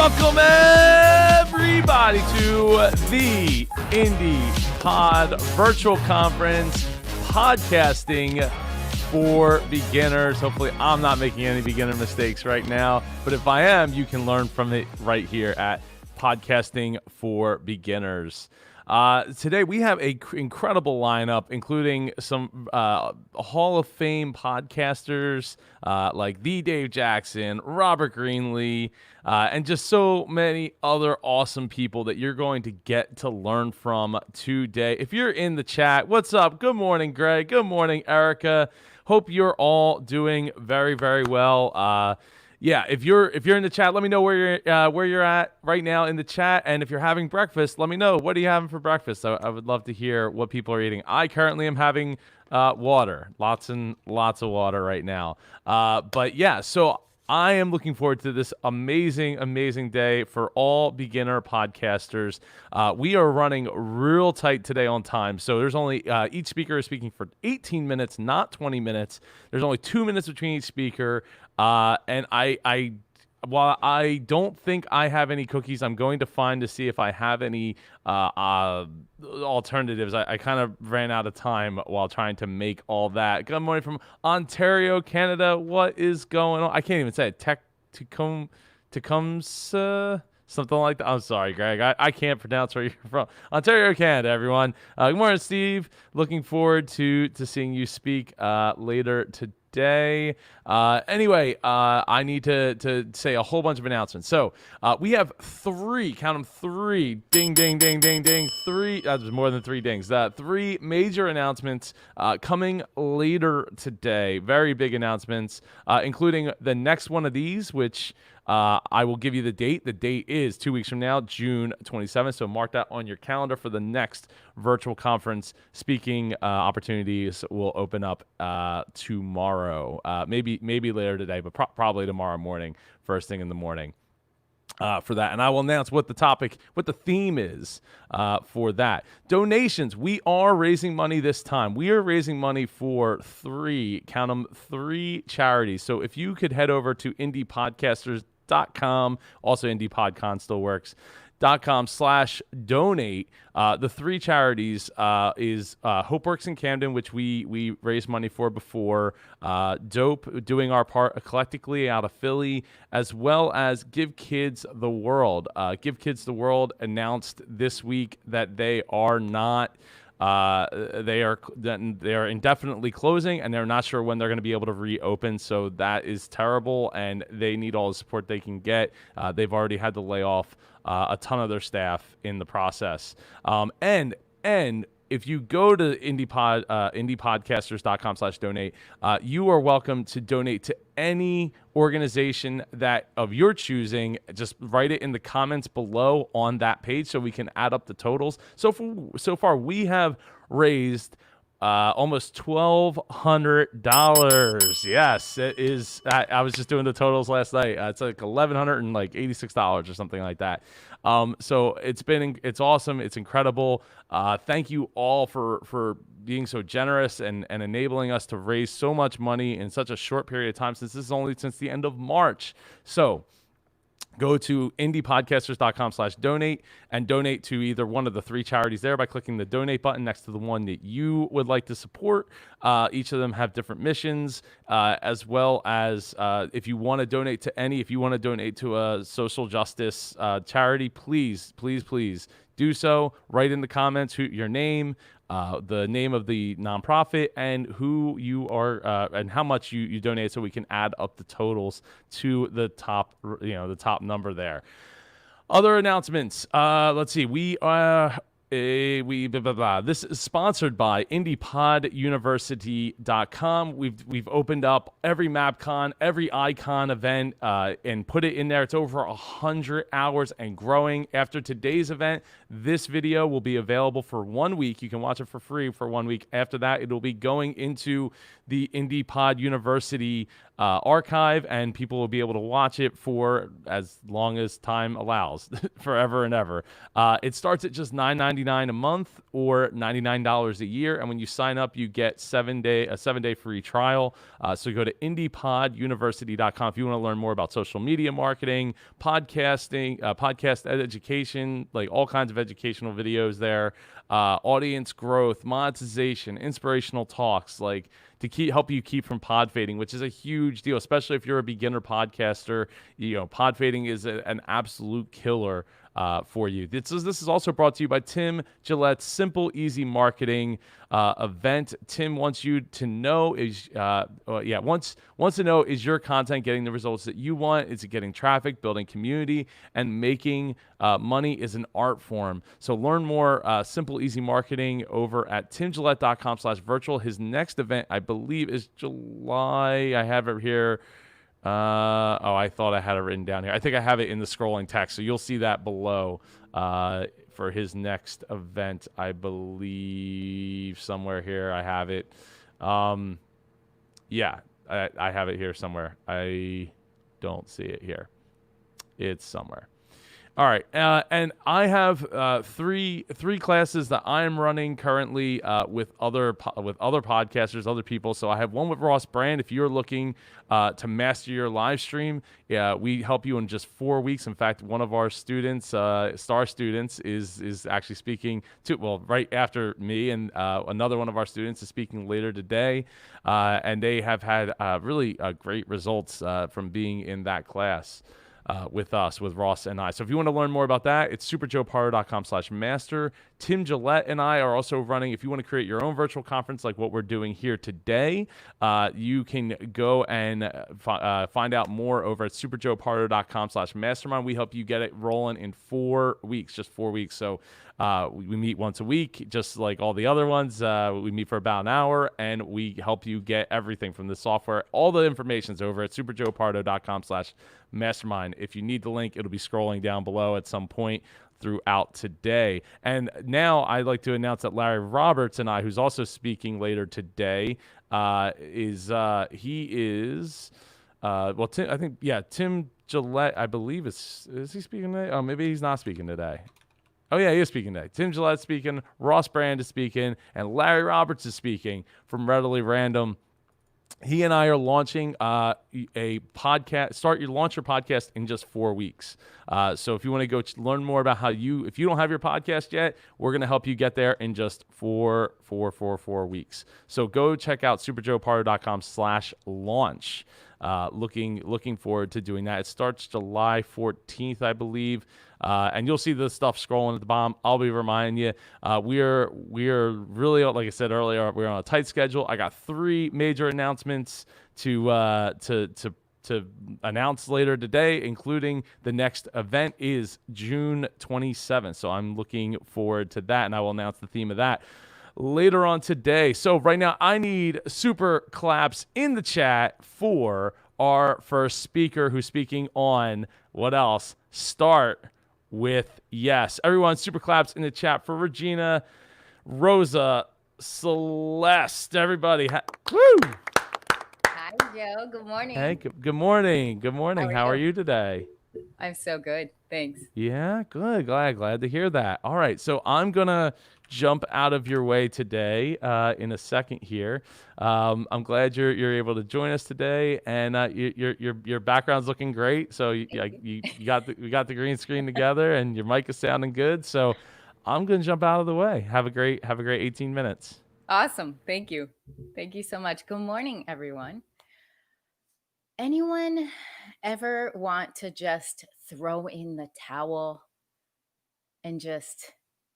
Welcome everybody to the Indie Pod Virtual Conference, podcasting for beginners. Hopefully I'm not making any beginner mistakes right now, but if I am, you can learn from it right here at Podcasting for Beginners. Today we have an incredible lineup, including some Hall of Fame podcasters like the Dave Jackson, Robert Greenlee, and just so many other awesome people that you're going to get to learn from today. If you're in the chat, what's up? Good morning, Greg. Good morning, Erica. Hope you're all doing very, very well. Yeah, if you're in the chat, let me know where you're at right now in the chat. And if you're having breakfast, let me know, what are you having for breakfast? I would love to hear what people are eating. I currently am having water, lots and lots of water right now. But yeah, so I am looking forward to this amazing, amazing day for all beginner podcasters. We are running real tight today on time. So there's only, each speaker is speaking for 18 minutes, not 20 minutes. There's only 2 minutes between each speaker. And while I don't think I have any cookies, I'm going to find to see if I have any alternatives. I kind of ran out of time while trying to make all that. Good morning from Ontario, Canada. What is going on? I can't even say it. Tecumseh, something like that. I'm sorry, Greg. I can't pronounce where you're from. Ontario, Canada, everyone. Good morning, Steve. Looking forward to seeing you speak later today. Anyway, I need to say a whole bunch of announcements. So we have count them three, ding, ding, ding, ding, ding, three, that's more than three dings, three major announcements coming later today. Very big announcements, including the next one of these, which I will give you the date. The date is 2 weeks from now, June 27th. So mark that on your calendar for the next virtual conference. Speaking opportunities will open up tomorrow. Maybe later today, but probably tomorrow morning, first thing in the morning. For that, and I will announce what the theme is for that. Donations. We are raising money this time. We are raising money for three charities. So if you could head over to indiepodcasters.com, also IndiePodCon still works, .com/donate. The three charities is HopeWorks in Camden, which we raised money for before, Dope doing our part eclectically out of Philly, as well as Give Kids the World. Give Kids the World announced this week that they are not they are indefinitely closing, and they're not sure when they're going to be able to reopen. So that is terrible, and they need all the support they can get. They've already had to lay off a ton of their staff in the process. And if you go to indiepodcasters.com/donate, you are welcome to donate to any organization that of your choosing. Just write it in the comments below on that page so we can add up the totals. So far we have raised almost $1,200. Yes, it is. I was just doing the totals last night. It's like $1,186 or something like that. So it's awesome. It's incredible. Thank you all for being so generous and enabling us to raise so much money in such a short period of time, since this is only since the end of March. So go to indiepodcasters.com/donate and donate to either one of the three charities there by clicking the donate button next to the one that you would like to support. Each of them have different missions, as well as if you want to donate to if you want to donate to a social justice charity, please do so. Write in the comments your name, the name of the nonprofit, and who you are and how much you donate, so we can add up the totals to the top number there. Other announcements. Let's see. This is sponsored by IndiePodUniversity.com. We've opened up every MapCon, every Icon event, and put it in there. It's over 100 hours and growing. After today's event, this video will be available for 1 week. You can watch it for free for 1 week. After that, it will be going into the IndiePod University archive, and people will be able to watch it for as long as time allows, forever and ever. It starts at just $9.99 a month or $99 a year, and when you sign up, you get a 7-day free trial. So go to IndiePodUniversity.com if you want to learn more about social media marketing, podcasting, podcast education, like all kinds of educational videos there, audience growth, monetization, inspirational talks, like to help you keep from pod fading, which is a huge deal, especially if you're a beginner podcaster. Pod fading is an absolute killer for you. This is also brought to you by Tim Gillette's Simple Easy Marketing event. Tim wants you to know wants to know, is your content getting the results that you want? Is it getting traffic, building community, and making money is an art form. So learn more Simple Easy Marketing over at timgillette.com/virtual. His next event, I believe, is July. I have it here. I thought I had it written down here. I think I have it in the scrolling text, so you'll see that below for his next event. I believe somewhere here I have it. I have it here somewhere. I don't see it here. It's somewhere. All right, and I have three classes that I am running currently with other podcasters, other people. So I have one with Ross Brand. If you're looking to master your live stream, we help you in just 4 weeks. In fact, one of our students, star students, is actually speaking right after me, and another one of our students is speaking later today, and they have had really great results from being in that class. With Ross and I. So if you want to learn more about that, it's superjoepardo.com/master. Tim Gillette and I are also running, if you want to create your own virtual conference like what we're doing here today, you can go and find out more over at superjoepardo.com/mastermind. We help you get it rolling in 4 weeks, just 4 weeks. So we meet once a week, just like all the other ones. We meet for about an hour, and we help you get everything from the software. All the information's over at superjoepardo.com/mastermind. If you need the link, it'll be scrolling down below at some point throughout today. And now I'd like to announce that Larry Roberts and I, who's also speaking later today, Tim Gillette, I believe is he speaking today? Oh, maybe he's not speaking today. Oh, yeah, he is speaking today. Tim Gillette's speaking, Ross Brand is speaking, and Larry Roberts is speaking from Readily Random. He and I are launching a podcast. Launch your podcast in just 4 weeks. So if you want to go learn more about if you don't have your podcast yet, we're going to help you get there in just 4 weeks. So go check out superjoepardo.com/launch. Looking forward to doing that. It starts July 14th, I believe. And you'll see the stuff scrolling at the bottom. I'll be reminding you. We are really, like I said earlier, we're on a tight schedule. I got 3 major announcements to announce later today, including the next event is June 27th. So I'm looking forward to that, and I will announce the theme of that later on today. So right now, I need super claps in the chat for our first speaker who's speaking on what else? Start with yes. Everyone, super claps in the chat for Regina, Rosa, Celeste. Everybody, woo! Hi, Joe. Good morning. Hey, good morning. Good morning. How are you today? I'm so good. Thanks. Yeah, good. Glad to hear that. All right, so I'm gonna jump out of your way today in a second here. I'm glad you're able to join us today, and your background's looking great. So we got the green screen together, and your mic is sounding good. So I'm gonna jump out of the way. Have a great 18 minutes. Awesome. Thank you so much. Good morning, everyone. Anyone ever want to just throw in the towel and just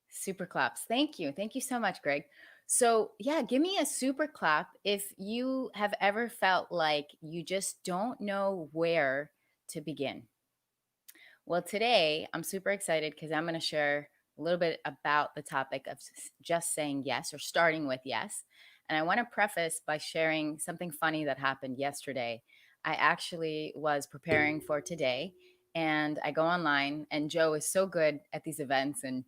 super claps? Thank you so much, Greg. So yeah, give me a super clap if you have ever felt like you just don't know where to begin. Well, today I'm super excited because I'm going to share a little bit about the topic of just saying yes, or starting with yes. And I want to preface by sharing something funny that happened yesterday. I actually was preparing for today, and I go online, and Joe is so good at these events, and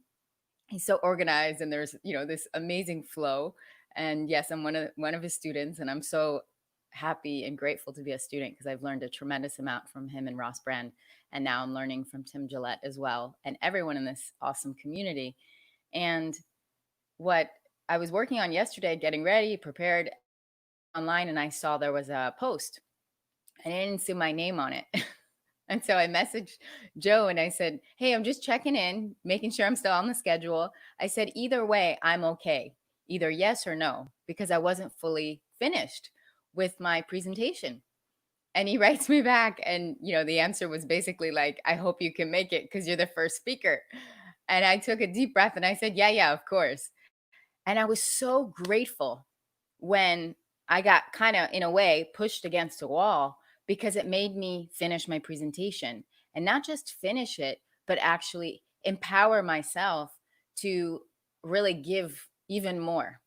he's so organized, and there's this amazing flow. And yes, I'm one of his students, and I'm so happy and grateful to be a student because I've learned a tremendous amount from him and Ross Brand. And now I'm learning from Tim Gillette as well, and everyone in this awesome community. And what I was working on yesterday, getting ready, prepared online, and I saw there was a post and I didn't see my name on it. And so I messaged Joe and I said, "Hey, I'm just checking in, making sure I'm still on the schedule." I said, "Either way, I'm okay, either yes or no," because I wasn't fully finished with my presentation. And he writes me back, and the answer was basically like, "I hope you can make it because you're the first speaker." And I took a deep breath and I said, "Yeah, yeah, of course." And I was so grateful when I got kind of, in a way, pushed against a wall because it made me finish my presentation, and not just finish it, but actually empower myself to really give even more.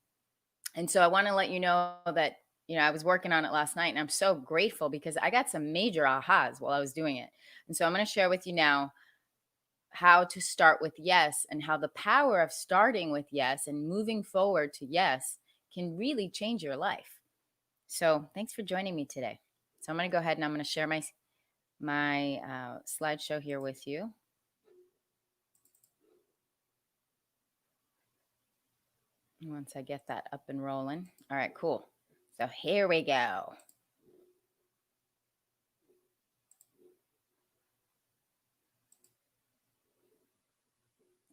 And so I want to let you know that, I was working on it last night, and I'm so grateful because I got some major ahas while I was doing it. And so I'm going to share with you now how to start with yes, and how the power of starting with yes and moving forward to yes can really change your life. So thanks for joining me today. So I'm going to go ahead and I'm going to share my slideshow here with you. Once I get that up and rolling. All right, cool. So here we go.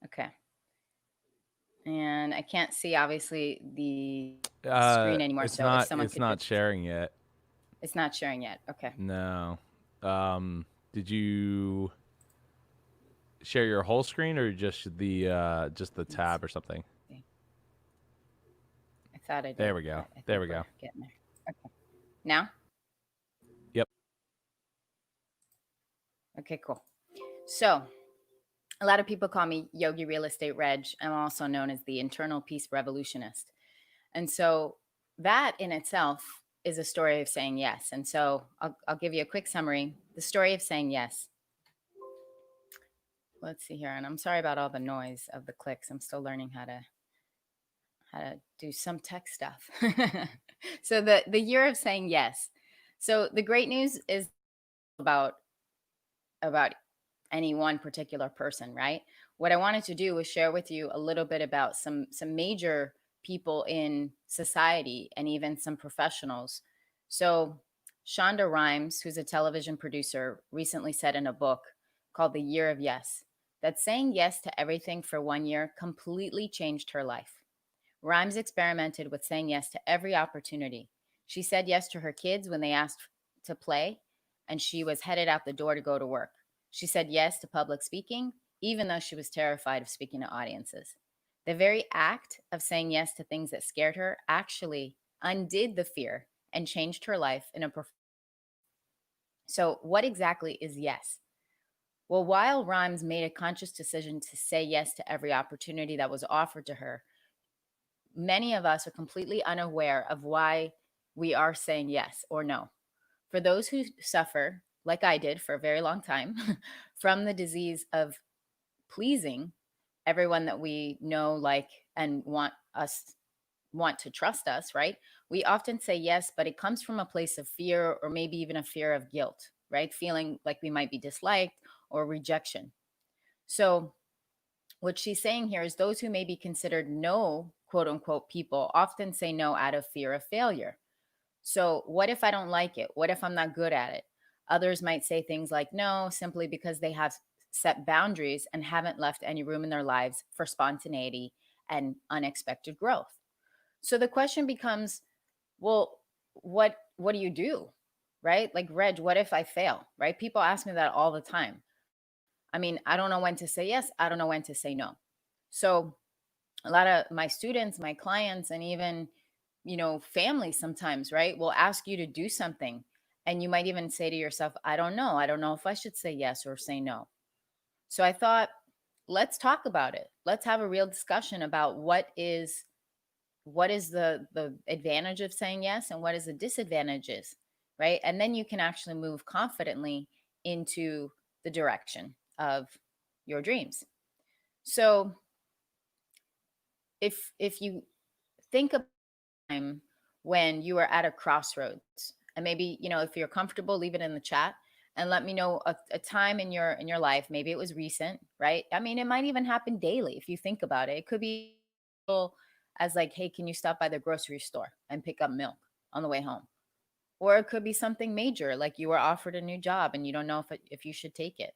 Okay. And I can't see, obviously, the screen anymore. It's So if not. someone It's could not just, sharing yet. it's not sharing yet. Okay. No. Did you share your whole screen or just the tab or something? See. I thought I did. There we go. But I think There we we're go. getting there. Okay. Now? Yep. Okay, cool. So a lot of people call me Yogi Real Estate Reg. I'm also known as the Internal Peace Revolutionist. And so that in itself is a story of saying yes. And so I'll give you a quick summary. The story of saying yes. Let's see here. And I'm sorry about all the noise of the clicks. I'm still learning how to do some tech stuff. So the year of saying yes. So the great news is about any one particular person, right? What I wanted to do was share with you a little bit about some major people in society and even some professionals. So Shonda Rhimes, who's a television producer, recently said in a book called The Year of Yes that saying yes to everything for 1 year completely changed her life. Rhimes experimented with saying yes to every opportunity. She said yes to her kids when they asked to play, and she was headed out the door to go to work. She said yes to public speaking, even though she was terrified of speaking to audiences. The very act of saying yes to things that scared her actually undid the fear and changed her life in a profound. So, what exactly is yes? Well, while Rhimes made a conscious decision to say yes to every opportunity that was offered to her, many of us are completely unaware of why we are saying yes or no. For those who suffer, like I did for a very long time, from the disease of pleasing everyone that we know, like, and want to trust us, right? We often say yes, but it comes from a place of fear or maybe even a fear of guilt, right? Feeling like we might be disliked or rejection. So, what she's saying here is those who may be considered no, quote unquote, people often say no out of fear of failure. So, what if I don't like it? What if I'm not good at it? Others might say things like no, simply because they have set boundaries and haven't left any room in their lives for spontaneity and unexpected growth. So the question becomes, well, what do you do? Right? Like, Reg, what if I fail? Right? People ask me that all the time. I mean, I don't know when to say yes, I don't know when to say no. So a lot of my students, my clients, and even family sometimes, right, will ask you to do something, and you might even say to yourself, I don't know, if I should say yes or say no. So I thought, let's talk about it. Let's have a real discussion about what is the advantage of saying yes and what is the disadvantages, right? And then you can actually move confidently into the direction of your dreams. So if you think of time when you are at a crossroads, And maybe, if you're comfortable, leave it in the chat and let me know a time in your life. Maybe it was recent, right? I mean, it might even happen daily if you think about it. It could be as like, hey, can you stop by the grocery store and pick up milk on the way home? Or it could be something major, like you were offered a new job and you don't know if you should take it,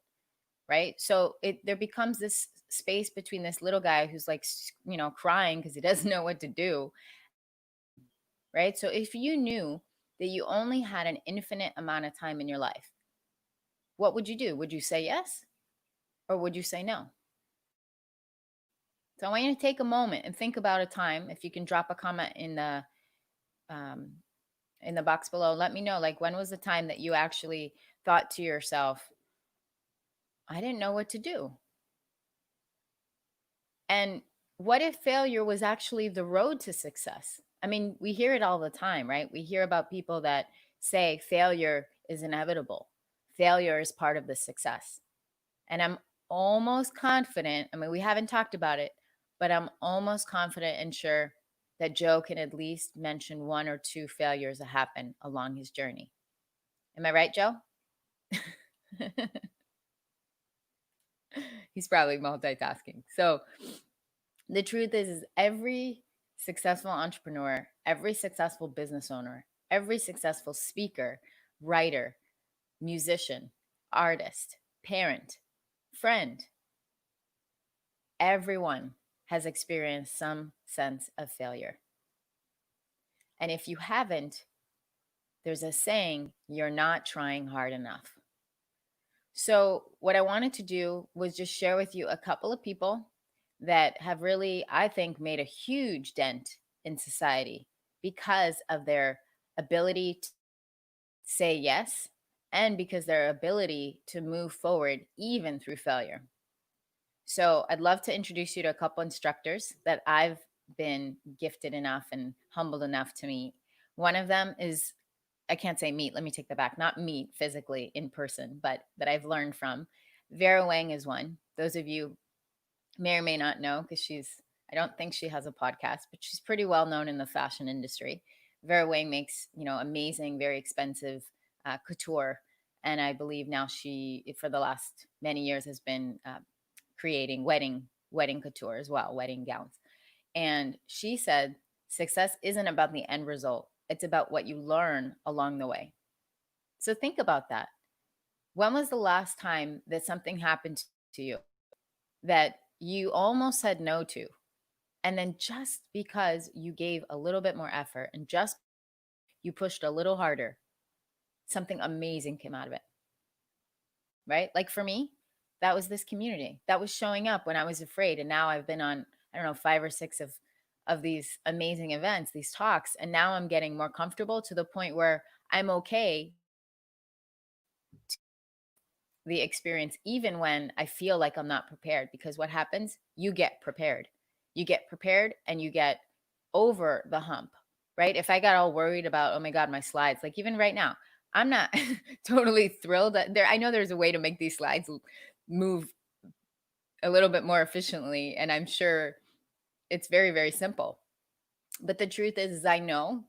right? So there becomes this space between this little guy who's like, crying because he doesn't know what to do, right? So if you knew that you only had an infinite amount of time in your life, what would you do? Would you say yes or would you say no? So I want you to take a moment and think about a time. If you can drop a comment um, in the box below, let me know, like, when was the time that you actually thought to yourself, I didn't know what to do? And what if failure was actually the road to success? I mean, we hear it all the time, right? We hear about people that say failure is inevitable, failure is part of the success. And I'm almost confident, I mean, we haven't talked about it, but I'm almost confident and sure that Joe can at least mention one or two failures that happen along his journey. Am I right, Joe? He's probably multitasking. So the truth is every successful entrepreneur, every successful business owner, every successful speaker, writer, musician, artist, parent, friend, everyone has experienced some sense of failure. And if you haven't, there's a saying, you're not trying hard enough. So, what I wanted to do was just share with you a couple of people that have really, I think, made a huge dent in society because of their ability to say yes and because their ability to move forward even through failure. So, I'd love to introduce you to a couple instructors that I've been gifted enough and humbled enough to meet. One of them is, I can't say meet, let me take that back, not meet physically in person, but that I've learned from. Vera Wang is one. Those of you may or may not know because I don't think she has a podcast, but she's pretty well known in the fashion industry. Vera Wang makes, amazing, very expensive couture. And I believe now she, for the last many years, has been creating wedding couture as well, wedding gowns. And she said, success isn't about the end result. It's about what you learn along the way. So think about that. When was the last time that something happened to you that you almost said no to? And then just because you gave a little bit more effort and just you pushed a little harder, something amazing came out of it. Right? Like for me, that was this community that was showing up when I was afraid. And now I've been on, I don't know, 5 or 6 of these amazing events, these talks. And now I'm getting more comfortable to the point where I'm okay the experience, even when I feel like I'm not prepared. Because what happens? You get prepared. You get prepared and you get over the hump, right? If I got all worried about, oh my God, my slides, like even right now, I'm not totally thrilled that I know there's a way to make these slides move a little bit more efficiently. And I'm sure it's very, very simple. But the truth is I know,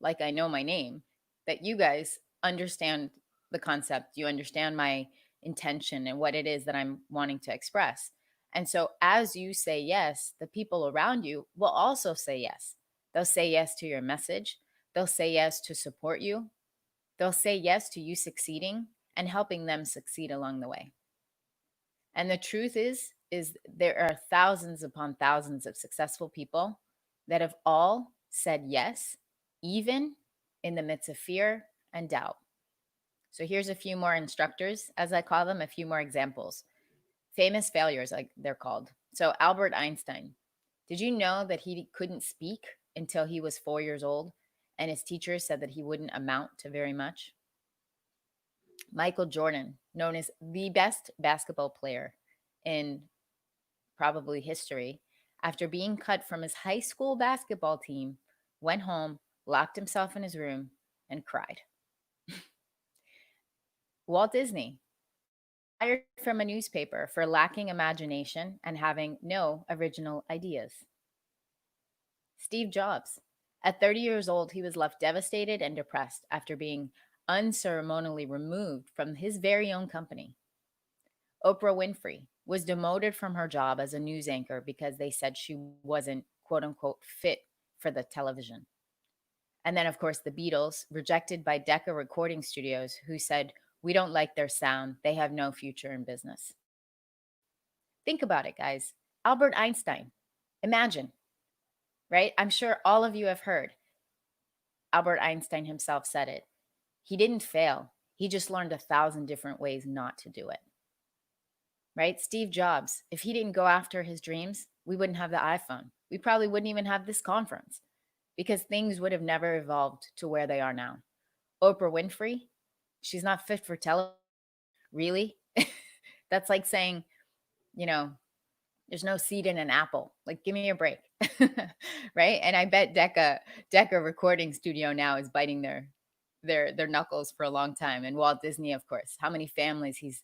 like I know my name, that you guys understand the concept. You understand my intention and what it is that I'm wanting to express. And so as you say yes, the people around you will also say yes. They'll say yes to your message. They'll say yes to support you. They'll say yes to you succeeding and helping them succeed along the way. And the truth is there are thousands upon thousands of successful people that have all said yes, even in the midst of fear and doubt. So here's a few more instructors, as I call them, a few more examples. Famous failures, like they're called. So Albert Einstein, did you know that he couldn't speak until he was 4 years old? And his teacher said that he wouldn't amount to very much. Michael Jordan, known as the best basketball player in probably history, after being cut from his high school basketball team, went home, locked himself in his room, and cried. Walt Disney, fired from a newspaper for lacking imagination and having no original ideas. Steve Jobs, At 30 years old, he was left devastated and depressed after being unceremoniously removed from his very own company. Oprah Winfrey was demoted from her job as a news anchor because they said she wasn't, quote unquote, fit for the television. And then, of course, the Beatles, rejected by Decca Recording Studios, who said, "We don't like their sound. They have no future in business." Think about it, guys. Albert Einstein, imagine, right? I'm sure all of you have heard. Albert Einstein himself said it. He didn't fail. He just learned 1,000 different ways not to do it, right? Steve Jobs, if he didn't go after his dreams, we wouldn't have the iPhone. We probably wouldn't even have this conference because things would have never evolved to where they are now. Oprah Winfrey, she's not fit for television. Really? That's like saying, you know, there's no seed in an apple. Like, give me a break. Right? And I bet Decca Recording Studio now is biting their knuckles for a long time. And Walt Disney, of course, how many families he's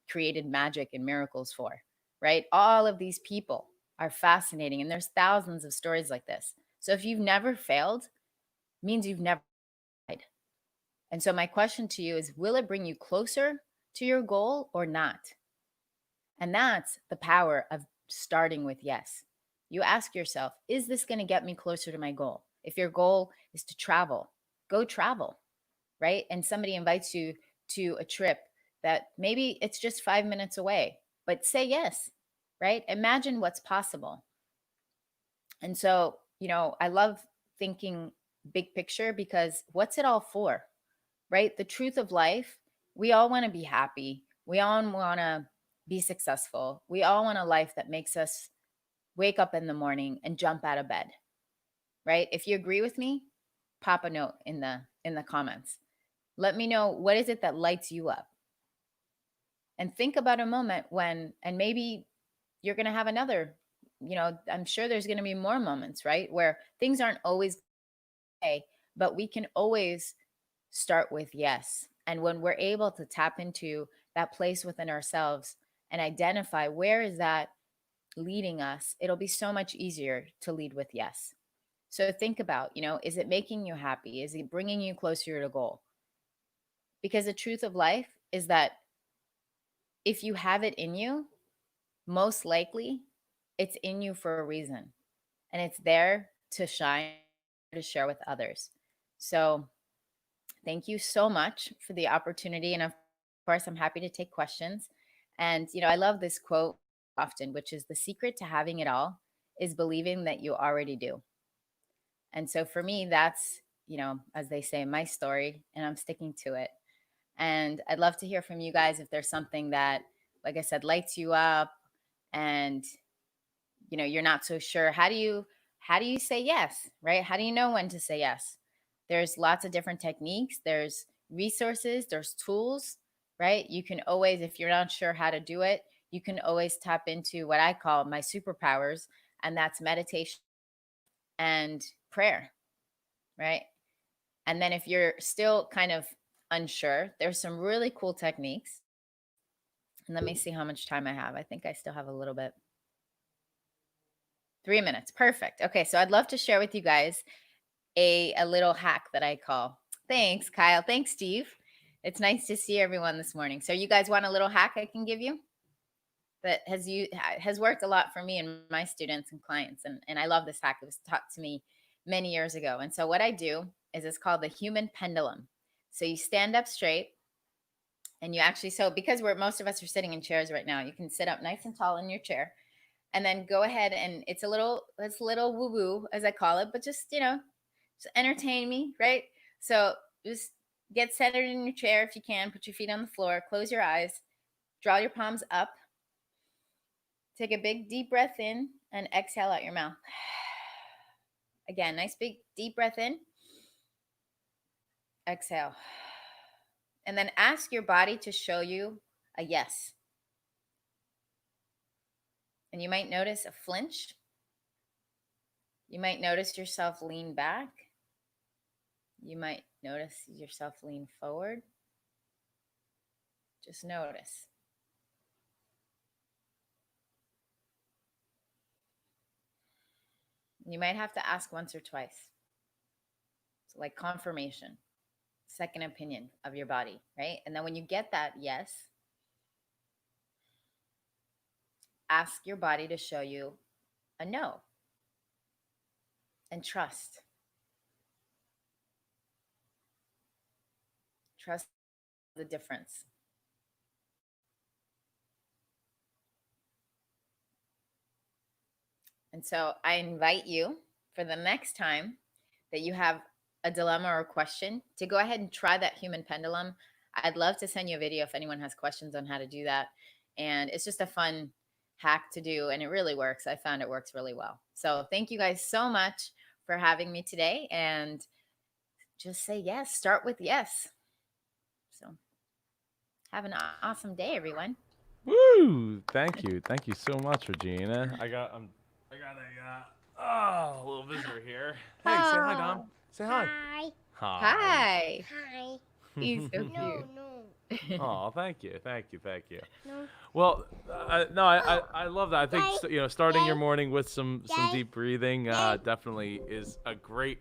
created magic and miracles for, right? All of these people are fascinating. And there's thousands of stories like this. So if you've never failed, means you've never tried. And so my question to you is, will it bring you closer to your goal or not? And that's the power of starting with yes. You ask yourself, is this going to get me closer to my goal? If your goal is to travel, go travel, right? And somebody invites you to a trip that maybe it's just 5 minutes away, but say yes, right? Imagine what's possible. And so, I love thinking big picture because what's it all for, right? The truth of life, we all want to be happy. We all want to be successful. We all want a life that makes us wake up in the morning and jump out of bed, right? If you agree with me, pop a note in the comments. Let me know, what is it that lights you up? And think about a moment when, and maybe you're going to have another, I'm sure there's going to be more moments, right? Where things aren't always okay, but we can always start with yes. And when we're able to tap into that place within ourselves and identify where is that leading us, it'll be so much easier to lead with yes. So think about, is it making you happy? Is it bringing you closer to goal? Because the truth of life is that if you have it in you, most likely it's in you for a reason and it's there to shine, to share with others. So thank you so much for the opportunity. And of course, I'm happy to take questions. And, I love this quote often, which is, the secret to having it all is believing that you already do. And so for me, that's, as they say, my story, and I'm sticking to it. And I'd love to hear from you guys if there's something that, like I said, lights you up and, you're not so sure. How do you say yes, right? How do you know when to say yes? There's lots of different techniques. There's resources, there's tools, right? You can always, if you're not sure how to do it, you can always tap into what I call my superpowers, and that's meditation and prayer, right? And then if you're still kind of unsure, there's some really cool techniques. And let me see how much time I have. I think I still have a little bit. 3 minutes. Perfect. Okay, so I'd love to share with you guys a little hack that I call. Thanks, Kyle. Thanks, Steve. It's nice to see everyone this morning. So you guys want a little hack I can give you that has worked a lot for me and my students and clients. And I love this hack. It was taught to me many years ago. And so what I do is, it's called the human pendulum. So you stand up straight and you actually, so because most of us are sitting in chairs right now, you can sit up nice and tall in your chair and then go ahead, and it's a little woo woo, as I call it, but just, just entertain me, right? So just get centered in your chair if you can. Put your feet on the floor. Close your eyes. Draw your palms up. Take a big deep breath in and exhale out your mouth. Again, nice big deep breath in. Exhale. And then ask your body to show you a yes. And you might notice a flinch. You might notice yourself lean back. You might notice yourself lean forward. Just notice. You might have to ask once or twice. like confirmation, second opinion of your body, right? And then when you get that yes, ask your body to show you a no, and trust. Trust the difference. And so I invite you for the next time that you have a dilemma or a question to go ahead and try that human pendulum. I'd love to send you a video if anyone has questions on how to do that. And it's just a fun hack to do, and it really works. I found it works really well. So thank you guys so much for having me today, and just say yes. Start with yes. So have an awesome day, everyone. Woo! Thank you so much, Regina. I got a little visitor here. Hey, say hi, Dom. Say hi. Hi. Hi. Hi. He's so cute. No. Oh, thank you. No. Well, no, I love that. I think starting your morning with some Dad. deep breathing definitely is a great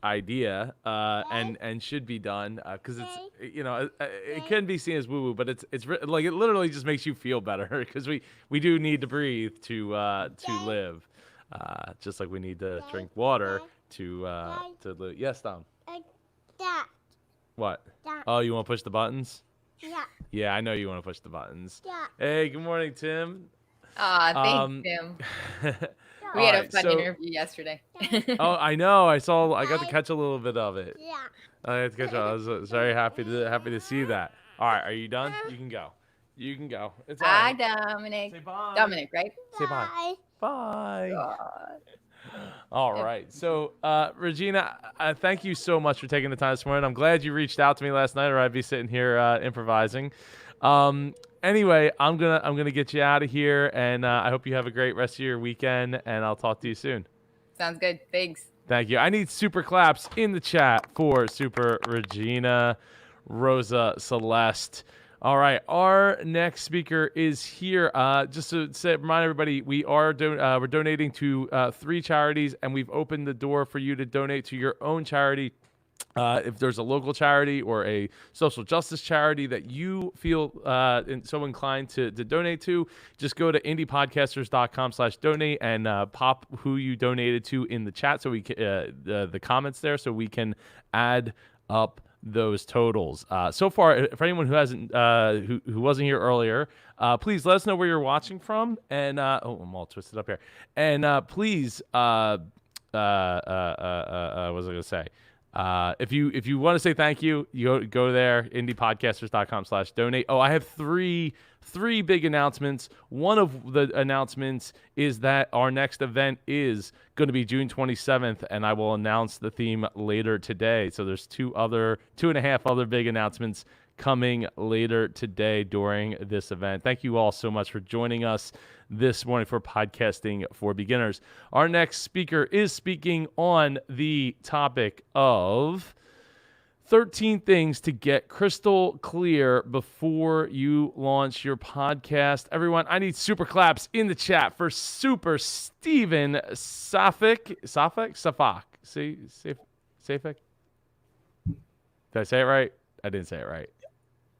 idea and should be done because it's it can be seen as woo woo, but it's like it literally just makes you feel better because we do need to breathe to live, just like we need to drink water to live. Yes, Tom. Dad. What? Dad. Oh, you want to push the buttons? Yeah. Yeah, I know you want to push the buttons. Yeah. Hey, good morning, Tim. Thanks, Tim. We had a fun interview yesterday. Oh, I know. I got to catch a little bit of it. Yeah. I had to catch. I was very happy to see that. All right, are you done? You can go. It's all Hi, right. Dominic. Say bye. Dominic, right? Say bye. Bye. God. All right. So, Regina, thank you so much for taking the time this morning. I'm glad you reached out to me last night, or I'd be sitting here improvising. Anyway, I'm gonna get you out of here, and I hope you have a great rest of your weekend. And I'll talk to you soon. Sounds good. Thanks. Thank you. I need super claps in the chat for Super Regina Rosa Celeste. All right, our next speaker is here. Just to remind everybody, we're donating to 3 charities, and we've opened the door for you to donate to your own charity. If there's a local charity or a social justice charity that you feel so inclined to donate to, just go to indiepodcasters.com/donate and pop who you donated to in the chat, so we can, the comments there, so we can add up those totals. So far, for anyone who hasn't who wasn't here earlier, please let us know where you're watching from, and I'm all twisted up here. And please, what was I gonna say? If you want to say thank you, you go there, indiepodcasters.com/donate. Oh, I have three big announcements. One of the announcements is that our next event is going to be June 27th, and I will announce the theme later today. So there's 2.5 other big announcements coming later today during this event. Thank you all so much for joining us this morning for Podcasting for Beginners. Our next speaker is speaking on the topic of 13 things to get crystal clear before you launch your podcast. Everyone, I need super claps in the chat for Super Steven Safik. See, Safik? Did I say it right? I didn't say it right.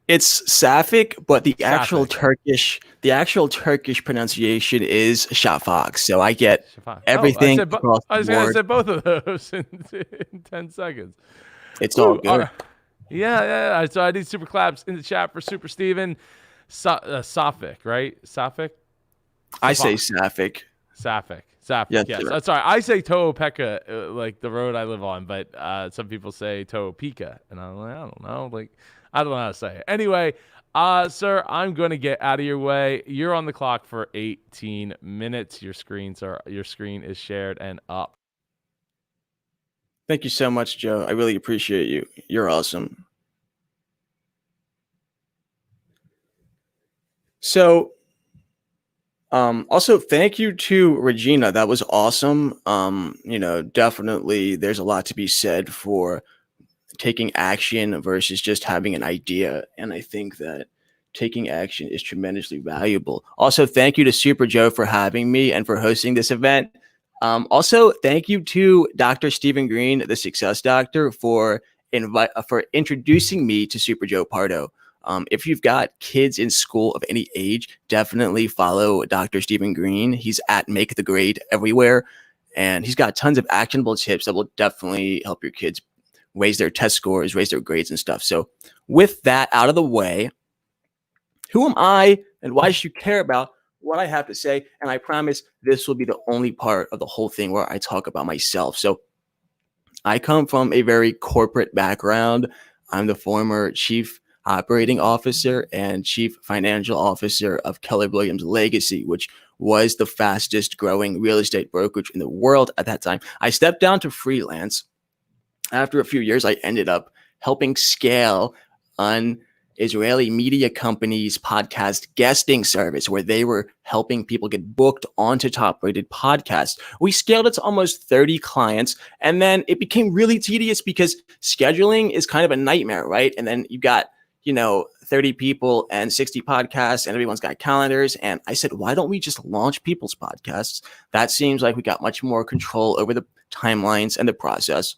It's Safik, but the actual Safik. Turkish pronunciation is Shafak. So I get Shafak. everything I across the board. said both of those in 10 seconds. It's all good. All right. Yeah. So I need super claps in the chat for Super Steven Safik, right? Safik? I say Safik. Safik. Yes, Yes. sir. Sorry. I say Toopeka, like the road I live on, but some people say Toopeka, and I'm like, I don't know. Like, I don't know how to say it. Anyway, sir, I'm going to get out of your way. You're on the clock for 18 minutes. Your screen is shared and up. Thank you so much, Joe. I really appreciate you. You're awesome. So, also thank you to Regina. That was awesome. Definitely there's a lot to be said for taking action versus just having an idea. And I think that taking action is tremendously valuable. Also, thank you to Super Joe for having me and for hosting this event. Also, thank you to Dr. Stephen Green, the Success Doctor, for introducing me to Super Joe Pardo. If you've got kids in school of any age, definitely follow Dr. Stephen Green. He's at Make the Grade everywhere, and he's got tons of actionable tips that will definitely help your kids raise their test scores, raise their grades and stuff. So with that out of the way, who am I and why should you care about what I have to say? And I promise this will be the only part of the whole thing where I talk about myself. So I come from a very corporate background. I'm the former chief operating officer and chief financial officer of Keller Williams Legacy, which was the fastest growing real estate brokerage in the world at that time. I stepped down to freelance. After a few years, I ended up helping scale an Israeli media company's podcast guesting service where they were helping people get booked onto top-rated podcasts. We scaled it to almost 30 clients, and then it became really tedious because scheduling is kind of a nightmare, right? And then you got 30 people and 60 podcasts and everyone's got calendars. And I said, why don't we just launch people's podcasts? That seems like we got much more control over the timelines and the process.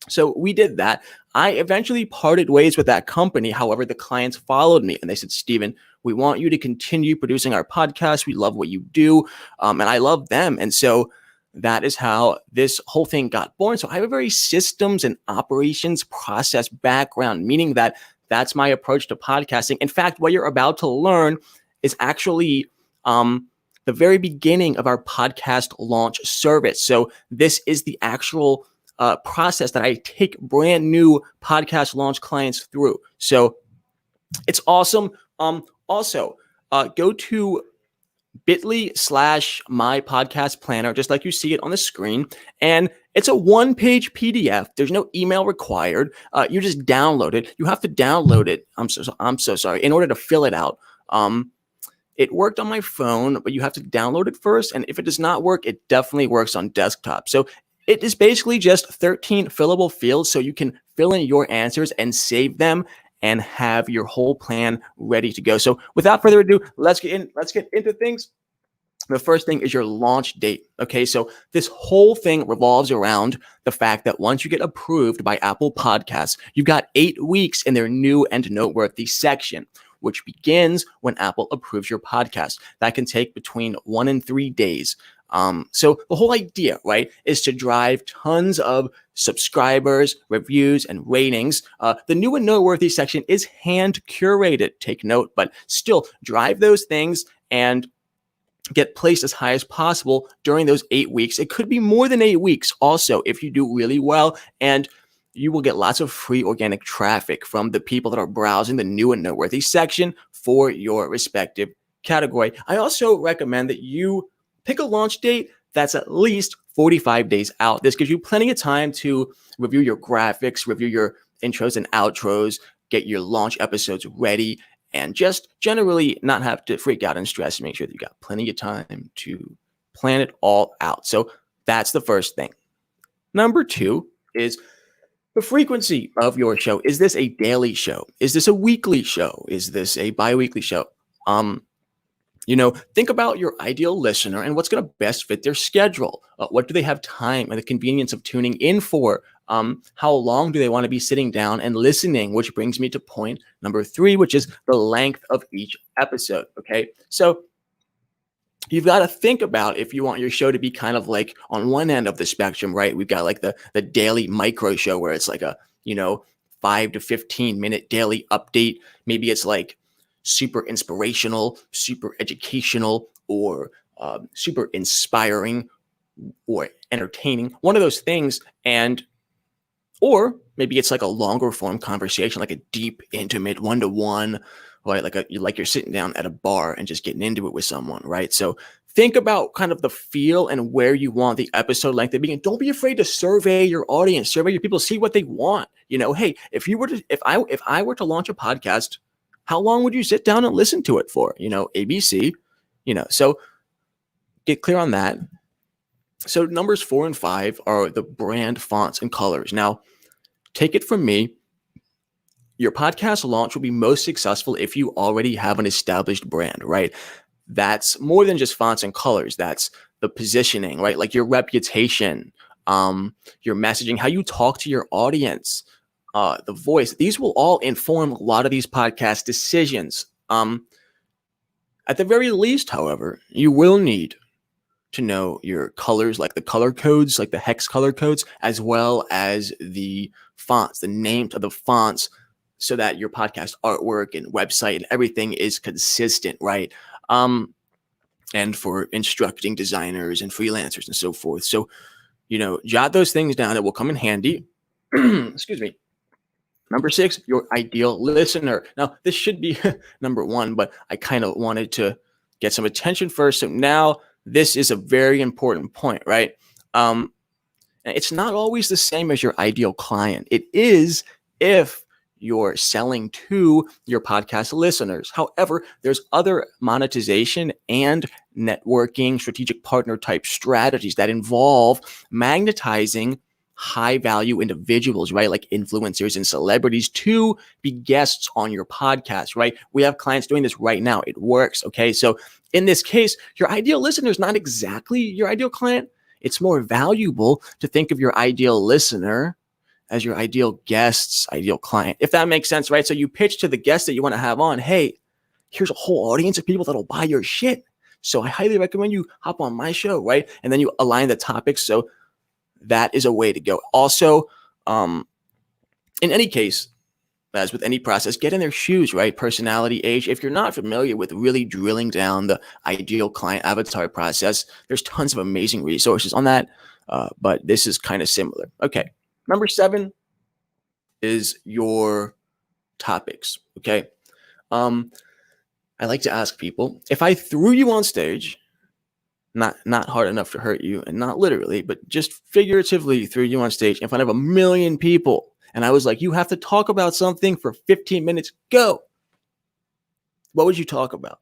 So we did that. I eventually parted ways with that company. However, the clients followed me and they said, Stephen, we want you to continue producing our podcast. We love what you do. And I love them. And so that is how this whole thing got born. So I have a very systems and operations process background, meaning that that's my approach to podcasting. In fact, what you're about to learn is actually the very beginning of our podcast launch service. So this is the actual process that I take brand new podcast launch clients through. So it's awesome. Also, go to bit.ly/my podcast planner, just like you see it on the screen. And it's a one-page PDF. There's no email required. You just download it. You have to download it. I'm so sorry. In order to fill it out. It worked on my phone, but you have to download it first. And if it does not work, it definitely works on desktop. So it is basically just 13 fillable fields so you can fill in your answers and save them and have your whole plan ready to go. So without further ado, let's get into things. The first thing is your launch date. Okay, so this whole thing revolves around the fact that once you get approved by Apple Podcasts, you've got 8 weeks in their new and noteworthy section, which begins when Apple approves your podcast. That can take between 1 and 3 days. So the whole idea, right, is to drive tons of subscribers, reviews, and ratings. The new and noteworthy section is hand curated, take note, but still drive those things and get placed as high as possible during those 8 weeks. It could be more than 8 weeks also if you do really well, and you will get lots of free organic traffic from the people that are browsing the new and noteworthy section for your respective category. I also recommend that you pick a launch date that's at least 45 days out. This gives you plenty of time to review your graphics, review your intros and outros, get your launch episodes ready, and just generally not have to freak out and stress and make sure that you got plenty of time to plan it all out. So that's the first thing. Number 2 is the frequency of your show. Is this a daily show? Is this a weekly show? Is this a bi-weekly show? Think about your ideal listener and what's going to best fit their schedule. What do they have time and the convenience of tuning in for? How long do they want to be sitting down and listening? Which brings me to point number 3, which is the length of each episode. Okay, so you've got to think about if you want your show to be kind of like on one end of the spectrum, right? We've got like the daily micro show where it's like a 5 to 15 minute daily update. Maybe it's like super inspirational, super educational, or super inspiring or entertaining, one of those things. Or maybe it's like a longer form conversation, like a deep, intimate one-to-one, right? Like you're sitting down at a bar and just getting into it with someone, right? So think about kind of the feel and where you want the episode length to be. And don't be afraid to survey your audience, survey your people, see what they want. Hey, if I were to launch a podcast, how long would you sit down and listen to it for? ABC, so get clear on that. So numbers 4 and 5 are the brand fonts and colors. Now, take it from me. Your podcast launch will be most successful if you already have an established brand, right? that's more than just fonts and colors. That's the positioning, right? Like your reputation, your messaging, how you talk to your audience, the voice. These will all inform a lot of these podcast decisions. At the very least, however, you will need to know your colors, like the color codes, like the hex color codes, as well as the fonts, the names of the fonts, so that your podcast artwork and website and everything is consistent, right? And for instructing designers and freelancers and so forth. So, jot those things down. It will come in handy. Excuse me. Number 6, your ideal listener. Now, this should be number 1, but I kind of wanted to get some attention first. So now this is a very important point, right? And it's not always the same as your ideal client. It is if you're selling to your podcast listeners. However, there's other monetization and networking, strategic partner type strategies that involve magnetizing high value individuals, right? Like influencers and celebrities to be guests on your podcast, right? We have clients doing this right now. It works. Okay. So in this case, your ideal listener is not exactly your ideal client. It's more valuable to think of your ideal listener as your ideal guest's ideal client, if that makes sense, right? So you pitch to the guest that you want to have on, hey, here's a whole audience of people that'll buy your shit. So I highly recommend you hop on my show, right? And then you align the topics. So that is a way to go. Also, in any case, as with any process, get in their shoes, right? Personality, age. If you're not familiar with really drilling down the ideal client avatar process, there's tons of amazing resources on that. But this is kind of similar. Okay. Number 7 is your topics. Okay. I like to ask people, if I threw you on stage, not hard enough to hurt you, and not literally, but just figuratively threw you on stage in front of 1 million people. And I was like, you have to talk about something for 15 minutes. Go. What would you talk about?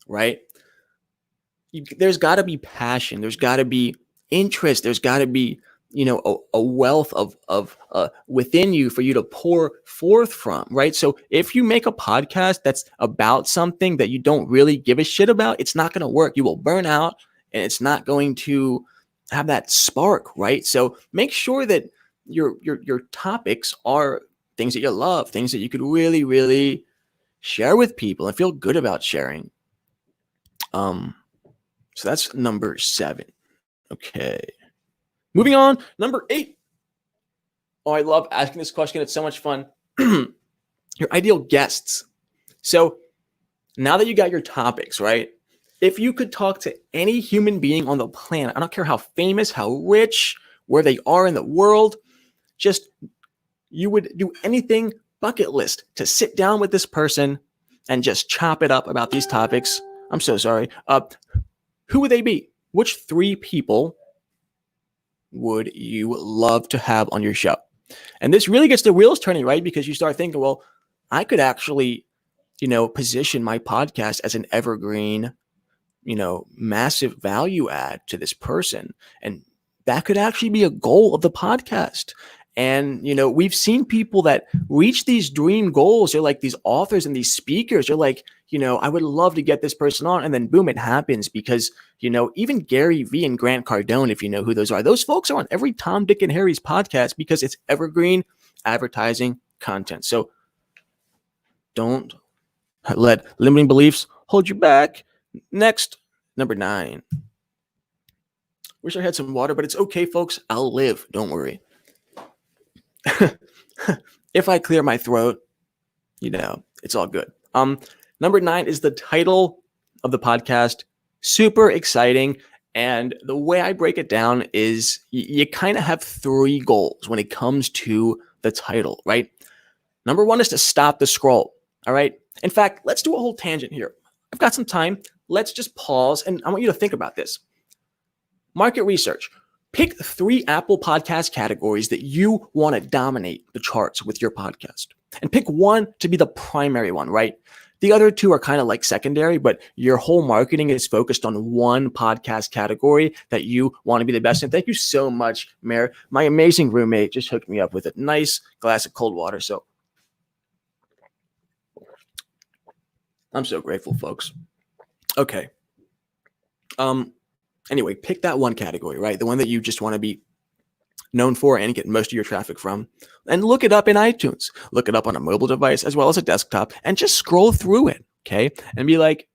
Right? There's got to be passion. There's got to be interest. There's got to be, a wealth of within you for you to pour forth from, right? So if you make a podcast that's about something that you don't really give a shit about, it's not going to work. You will burn out. And it's not going to have that spark, right? So make sure that your topics are things that you love, things that you could really, really share with people and feel good about sharing. So that's number 7. Okay. Moving on, number 8. Oh, I love asking this question. It's so much fun. Your ideal guests. So now that you got your topics, right? If you could talk to any human being on the planet, I don't care how famous, how rich, where they are in the world, just you would do anything bucket list to sit down with this person and just chop it up about these topics. I'm so sorry. Who would they be? Which 3 people would you love to have on your show? And this really gets the wheels turning, right? Because you start thinking, well, I could actually, position my podcast as an evergreen, massive value add to this person. And that could actually be a goal of the podcast. And, we've seen people that reach these dream goals. They're like these authors and these speakers. They're like, I would love to get this person on. And then boom, it happens because, even Gary Vee and Grant Cardone, if you know who those are, those folks are on every Tom, Dick, and Harry's podcast because it's evergreen advertising content. So don't let limiting beliefs hold you back. Next, number 9. Wish I had some water, but it's okay, folks. I'll live. Don't worry. If I clear my throat, it's all good. Number 9 is the title of the podcast. Super exciting. And the way I break it down is you kind of have 3 goals when it comes to the title, right? Number 1 is to stop the scroll. All right. In fact, let's do a whole tangent here. I've got some time. Let's just pause. And I want you to think about this. Market research. Pick 3 Apple podcast categories that you want to dominate the charts with your podcast. And pick one to be the primary one, right? The other 2 are kind of like secondary, but your whole marketing is focused on one podcast category that you want to be the best in. Thank you so much, Mayor. My amazing roommate just hooked me up with a nice glass of cold water. So I'm so grateful, folks. Okay. Anyway, pick that one category, right? The one that you just want to be known for and get most of your traffic from, and look it up in iTunes. Look it up on a mobile device as well as a desktop, and just scroll through it, okay? And be like,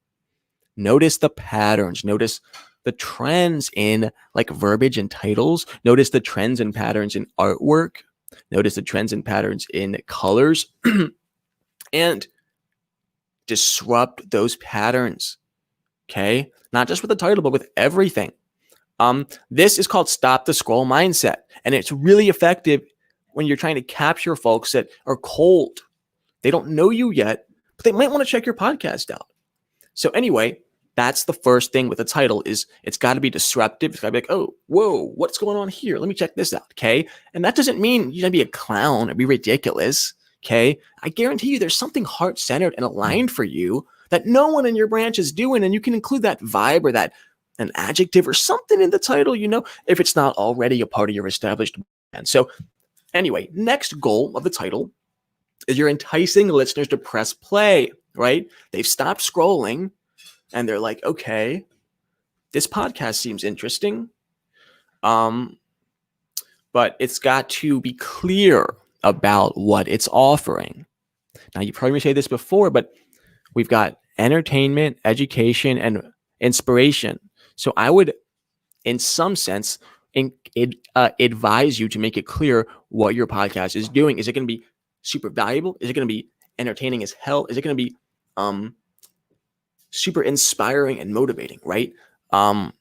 notice the patterns, notice the trends in like verbiage and titles, notice the trends and patterns in artwork, notice the trends and patterns in colors, and disrupt those patterns, okay? Not just with the title, but with everything. This is called stop the scroll mindset. And it's really effective when you're trying to capture folks that are cold. They don't know you yet, but they might want to check your podcast out. So anyway, that's the first thing with the title is it's got to be disruptive. It's got to be like, oh, whoa, what's going on here? Let me check this out, okay? And that doesn't mean you got to be a clown or be ridiculous, okay? I guarantee you there's something heart-centered and aligned for you that no one in your branch is doing, and you can include that vibe or that an adjective or something in the title, if it's not already a part of your established brand. So anyway, next goal of the title is you're enticing listeners to press play, right? They've stopped scrolling and they're like, okay, this podcast seems interesting. But it's got to be clear about what it's offering. Now, you probably say this before, but we've got entertainment, education, and inspiration. So I would, in some sense, advise you to make it clear what your podcast is doing. Is it going to be super valuable? Is it going to be entertaining as hell? Is it going to be super inspiring and motivating, right? In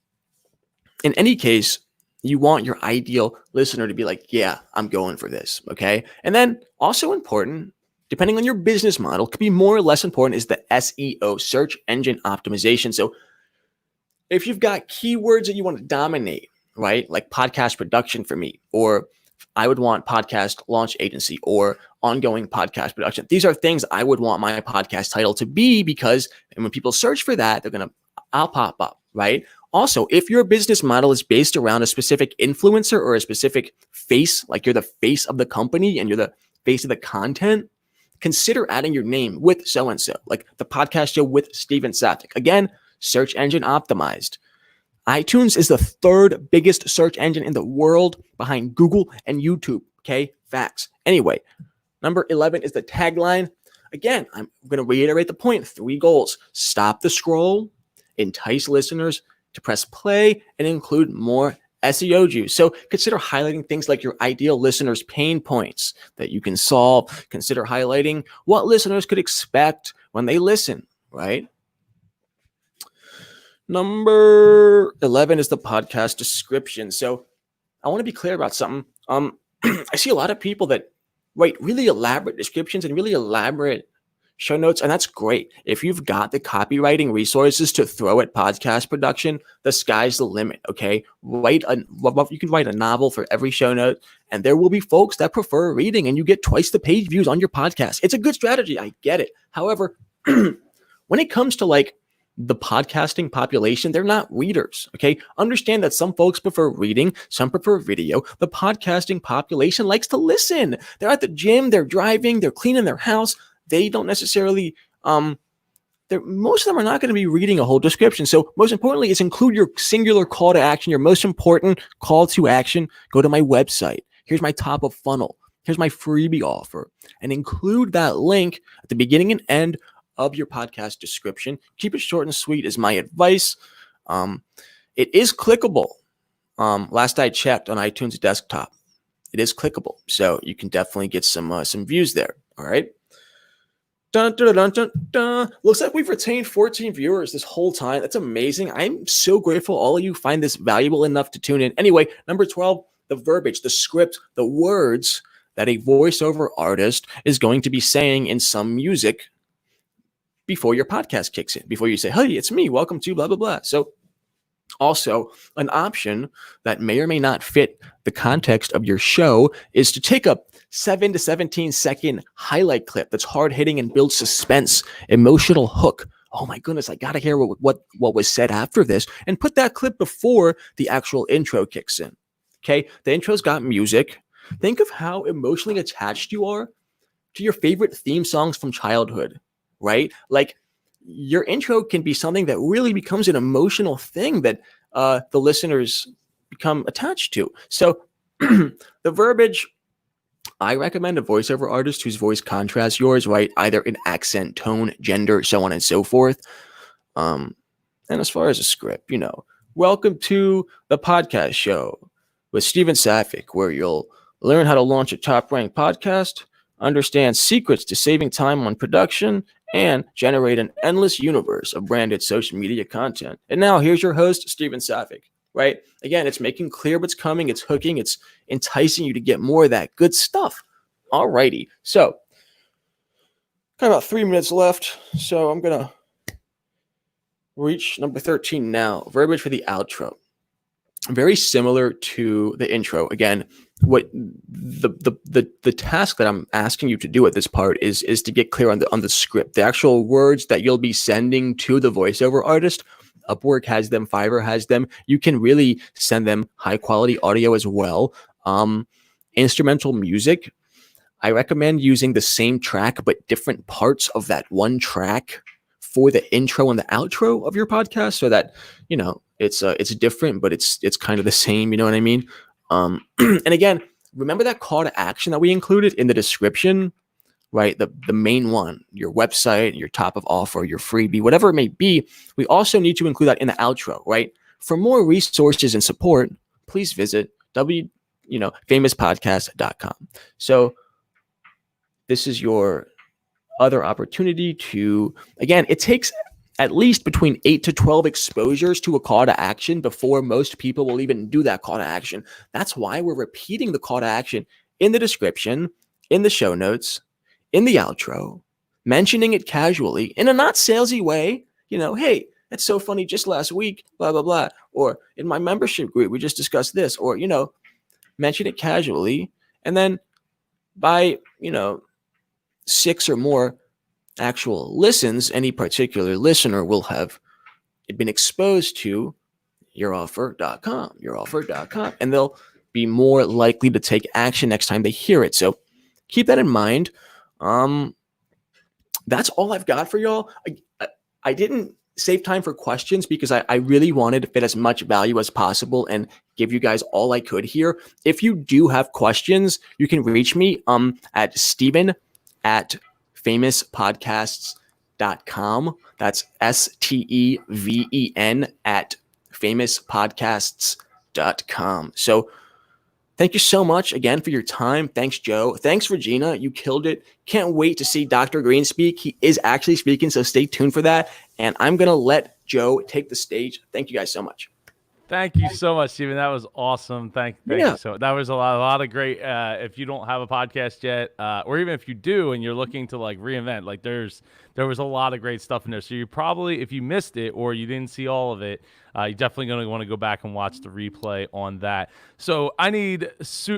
any case, you want your ideal listener to be like, yeah, I'm going for this, okay? And then also important, depending on your business model, could be more or less important, is the SEO, search engine optimization. So if you've got keywords that you want to dominate, right? Like podcast production for me, or I would want podcast launch agency or ongoing podcast production. These are things I would want my podcast title to be, because when people search for that, I'll pop up, right? Also, if your business model is based around a specific influencer or a specific face, like you're the face of the company and you're the face of the content, consider adding your name with so-and-so, like the podcast show with Steven Safik. Again, search engine optimized. iTunes is the third biggest search engine in the world behind Google and YouTube. Okay, facts. Anyway, number 11 is the tagline. Again, I'm going to reiterate the point. 3 goals. Stop the scroll, entice listeners to press play, and include more SEO juice. So consider highlighting things like your ideal listeners' pain points that you can solve. Consider highlighting what listeners could expect when they listen, right? Number 11 is the podcast description. So I want to be clear about something. I see a lot of people that write really elaborate descriptions and really elaborate show notes, and that's great. If you've got the copywriting resources to throw at podcast production, the sky's the limit, okay? You can write a novel for every show note, and there will be folks that prefer reading, and you get twice the page views on your podcast. It's a good strategy. I get it. However, when it comes to like the podcasting population, they're not readers, okay? Understand that some folks prefer reading, some prefer video. The podcasting population likes to listen. They're at the gym, they're driving, they're cleaning their house. They don't necessarily, most of them are not going to be reading a whole description. So most importantly is include your singular call to action, your most important call to action. Go to my website. Here's my top of funnel. Here's my freebie offer. And include that link at the beginning and end of your podcast description. Keep it short and sweet is my advice. It is clickable. Last I checked on iTunes desktop, it is clickable. So you can definitely get some views there. All right. Dun, dun, dun, dun, dun. Looks like we've retained 14 viewers this whole time. That's amazing. I'm so grateful all of you find this valuable enough to tune in. Anyway, number 12, the verbiage, the script, the words that a voiceover artist is going to be saying in some music before your podcast kicks in, before you say, hey, it's me, welcome to blah, blah, blah. So also an option that may or may not fit the context of your show is to take a 7 to 17 second highlight clip that's hard hitting and builds suspense, emotional hook. Oh my goodness, I got to hear what was said after this, and put that clip before the actual intro kicks in. Okay, the intro's got music. Think of how emotionally attached you are to your favorite theme songs from childhood, right? Like your intro can be something that really becomes an emotional thing that the listeners become attached to. So the verbiage, I recommend a voiceover artist whose voice contrasts yours, right? Either in accent, tone, gender, so on and so forth. And as far as a script, welcome to the podcast show with Steven Safick, where you'll learn how to launch a top-ranked podcast, understand secrets to saving time on production, and generate an endless universe of branded social media content. And now here's your host, Steven Safick, right? Again, it's making clear what's coming. It's hooking. It's enticing you to get more of that good stuff. Alrighty. So, got about 3 minutes left. So I'm going to reach number 13 now. Verbiage for the outro. Very similar to the intro. Again, what the task that I'm asking you to do at this part is to get clear on the script. The actual words that you'll be sending to the voiceover artist. Upwork has them, Fiverr has them. You can really send them high quality audio as well. Instrumental music. I recommend using the same track but different parts of that one track for the intro and the outro of your podcast, so that it's different, but it's kind of the same. You know what I mean? And again, remember that call to action that we included in the description, right? The main one, your website, your top of offer, your freebie, whatever it may be. We also need to include that in the outro, right? For more resources and support, please visit famouspodcast.com. So this is your other opportunity to, again, it takes at least between 8 to 12 exposures to a call to action before most people will even do that call to action. That's why we're repeating the call to action in the description, in the show notes, in the outro, mentioning it casually in a not salesy way. Hey, that's so funny. Just last week, blah, blah, blah. Or in my membership group, we just discussed this. Or, mention it casually. And then by, 6 or more actual listens, any particular listener will have been exposed to youroffer.com, and they'll be more likely to take action next time they hear it. So keep that in mind. That's all I've got for y'all. I didn't save time for questions because I really wanted to fit as much value as possible and give you guys all I could here. If you do have questions, you can reach me at steven@famouspodcasts.com. That's STEVEN at famouspodcasts.com. So thank you so much again for your time. Thanks, Joe. Thanks, Regina. You killed it. Can't wait to see Dr. Green speak. He is actually speaking, so stay tuned for that. And I'm going to let Joe take the stage. Thank you guys so much. Thank you so much, Steven. That was awesome. Thank you so much. That was a lot of great. If you don't have a podcast yet, or even if you do and you're looking to reinvent, there was a lot of great stuff in there. So you probably, if you missed it or you didn't see all of it, you're definitely going to want to go back and watch the replay on that. So I need,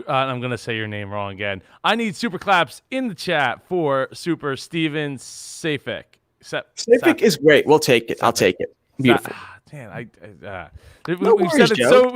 I'm going to say your name wrong again. I need super claps in the chat for Super Steven Safick. Safick is great. We'll take it. I'll take it. Beautiful. Man, we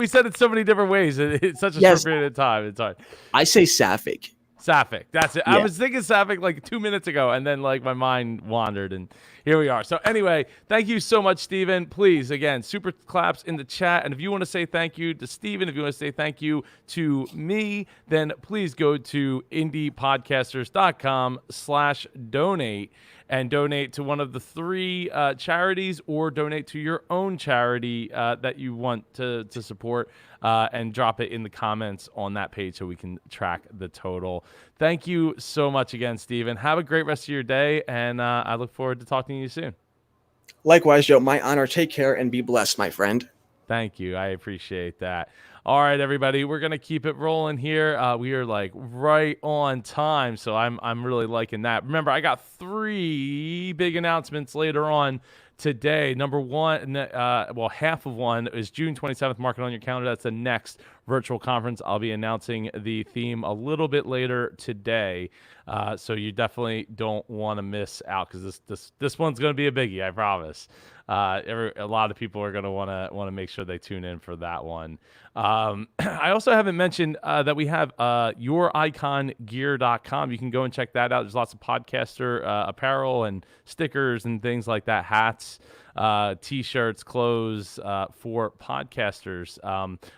said it so many different ways. It's such a short period of time. It's hard. I say Safick. Safick. That's it. Yeah. I was thinking Safick like 2 minutes ago, and then my mind wandered, and here we are. So anyway, thank you so much, Steven. Please, again, super claps in the chat. And if you want to say thank you to Steven, if you want to say thank you to me, then please go to indiepodcasters.com/donate. And donate to one of the 3 charities, or donate to your own charity that you want to support, and drop it in the comments on that page so we can track the total. Thank you so much again, Steven. Have a great rest of your day, and I look forward to talking to you soon. Likewise, Joe. My honor. Take care and be blessed, my friend. Thank you. I appreciate that. All right, everybody, we're going to keep it rolling here. We are right on time, so I'm really liking that. Remember, I got 3 big announcements later on today. Number one, half of one is June 27th. Mark it on your calendar. That's the next virtual conference. I'll be announcing the theme a little bit later today. So you definitely don't want to miss out, because this one's going to be a biggie, I promise. A lot of people are going to want to make sure they tune in for that one. I also haven't mentioned that we have youricongear.com. You can go and check that out. There's lots of podcaster apparel and stickers and things like that, hats, t-shirts, clothes for podcasters.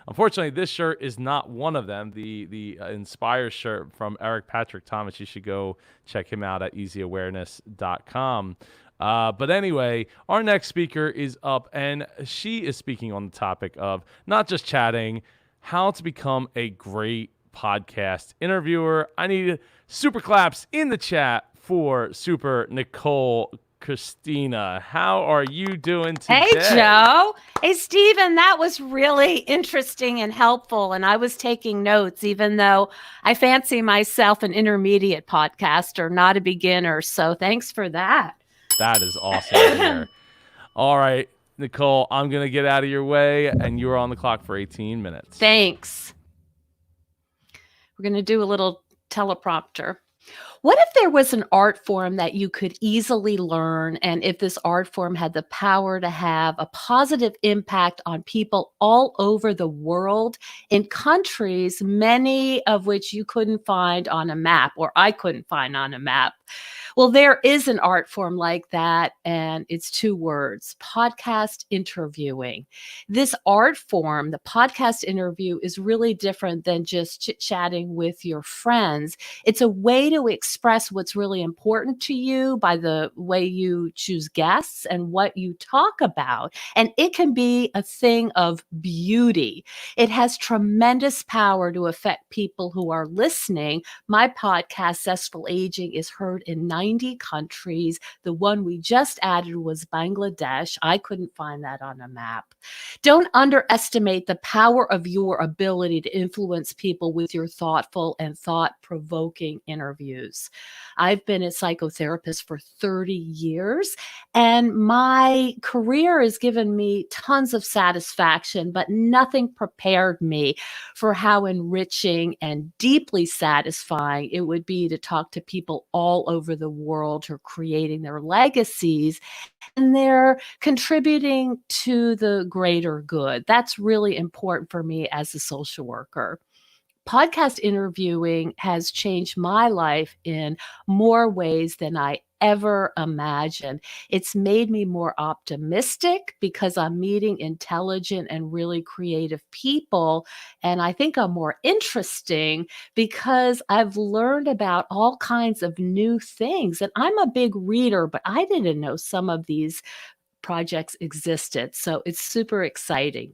Unfortunately, this shirt is not one of them. The Inspire shirt from Eric Patrick Thomas. You should go check him out at easyawareness.com. But anyway, our next speaker is up, and she is speaking on the topic of not just chatting, how to become a great podcast interviewer. I need super claps in the chat for Super Nicole Christina. How are you doing today? Hey, Joe. Hey, Steven. That was really interesting and helpful. And I was taking notes, even though I fancy myself an intermediate podcaster, not a beginner. So thanks for that. That is awesome to hear. All right, Nicole, I'm going to get out of your way, and you're on the clock for 18 minutes. Thanks. We're going to do a little teleprompter. What if there was an art form that you could easily learn, and if this art form had the power to have a positive impact on people all over the world in countries, many of which you couldn't find on a map, or I couldn't find on a map? Well, there is an art form like that, and it's 2 words: podcast interviewing. This art form, the podcast interview, is really different than just chit-chatting with your friends. It's a way to express what's really important to you by the way you choose guests and what you talk about. And it can be a thing of beauty. It has tremendous power to affect people who are listening. My podcast, Zestful Aging, is heard in 90 countries. The one we just added was Bangladesh. I couldn't find that on a map. Don't underestimate the power of your ability to influence people with your thoughtful and thought-provoking interviews. I've been a psychotherapist for 30 years, and my career has given me tons of satisfaction, but nothing prepared me for how enriching and deeply satisfying it would be to talk to people all over the world who are creating their legacies, and they're contributing to the greater good. That's really important for me as a social worker. Podcast interviewing has changed my life in more ways than I ever imagined. It's made me more optimistic because I'm meeting intelligent and really creative people. And I think I'm more interesting because I've learned about all kinds of new things. And I'm a big reader, but I didn't know some of these projects existed. So it's super exciting.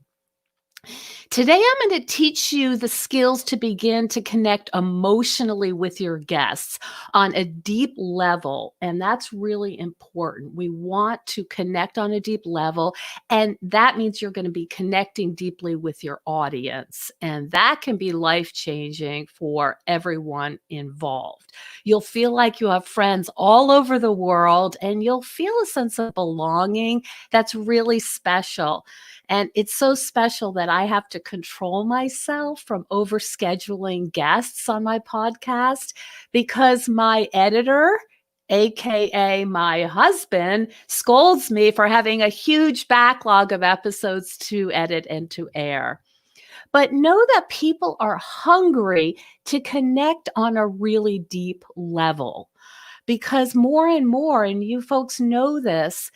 Today, I'm going to teach you the skills to begin to connect emotionally with your guests on a deep level. And that's really important. We want to connect on a deep level. And that means you're going to be connecting deeply with your audience. And that can be life-changing for everyone involved. You'll feel like you have friends all over the world, and you'll feel a sense of belonging that's really special. And it's so special that I have to control myself from overscheduling guests on my podcast because my editor, AKA my husband, scolds me for having a huge backlog of episodes to edit and to air. But know that people are hungry to connect on a really deep level, because more and more, and you folks know this,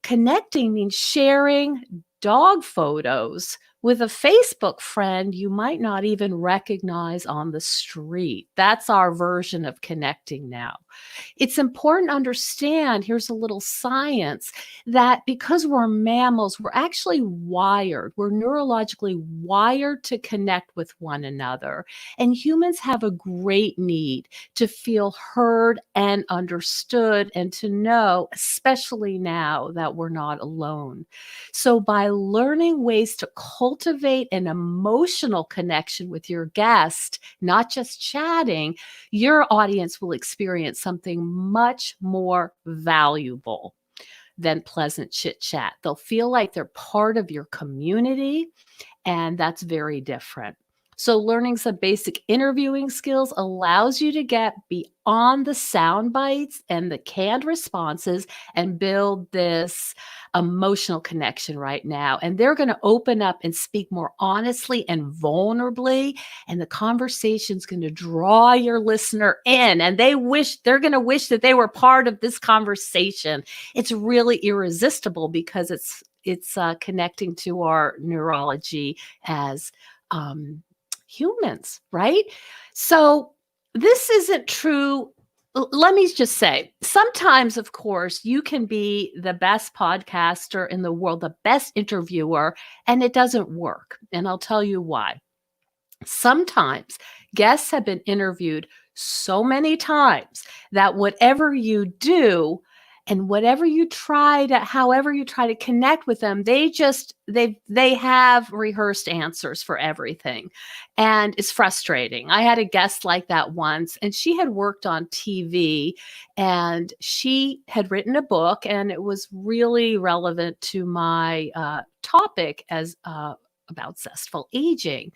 connecting means sharing dog photos with a Facebook friend you might not even recognize on the street. That's our version of connecting now. It's important to understand, here's a little science, that because we're mammals, we're actually wired. We're neurologically wired to connect with one another. And humans have a great need to feel heard and understood, and to know, especially now, that we're not alone. So by learning ways to cultivate an emotional connection with your guest, not just chatting, your audience will experience something much more valuable than pleasant chit chat. They'll feel like they're part of your community, and that's very different. So learning some basic interviewing skills allows you to get beyond the sound bites and the canned responses and build this emotional connection right now. And they're going to open up and speak more honestly and vulnerably. And the conversation's going to draw your listener in. And they're going to wish that they were part of this conversation. It's really irresistible because it's connecting to our neurology as humans, right? So this isn't true. Let me just say, sometimes, of course, you can be the best podcaster in the world, the best interviewer, and it doesn't work. And I'll tell you why. Sometimes guests have been interviewed so many times that whatever you do and whatever you try to, however you try to connect with them, they have rehearsed answers for everything. And it's frustrating. I had a guest like that once, and she had worked on TV, and she had written a book, and it was really relevant to my topic as about zestful aging.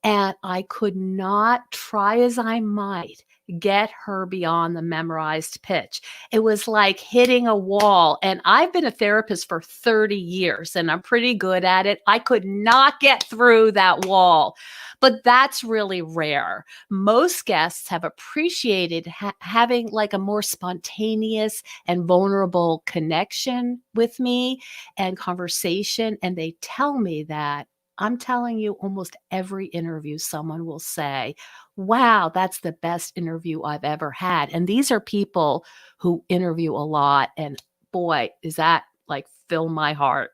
And I could not, try as I might, get her beyond the memorized pitch. It was like hitting a wall. And I've been a therapist for 30 years and I'm pretty good at it. I could not get through that wall. But that's really rare. Most guests have appreciated having like a more spontaneous and vulnerable connection with me and conversation. And they tell me that. I'm telling you, almost every interview, someone will say, wow, that's the best interview I've ever had. And these are people who interview a lot. And boy, is that like fill my heart.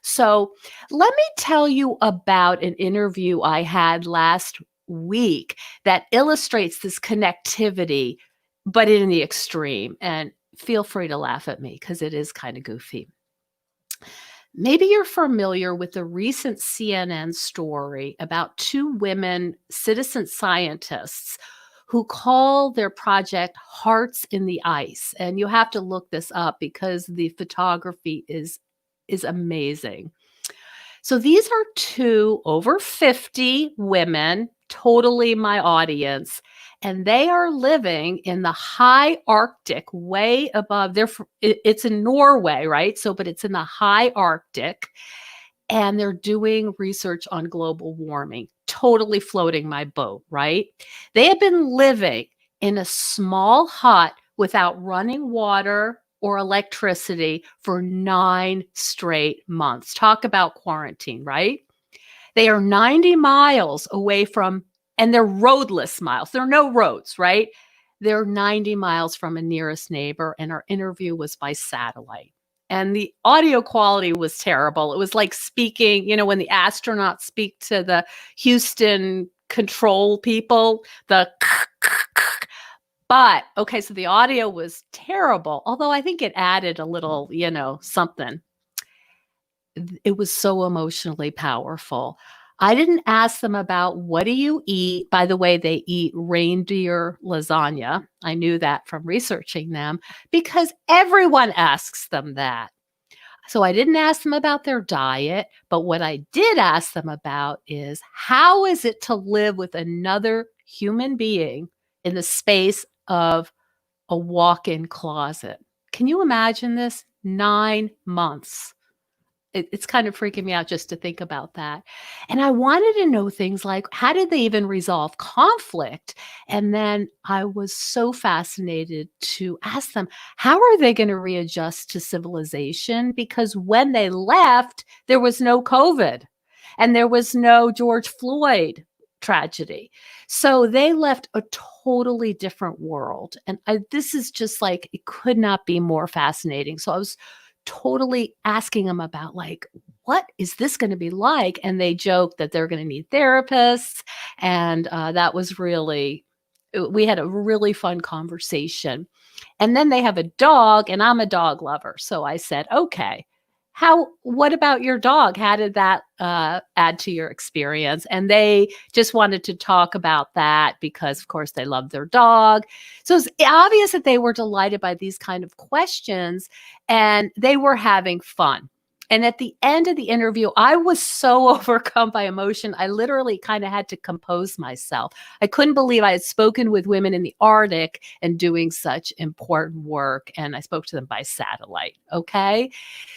So let me tell you about an interview I had last week that illustrates this connectivity, but in the extreme. And feel free to laugh at me because it is kind of goofy. Maybe you're familiar with the recent CNN story about two women citizen scientists who call their project Hearts in the Ice. And you have to look this up because the photography is amazing. So these are two over 50 women, totally my audience, and they are living in the high Arctic, way above. It's in Norway, right? But it's in the high Arctic, and they're doing research on global warming, totally floating my boat, right? They have been living in a small hut without running water or electricity for 9 straight months. Talk about quarantine, right? They are 90 miles away from, and they're roadless miles. There are no roads, right? They're 90 miles from a nearest neighbor, and our interview was by satellite. And the audio quality was terrible. It was like speaking, when the astronauts speak to the Houston control people, but okay, so the audio was terrible, although I think it added a little, something. It was so emotionally powerful. I didn't ask them about what do you eat. By the way, they eat reindeer lasagna. I knew that from researching them because everyone asks them that. So I didn't ask them about their diet, but what I did ask them about is how is it to live with another human being in the space of a walk-in closet? Can you imagine this? 9 months. It's kind of freaking me out just to think about that. And I wanted to know things like, how did they even resolve conflict? And then I was so fascinated to ask them, how are they going to readjust to civilization? Because when they left, there was no COVID and there was no George Floyd tragedy. So they left a totally different world. And this is just like, it could not be more fascinating. So I was totally asking them about like, what is this going to be like? And they joked that they're going to need therapists. And that was really, we had a really fun conversation. And then they have a dog, and I'm a dog lover. So I said, okay, what about your dog? How did that add to your experience? And they just wanted to talk about that because, of course, they love their dog. So it's obvious that they were delighted by these kind of questions and they were having fun. And at the end of the interview, I was so overcome by emotion. I literally kind of had to compose myself. I couldn't believe I had spoken with women in the Arctic and doing such important work. And I spoke to them by satellite. Okay.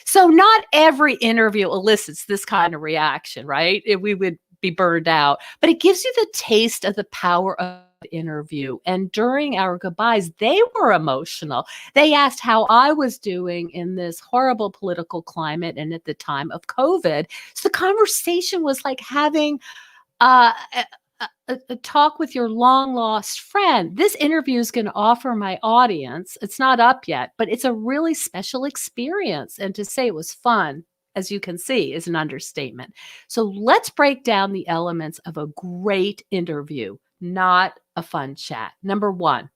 So not every interview elicits this kind of reaction, right? We would be burned out, but it gives you the taste of the power of interview. And during our goodbyes, they were emotional. They asked how I was doing in this horrible political climate and at the time of COVID. So the conversation was like having a talk with your long lost friend. This interview is going to offer my audience, it's not up yet, but it's a really special experience. And to say it was fun, as you can see, is an understatement. So let's break down the elements of a great interview, not a fun chat. Number one,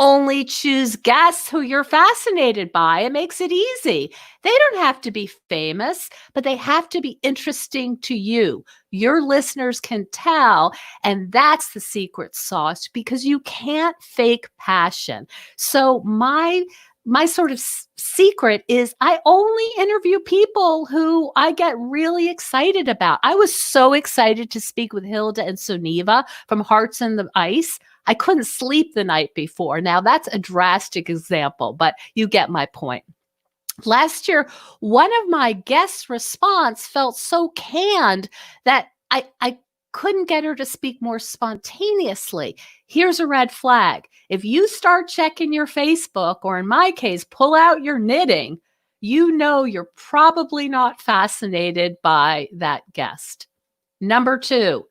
only choose guests who you're fascinated by. It makes it easy. They don't have to be famous, but they have to be interesting to you. Your listeners can tell, and that's the secret sauce, because you can't fake passion. So my sort of secret is I only interview people who I get really excited about. I was so excited to speak with Hilda and Suniva from Hearts in the Ice. I couldn't sleep the night before. Now, that's a drastic example, but you get my point. Last year, one of my guests' response felt so canned that I couldn't get her to speak more spontaneously. Here's a red flag. If you start checking your Facebook, or in my case, pull out your knitting, you know you're probably not fascinated by that guest. Number two,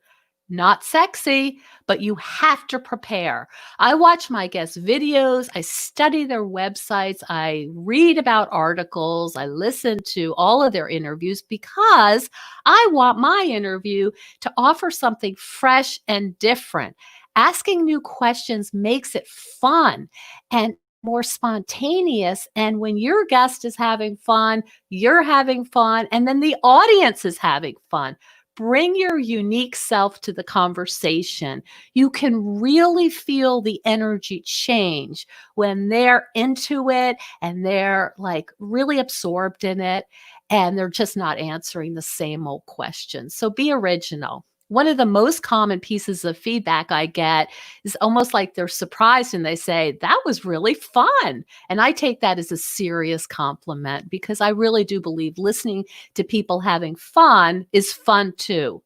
not sexy, but you have to prepare. I watch my guests' videos, I study their websites, I read about articles, I listen to all of their interviews because I want my interview to offer something fresh and different. Asking new questions makes it fun and more spontaneous. And when your guest is having fun, you're having fun, and then the audience is having fun. Bring your unique self to the conversation. You can really feel the energy change when they're into it and they're like really absorbed in it and they're just not answering the same old questions. So be original. One of the most common pieces of feedback I get is almost like they're surprised and they say, that was really fun. And I take that as a serious compliment because I really do believe listening to people having fun is fun too.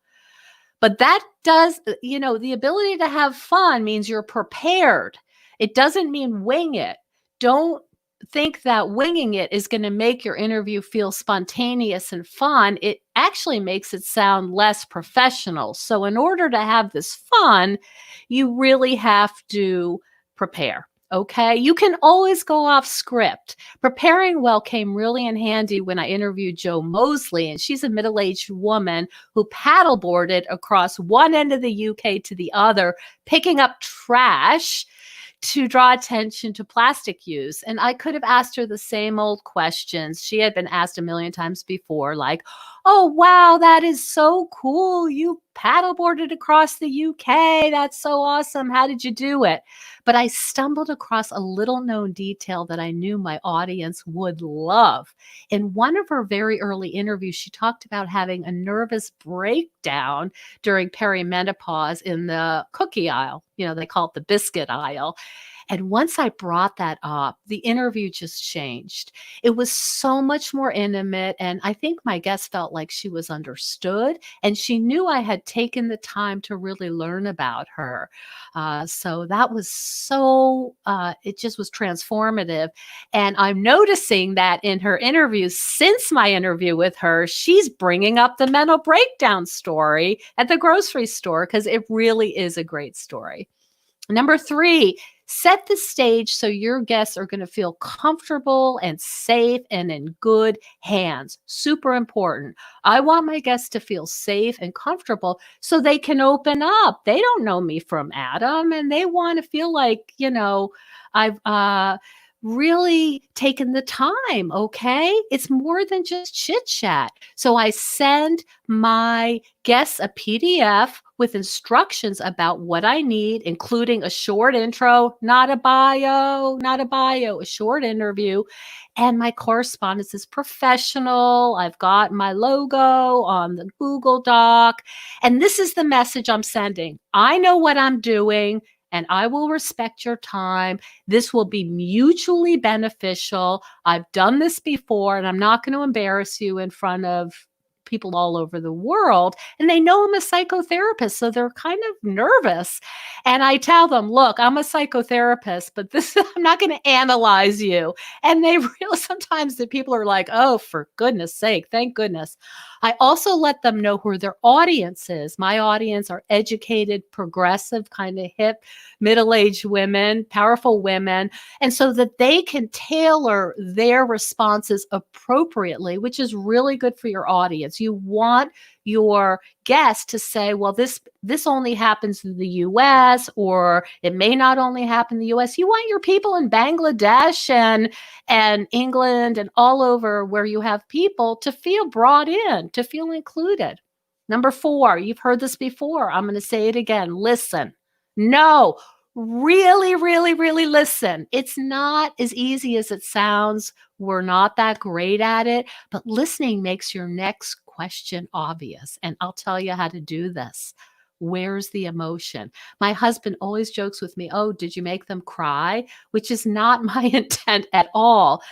But that does, the ability to have fun means you're prepared. It doesn't mean wing it. Don't think that winging it is going to make your interview feel spontaneous and fun. It actually makes it sound less professional. So in order to have this fun, you really have to prepare. Okay. You can always go off script. Preparing well came really in handy when I interviewed Jo Mosley, and she's a middle-aged woman who paddleboarded across one end of the UK to the other, picking up trash to draw attention to plastic use. And I could have asked her the same old questions she had been asked a million times before, like, oh, wow, that is so cool. You paddleboarded across the UK. That's so awesome. How did you do it? But I stumbled across a little known detail that I knew my audience would love. In one of her very early interviews, she talked about having a nervous breakdown during perimenopause in the cookie aisle. They call it the biscuit aisle. And once I brought that up, the interview just changed. It was so much more intimate. And I think my guest felt like she was understood and she knew I had taken the time to really learn about her. So that was it just was transformative. And I'm noticing that in her interviews, since my interview with her, she's bringing up the mental breakdown story at the grocery store because it really is a great story. Number three, set the stage so your guests are going to feel comfortable and safe and in good hands. Super important. I want my guests to feel safe and comfortable so they can open up. They don't know me from Adam and they want to feel like, I've really taken the time, okay? It's more than just chit chat. So I send my guests a PDF with instructions about what I need, including a short intro, not a bio, a short interview. And my correspondence is professional. I've got my logo on the Google Doc. And this is the message I'm sending. I know what I'm doing, and I will respect your time. This will be mutually beneficial. I've done this before, and I'm not going to embarrass you in front of people all over the world. And they know I'm a psychotherapist, so they're kind of nervous. And I tell them, look, I'm a psychotherapist, but this I'm not going to analyze you. And they really sometimes the people are like, oh, for goodness sake, thank goodness. I also let them know who their audience is. My audience are educated, progressive, kind of hip, middle-aged women, powerful women, and so that they can tailor their responses appropriately, which is really good for your audience. You want your guest to say, well, this only happens in the US, or it may not only happen in the US. You want your people in Bangladesh and England and all over where you have people to feel brought in, to feel included. Number 4, you've heard this before. I'm going to say it again. Listen. No, really, really, really listen. It's not as easy as it sounds. We're not that great at it, but listening makes your next question obvious. And I'll tell you how to do this. Where's the emotion? My husband always jokes with me, oh, did you make them cry? Which is not my intent at all.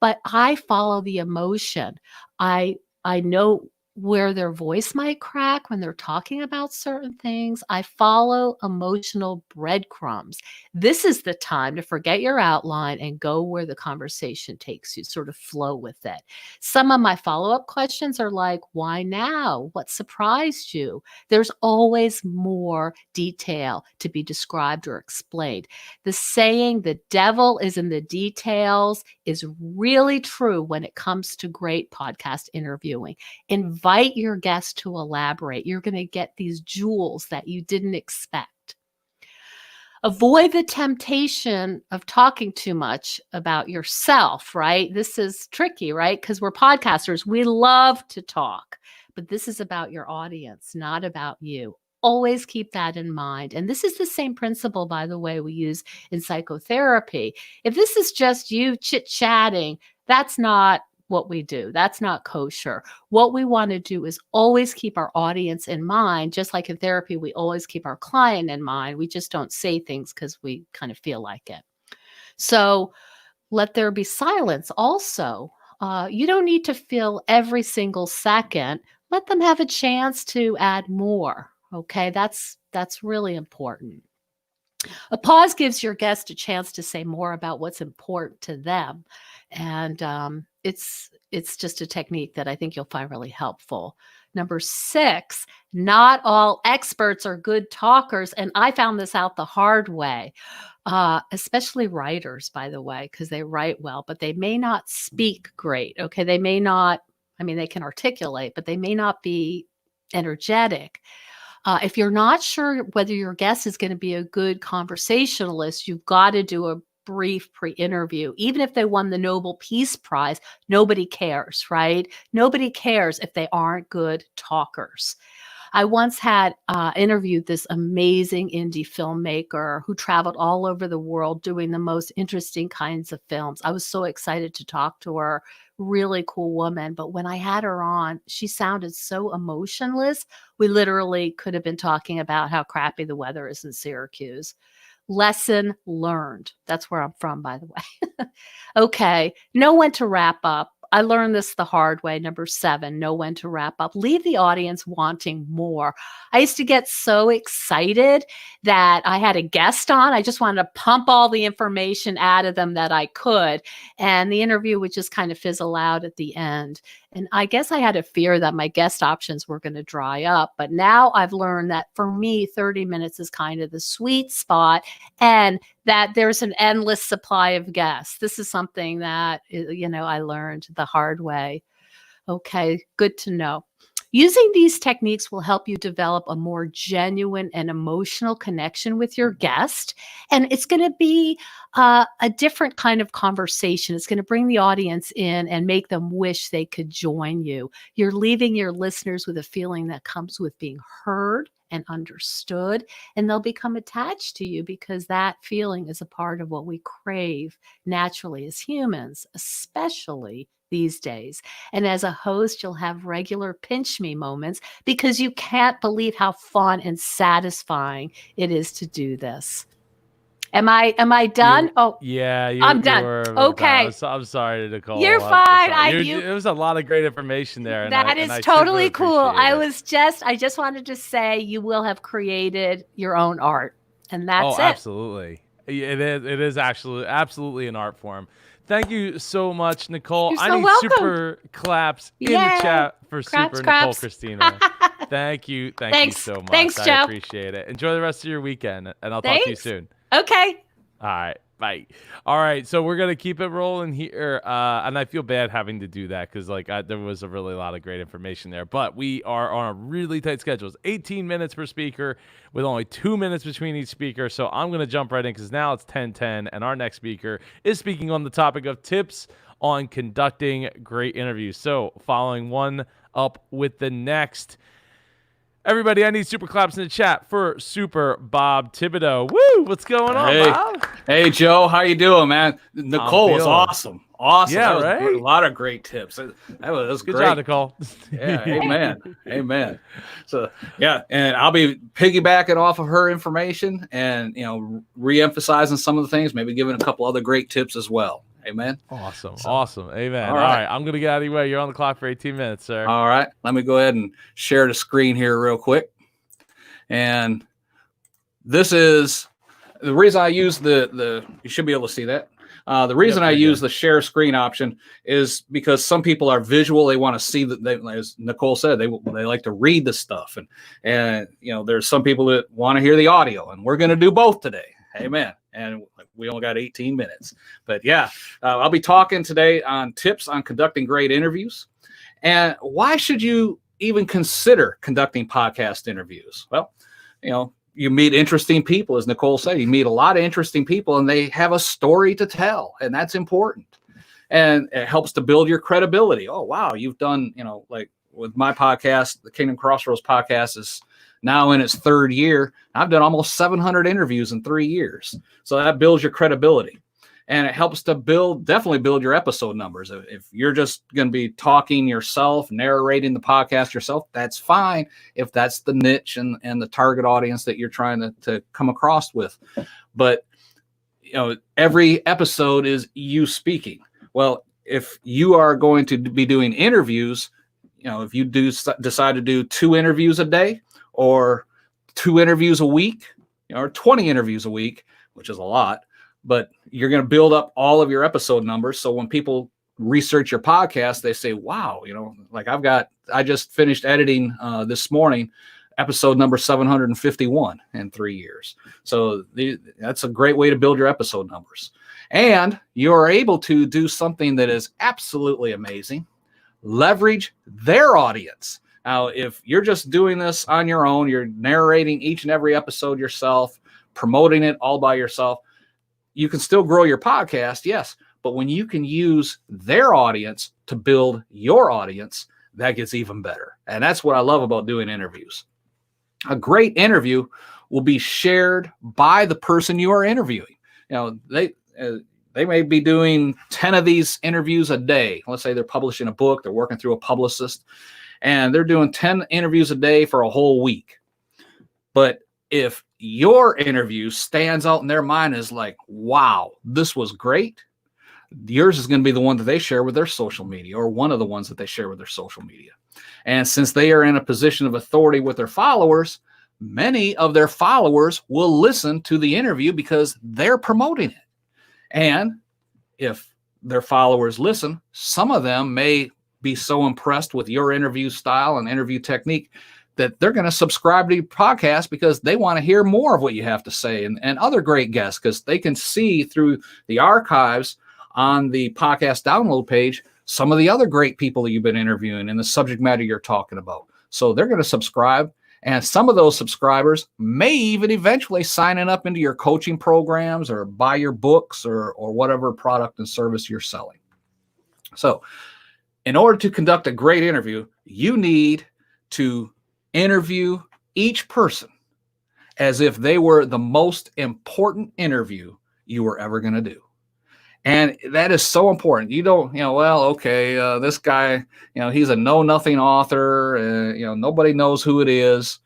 But I follow the emotion. I know where their voice might crack when they're talking about certain things. I follow emotional breadcrumbs. This is the time to forget your outline and go where the conversation takes you, sort of flow with it. Some of my follow-up questions are like, why now? What surprised you? There's always more detail to be described or explained. The saying, the devil is in the details, is really true when it comes to great podcast interviewing. Invite your guest to elaborate. You're going to get these jewels that you didn't expect. Avoid the temptation of talking too much about yourself, right? This is tricky, right? Because we're podcasters. We love to talk, but this is about your audience, not about you. Always keep that in mind. And this is the same principle, by the way, we use in psychotherapy. If this is just you chit-chatting, that's not what we do. That's not kosher. What we want to do is always keep our audience in mind. Just like in therapy, we always keep our client in mind. We just don't say things because we kind of feel like it. So let there be silence also. You don't need to fill every single second. Let them have a chance to add more. Okay, that's really important. A pause gives your guest a chance to say more about what's important to them. And it's just a technique that I think you'll find really helpful. Number 6, not all experts are good talkers. And I found this out the hard way, especially writers, by the way, because they write well, but they may not speak great. Okay, they may not, I mean, they can articulate, but they may not be energetic. If you're not sure whether your guest is going to be a good conversationalist, you've got to do a brief pre-interview. Even if they won the Nobel Peace Prize, nobody cares, right? Nobody cares if they aren't good talkers. I once had interviewed this amazing indie filmmaker who traveled all over the world doing the most interesting kinds of films. I was so excited to talk to her. Really cool woman. But when I had her on, she sounded so emotionless. We literally could have been talking about how crappy the weather is in Syracuse. Lesson learned. That's where I'm from, by the way. Okay. Know when to wrap up. I learned this the hard way. Number 7, know when to wrap up. Leave the audience wanting more. I used to get so excited that I had a guest on. I just wanted to pump all the information out of them that I could. And the interview would just kind of fizzle out at the end. And I guess I had a fear that my guest options were going to dry up. But now I've learned that for me, 30 minutes is kind of the sweet spot, and that there's an endless supply of guests. This is something that, I learned the hard way. Okay, good to know. Using these techniques will help you develop a more genuine and emotional connection with your guest. And it's going to be a different kind of conversation. It's going to bring the audience in and make them wish they could join you. You're leaving your listeners with a feeling that comes with being heard and understood, and they'll become attached to you because that feeling is a part of what we crave naturally as humans, especially these days. And as a host, you'll have regular pinch me moments because you can't believe how fun and satisfying it is to do this. Am I done? I'm done. Okay. I'm sorry, Nicole. You're I'm fine. sorry. It was a lot of great information there. That is totally cool. I just wanted to say you will have created your own art, and that's it. Absolutely. It is actually absolutely an art form. Thank you so much, Nicole. You're so I need welcome. super claps in Yay. the chat for Craps, Super craps. Nicole Christina. Thank you. Thanks. You so much. Thanks, I Joe. appreciate it. Enjoy the rest of your weekend, and I'll talk to you soon. Okay. All right. Bye. All right. So we're going to keep it rolling here. And I feel bad having to do that because there was a really lot of great information there. But we are on a really tight schedule. It's 18 minutes per speaker with only 2 minutes between each speaker. So I'm going to jump right in because now it's 10:10. And our next speaker is speaking on the topic of tips on conducting great interviews. So following one up with the next. Everybody, I need super claps in the chat for Super Bob Thibodeau. Woo! What's going on, Bob? Hey, Joe. How you doing, man? Nicole was awesome. Awesome. Yeah, that was right? A lot of great tips. That was Good great. job, Nicole. Yeah, amen. Amen. So, yeah, and I'll be piggybacking off of her information and, re-emphasizing some of the things, maybe giving a couple other great tips as well. Amen. Awesome. Amen. All All right. right. I'm going to get out of your way. You're on the clock for 18 minutes, sir. All right. Let me go ahead and share the screen here real quick. And this is the reason I use the you should be able to see that. The reason I use the share screen option is because some people are visual. They want to see that, as Nicole said, they like to read the stuff. And there's some people that want to hear the audio, and we're going to do both today. Amen. And we only got 18 minutes. But yeah, I'll be talking today on tips on conducting great interviews. And why should you even consider conducting podcast interviews? Well, you meet interesting people, as Nicole said. You meet a lot of interesting people, and they have a story to tell, and that's important. And it helps to build your credibility. Oh, wow, you've done, like with my podcast, the Kingdom Crossroads podcast is now in its third year. I've done almost 700 interviews in 3 years. So that builds your credibility. And it helps to definitely build your episode numbers. If you're just going to be talking yourself, narrating the podcast yourself, that's fine if that's the niche and the target audience that you're trying to come across with. But, every episode is you speaking. Well, if you are going to be doing interviews, if you decide to do 2 interviews a day or 2 interviews a week, or 20 interviews a week, which is a lot, but you're going to build up all of your episode numbers. So when people research your podcast, they say, wow, like I just finished editing this morning, episode number 751 in 3 years. So that's a great way to build your episode numbers. And you're able to do something that is absolutely amazing. Leverage their audience. Now, if you're just doing this on your own, you're narrating each and every episode yourself, promoting it all by yourself, you can still grow your podcast, yes. But when you can use their audience to build your audience, that gets even better. And that's what I love about doing interviews. A great interview will be shared by the person you are interviewing. They may be doing 10 of these interviews a day. Let's say they're publishing a book, they're working through a publicist, and they're doing 10 interviews a day for a whole week. But if your interview stands out in their mind as like, wow, this was great, yours is going to be the one that they share with their social media, or one of the ones that they share with their social media. And since they are in a position of authority with their followers, many of their followers will listen to the interview because they're promoting it. And if their followers listen, some of them may be so impressed with your interview style and interview technique that they're going to subscribe to your podcast because they want to hear more of what you have to say, and other great guests, because they can see through the archives on the podcast download page some of the other great people that you've been interviewing and the subject matter you're talking about. So they're going to subscribe. And some of those subscribers may even eventually sign up into your coaching programs or buy your books or whatever product and service you're selling. So in order to conduct a great interview, you need to interview each person as if they were the most important interview you were ever going to do. And that is so important. You don't, this guy, he's a know-nothing author. Nobody knows who it is.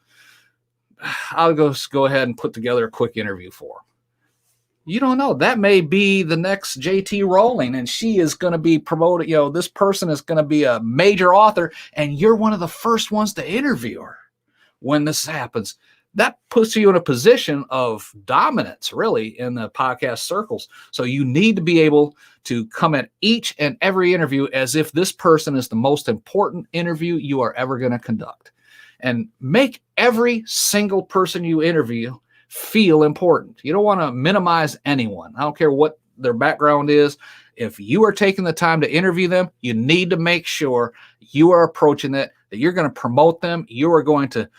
I'll go ahead and put together a quick interview for him. You don't know. That may be the next JT Rowling, and she is going to be promoted. This person is going to be a major author, and you're one of the first ones to interview her when this happens. That puts you in a position of dominance, really, in the podcast circles. So you need to be able to come at each and every interview as if this person is the most important interview you are ever going to conduct. And make every single person you interview feel important. You don't want to minimize anyone. I don't care what their background is. If you are taking the time to interview them, you need to make sure you are approaching it, that you're going to promote them. You are going to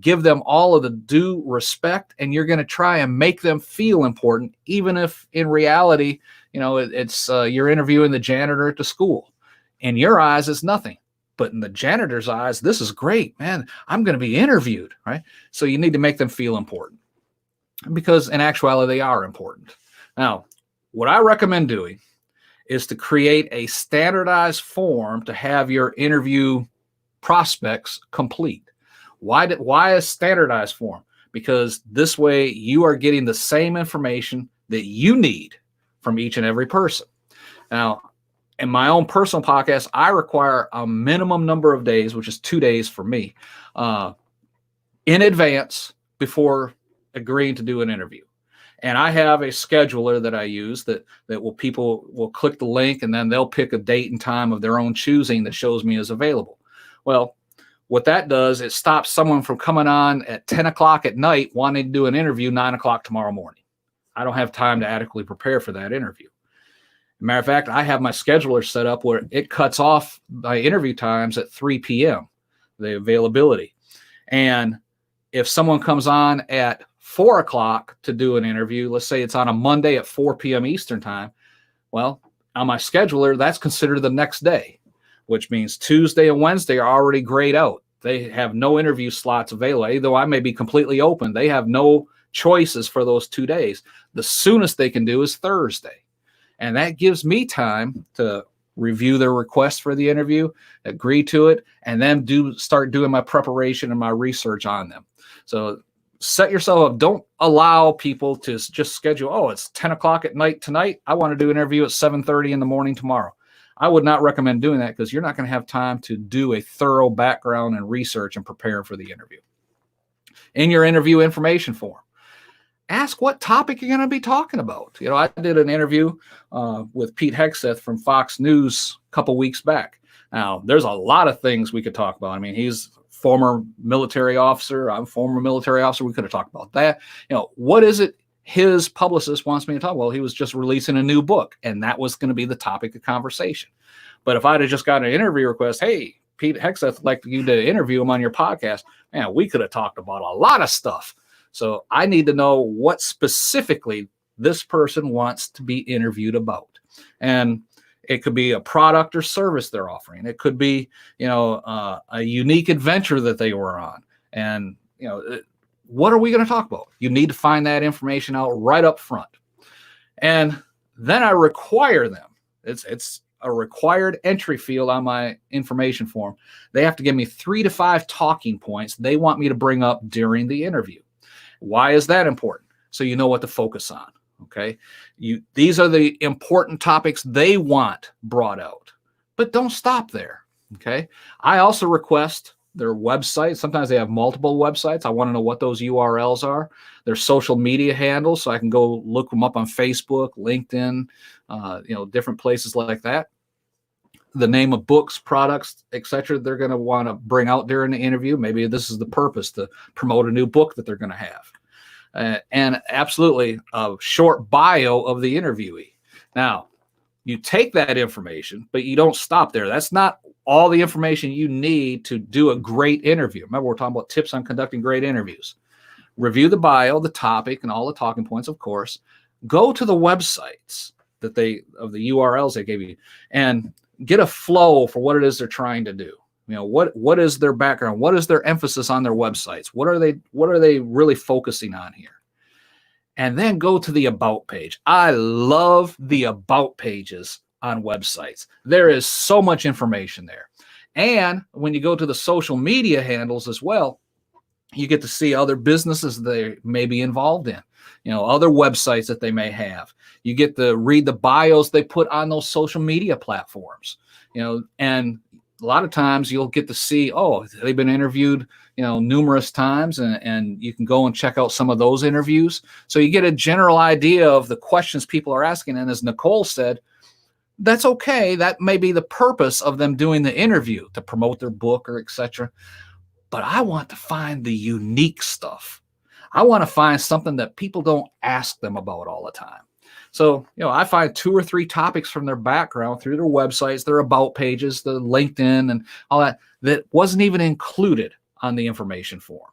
give them all of the due respect, and you're going to try and make them feel important, even if in reality, it's you're interviewing the janitor at the school. In your eyes, it's nothing. But in the janitor's eyes, this is great, man. I'm going to be interviewed, right? So you need to make them feel important, because in actuality, they are important. Now, what I recommend doing is to create a standardized form to have your interview prospects complete. Why a standardized form? Because this way you are getting the same information that you need from each and every person. Now, in my own personal podcast, I require a minimum number of days, which is 2 days for me, in advance before agreeing to do an interview. And I have a scheduler that I use that people will click the link, and then they'll pick a date and time of their own choosing that shows me as available. Well, what that does, it stops someone from coming on at 10 o'clock at night wanting to do an interview 9 o'clock tomorrow morning. I don't have time to adequately prepare for that interview. Matter of fact, I have my scheduler set up where it cuts off my interview times at 3 p.m., the availability. And if someone comes on at 4 o'clock to do an interview, let's say it's on a Monday at 4 p.m. Eastern time, well, on my scheduler, that's considered the next day, which means Tuesday and Wednesday are already grayed out. They have no interview slots available. Though I may be completely open, they have no choices for those 2 days. The soonest they can do is Thursday. And that gives me time to review their request for the interview, agree to it, and then start doing my preparation and my research on them. So set yourself up. Don't allow people to just schedule, it's 10 o'clock at night tonight. I want to do an interview at 7:30 in the morning tomorrow. I would not recommend doing that, because you're not going to have time to do a thorough background and research and prepare for the interview. In your interview information form, ask what topic you're going to be talking about. I did an interview with Pete Hegseth from Fox News a couple weeks back. Now, there's a lot of things we could talk about. I mean, he's former military officer. I'm a former military officer. We could have talked about that. What is it his publicist wants me to talk? Well, he was just releasing a new book, and that was going to be the topic of conversation. But if I'd have just got an interview request, hey, Pete Hegseth would like you to interview him on your podcast, man, we could have talked about a lot of stuff. So I need to know what specifically this person wants to be interviewed about. And it could be a product or service they're offering. It could be, a unique adventure that they were on. And, what are we going to talk about? You need to find that information out right up front. And then I require them. It's a required entry field on my information form. They have to give me 3 to 5 talking points they want me to bring up during the interview. Why is that important? So you know what to focus on. Okay. These are the important topics they want brought out, but don't stop there. Okay. I also request their website. Sometimes they have multiple websites. I want to know what those URLs are, their social media handles, so I can go look them up on Facebook, LinkedIn, different places like that. The name of books, products, etc. they're going to want to bring out during the interview. Maybe this is the purpose, to promote a new book that they're going to have. And absolutely a short bio of the interviewee. Now, you take that information, but you don't stop there. That's not all the information you need to do a great interview. Remember, we're talking about tips on conducting great interviews. Review the bio, the topic, and all the talking points, of course. Go to the websites of the URLs they gave you and get a flow for what it is they're trying to do. What is their background? What is their emphasis on their websites? What are they really focusing on here? And then go to the about page. I love the about pages on websites. There is so much information there. And when you go to the social media handles as well, you get to see other businesses they may be involved in, other websites that they may have. You get to read the bios they put on those social media platforms, and a lot of times you'll get to see, they've been interviewed, numerous times, and you can go and check out some of those interviews. So you get a general idea of the questions people are asking. And as Nicole said, that's okay. That may be the purpose of them doing the interview, to promote their book or etc. But I want to find the unique stuff. I want to find something that people don't ask them about all the time. So, I find 2 or 3 topics from their background through their websites, their about pages, the LinkedIn and all that wasn't even included on the information form.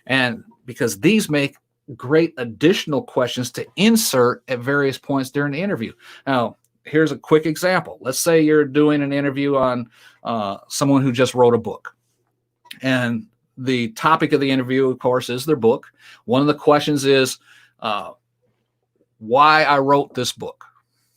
And because these make great additional questions to insert at various points during the interview. Now, here's a quick example. Let's say you're doing an interview on someone who just wrote a book. And the topic of the interview, of course, is their book. One of the questions is why I wrote this book.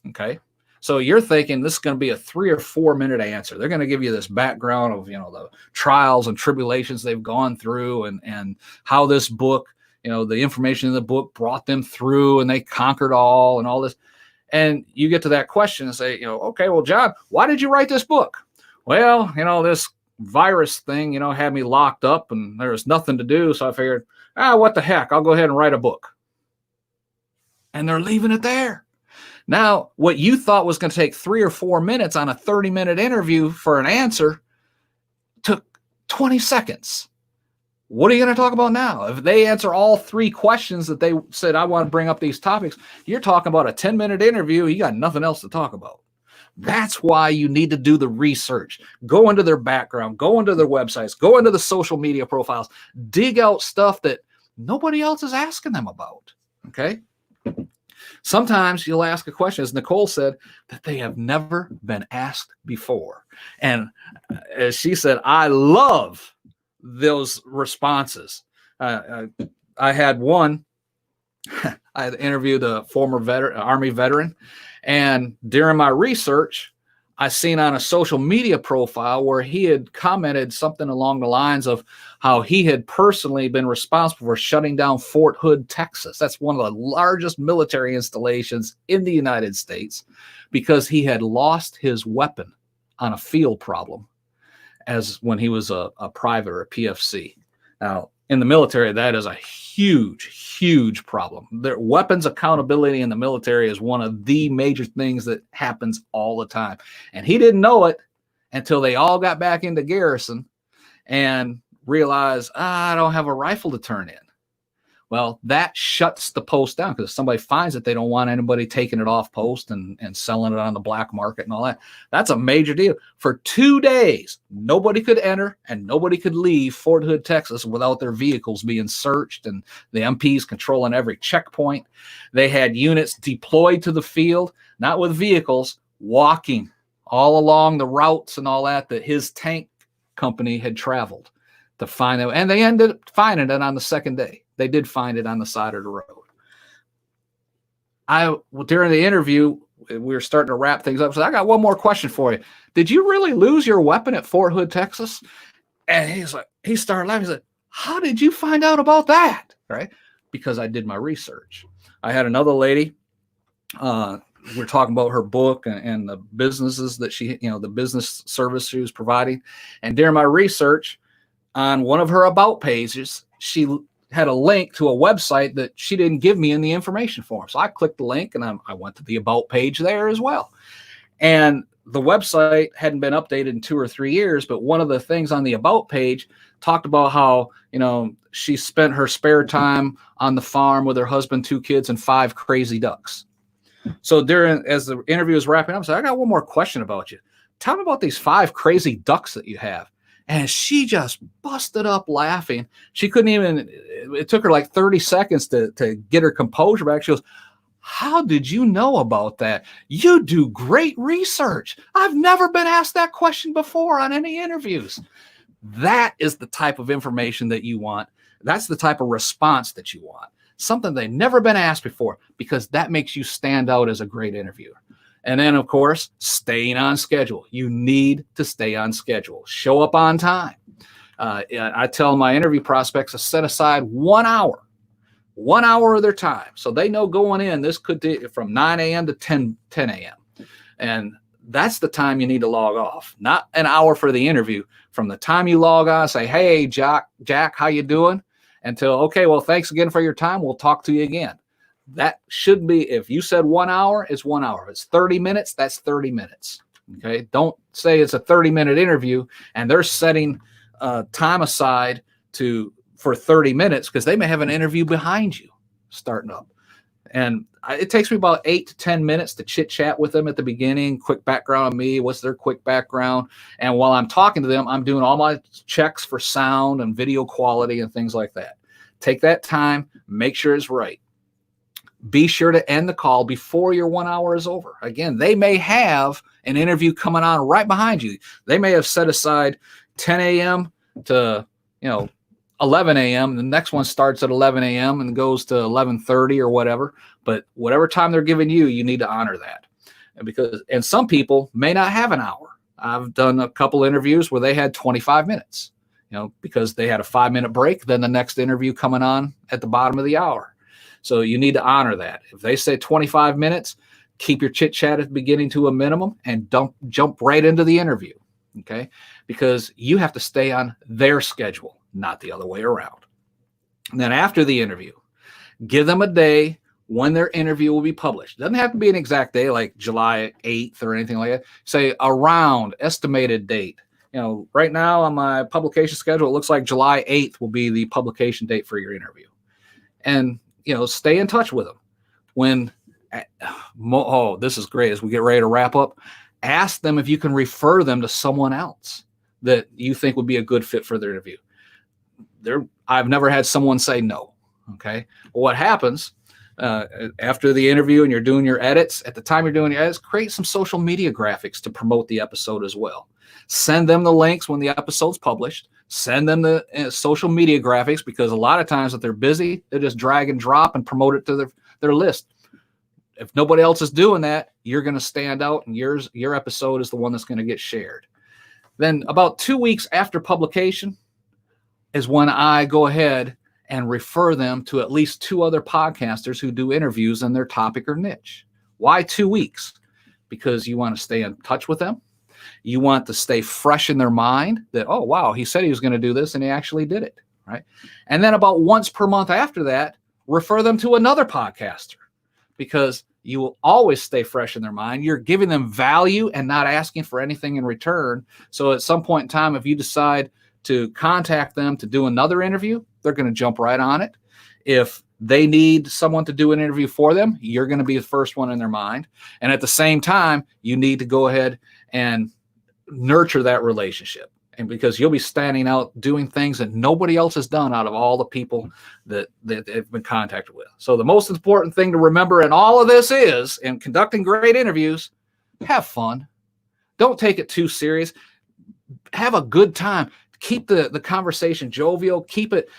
Okay. So you're thinking this is going to be a 3 or 4 minute answer. They're going to give you this background of, the trials and tribulations they've gone through and how this book, the information in the book brought them through and they conquered all and all this. And you get to that question and say, okay, well, John, why did you write this book? Well, this virus thing, had me locked up and there was nothing to do. So I figured, what the heck? I'll go ahead and write a book. And they're leaving it there. Now, what you thought was going to take 3 or 4 minutes on a 30-minute interview for an answer took 20 seconds. What are you going to talk about now? If they answer all 3 questions that they said, I want to bring up these topics, you're talking about a 10-minute interview. You got nothing else to talk about. That's why you need to do the research. Go into their background, go into their websites, go into the social media profiles, dig out stuff that nobody else is asking them about. Okay? Sometimes you'll ask a question, as Nicole said, that they have never been asked before. And as she said, I love those responses. I had one, I had interviewed a former Army veteran, and during my research, I seen on a social media profile where he had commented something along the lines of how he had personally been responsible for shutting down Fort Hood, Texas. That's one of the largest military installations in the United States, because he had lost his weapon on a field problem as when he was a private or a PFC. Now, in the military, that is a huge, huge problem. Weapons accountability in the military is one of the major things that happens all the time. And he didn't know it until they all got back into garrison and realized, I don't have a rifle to turn in. Well, that shuts the post down, because if somebody finds it, they don't want anybody taking it off post and selling it on the black market and all that. That's a major deal. For 2 days, nobody could enter and nobody could leave Fort Hood, Texas without their vehicles being searched and the MPs controlling every checkpoint. They had units deployed to the field, not with vehicles, walking all along the routes and all that his tank company had traveled to find it. And they ended up finding it on the second day. They did find it on the side of the road. During the interview, we were starting to wrap things up. So I got one more question for you. Did you really lose your weapon at Fort Hood, Texas? And he started laughing. He said, how did you find out about that? Right? Because I did my research. I had another lady, we're talking about her book and the businesses that she, the business service she was providing. And during my research on one of her about pages, she had a link to a website that she didn't give me in the information form. So I clicked the link and I went to the about page there as well. And the website hadn't been updated in 2 or 3 years, but one of the things on the about page talked about how, she spent her spare time on the farm with her husband, 2 kids, and 5 crazy ducks. So as the interview was wrapping up, I said, I got one more question about you. Tell me about these 5 crazy ducks that you have. And she just busted up laughing. She couldn't even, it took her like 30 seconds to get her composure back. She goes, how did you know about that? You do great research. I've never been asked that question before on any interviews. That is the type of information that you want. That's the type of response that you want. Something they've never been asked before, because that makes you stand out as a great interviewer. And then, of course, staying on schedule. You need to stay on schedule. Show up on time. I tell my interview prospects to set aside 1 hour of their time. So they know going in, this could be from 9 a.m. to 10 a.m. And that's the time you need to log off, not an hour for the interview. From the time you log on, say, hey, Jack, how you doing? Until, okay, well, thanks again for your time. We'll talk to you again. That should be, if you said 1 hour, it's 1 hour. If it's 30 minutes, that's 30 minutes. Okay. Don't say it's a 30-minute interview and they're setting time aside for 30 minutes, because they may have an interview behind you starting up. And it takes me about 8 to 10 minutes to chit chat with them at the beginning. Quick background on me. What's their quick background? And while I'm talking to them, I'm doing all my checks for sound and video quality and things like that. Take that time, make sure it's right. Be sure to end the call before your 1 hour is over. Again, they may have an interview coming on right behind you. They may have set aside 10 a.m. to, 11 a.m. The next one starts at 11 a.m. and goes to 11:30 or whatever. But whatever time they're giving you, you need to honor that. And some people may not have an hour. I've done a couple interviews where they had 25 minutes, because they had a 5-minute break, then the next interview coming on at the bottom of the hour. So you need to honor that. If they say 25 minutes, keep your chit chat at the beginning to a minimum and don't jump right into the interview. Okay. Because you have to stay on their schedule, not the other way around. And then after the interview, give them a day when their interview will be published. It doesn't have to be an exact day like July 8th or anything like that. Say around estimated date. Right now on my publication schedule, it looks like July 8th will be the publication date for your interview. And, stay in touch with them. This is great. As we get ready to wrap up, ask them if you can refer them to someone else that you think would be a good fit for their interview. I've never had someone say no. Okay. Well, what happens after the interview and you're doing your edits, at the time you're doing your edits, create some social media graphics to promote the episode as well. Send them the links when the episode's published. Send them the social media graphics, because a lot of times if they're busy, they just drag and drop and promote it to their list. If nobody else is doing that, you're going to stand out, and your episode is the one that's going to get shared. Then about 2 weeks after publication is when I go ahead and refer them to at least 2 other podcasters who do interviews in their topic or niche. Why 2 weeks? Because you want to stay in touch with them. You want to stay fresh in their mind that, oh, wow, he said he was going to do this and he actually did it, right? And then about once per month after that, refer them to another podcaster, because you will always stay fresh in their mind. You're giving them value and not asking for anything in return. So at some point in time, if you decide to contact them to do another interview, they're going to jump right on it. If they need someone to do an interview for them, you're going to be the first one in their mind. And at the same time, you need to go ahead and nurture that relationship. And because you'll be standing out doing things that nobody else has done out of all the people that they've been contacted with. So the most important thing to remember in all of this is, in conducting great interviews, have fun. Don't take it too serious. Have a good time. Keep the conversation jovial. Keep it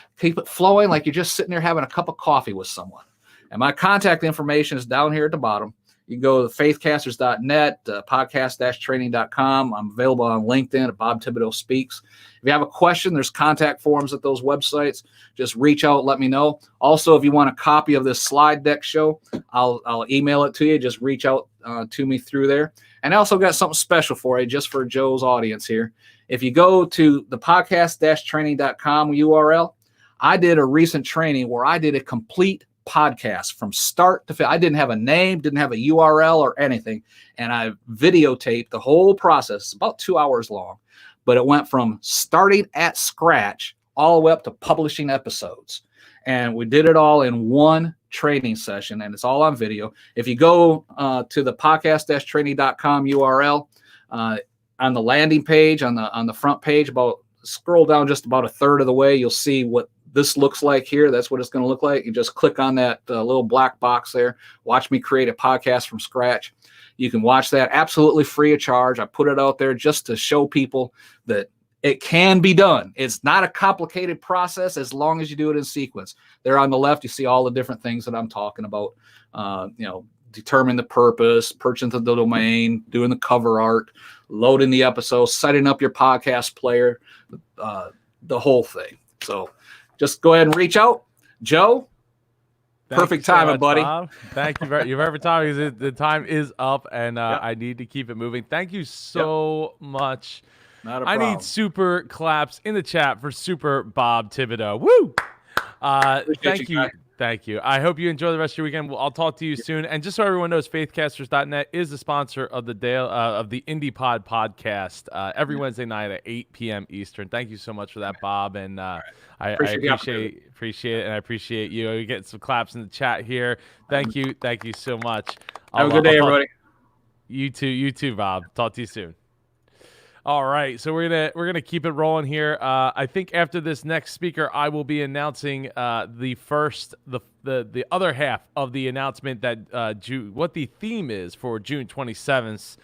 flowing like you're just sitting there having a cup of coffee with someone. And my contact information is down here at the bottom. You can go to faithcasters.net, podcast-training.com. I'm available on LinkedIn at Bob Thibodeau Speaks. If you have a question, there's contact forms at those websites. Just reach out, let me know. Also, if you want a copy of this slide deck show, I'll email it to you. Just reach out to me through there. And I also got something special for you, just for Joe's audience here. If you go to the podcast-training.com URL, I did a recent training where I did a complete podcast from start to finish. I didn't have a name, didn't have a URL or anything. And I videotaped the whole process. It's about 2 hours long, but it went from starting at scratch all the way up to publishing episodes. And we did it all in one training session, and it's all on video. If you go to the podcast-training.com URL, on the landing page, on the front page, scroll down just about a third of the way, you'll see what this looks like here. That's what it's going to look like. You just click on that little black box there. Watch me create a podcast from scratch. You can watch that absolutely free of charge. I put it out there just to show people that it can be done. It's not a complicated process as long as you do it in sequence. There on the left, you see all the different things that I'm talking about. Determine the purpose, purchasing the domain, doing the cover art, loading the episode, setting up your podcast player, the whole thing. So just go ahead and reach out. Joe, perfect timing, buddy. Bob. Thank you very much for timing, because the time is up, and I need to keep it moving. Thank you so much. Not a I problem. need super claps in the chat for Super Bob Thibodeau. Woo! Thank you. Guy. Thank you. I hope you enjoy the rest of your weekend. I'll talk to you soon. And just so everyone knows, faithcasters.net is the sponsor of the Indie Pod podcast every Wednesday night at 8 p.m. Eastern. Thank you so much for that, Bob. And I appreciate it, and I appreciate you. We get some claps in the chat here. Thank you. Thank you so much. Have a good day, everybody. You too, Bob. Talk to you soon. All right, so we're gonna keep it rolling here. I think after this next speaker, I will be announcing the other half of the announcement that what the theme is for June 27th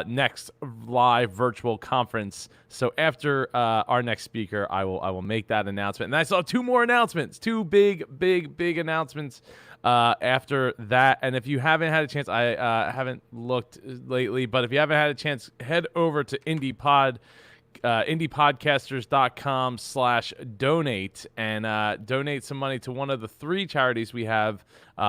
next live virtual conference. So after our next speaker, I will make that announcement. And I still have two more announcements, two big announcements after that. And if you haven't had a chance, I haven't looked lately, but if you haven't had a chance, head over to indiepodcasters.com/donate and donate some money to one of the 3 charities we have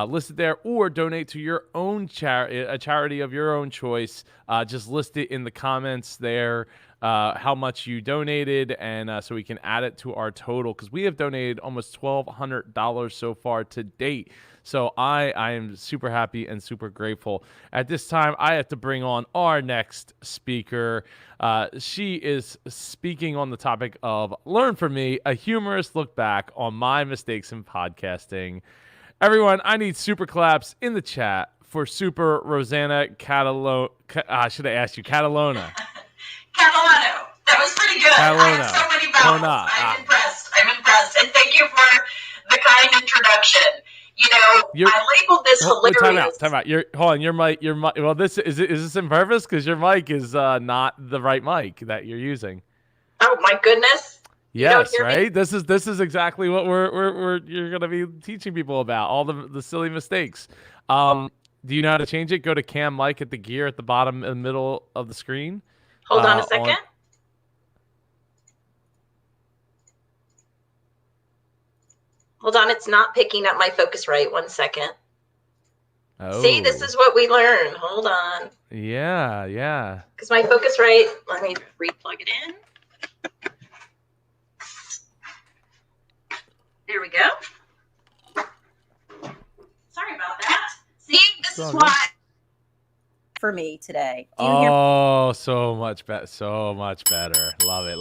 listed there, or donate to your own a charity of your own choice. Just list it in the comments there, how much you donated, and so we can add it to our total, because we have donated almost $1,200 so far to date. So I am super happy and super grateful. At this time, I have to bring on our next speaker. She is speaking on the topic of Learn From Me, a humorous look back on my mistakes in podcasting. Everyone, I need super claps in the chat for Super Rosanna Catalona. Should I ask you, Catalona? Catalano. That was pretty good. Catalona. I have so many vowels. I'm impressed. And thank you for the kind introduction. I labeled this hilarious. Time out. Hold on. Your mic. Well, is this in purpose? Because your mic is not the right mic that you're using. Oh my goodness. Yes, right. This is exactly what you're gonna be teaching people about, all the silly mistakes. Do you know how to change it? Go to Cam Mic at the gear at the bottom and middle of the screen. Hold on a second. Hold on, it's not picking up my Focusrite. 1 second. Oh. See, this is what we learn. Hold on. Yeah. Because my Focusrite, let me re-plug it in. There we go. Sorry about that. See, this is why. For me today. Do you hear me? So much better. Love it.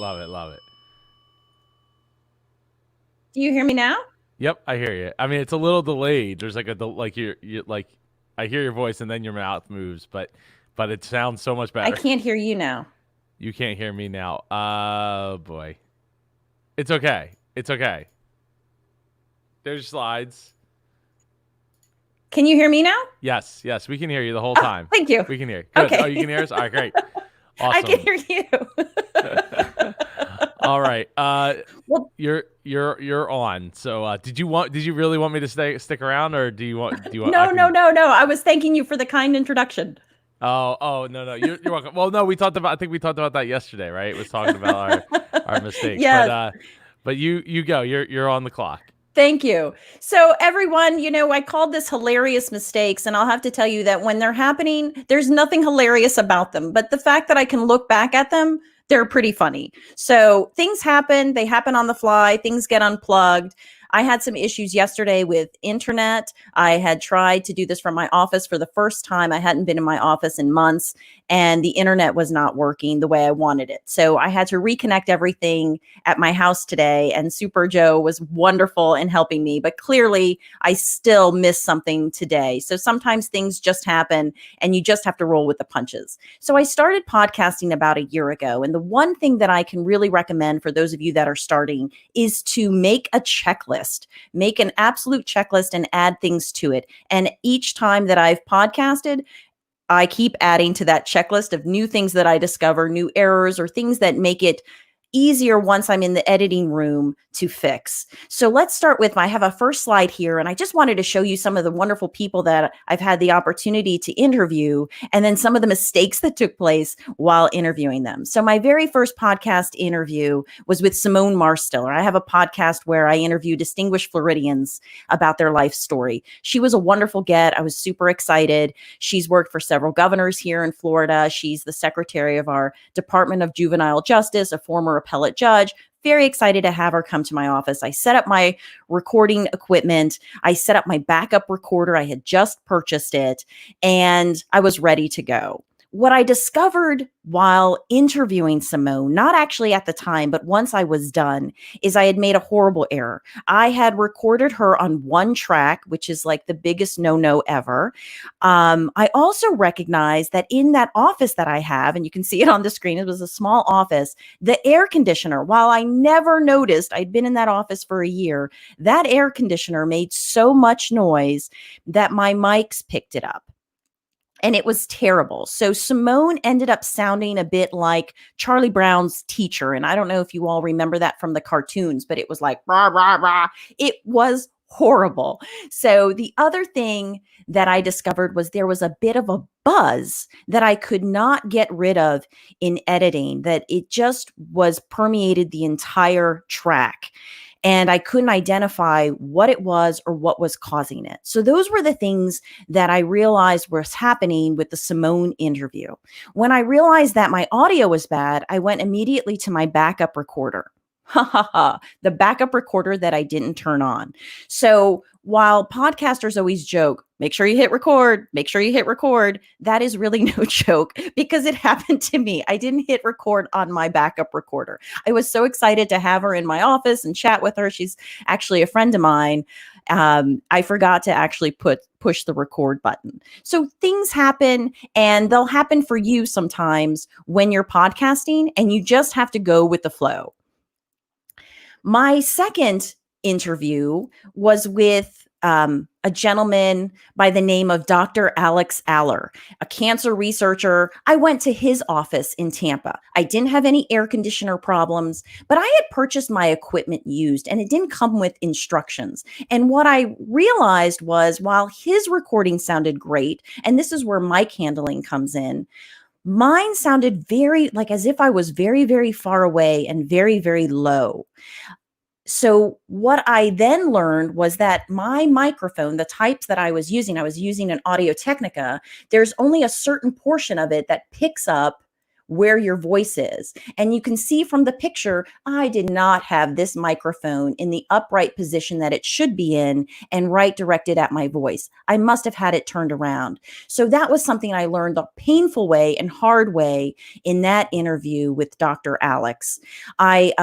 Do you hear me now? Yep, I hear you. I mean, it's a little delayed. There's you're like, I hear your voice and then your mouth moves, but it sounds so much better. I can't hear you now. You can't hear me now. Oh boy. It's okay. There's slides. Can you hear me now? Yes, we can hear you the whole time. Thank you. We can hear you. Good. Okay. Oh, you can hear us? All right, great. Awesome. I can hear you. All right. You're on. So did you really want me to stick around, or do you want No. I was thanking you for the kind introduction. Oh no. You're welcome. Well, no, I think we talked about that yesterday, right? It was talking about our mistakes. Yes. But you go. You're on the clock. Thank you. So everyone, I called this hilarious mistakes, and I'll have to tell you that when they're happening, there's nothing hilarious about them. But the fact that I can look back at them, they're pretty funny. So things happen, they happen on the fly, things get unplugged. I had some issues yesterday with internet. I had tried to do this from my office for the first time. I hadn't been in my office in months, and the internet was not working the way I wanted it. So I had to reconnect everything at my house today, and Super Joe was wonderful in helping me, but clearly I still missed something today. So sometimes things just happen and you just have to roll with the punches. So I started podcasting about a year ago, and the one thing that I can really recommend for those of you that are starting is to make a checklist. Make an absolute checklist and add things to it. And each time that I've podcasted, I keep adding to that checklist of new things that I discover, new errors or things that make it easier once I'm in the editing room to fix. So let's start with, I have a first slide here, and I just wanted to show you some of the wonderful people that I've had the opportunity to interview, and then some of the mistakes that took place while interviewing them. So my very first podcast interview was with Simone Marstiller. I have a podcast where I interview distinguished Floridians about their life story. She was a wonderful get. I was super excited. She's worked for several governors here in Florida. She's the secretary of our Department of Juvenile Justice, a former appellate judge. Very excited to have her come to my office. I set up my recording equipment. I set up my backup recorder. I had just purchased it, and I was ready to go. What I discovered while interviewing Simone, not actually at the time, but once I was done, is I had made a horrible error. I had recorded her on one track, which is like the biggest no-no ever. I also recognized that in that office that I have, and you can see it on the screen, it was a small office, the air conditioner, while I never noticed, I'd been in that office for a year, that air conditioner made so much noise that my mics picked it up. And it was terrible. So Simone ended up sounding a bit like Charlie Brown's teacher. And I don't know if you all remember that from the cartoons, but it was like, rah, rah, rah. It was horrible. So the other thing that I discovered was there was a bit of a buzz that I could not get rid of in editing, that it just was permeated the entire track. And I couldn't identify what it was or what was causing it. So those were the things that I realized was happening with the Simone interview. When I realized that my audio was bad, I went immediately to my backup recorder. The backup recorder that I didn't turn on. So while podcasters always joke, make sure you hit record, make sure you hit record, that is really no joke, because it happened to me. I didn't hit record on my backup recorder. I was so excited to have her in my office and chat with her. She's actually a friend of mine. I forgot to actually push the record button. So things happen, and they'll happen for you sometimes when you're podcasting, and you just have to go with the flow. My second interview was with a gentleman by the name of Dr. Alex Aller, a cancer researcher. I went to his office in Tampa. I didn't have any air conditioner problems, but I had purchased my equipment used, and it didn't come with instructions. And what I realized was, while his recording sounded great, and this is where mic handling comes in, mine sounded very like as if I was very, very far away and very, very low. So what I then learned was that my microphone, the types that I was using an Audio-Technica, there's only a certain portion of it that picks up where your voice is. And you can see from the picture, I did not have this microphone in the upright position that it should be in and right directed at my voice. I must have had it turned around. So that was something I learned the painful way and hard way in that interview with Dr. Alex. I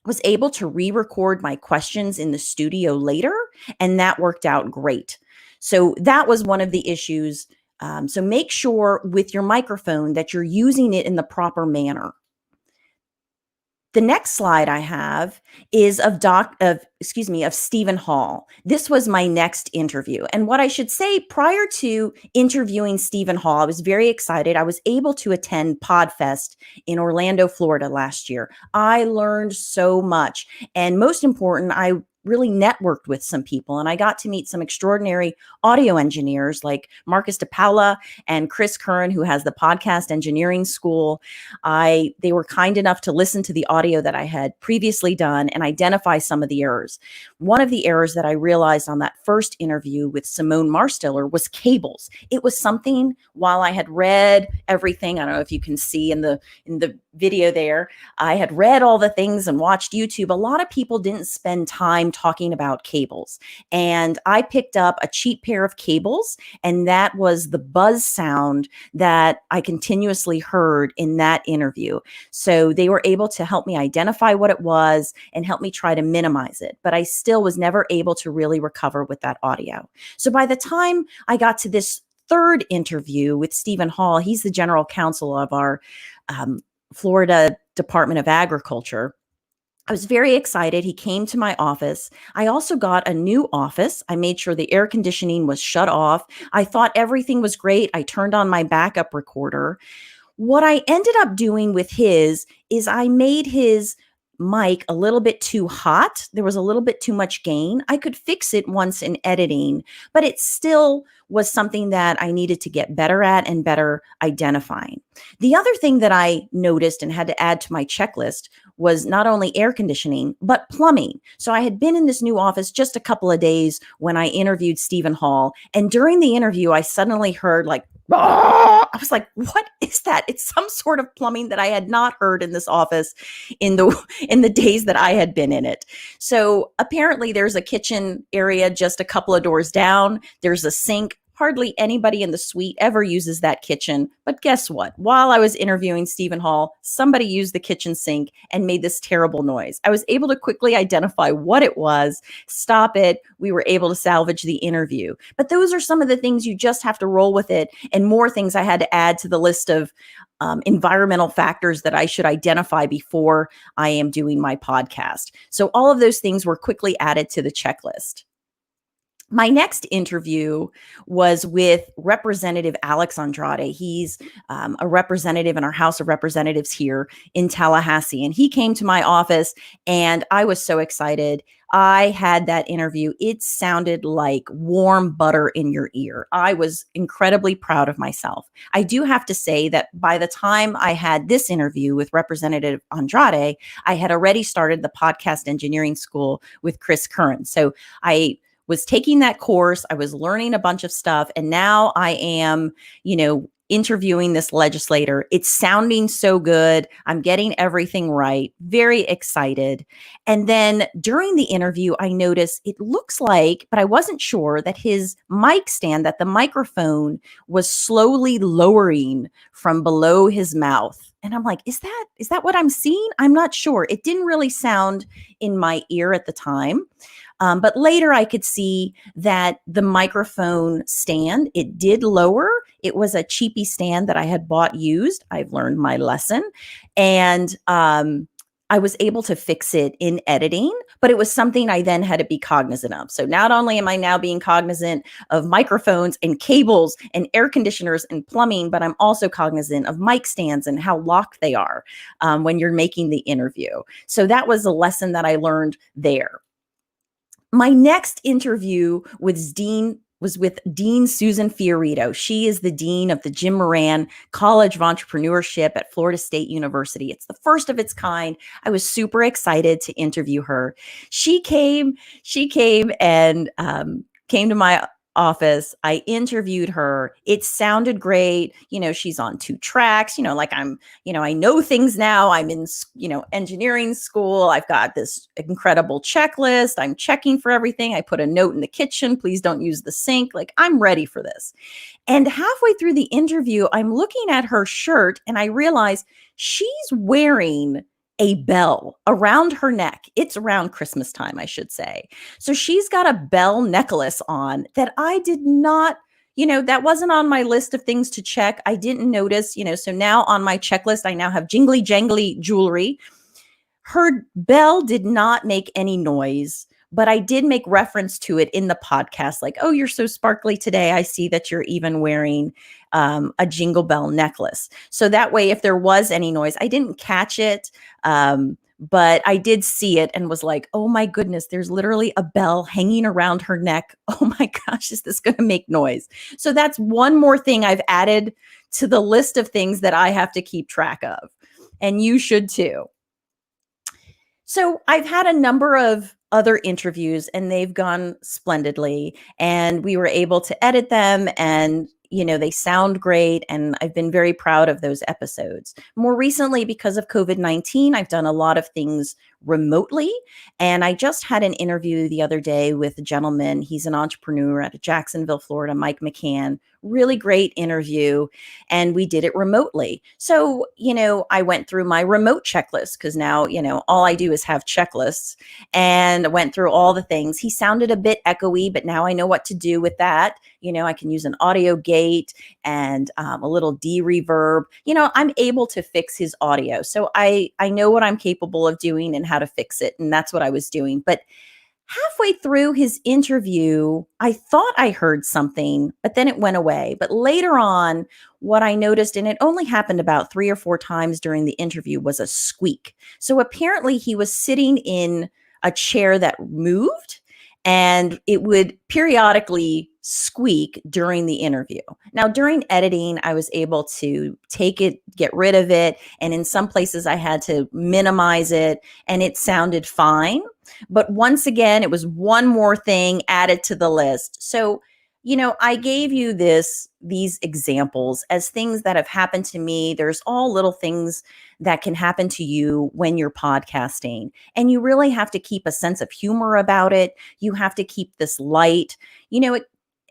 was able to re-record my questions in the studio later, and that worked out great. So that was one of the issues. So make sure with your microphone that you're using it in the proper manner. The next slide I have is of Stephen Hall. This was my next interview. And what I should say, prior to interviewing Stephen Hall, I was very excited. I was able to attend PodFest in Orlando, Florida last year. I learned so much. And most important, I really networked with some people, and I got to meet some extraordinary audio engineers like Marcus DePaula and Chris Curran, who has the podcast engineering school. They were kind enough to listen to the audio that I had previously done and identify some of the errors. One of the errors that I realized on that first interview with Simone Marstiller was cables. It was something, while I had read everything, I don't know if you can see in the video there, I had read all the things and watched YouTube. A lot of people didn't spend time talking about cables. And I picked up a cheap pair of cables, and that was the buzz sound that I continuously heard in that interview. So they were able to help me identify what it was and help me try to minimize it. But I still was never able to really recover with that audio. So by the time I got to this third interview with Stephen Hall, he's the general counsel of our Florida Department of Agriculture, I was very excited. He came to my office. I also got a new office. I made sure the air conditioning was shut off. I thought everything was great. I turned on my backup recorder. What I ended up doing with his is I made his mic a little bit too hot. There was a little bit too much gain. I could fix it once in editing, but it still was something that I needed to get better at and better identifying. The other thing that I noticed and had to add to my checklist was not only air conditioning, but plumbing. So I had been in this new office just a couple of days when I interviewed Stephen Hall. And during the interview, I suddenly heard like, I was like, what is that? It's some sort of plumbing that I had not heard in this office in the days that I had been in it. So apparently there's a kitchen area just a couple of doors down. There's a sink. Hardly anybody in the suite ever uses that kitchen. But guess what? While I was interviewing Stephen Hall, somebody used the kitchen sink and made this terrible noise. I was able to quickly identify what it was, stop it. We were able to salvage the interview. But those are some of the things you just have to roll with it, and more things I had to add to the list of environmental factors that I should identify before I am doing my podcast. So all of those things were quickly added to the checklist. My next interview was with Representative Alex Andrade. He's a representative in our House of Representatives here in Tallahassee. And he came to my office and I was so excited. I had that interview. It sounded like warm butter in your ear. I was incredibly proud of myself. I do have to say that by the time I had this interview with Representative Andrade, I had already started the podcast engineering school with Chris Curran. So I was taking that course. I was learning a bunch of stuff. And now I am, interviewing this legislator. It's sounding so good. I'm getting everything right. Very excited. And then during the interview, I noticed it looks like, but I wasn't sure, that his mic stand, that the microphone was slowly lowering from below his mouth. And I'm like, is that what I'm seeing? I'm not sure. It didn't really sound in my ear at the time. But later I could see that the microphone stand, it did lower. It was a cheapy stand that I had bought used. I've learned my lesson. And I was able to fix it in editing, but it was something I then had to be cognizant of. So not only am I now being cognizant of microphones and cables and air conditioners and plumbing, but I'm also cognizant of mic stands and how locked they are when you're making the interview. So that was a lesson that I learned there. My next interview was with Dean Susan Fiorito. She is the dean of the Jim Moran College of Entrepreneurship at Florida State University. It's the first of its kind. I was super excited to interview her. She came and came to my office. I interviewed her. It sounded great. She's on 2 tracks, I know things now. I'm in, engineering school. I've got this incredible checklist. I'm checking for everything. I put a note in the kitchen. Please don't use the sink. I'm ready for this. And halfway through the interview, I'm looking at her shirt and I realize she's wearing a bell around her neck. It's around Christmas time, I should say. So she's got a bell necklace on that I did not, that wasn't on my list of things to check. I didn't notice, so now on my checklist, I now have jingly jangly jewelry. Her bell did not make any noise, but I did make reference to it in the podcast. Like, oh, you're so sparkly today. I see that you're even wearing a jingle bell necklace. So that way, if there was any noise, I didn't catch it. but I did see it and was like, oh my goodness, there's literally a bell hanging around her neck. Oh my gosh, is this going to make noise? So that's one more thing I've added to the list of things that I have to keep track of. And you should too. So I've had a number of other interviews and they've gone splendidly, and we were able to edit them, and they sound great, and I've been very proud of those episodes. More recently, because of COVID-19, I've done a lot of things remotely, and I just had an interview the other day with a gentleman. He's an entrepreneur out of Jacksonville, Florida, Mike McCann. Really great interview, and we did it remotely. So, I went through my remote checklist because now, all I do is have checklists, and I went through all the things. He sounded a bit echoey, but now I know what to do with that. I can use an audio gate and a little de-reverb. I'm able to fix his audio. So I know what I'm capable of doing and how to fix it. And that's what I was doing. But halfway through his interview, I thought I heard something, but then it went away. But later on, what I noticed, and it only happened about 3 or 4 times during the interview, was a squeak. So apparently he was sitting in a chair that moved, and it would periodically squeak during the interview. Now, during editing, I was able to take it, get rid of it. And in some places I had to minimize it, and it sounded fine. But once again, it was one more thing added to the list. So, I gave you these examples as things that have happened to me. There's all little things that can happen to you when you're podcasting, and you really have to keep a sense of humor about it. You have to keep this light,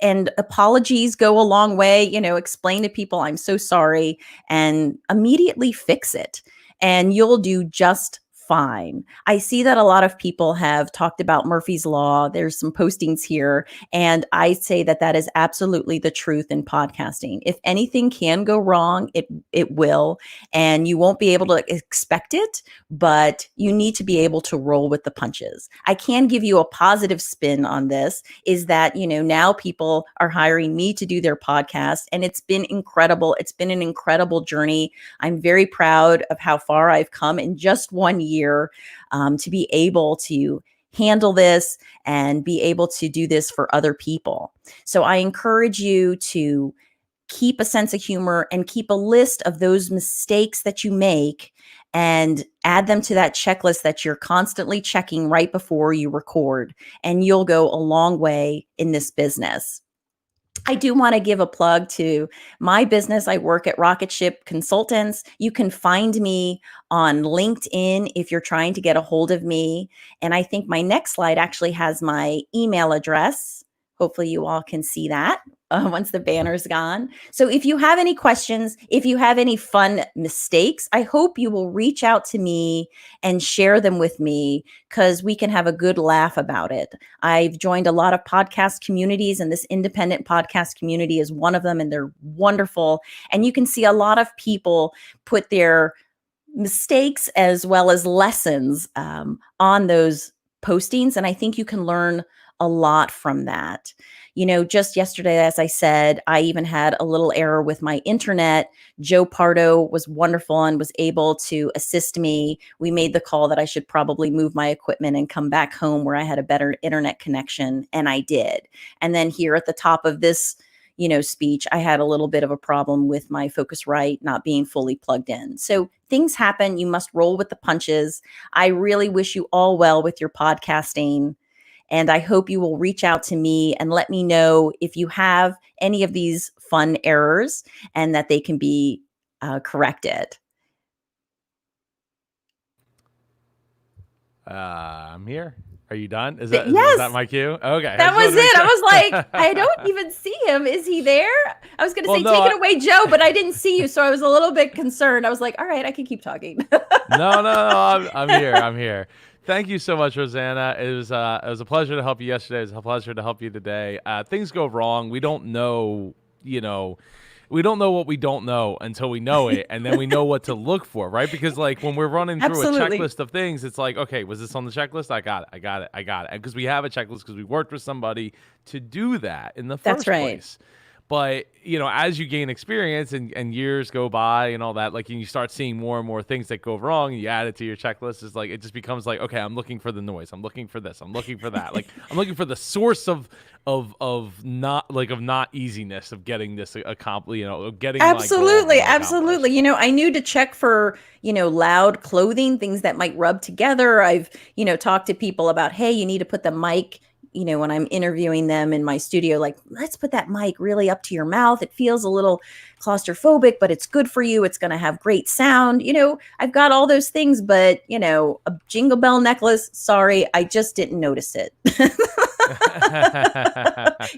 and apologies go a long way. Explain to people, I'm so sorry, and immediately fix it, and you'll do just fine. I see that a lot of people have talked about Murphy's Law. There's some postings here, and I say that is absolutely the truth in podcasting. If anything can go wrong, it will, and you won't be able to expect it, but you need to be able to roll with the punches. I can give you a positive spin on this, is that, now people are hiring me to do their podcast, and it's been incredible. It's been an incredible journey. I'm very proud of how far I've come in just 1 year. To be able to handle this and be able to do this for other people. So I encourage you to keep a sense of humor and keep a list of those mistakes that you make and add them to that checklist that you're constantly checking right before you record, and you'll go a long way in this business. I do want to give a plug to my business. I work at Rocket Ship Consultants. You can find me on LinkedIn if you're trying to get a hold of me. And I think my next slide actually has my email address. Hopefully you all can see that once the banner's gone. So if you have any questions, if you have any fun mistakes, I hope you will reach out to me and share them with me, because we can have a good laugh about it. I've joined a lot of podcast communities, and this independent podcast community is one of them, and they're wonderful. And you can see a lot of people put their mistakes as well as lessons on those postings. And I think you can learn a lot from that. Just yesterday, as I said, I even had a little error with my internet. Joe Pardo was wonderful and was able to assist me. We made the call that I should probably move my equipment and come back home where I had a better internet connection, and I did. And then here at the top of this, speech, I had a little bit of a problem with my Focusrite not being fully plugged in. So things happen. You must roll with the punches. I really wish you all well with your podcasting. And I hope you will reach out to me and let me know if you have any of these fun errors and that they can be corrected. I'm here. Are you done? Is Yes. is that my cue? Okay. That was it. I was like, I don't even see him. Is he there? I was going to say, no, take it away, Joe, but I didn't see you. So I was a little bit concerned. I was like, all right, I can keep talking. No. I'm here. I'm here. Thank you so much, Rosanna. It was a pleasure to help you yesterday. It was a pleasure to help you today. Things go wrong. We don't know, we don't know what we don't know until we know it, and then we know what to look for, right? Because when we're running through Absolutely. a checklist of things, it's like, okay, was this on the checklist? I got it. Because we have a checklist because we worked with somebody to do that in the first That's right. place. But, you know, as you gain experience and years go by and all that, like, and you start seeing more and more things that go wrong, and you add it to your checklist, is like, it just becomes like, okay, I'm looking for the noise. I'm looking for this. I'm looking for that. Like, I'm looking for the source of not easiness of getting this accomplished, you know, of getting Absolutely. my goal Absolutely. accomplished. You know, I knew to check for, you know, loud clothing, things that might rub together. I've, you know, talked to people about, hey, you need to put the mic, you know, when I'm interviewing them in my studio, like, let's put that mic really up to your mouth. It feels a little claustrophobic, but it's good for you. It's going to have great sound. You know, I've got all those things, but, you know, a jingle bell necklace, sorry, I just didn't notice it.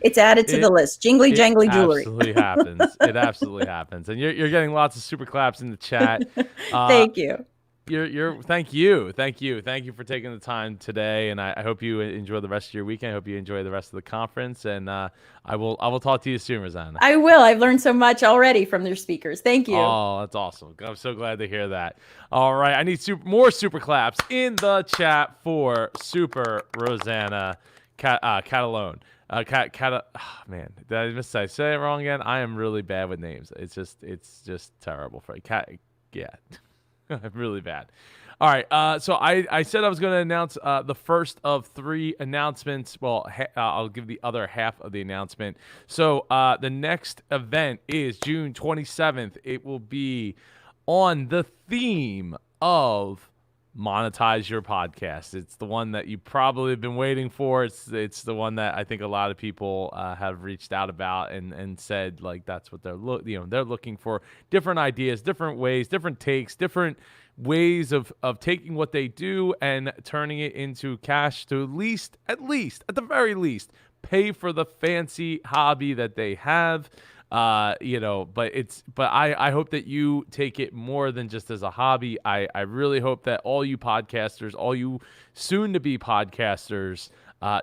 It's added to the list. Jingly jangly jewelry. Absolutely happens. It absolutely happens. And you're getting lots of super claps in the chat. Thank you. Thank you for taking the time today, and I hope you enjoy the rest of your weekend. I hope you enjoy the rest of the conference, and I will talk to you soon, Rosanna. I will. I've learned so much already from your speakers. Thank you. Oh, that's awesome. I'm so glad to hear that. All right, I need more super claps in the chat for Super Rosanna Catalone. Man, did I say it wrong again? I am really bad with names. It's just terrible for yeah. Really bad. All right. So I said I was going to announce the first of 3 announcements. Well, I'll give the other half of the announcement. So the next event is June 27th. It will be on the theme of monetize your podcast. It's the one that you probably have been waiting for. It's the one that I think a lot of people have reached out about and said, like, that's what they're looking for. Different ideas, different ways, different takes, different ways of taking what they do and turning it into cash to at the very least pay for the fancy hobby that they have. But I hope that you take it more than just as a hobby. I really hope that all you podcasters, all you soon to be podcasters,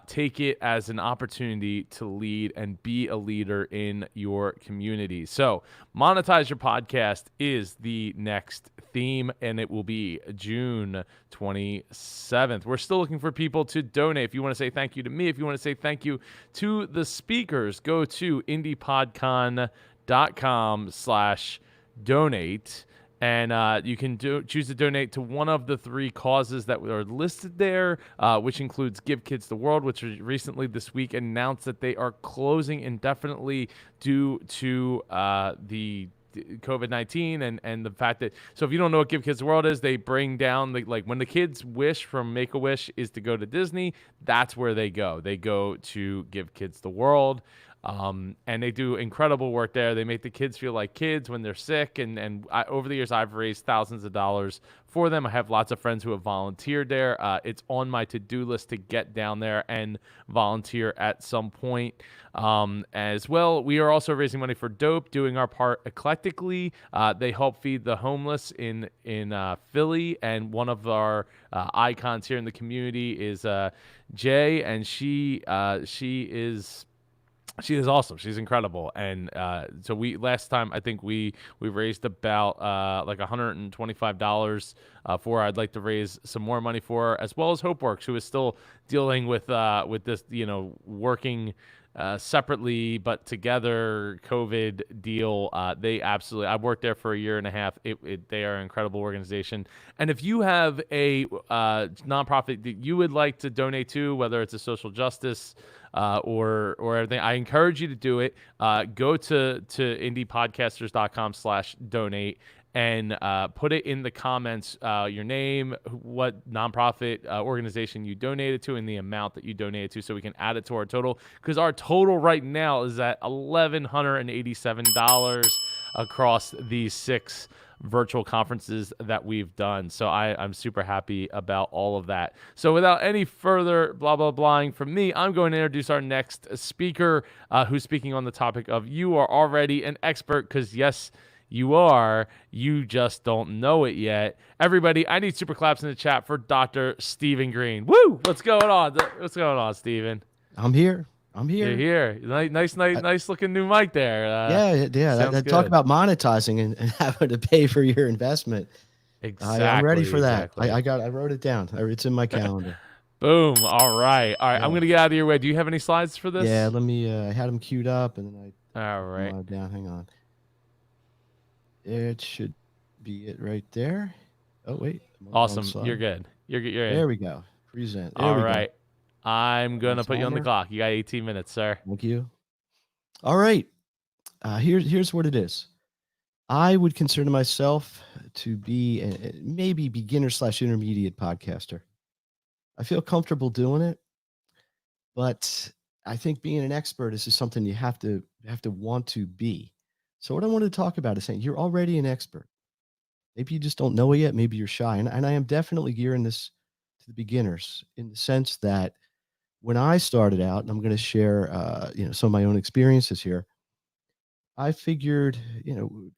take it as an opportunity to lead and be a leader in your community. So monetize your podcast is the next theme, and it will be June 27th. We're still looking for people to donate. If you want to say thank you to me, if you want to say thank you to the speakers, go to indiepodcon.com/donate. And you can choose to donate to one of the 3 causes that are listed there, which includes Give Kids the World, which recently this week announced that they are closing indefinitely due to the COVID-19 and the fact that, so if you don't know what Give Kids the World is, they bring down when the kids' wish from Make-A-Wish is to go to Disney, that's where they go. They go to Give Kids the World. And they do incredible work there. They make the kids feel like kids when they're sick. And over the years, I've raised thousands of dollars for them. I have lots of friends who have volunteered there. It's on my to-do list to get down there and volunteer at some point. As well, we are also raising money for DOPE, doing our part eclectically. They help feed the homeless in Philly. And one of our icons here in the community is Jay, and she is awesome. She's incredible. And so last time I think we raised about like $125 for her. I'd like to raise some more money for her, as well as HopeWorks, who is still dealing with this, working separately but together COVID deal. I've worked there for a year and a half. They are an incredible organization. And if you have a nonprofit that you would like to donate to, whether it's a social justice or everything, I encourage you to do it. Go to indiepodcasters.com/donate and put it in the comments, your name, what nonprofit organization you donated to, and the amount that you donated to, so we can add it to our total. Because our total right now is at $1,187 across these 6 virtual conferences that we've done. So I'm super happy about all of that. So without any further blah, blah, blahing from me, I'm going to introduce our next speaker who's speaking on the topic of you are already an expert, because yes, you are. You just don't know it yet. Everybody, I need super claps in the chat for Dr. Stephen Green. Woo! What's going on? What's going on, Stephen? I'm here. You're here. Nice looking new mic there. Yeah. Talk about monetizing and having to pay for your investment. Exactly. I'm ready for that. Exactly. I wrote it down. It's in my calendar. Boom. All right. Yeah. I'm going to get out of your way. Do you have any slides for this? Yeah, let me, I had them queued up and then All right. Down. Hang on. It should be it right there. Oh, wait. Awesome. You're good. You're in. There we go. Present. There All we right. Go. I'm going to put you on the clock. You got 18 minutes, sir. Thank you. All right. Here's what it is. I would consider myself to be a maybe beginner/intermediate podcaster. I feel comfortable doing it, but I think being an expert is just something you have to want to be. So what I wanted to talk about is saying you're already an expert. Maybe you just don't know it yet. Maybe you're shy. And I am definitely gearing this to the beginners in the sense that when I started out, and I'm going to share, some of my own experiences here, I figured,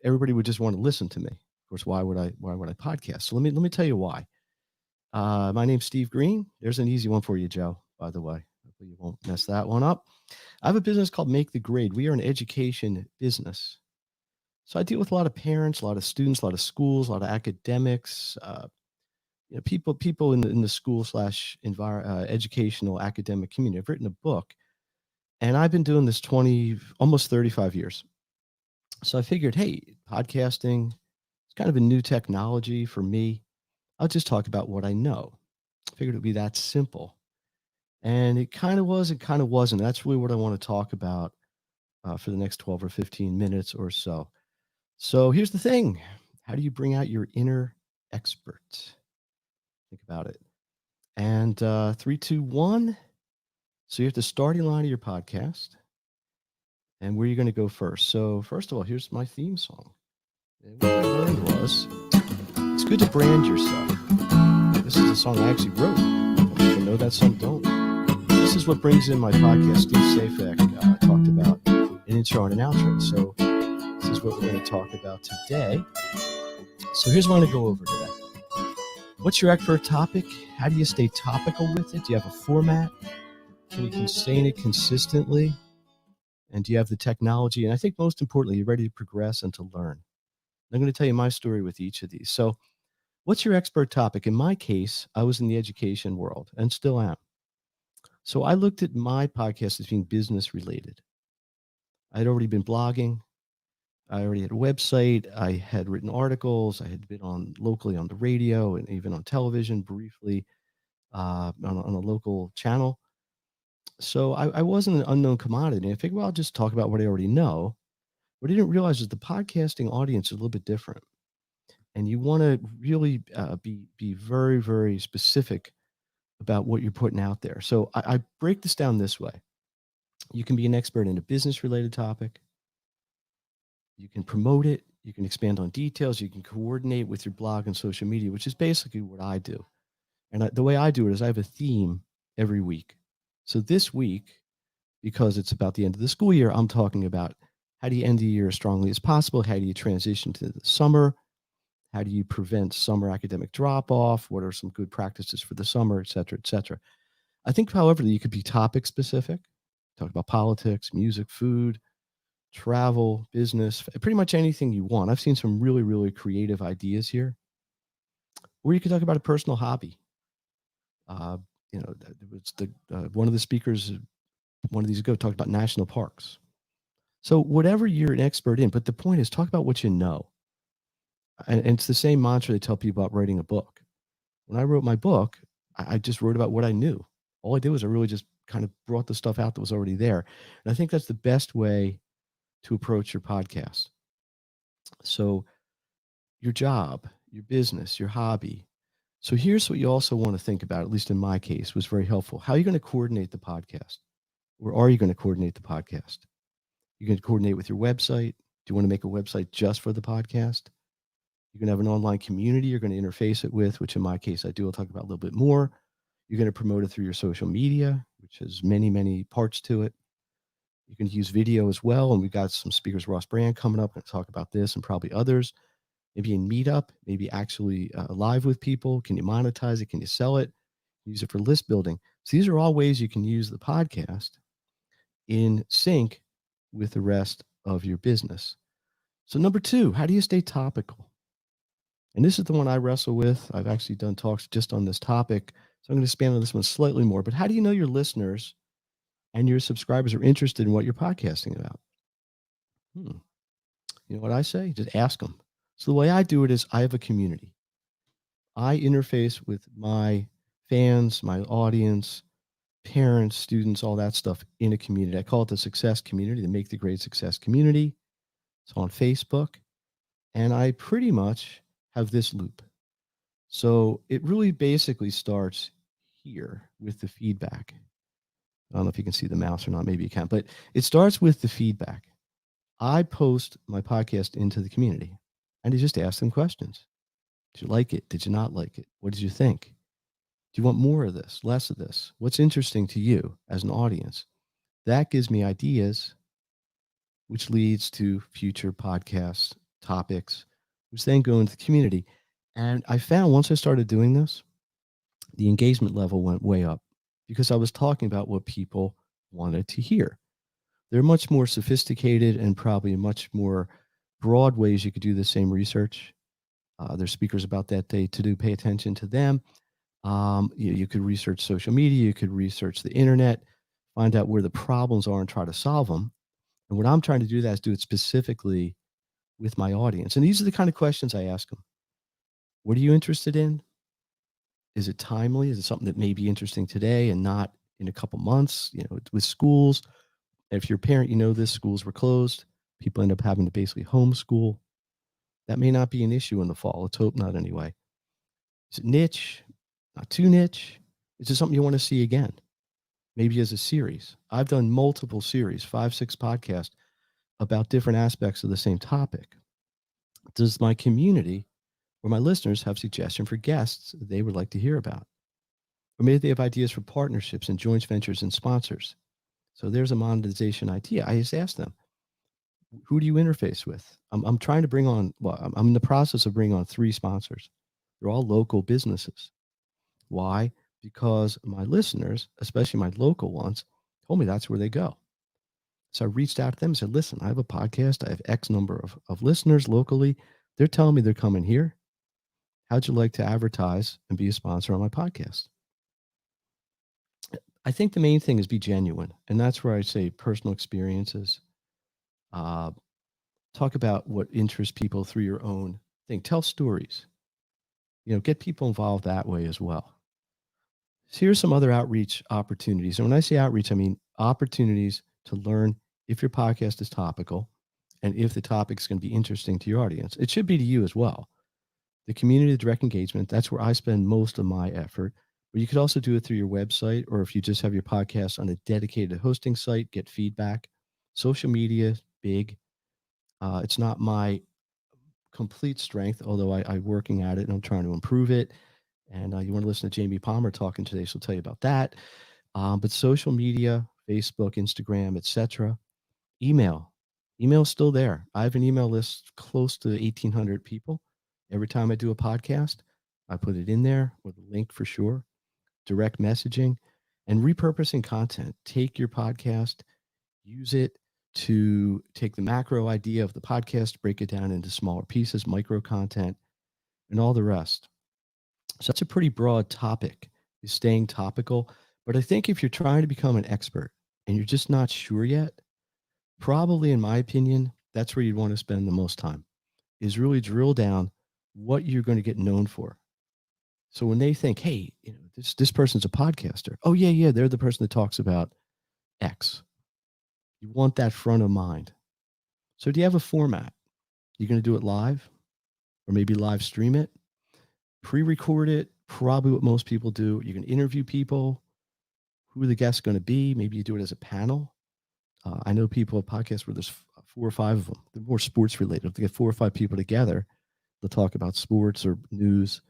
everybody would just want to listen to me. Of course, why would I podcast? So let me tell you why. My name's Steve Green. There's an easy one for you, Joe, by the way. Hopefully you won't mess that one up. I have a business called Make the Grade. We are an education business. So I deal with a lot of parents, a lot of students, a lot of schools, a lot of academics, people in the school / educational academic community. I've written a book, and I've been doing this almost 35 years. So I figured, hey, podcasting is kind of a new technology for me. I'll just talk about what I know. I figured it would be that simple. And it kind of was, it kind of wasn't. That's really what I want to talk about for the next 12 or 15 minutes or so. So here's the thing. How do you bring out your inner expert? Think about it. And 3, 2, 1. So you have the starting line of your podcast. And where are you going to go first? So first of all, here's my theme song. And what I learned was, it's good to brand yourself. This is a song I actually wrote. People know that, some don't. This is what brings in my podcast. Steve Safek talked about an intro and an outro. So this is what we're going to talk about today. So here's what I'm going to go over today. What's your expert topic? How do you stay topical with it? Do you have a format? Can you sustain it consistently? And do you have the technology? And I think most importantly, you're ready to progress and to learn. I'm going to tell you my story with each of these. So what's your expert topic? In my case, I was in the education world and still am. So I looked at my podcast as being business related. I had already been blogging. I already had a website. I had written articles. I had been on locally on the radio and even on television briefly on a local channel. So I wasn't an unknown commodity. I figured, well, I'll just talk about what I already know. What I didn't realize is the podcasting audience is a little bit different. And you want to really be very, very specific about what you're putting out there. So I break this down this way. You can be an expert in a business-related topic. You can promote it. You can expand on details. You can coordinate with your blog and social media, which is basically what I do. And the way I do it is I have a theme every week. So this week, because it's about the end of the school year, I'm talking about how do you end the year as strongly as possible? How do you transition to the summer? How do you prevent summer academic drop-off? What are some good practices for the summer, et cetera, et cetera? I think, however, you could be topic specific, talk about politics, music, food, travel, business, pretty much anything you want. I've seen some really, really creative ideas here. Or you could talk about a personal hobby. It's one of the speakers, one of these ago, talked about national parks. So whatever you're an expert in, but the point is talk about what you know. And it's the same mantra they tell people about writing a book. When I wrote my book, I just wrote about what I knew. All I did was I really just kind of brought the stuff out that was already there. And I think that's the best way to approach your podcast. So your job, your business, your hobby. So here's what you also want to think about, at least in my case, was very helpful. How are you going to coordinate the podcast? Or are you going to coordinate the podcast? You're going to coordinate with your website. Do you want to make a website just for the podcast? You're going to have an online community you're going to interface it with, which in my case I do. I'll talk about a little bit more. You're going to promote it through your social media, which has many, many parts to it. You can use video as well. And we've got some speakers, Ross Brand, coming up and talk about this and probably others. Maybe in Meetup, maybe actually live with people. Can you monetize it? Can you sell it? Use it for list building. So these are all ways you can use the podcast in sync with the rest of your business. So number 2, how do you stay topical? And this is the one I wrestle with. I've actually done talks just on this topic. So I'm going to expand on this one slightly more. But how do you know your listeners and your subscribers are interested in what you're podcasting about? You know what I say? Just ask them. So the way I do it is I have a community. I interface with my fans, my audience, parents, students, all that stuff in a community. I call it the success community, the Make the Great Success community. It's on Facebook. And I pretty much have this loop. So it really basically starts here with the feedback. I don't know if you can see the mouse or not. Maybe you can, but it starts with the feedback. I post my podcast into the community and I just ask them questions. Did you like it? Did you not like it? What did you think? Do you want more of this, less of this? What's interesting to you as an audience? That gives me ideas, which leads to future podcast topics, which then go into the community. And I found once I started doing this, the engagement level went way up because I was talking about what people wanted to hear. They're much more sophisticated and probably much more broad ways you could do the same research. There's speakers about that day to do. Pay attention to them. You could research social media. You could research the internet, find out where the problems are and try to solve them. And what I'm trying to do that is do it specifically with my audience. And these are the kind of questions I ask them. What are you interested in? Is it timely? Is it something that may be interesting today and not in a couple months? You know, with schools, if you're a parent, you know this, schools were closed. People end up having to basically homeschool. That may not be an issue in the fall. Let's hope not anyway. Is it niche? Not too niche? Is it something you want to see again? Maybe as a series. I've done multiple series, 5, 6 podcasts about different aspects of the same topic. Does my community or my listeners have suggestions for guests they would like to hear about? Or maybe they have ideas for partnerships and joint ventures and sponsors. So there's a monetization idea. I just ask them, who do you interface with? I'm trying to bring on, well, I'm in the process of bringing on 3 sponsors. They're all local businesses. Why? Because my listeners, especially my local ones, told me that's where they go. So I reached out to them and said, listen, I have a podcast. I have X number of listeners locally. They're telling me they're coming here. How'd you like to advertise and be a sponsor on my podcast? I think the main thing is be genuine. And that's where I say personal experiences. Talk about what interests people through your own thing. Tell stories. You know, get people involved that way as well. So here's some other outreach opportunities. And when I say outreach, I mean opportunities to learn if your podcast is topical and if the topic is going to be interesting to your audience. It should be to you as well. The community direct engagement, that's where I spend most of my effort. But you could also do it through your website, or if you just have your podcast on a dedicated hosting site, get feedback. Social media, big. It's not my complete strength, although I'm working at it and I'm trying to improve it. And you want to listen to Jamie Palmer talking today, she'll tell you about that. But social media, Facebook, Instagram, etc. Email is still there. I have an email list close to 1,800 people. Every time I do a podcast, I put it in there with a link for sure. Direct messaging and repurposing content. Take your podcast, use it to take the macro idea of the podcast, break it down into smaller pieces, micro content, and all the rest. So that's a pretty broad topic, is staying topical. But I think if you're trying to become an expert and you're just not sure yet, probably, in my opinion, that's where you'd want to spend the most time, is really drill down what you're going to get known for. So when they think, hey, you know, this person's a podcaster. Oh, yeah, they're the person that talks about X. You want that front of mind. So do you have a format? You're going to do it live or maybe live stream it, pre-record it, probably what most people do. You can interview people. Who are the guests going to be? Maybe you do it as a panel. I know people have podcasts where there's 4 or 5 of them. They're more sports related. If they get 4 or 5 people together, they'll talk about sports or news.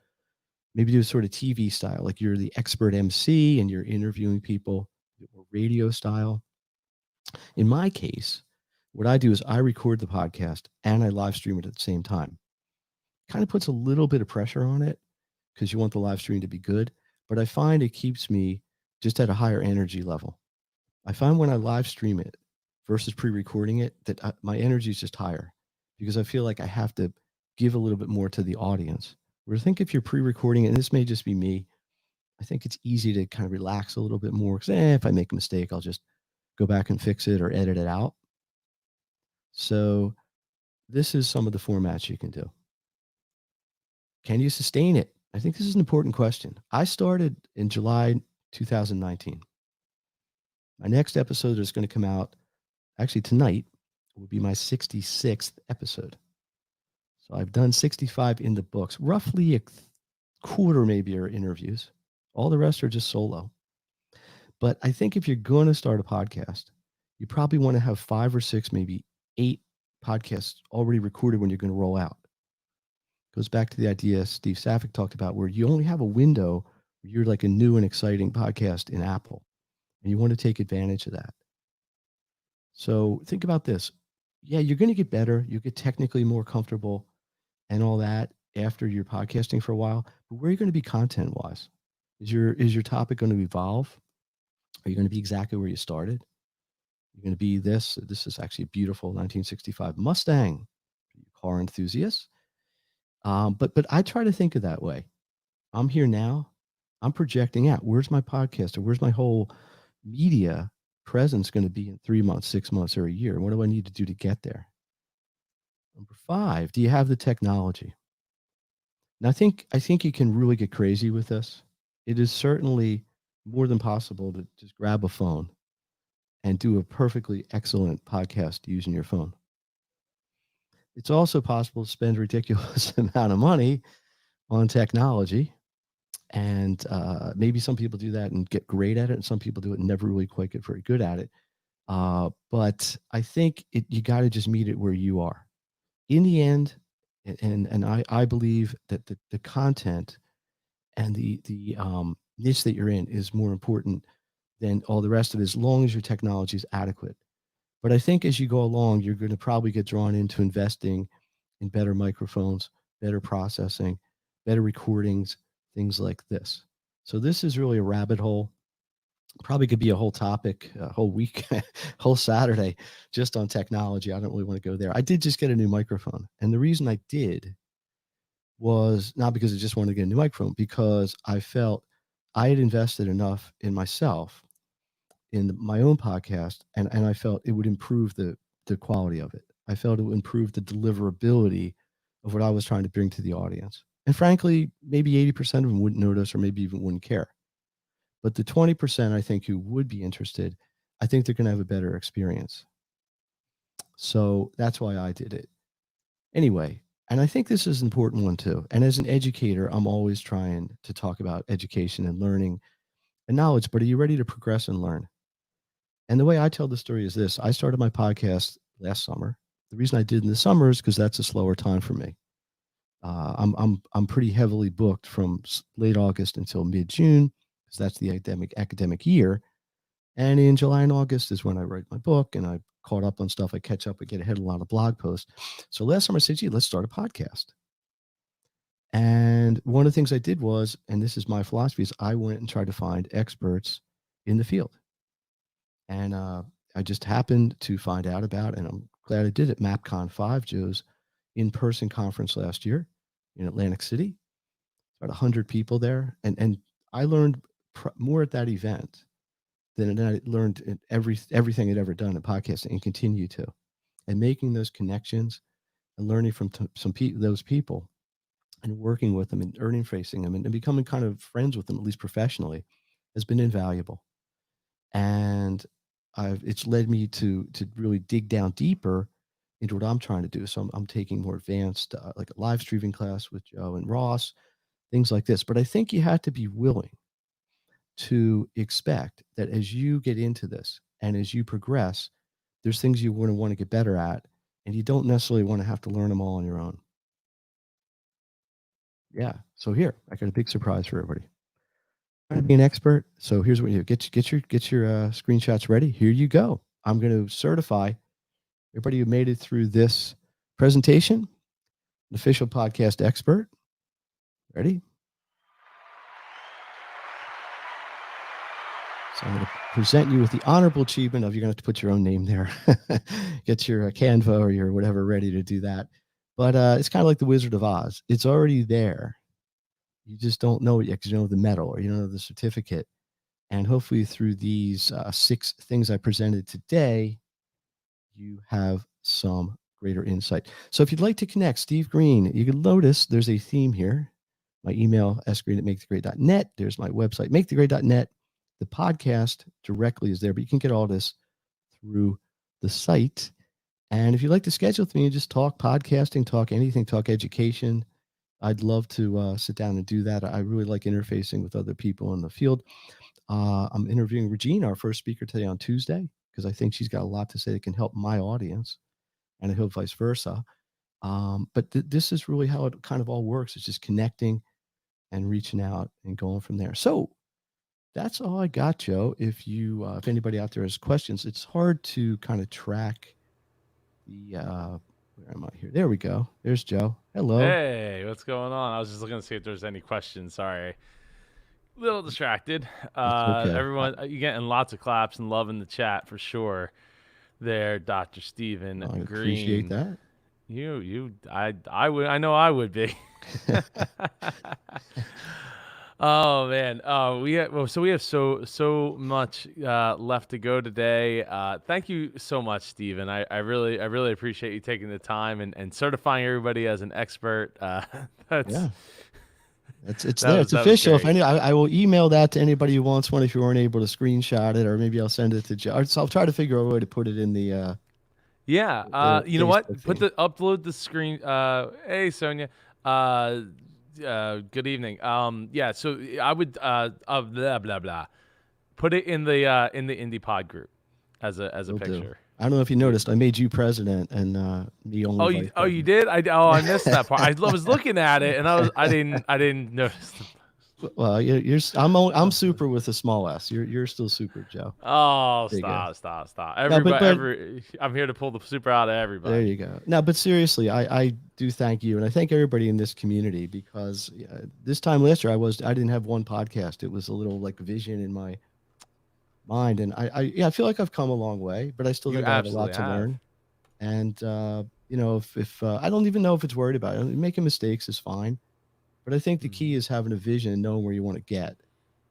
Maybe do a sort of TV style, like you're the expert MC and you're interviewing people, or radio style. In my case, what I do is I record the podcast and I live stream it at the same time. Kind of puts a little bit of pressure on it because you want the live stream to be good, but I find it keeps me just at a higher energy level. I find when I live stream it versus pre-recording it, that my energy is just higher because I feel like I have to give a little bit more to the audience. Where I think if you're pre-recording it, and this may just be me, I think it's easy to kind of relax a little bit more because if I make a mistake, I'll just go back and fix it or edit it out. So this is some of the formats you can do. Can you sustain it? I think this is an important question. I started in July 2019. My next episode is going to come out actually tonight. Will be my 66th episode. So I've done 65 in the books. Roughly a quarter maybe are interviews. All the rest are just solo. But I think if you're going to start a podcast, you probably want to have 5 or 6, maybe 8 podcasts already recorded when you're going to roll out. Goes back to the idea Steve Saffik talked about, where you only have a window where you're like a new and exciting podcast in Apple, and you want to take advantage of that. So think about this. Yeah, you're going to get better. You get technically more comfortable and all that after you're podcasting for a while. But where are you going to be content-wise? Is your topic going to evolve? Are you going to be exactly where you started? You're going to be this. This is actually a beautiful 1965 Mustang, car enthusiasts. But I try to think of that way. I'm here now. I'm projecting out. Where's my podcast, or where's my whole media presence going to be in 3 months, 6 months, or a year? What do I need to do to get there? Number 5, do you have the technology? Now, I think you can really get crazy with this. It is certainly more than possible to just grab a phone and do a perfectly excellent podcast using your phone. It's also possible to spend a ridiculous amount of money on technology. And maybe some people do that and get great at it, and some people do it and never really quite get very good at it. But I think you got to just meet it where you are. In the end, and I believe that the content and the niche that you're in is more important than all the rest of it, as long as your technology is adequate. But I think as you go along, you're going to probably get drawn into investing in better microphones, better processing, better recordings, things like this. So this is really a rabbit hole. Probably could be a whole topic, a whole week, whole Saturday just on technology. I don't really want to go there. I did just get a new microphone. And the reason I did was not because I just wanted to get a new microphone, because I felt I had invested enough in myself, in my own podcast, and I felt it would improve the quality of it. I felt it would improve the deliverability of what I was trying to bring to the audience. And frankly, maybe 80% of them wouldn't notice, or maybe even wouldn't care. But the 20%, I think, who would be interested, I think they're going to have a better experience. So that's why I did it. Anyway, and I think this is an important one too. And as an educator, I'm always trying to talk about education and learning and knowledge, but are you ready to progress and learn? And the way I tell the story is this. I started my podcast last summer. The reason I did in the summer is because that's a slower time for me. I'm pretty heavily booked from late August until mid-June, because that's the academic year. And in July and August is when I write my book, and I caught up on stuff. I catch up, I get ahead of a lot of blog posts. So last summer I said, gee, let's start a podcast. And one of the things I did was, and this is my philosophy, is I went and tried to find experts in the field. And I just happened to find out about, and I'm glad I did it, MapCon 5, Joe's in-person conference last year in Atlantic City. About 100 people there. And I learned more at that event than I learned in everything I'd ever done in podcasting, and continue to. And making those connections and learning from those people and working with them and facing them and becoming kind of friends with them, at least professionally, has been invaluable. And it's led me to really dig down deeper into what I'm trying to do. So I'm taking more advanced, like a live streaming class with Joe and Ross, things like this. But I think you have to be willing to expect that as you get into this and as you progress, there's things you want to get better at, and you don't necessarily want to have to learn them all on your own. Yeah. So here, I got a big surprise for everybody. Trying to be an expert. So here's what you do. Get your screenshots ready. Here you go. I'm going to certify everybody who made it through this presentation, an official podcast expert. Ready? So I'm going to present you with the honorable achievement of, you're going to have to put your own name there. Get your Canva or your whatever ready to do that. But it's kind of like the Wizard of Oz. It's already there. You just don't know it yet because you don't know the medal or you don't know the certificate. And hopefully through these 6 things I presented today, you have some greater insight. So if you'd like to connect, Steve Green, you can notice there's a theme here. My email, sgreen@makethegreat.net. There's my website, makethegreat.net. The podcast directly is there, but you can get all this through the site. And if you'd like to schedule with me and just talk podcasting, talk anything, talk education, I'd love to sit down and do that. I really like interfacing with other people in the field. I'm interviewing Regina, our first speaker today on Tuesday, because I think she's got a lot to say that can help my audience, and I hope vice versa. But this is really how it kind of all works. It's just connecting and reaching out and going from there. So that's all I got, Joe. If anybody out there has questions, it's hard to kind of track the, where am I here? There we go. There's Joe. Hello. Hey, what's going on? I was just looking to see if there's any questions. Sorry. A little distracted. okay. Everyone, you're getting lots of claps and love in the chat for sure. There, Dr. Stephen I Green. appreciate that. I know I would be. Oh man. We have so much left to go today. Thank you so much, Stephen. I really appreciate you taking the time and certifying everybody as an expert. It's there. It's official. If I will email that to anybody who wants one if you weren't able to screenshot it, or maybe I'll send it to Joe. So I'll try to figure out a way to put it in the you know what? Facebook Upload the screen. Hey Sonia. Good evening. So I would blah blah blah. Put it in the Indie Pod group as a Will do. picture. I don't know if you noticed, I made you president and me only. Oh, you did? I missed that part. I was looking at it and I didn't notice. Well, I'm super with a small s. You're still super, Joe. Oh, There you stop. No, Everybody, I'm here to pull the super out of everybody. There you go. No, but seriously, I do thank you, and I thank everybody in this community, because this time last year I didn't have one podcast. It was a little like vision in my mind, and I feel like I've come a long way, but I still think I have a lot to learn. And if I don't even know if it's worried about it. Making mistakes is fine, but I think the key is having a vision and knowing where you want to get.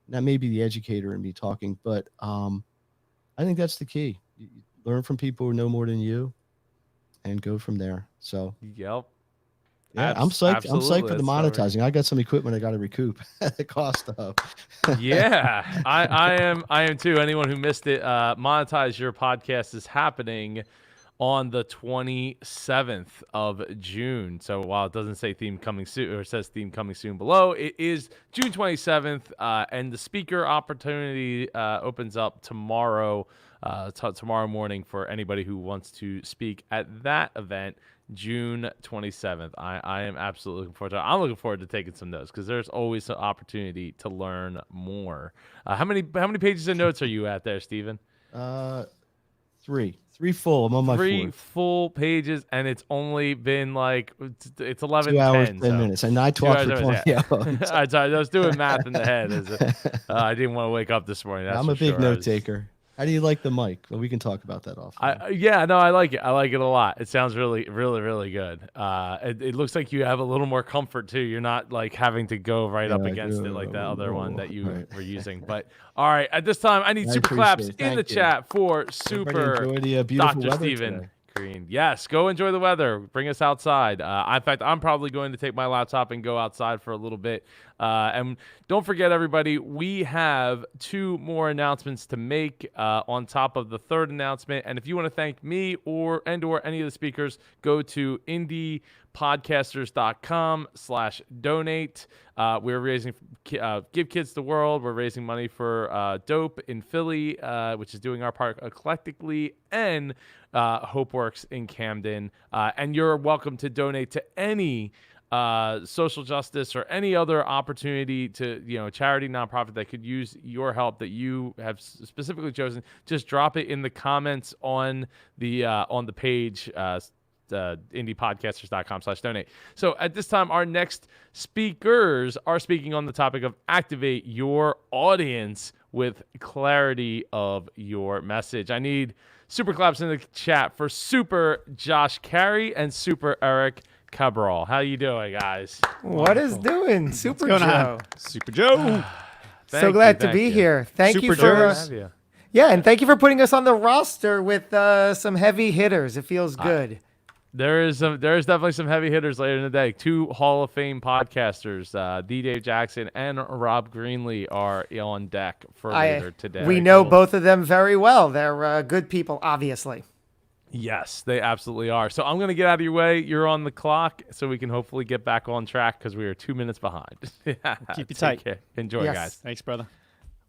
And that may be the educator in me talking, but I think that's the key. You learn from people who know more than you, and go from there. So Yep. yeah, I'm psyched. I'm psyched for the That's what we're- monetizing. I got some equipment I got to recoup the cost of. Yeah, I am too. Anyone who missed it, Monetize Your Podcast is happening on the 27th of June. So while it doesn't say theme coming soon, or it says theme coming soon below, it is June 27th, and the speaker opportunity opens up tomorrow, tomorrow morning for anybody who wants to speak at that event. June 27th. I am absolutely looking forward to it. I'm looking forward to taking some notes, because there's always an opportunity to learn more. How many pages of notes are you at there, Stephen? Three full. I'm on my Three fourth. full pages, and it's only been like it's 11, 2 hours, 10 10 minutes, and I 2 talked hours, for 20 yeah. hours. I was doing math in the head. I didn't want to wake up this morning. That's I'm for a big sure. note taker. How do you like the mic? Well, we can talk about that off. I like it. I like it a lot. It sounds really, really, really good. It looks like you have a little more comfort too. You're not like having to go right up Yeah, I against do. it like that other one that you Right. were using. But all right, at this time, I need I super claps appreciate it. in the Thank you. chat for Everybody super enjoy the beautiful Dr. weather Stephen today. Green. Yes, go enjoy the weather. Bring us outside. In fact, I'm probably going to take my laptop and go outside for a little bit. And don't forget, everybody, we have 2 more announcements to make on top of the 3rd announcement. And if you want to thank me or any of the speakers, go to indiepodcasters.com/donate. We're raising Give Kids the World. We're raising money for Dope in Philly, which is doing our part eclectically, and HopeWorks in Camden. And you're welcome to donate to any social justice or any other opportunity to, charity, nonprofit that could use your help that you have specifically chosen. Just drop it in the comments on the page, indiepodcasters.com/donate. So at this time, our next speakers are speaking on the topic of activate your audience with clarity of your message. I need super claps in the chat for Super Josh Carey and Super Eric Cabral. How you doing, guys? What is doing? Super going Joe. on? Super Joe. So glad to be here. Thank you Super for Joes. Yeah, and thank you for putting us on the roster with some heavy hitters. It feels good. There's definitely some heavy hitters later in the day. 2 Hall of Fame podcasters, DJ Jackson and Rob Greenlee, are on deck for later today. We know both of them very well. They're good people, obviously. Yes, they absolutely are. So I'm going to get out of your way. You're on the clock, so we can hopefully get back on track because we are 2 minutes behind. Keep you tight. Care. Enjoy, Yes. guys. Thanks, brother.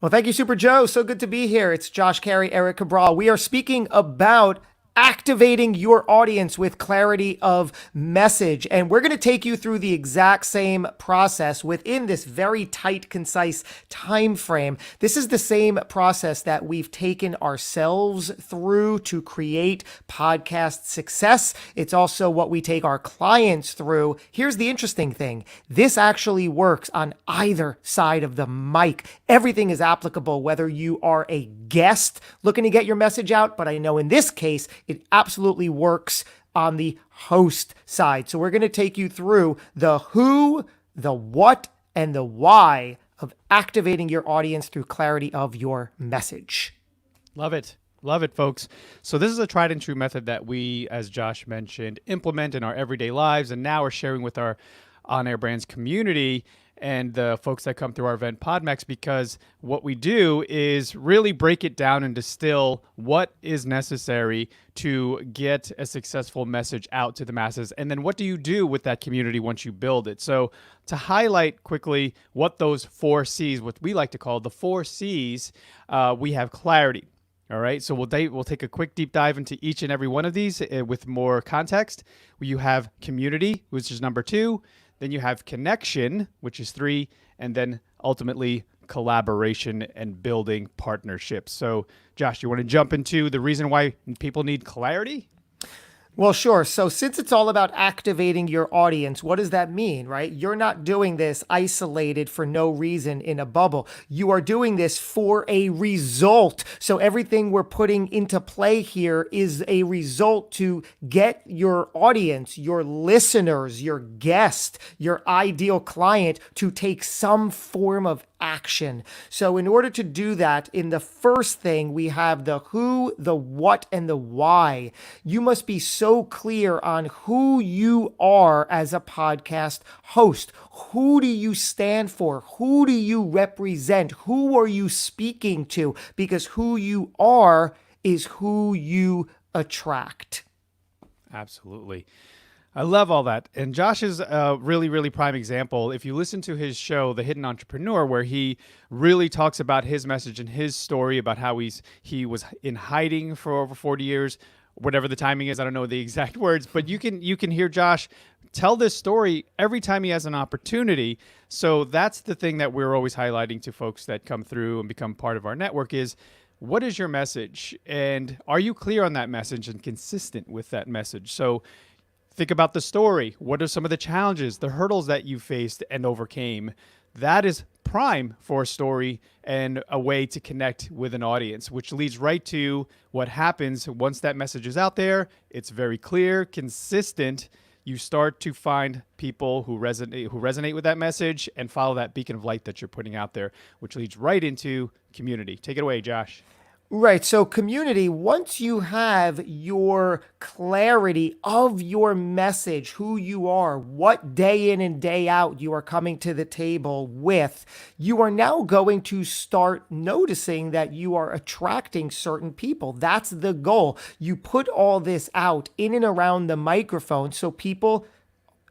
Well, thank you, Super Joe. So good to be here. It's Josh Carey, Eric Cabral. We are speaking about activating your audience with clarity of message. And we're going to take you through the exact same process within this very tight, concise time frame. This is the same process that we've taken ourselves through to create podcast success. It's also what we take our clients through. Here's the interesting thing. This actually works on either side of the mic. Everything is applicable, whether you are a guest looking to get your message out, but I know in this case, it absolutely works on the host side. So we're going to take you through the who, the what, and the why of activating your audience through clarity of your message. Love it. Love it, folks. So this is a tried and true method that we, as Josh mentioned, implement in our everyday lives, and now we're sharing with our On Air Brands community and the folks that come through our event PodMex, because what we do is really break it down and distill what is necessary to get a successful message out to the masses. And then what do you do with that community once you build it? So to highlight quickly what those 4 C's, what we like to call the 4 C's, we have clarity. All right, so we'll take a quick deep dive into each and every one of these with more context. You have community, which is number 2. Then you have connection, which is 3, and then ultimately collaboration and building partnerships. So, Josh, you want to jump into the reason why people need clarity? Well, sure. So since it's all about activating your audience, what does that mean, right? You're not doing this isolated for no reason in a bubble. You are doing this for a result. So everything we're putting into play here is a result to get your audience, your listeners, your guest, your ideal client to take some form of action. So in order to do that, in the first thing, we have the who, the what, and the why. You must be so clear on who you are as a podcast host. Who do you stand for? Who do you represent? Who are you speaking to? Because who you are is who you attract. Absolutely. I love all that. And Josh is a really, really prime example. If you listen to his show, The Hidden Entrepreneur, where he really talks about his message and his story about how he was in hiding for over 40 years, whatever the timing is, I don't know the exact words, but you can hear Josh tell this story every time he has an opportunity. So that's the thing that we're always highlighting to folks that come through and become part of our network is, what is your message? And are you clear on that message and consistent with that message? So think about the story. What are some of the challenges, the hurdles that you faced and overcame? That is prime for a story and a way to connect with an audience, which leads right to what happens once that message is out there. It's very clear, consistent. You start to find people who resonate with that message and follow that beacon of light that you're putting out there, which leads right into community. Take it away, Josh. Right. So community, once you have your clarity of your message, who you are, what day in and day out you are coming to the table with, you are now going to start noticing that you are attracting certain people. That's the goal. You put all this out in and around the microphone so people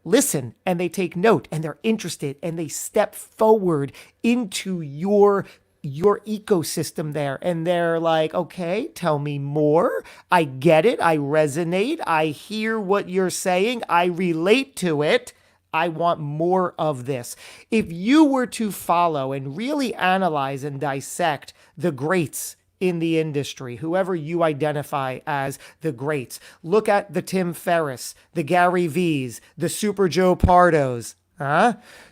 listen and they take note and they're interested and they step forward into your ecosystem there. And they're like, okay, tell me more. I get it. I resonate. I hear what you're saying. I relate to it. I want more of this. If you were to follow and really analyze and dissect the greats in the industry, whoever you identify as the greats, look at the Tim Ferriss, the Gary V's, the Super Joe Pardos.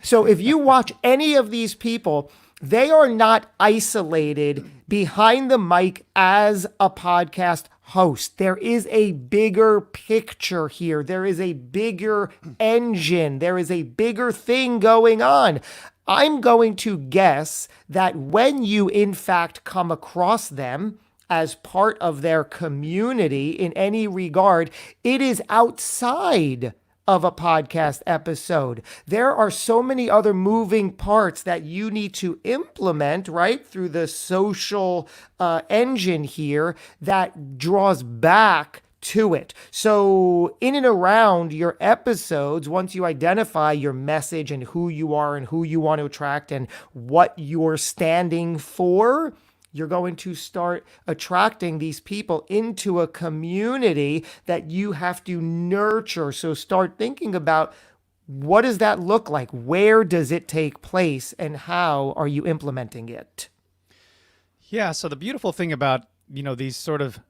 So if you watch any of these people, they are not isolated behind the mic as a podcast host. There is a bigger picture here. There is a bigger engine. There is a bigger thing going on. I'm going to guess that when you in fact come across them, as part of their community in any regard, it is outside of a podcast episode. There are so many other moving parts that you need to implement, right, through the social engine here that draws back to it. So in and around your episodes, once you identify your message and who you are and who you want to attract and what you're standing for, you're going to start attracting these people into a community that you have to nurture. So start thinking about, what does that look like? Where does it take place? And how are you implementing it? Yeah. So the beautiful thing about, these sort of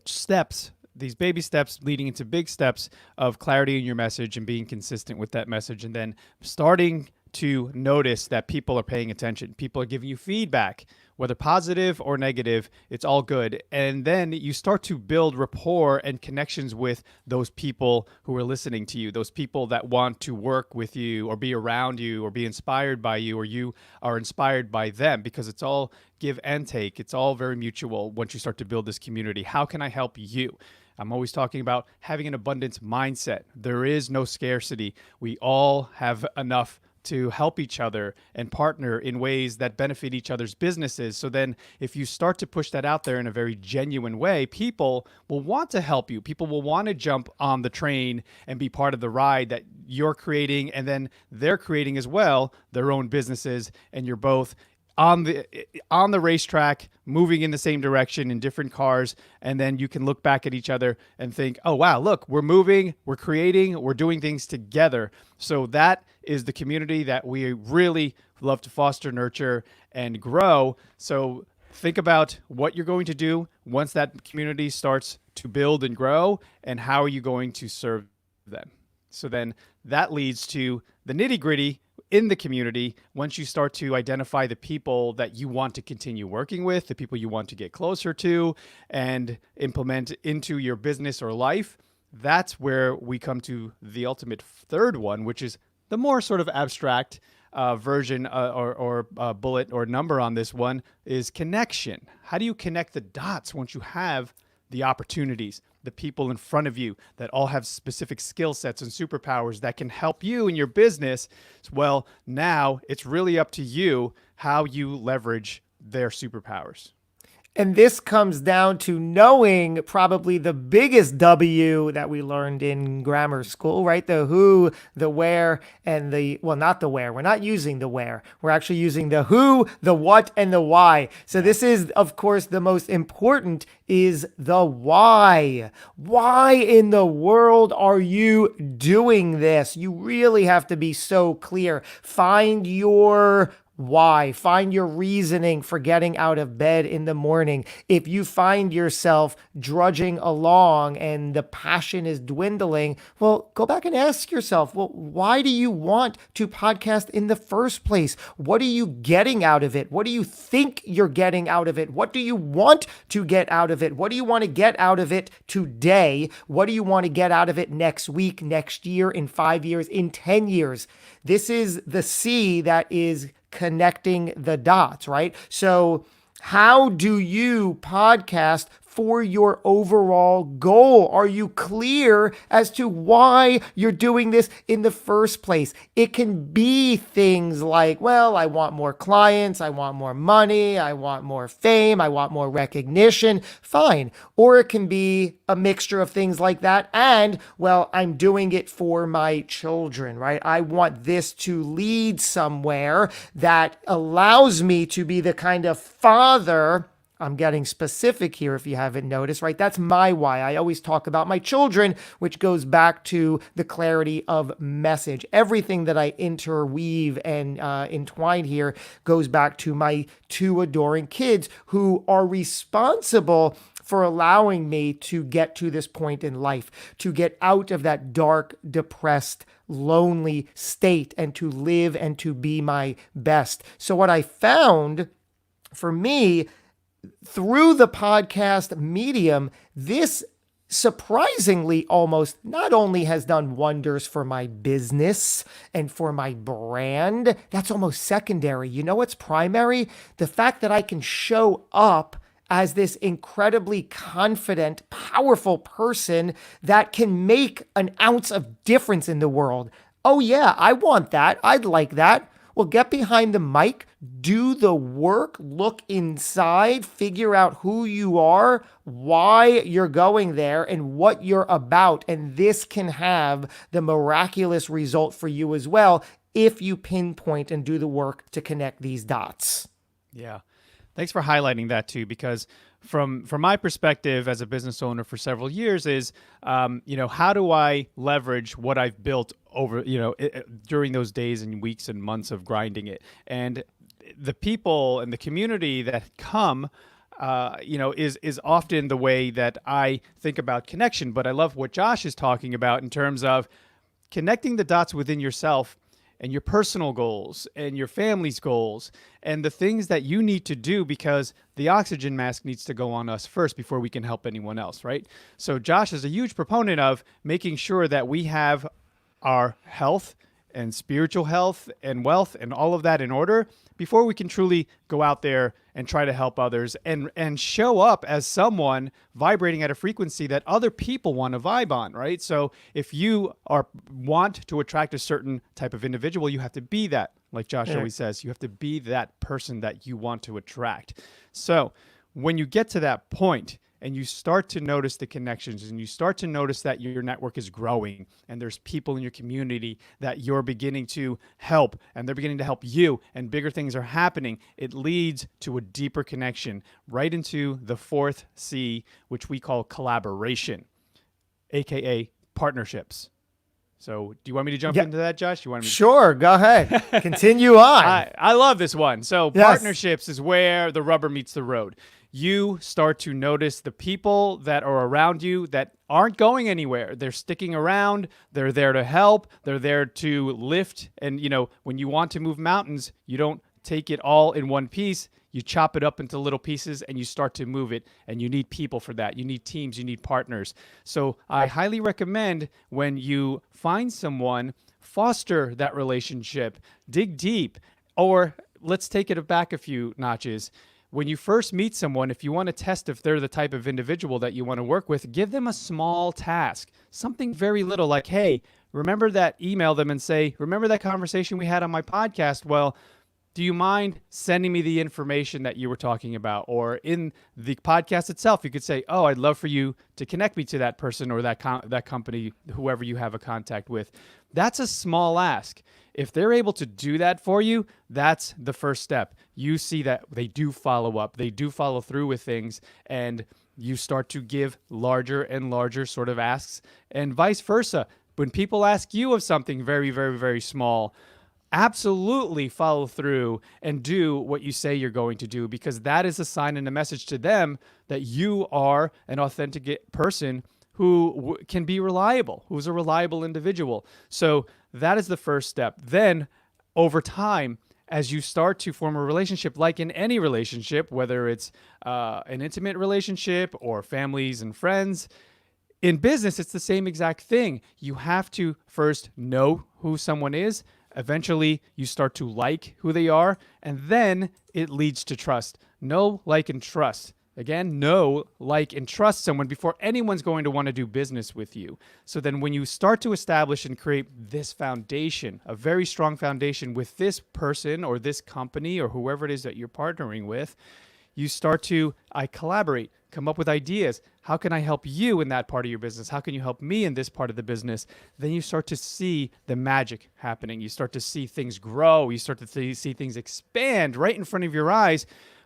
steps, these baby steps leading into big steps of clarity in your message and being consistent with that message, and then starting to notice that people are paying attention. People are giving you feedback, whether positive or negative, it's all good. And then you start to build rapport and connections with those people who are listening to you, those people that want to work with you or be around you or be inspired by you, or you are inspired by them, because it's all give and take. It's all very mutual once you start to build this community. How can I help you? I'm always talking about having an abundance mindset. There is no scarcity. We all have enough to help each other and partner in ways that benefit each other's businesses. So then if you start to push that out there in a very genuine way, people will want to help you. People will want to jump on the train and be part of the ride that you're creating, and then they're creating as well their own businesses, and you're both on the racetrack, moving in the same direction in different cars. And then you can look back at each other and think, oh, wow, look, we're moving, we're creating, we're doing things together. So that is the community that we really love to foster, nurture, and grow. So think about what you're going to do once that community starts to build and grow, and how are you going to serve them. So then that leads to the nitty-gritty in the community. Once you start to identify the people that you want to continue working with, the people you want to get closer to and implement into your business or life, that's where we come to the ultimate third one, which is the more sort of abstract version or bullet or number on this one, is connection. How do you connect the dots once you have the opportunities, the people in front of you that all have specific skill sets and superpowers that can help you in your business? Well, now it's really up to you how you leverage their superpowers. And this comes down to knowing probably the biggest W that we learned in grammar school, right? The who, the where, and not the where. We're not using the where. We're actually using the who, the what, and the why. So this is, of course, the most important is the why. Why in the world are you doing this? You really have to be so clear. Find your why. Find your reasoning for getting out of bed in the morning. If you find yourself drudging along and the passion is dwindling, well, go back and ask yourself, well, why do you want to podcast in the first place? What are you getting out of it? What do you think you're getting out of it? What do you want to get out of it? What do you want to get out of it today? What do you want to get out of it next week, next year, in 5 years, in 10 years? This is the C that is connecting the dots, right? So how do you podcast for your overall goal? Are you clear as to why you're doing this in the first place? It can be things like, well, I want more clients, I want more money, I want more fame, I want more recognition. Fine. Or it can be a mixture of things like that. And, well, I'm doing it for my children, right? I want this to lead somewhere that allows me to be the kind of father. I'm getting specific here if you haven't noticed, right? That's my why. I always talk about my children, which goes back to the clarity of message. Everything that I interweave and entwine here goes back to my two adoring kids who are responsible for allowing me to get to this point in life, to get out of that dark, depressed, lonely state and to live and to be my best. So what I found for me, through the podcast medium, this surprisingly almost not only has done wonders for my business and for my brand, that's almost secondary. You know what's primary? The fact that I can show up as this incredibly confident, powerful person that can make an ounce of difference in the world. Oh yeah, I want that. I'd like that. Well, get behind the mic, do the work, look inside, figure out who you are, why you're going there, and what you're about. And this can have the miraculous result for you as well if you pinpoint and do the work to connect these dots. Yeah. Thanks for highlighting that too, because from my perspective as a business owner for several years is, how do I leverage what I've built over, during those days and weeks and months of grinding it? And the people and the community that come, is often the way that I think about connection. But I love what Josh is talking about in terms of connecting the dots within yourself and your personal goals and your family's goals and the things that you need to do, because the oxygen mask needs to go on us first before we can help anyone else, right? So Josh is a huge proponent of making sure that we have our health and spiritual health and wealth and all of that in order before we can truly go out there and try to help others and show up as someone vibrating at a frequency that other people want to vibe on, right? So if you want to attract a certain type of individual, you have to be that. Like Josh always says, you have to be that person that you want to attract. So when you get to that point, and you start to notice the connections and you start to notice that your network is growing and there's people in your community that you're beginning to help and they're beginning to help you and bigger things are happening, it leads to a deeper connection right into the fourth C, which we call collaboration, aka partnerships. So do you want me to jump into that, Josh? You want me to... Sure, go ahead. Continue on. I love this one. So Yes. Partnerships is where the rubber meets the road. You start to notice the people that are around you that aren't going anywhere. They're sticking around. They're there to help. They're there to lift. And, when you want to move mountains, you don't take it all in one piece. You chop it up into little pieces and you start to move it. And you need people for that. You need teams. You need partners. So I highly recommend when you find someone, foster that relationship, dig deep, or let's take it back a few notches. When you first meet someone, if you want to test if they're the type of individual that you want to work with, give them a small task, something very little like, hey, remember that, email them and say, remember that conversation we had on my podcast? Well, do you mind sending me the information that you were talking about? Or in the podcast itself, you could say, oh, I'd love for you to connect me to that person or that company, whoever you have a contact with. That's a small ask. If they're able to do that for you, that's the first step. You see that they do follow up, they do follow through with things, and you start to give larger and larger sort of asks, and vice versa. When people ask you of something very, very, very small, absolutely follow through and do what you say you're going to do, because that is a sign and a message to them that you are an authentic person who can be reliable, who's a reliable individual. So that is the first step. Then over time, as you start to form a relationship, like in any relationship, whether it's an intimate relationship or families and friends, in business, it's the same exact thing. You have to first know who someone is. Eventually, you start to like who they are, and then it leads to trust. Know, like, and trust. Again, know, like, and trust someone before anyone's going to want to do business with you. So then when you start to establish and create this foundation, a very strong foundation with this person or this company or whoever it is that you're partnering with, you start to collaborate, come up with ideas. How can I help you in that part of your business? How can you help me in this part of the business? Then you start to see the magic happening. You start to see things grow. You start to see things expand right in front of your eyes.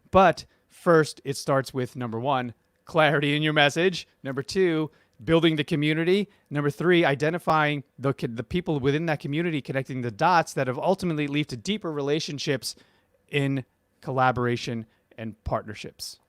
But first, it starts with, number one, clarity in your message. Number two, building the community. Number three, identifying the people within that community, connecting the dots that have ultimately lead to deeper relationships in collaboration and partnerships.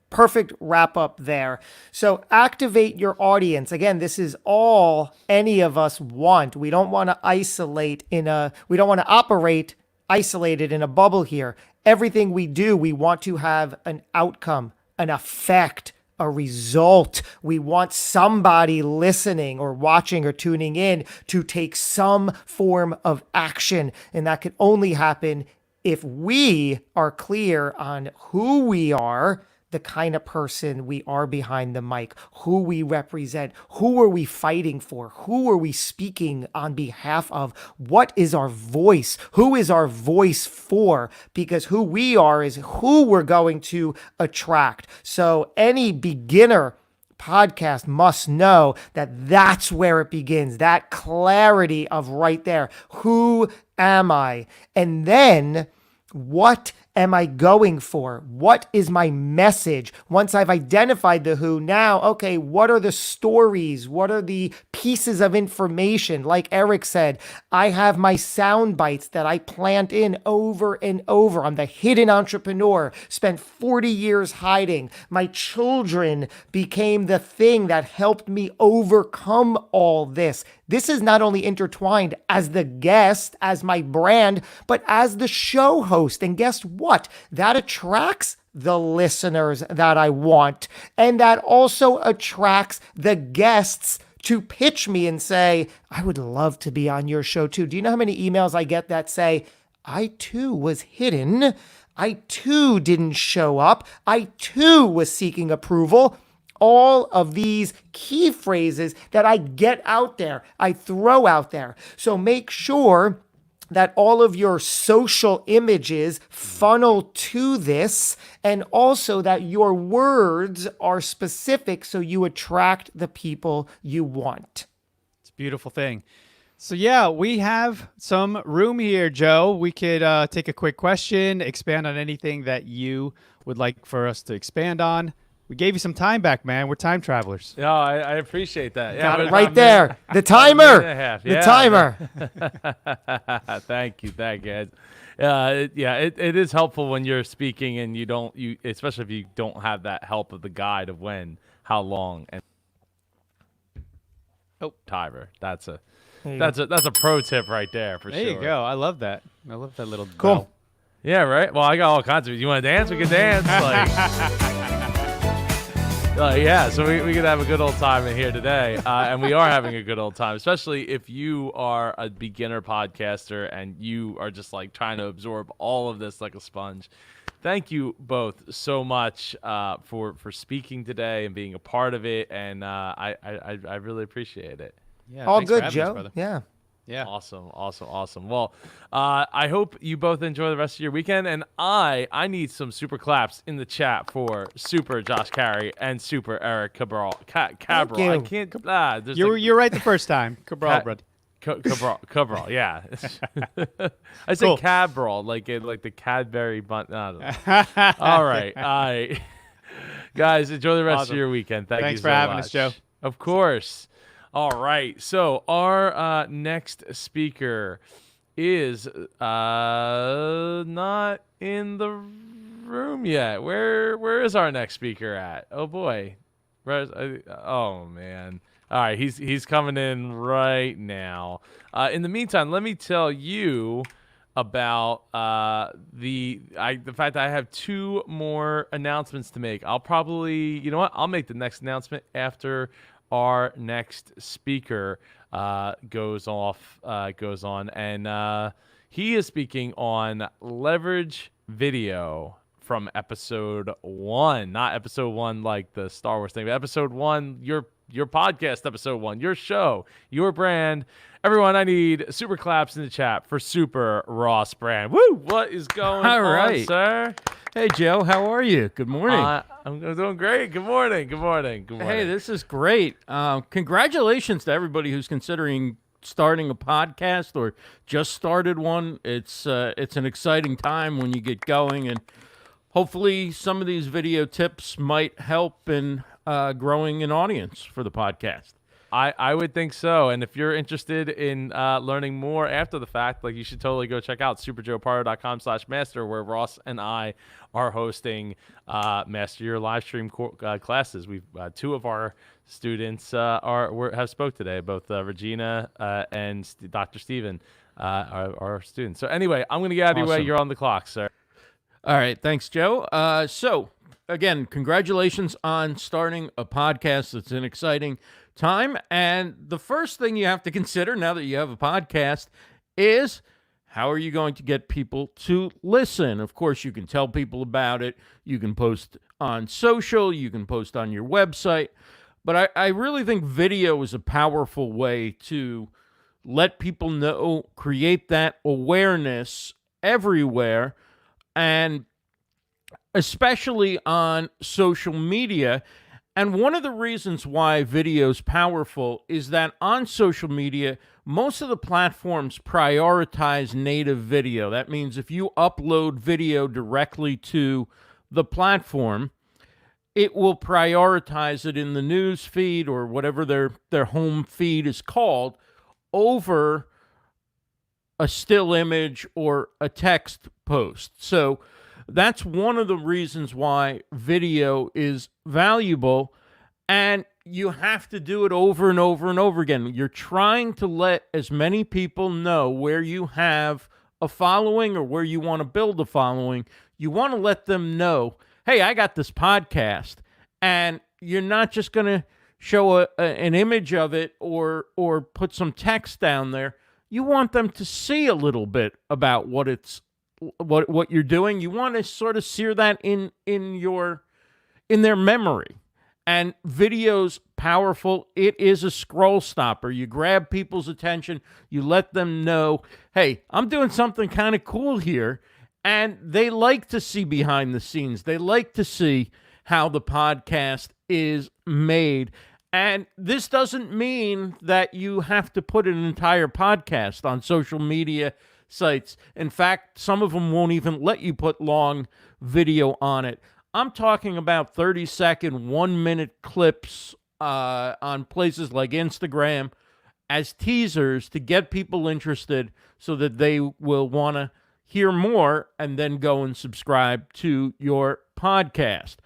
Perfect wrap up there. So activate your audience. Again, this is all any of us want. We don't want to we don't want to operate isolated in a bubble here. Everything we do, we want to have an outcome, an effect, a result. We want somebody listening or watching or tuning in to take some form of action. And that can only happen if we are clear on who we are, the kind of person we are behind the mic, who we represent, who are we fighting for, who are we speaking on behalf of, what is our voice, who is our voice for, because who we are is who we're going to attract. So any beginner podcast must know that that's where it begins, that clarity of right there. Who am I? And then what am I going for? What is my message? Once I've identified the who, now, okay, what are the stories? What are the pieces of information? Like Eric said, I have my sound bites that I plant in over and over. I'm the hidden entrepreneur, spent 40 years hiding. My children became the thing that helped me overcome all this. This is not only intertwined as the guest, as my brand, but as the show host. And guess what? That attracts the listeners that I want. And that also attracts the guests to pitch me and say, I would love to be on your show too. Do you know how many emails I get that say, I too was hidden. I too didn't show up. I too was seeking approval. All of these key phrases that I get out there, I throw out there. So make sure that all of your social images funnel to this, and also that your words are specific so you attract the people you want. It's a beautiful thing. So yeah, we have some room here, Joe. We could take a quick question, expand on anything that you would like for us to expand on. We gave you some time back, man. We're time travelers. Yeah, I appreciate that. Yeah, Got it right there. The timer. The timer. Thank you, guys. It is helpful when you're speaking and you especially if you don't have that help of the guide of when, how long, and timer. That's a pro tip right there for sure. There you go. I love that. I love that little cool. bell. Yeah, right. Well, I got all kinds of. You want to dance? We can dance. Yeah, so we could have a good old time in here today, and we are having a good old time, especially if you are a beginner podcaster and you are just like trying to absorb all of this like a sponge. Thank you both so much for speaking today and being a part of it, and I really appreciate it. Yeah, all thanks for good, having us, Joe. brother. Yeah. Yeah. Awesome. Well, I hope you both enjoy the rest of your weekend, and I need some super claps in the chat for Super Josh Carey and Super Eric Cabral. Cabral. I can't. You're right the first time. Cabral, brother. Cabral, yeah. I said Cabral, like the Cadbury bun. I don't know. All right. Guys, enjoy the rest of your weekend. Thanks you so for having much. us, Joe. Of course. All right. So our next speaker is not in the room yet. Where is our next speaker at? Oh boy. Oh man. All right, he's coming in right now. In the meantime, let me tell you about the fact that I have two more announcements to make. I'll probably, you know what? I'll make the next announcement after our next speaker goes on, and he is speaking on leverage video from episode 1, not episode 1 like the Star Wars thing, but episode 1, your podcast, episode 1, your show, your brand. Everyone, I need super claps in the chat for Super Ross Brand. Woo! What is going on, sir? Hey, Joe. How are you? Good morning. I'm doing great. Good morning. Hey, this is great. Congratulations to everybody who's considering starting a podcast or just started one. It's an exciting time when you get going, and hopefully some of these video tips might help in growing an audience for the podcast. I would think so. And if you're interested in learning more after the fact, like, you should totally go check out superjoepardo.com/master, where Ross and I are hosting Master Your live stream classes. We've two of our students have spoke today, both Regina and Dr. Steven are our students. So anyway, I'm going to get out of your way. You're on the clock, sir. All right. Thanks, Joe. So again, congratulations on starting a podcast. It's an exciting time. And the first thing you have to consider now that you have a podcast is How are you going to get people to listen? Of course, you can tell people about it. You can post on social. You can post on your website. But I really think video is a powerful way to let people know, create that awareness everywhere, and especially on social media. And one of the reasons why video is powerful is that on social media, most of the platforms prioritize native video. That means if you upload video directly to the platform, it will prioritize it in the news feed or whatever their home feed is called over a still image or a text post. So that's one of the reasons why video is valuable, and you have to do it over and over and over again. You're trying to let as many people know where you have a following or where you want to build a following. You want to let them know, hey, I got this podcast, and you're not just going to show an image of it or put some text down there. You want them to see a little bit about what you're doing. You want to sort of sear that in their memory. And video's powerful. It is a scroll stopper. You grab people's attention. You let them know, hey, I'm doing something kind of cool here. And they like to see behind the scenes. They like to see how the podcast is made. And this doesn't mean that you have to put an entire podcast on social media sites. In fact, some of them won't even let you put long video on it. I'm talking about 30-second, 1-minute clips on places like Instagram as teasers to get people interested so that they will want to hear more and then go and subscribe to your podcast.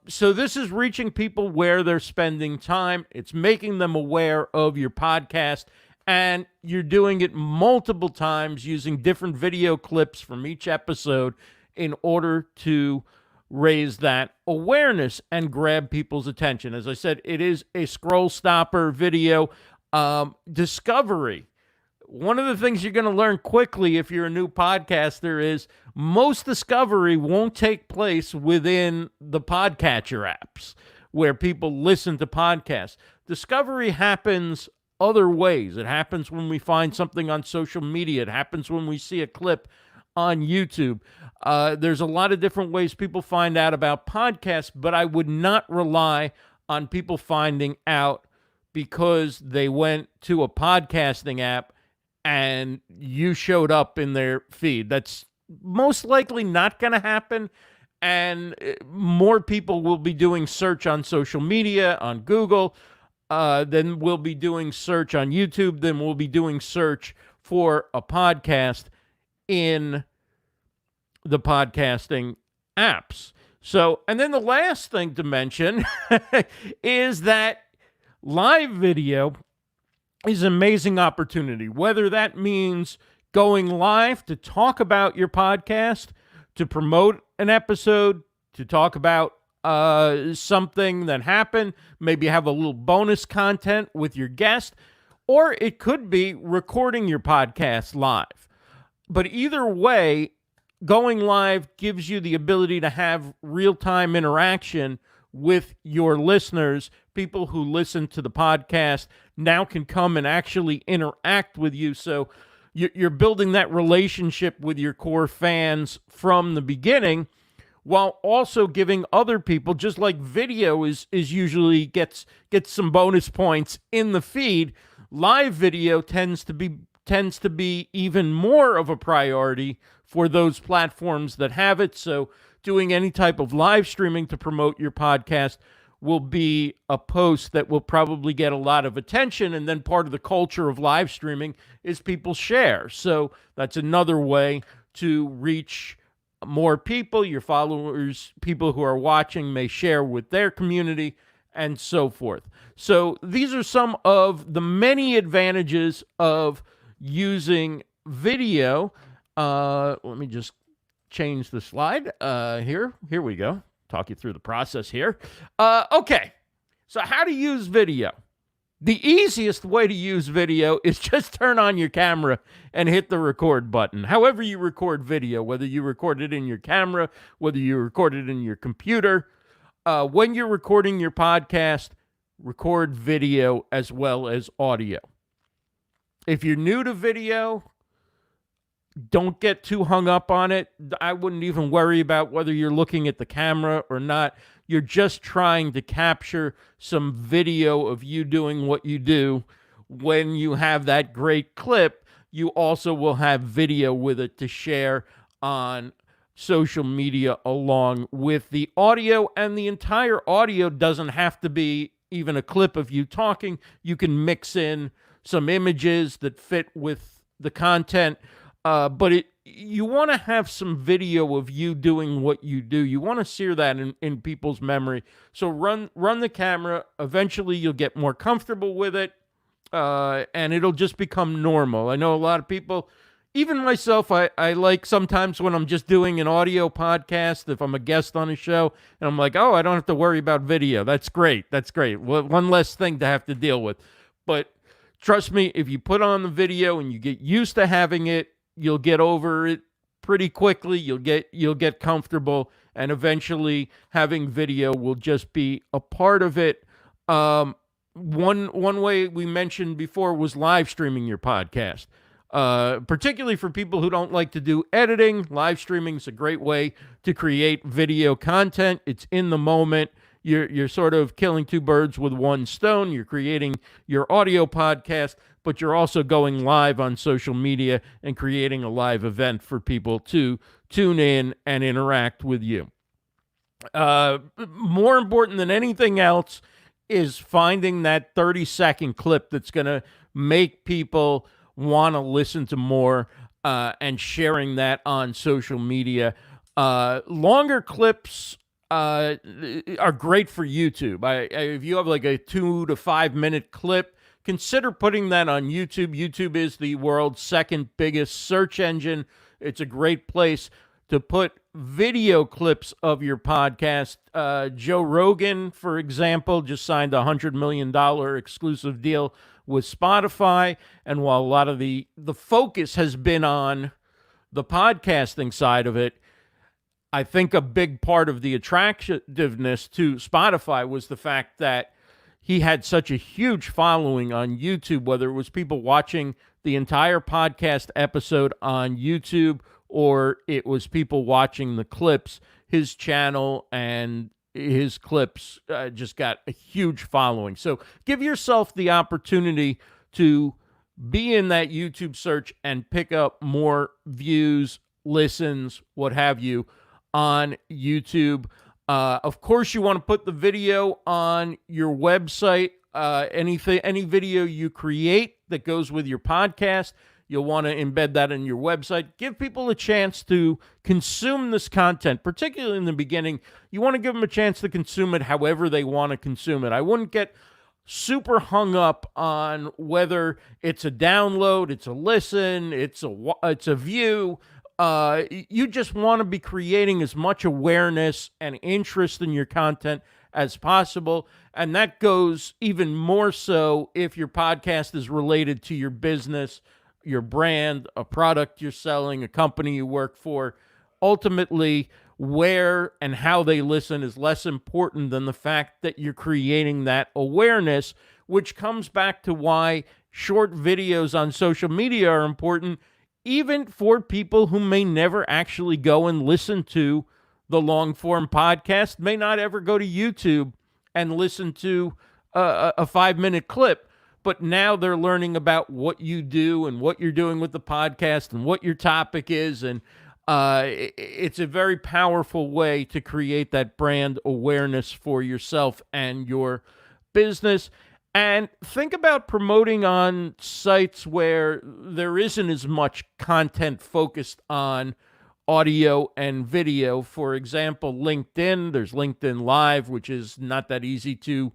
So this is reaching people where they're spending time. It's making them aware of your podcast, and you're doing it multiple times using different video clips from each episode in order to raise that awareness and grab people's attention. As I said, it is a scroll stopper video. Discovery. One of the things you're going to learn quickly if you're a new podcaster is most discovery won't take place within the podcatcher apps where people listen to podcasts. Discovery happens other ways. It happens when we find something on social media. It happens when we see a clip on YouTube. There's a lot of different ways people find out about podcasts, but I would not rely on people finding out because they went to a podcasting app and you showed up in their feed. That's most likely not going to happen. And more people will be doing search on social media, on Google, then we'll be doing search on YouTube, then we'll be doing search for a podcast in the podcasting apps. So, and then the last thing to mention is that live video is an amazing opportunity, whether that means going live to talk about your podcast, to promote an episode, to talk about something that happened, maybe have a little bonus content with your guest, or it could be recording your podcast live. But either way, going live gives you the ability to have real-time interaction with your listeners. People who listen to the podcast now can come and actually interact with you. So you're building that relationship with your core fans from the beginning, while also giving other people, just like video is usually gets some bonus points in the feed, live video tends to be even more of a priority for those platforms that have it. So doing any type of live streaming to promote your podcast will be a post that will probably get a lot of attention. And then part of the culture of live streaming is people share. So that's another way to reach more people. Your followers, people who are watching, may share with their community and so forth. So these are some of the many advantages of using video. Let me just change the slide. Here we go. Talk you through the process here. Okay. So how to use video. The easiest way to use video is just turn on your camera and hit the record button. However you record video, whether you record it in your camera, whether you record it in your computer, when you're recording your podcast, record video as well as audio. If you're new to video, don't get too hung up on it. I wouldn't even worry about whether you're looking at the camera or not. You're just trying to capture some video of you doing what you do. When you have that great clip, you also will have video with it to share on social media along with the audio. And the entire audio doesn't have to be even a clip of you talking. You can mix in some images that fit with the content. But you want to have some video of you doing what you do. You want to sear that in people's memory. So run the camera. Eventually, you'll get more comfortable with it, and it'll just become normal. I know a lot of people, even myself, I like sometimes when I'm just doing an audio podcast, if I'm a guest on a show, and I'm like, oh, I don't have to worry about video. That's great. That's great. One less thing to have to deal with. But trust me, if you put on the video and you get used to having it, you'll get over it pretty quickly. You'll get comfortable, and eventually having video will just be a part of it. One way we mentioned before was live streaming your podcast. Particularly for people who don't like to do editing, live streaming is a great way to create video content. It's in the moment. You're sort of killing two birds with one stone. You're creating your audio podcast, but you're also going live on social media and creating a live event for people to tune in and interact with you. More important than anything else is finding that 30-second clip that's going to make people want to listen to more and sharing that on social media. Longer clips are great for YouTube. If you have like a 2 to 5 minute clip, consider putting that on YouTube. YouTube is the world's second biggest search engine. It's a great place to put video clips of your podcast. Joe Rogan, for example, just signed a $100 million exclusive deal with Spotify. And while a lot of the focus has been on the podcasting side of it, I think a big part of the attractiveness to Spotify was the fact that he had such a huge following on YouTube, whether it was people watching the entire podcast episode on YouTube or it was people watching the clips. His channel and his clips just got a huge following. So give yourself the opportunity to be in that YouTube search and pick up more views, listens, what have you, on YouTube. Of course, you want to put the video on your website. Any video you create that goes with your podcast, you'll want to embed that in your website. Give people a chance to consume this content, particularly in the beginning. You want to give them a chance to consume it however they want to consume it. I wouldn't get super hung up on whether it's a download, it's a listen, it's a view. You just want to be creating as much awareness and interest in your content as possible. And that goes even more so if your podcast is related to your business, your brand, a product you're selling, a company you work for. Ultimately, where and how they listen is less important than the fact that you're creating that awareness, which comes back to why short videos on social media are important, even for people who may never actually go and listen to the long-form podcast, may not ever go to YouTube and listen to a 5-minute clip. But now they're learning about what you do and what you're doing with the podcast and what your topic is. And it's a very powerful way to create that brand awareness for yourself and your business. And think about promoting on sites where there isn't as much content focused on audio and video. For example, LinkedIn. There's LinkedIn Live, which is not that easy to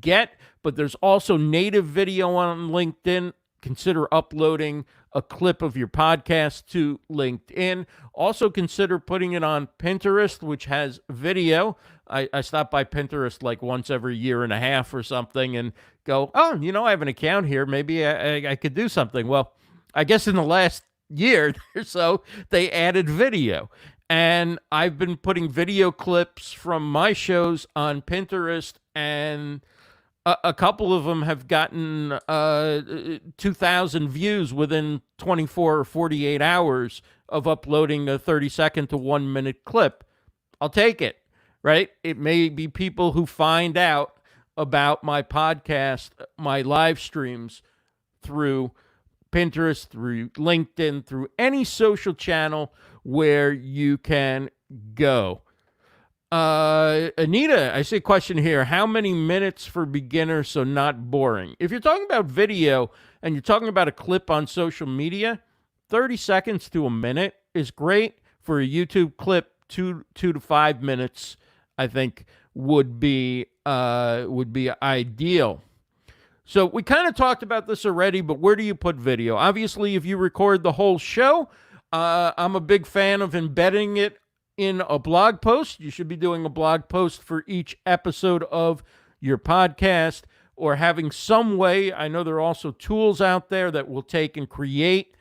get, but there's also native video on LinkedIn. Consider uploading a clip of your podcast to LinkedIn. Also consider putting it on Pinterest, which has video. I stop by Pinterest like once every year and a half or something and go, oh, I have an account here. Maybe I could do something. Well, I guess in the last year or so, they added video. And I've been putting video clips from my shows on Pinterest, and a couple of them have gotten 2,000 views within 24 or 48 hours of uploading a 30-second to 1-minute clip. I'll take it, right? It may be people who find out about my podcast, my live streams through Pinterest, through LinkedIn, through any social channel where you can go. Anita, I see a question here. How many minutes for beginners so not boring? If you're talking about video and you're talking about a clip on social media, 30 seconds to a minute is great. For a YouTube clip, 2 to 5 minutes, I think would be ideal. So we kind of talked about this already, but where do you put video? Obviously, if you record the whole show, I'm a big fan of embedding it in a blog post. You should be doing a blog post for each episode of your podcast, or having some way. I know there are also tools out there that will take and create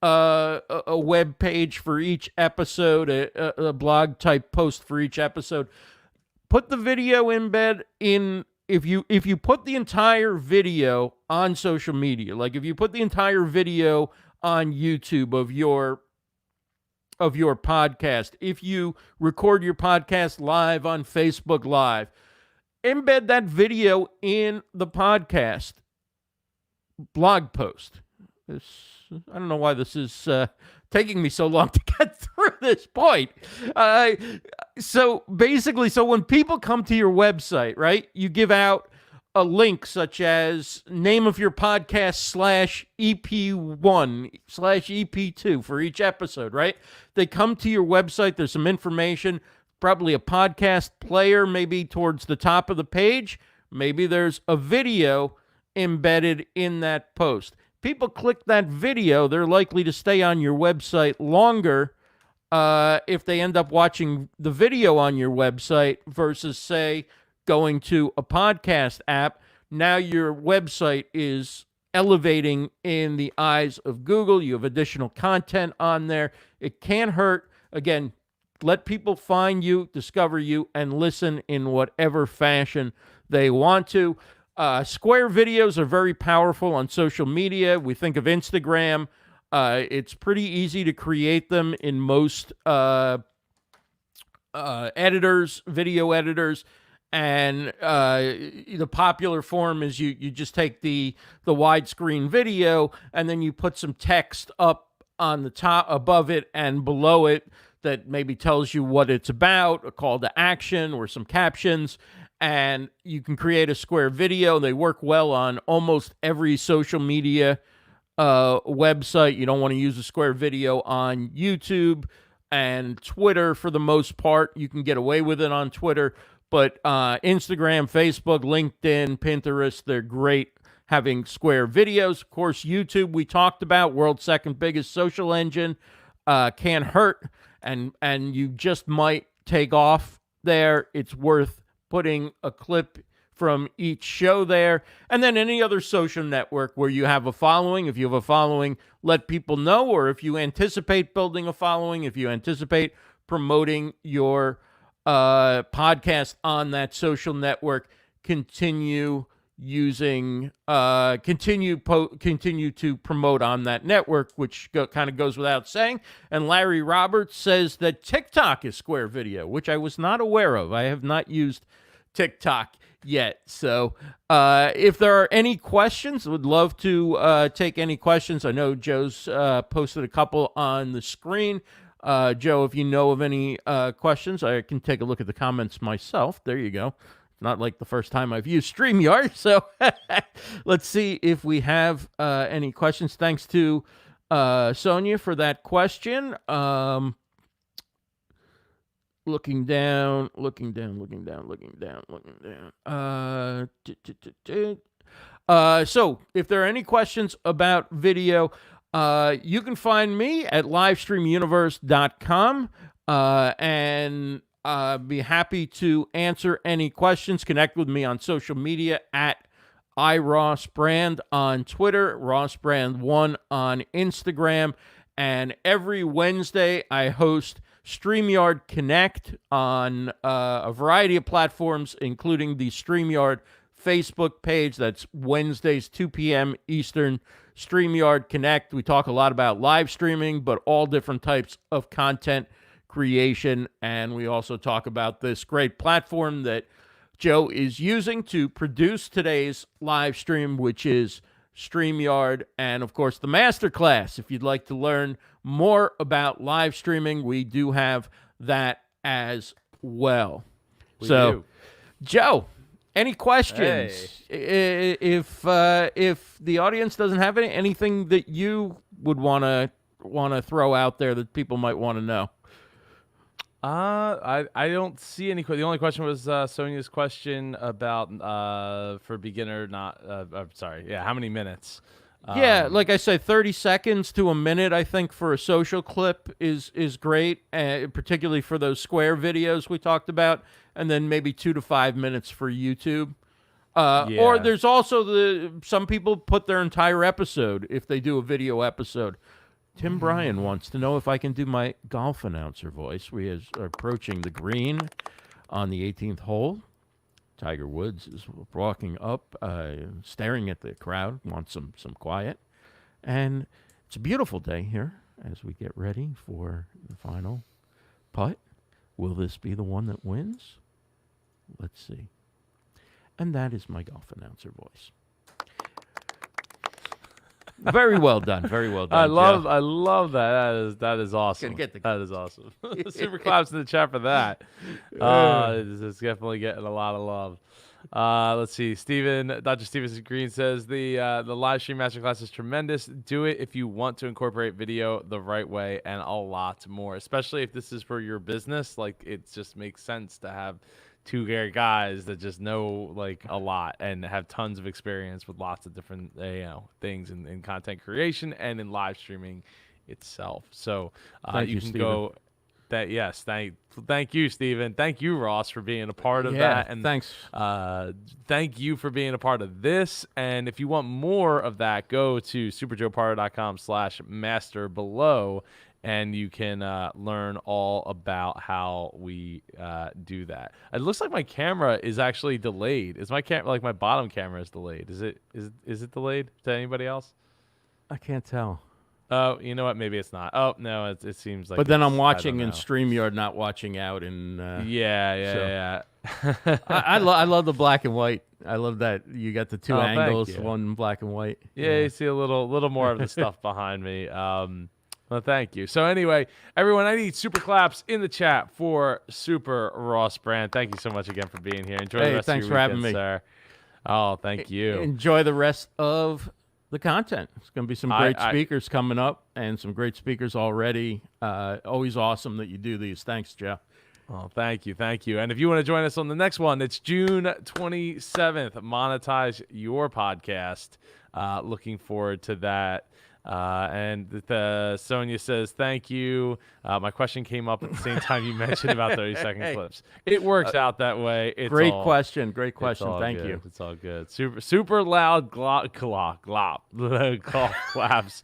a web page for each episode, a blog type post for each episode. Put the video embed in. If you put the entire video on social media, like if you put the entire video on YouTube of your podcast, if you record your podcast live on Facebook Live, embed that video in the podcast blog post. I don't know why this is taking me so long to get through this point. So basically, when people come to your website, right, you give out a link such as name of your podcast /EP1/EP2 for each episode, right? They come to your website. There's some information, probably a podcast player, maybe towards the top of the page. Maybe there's a video embedded in that post. People click that video, they're likely to stay on your website longer if they end up watching the video on your website versus, say, going to a podcast app. Now your website is elevating in the eyes of Google. You have additional content on there. It can't hurt. Again, let people find you, discover you, and listen in whatever fashion they want to. Square videos are very powerful on social media. We think of Instagram. It's pretty easy to create them in most editors, video editors. And the popular form is you just take the widescreen video and then you put some text up on the top, above it and below it that maybe tells you what it's about, a call to action or some captions. And you can create a square video. They work well on almost every social media website. You don't want to use a square video on YouTube and Twitter for the most part. You can get away with it on Twitter. But Instagram, Facebook, LinkedIn, Pinterest, they're great having square videos. Of course, YouTube, we talked about, world's second biggest social engine. Can't hurt. And you just might take off there. It's worth putting a clip from each show there. And then any other social network where you have a following. If you have a following, let people know. Or if you anticipate building a following, if you anticipate promoting your podcast on that social network, continue using continue to promote on that network, which kind of goes without saying. And Larry Roberts says that TikTok is square video, which I was not aware of. I have not used TikTok yet. So if there are any questions, would love to take any questions. I know Joe's posted a couple on the screen. Joe, if you know of any questions, I can take a look at the comments myself. There you go. It's not like the first time I've used StreamYard. So let's see if we have any questions. Thanks to Sonia for that question. Looking down. So if there are any questions about video, You can find me at livestreamuniverse.com, and be happy to answer any questions. Connect with me on social media at iRossBrand on Twitter, RossBrand1 on Instagram, and every Wednesday I host StreamYard Connect on a variety of platforms, including the StreamYard Facebook page. That's Wednesdays, 2 p.m. Eastern, StreamYard Connect. We talk a lot about live streaming, but all different types of content creation, and we also talk about this great platform that Joe is using to produce today's live stream, which is StreamYard, and of course the masterclass. If you'd like to learn more about live streaming, we do have that as well. We So, do. Joe, any questions? If the audience doesn't have anything that you would want to throw out there that people might want to know. I don't see any. The only question was Sonia's question about for beginner. How many minutes? Yeah, like I said, 30 seconds to a minute, I think, for a social clip is great, particularly for those square videos we talked about, and then maybe 2 to 5 minutes for YouTube. Or there's also some people put their entire episode if they do a video episode. Tim Bryan wants to know if I can do my golf announcer voice. We are approaching the green on the 18th hole. Tiger Woods is walking up, staring at the crowd, wants some quiet. And it's a beautiful day here as we get ready for the final putt. Will this be the one that wins? Let's see. And that is my golf announcer voice. Very well done. Very well done. I love Joe. that is awesome. That is awesome. Super claps in the chat for that. It's definitely getting a lot of love. Let's see. Dr. Steven Green says the live stream masterclass is tremendous. Do it if you want to incorporate video the right way and a lot more, especially if this is for your business. Like, it just makes sense to have two guys that just know like a lot and have tons of experience with lots of different things in content creation and in live streaming itself. So you can go that. Yes. Thank you, Stephen. Thank you, Ross, for being a part of that. And thanks. Thank you for being a part of this. And if you want more of that, go to superjoepardo.com/master below. And you can learn all about how we do that. It looks like my camera is actually delayed. Is my my bottom camera is delayed? Is it delayed to anybody else? I can't tell. Oh, you know what? Maybe it's not. Oh no, it seems like. But then I'm watching I in don't know. StreamYard, not watching out in. Yeah. I love the black and white. I love that you got the two angles, you. one black and white. Yeah, you see a little more of the stuff behind me. Well, thank you. So anyway, everyone, I need super claps in the chat for Super Ross Brand. Thank you so much again for being here. Enjoy the rest thanks of your for having weekend, me. sir. Oh, thank you. Enjoy the rest of the content. It's going to be some great I- speakers coming up and some great speakers already. Always awesome that you do these. Thanks, Jeff. Oh, thank you. And if you want to join us on the next one, it's June 27th. Monetize your podcast. Looking forward to that. And Sonia says, thank you. My question came up at the same time you mentioned about 30-second clips. It works out that way. It's Great all- question. it's all Thank good. you. It's all good. Super loud glop golf claps.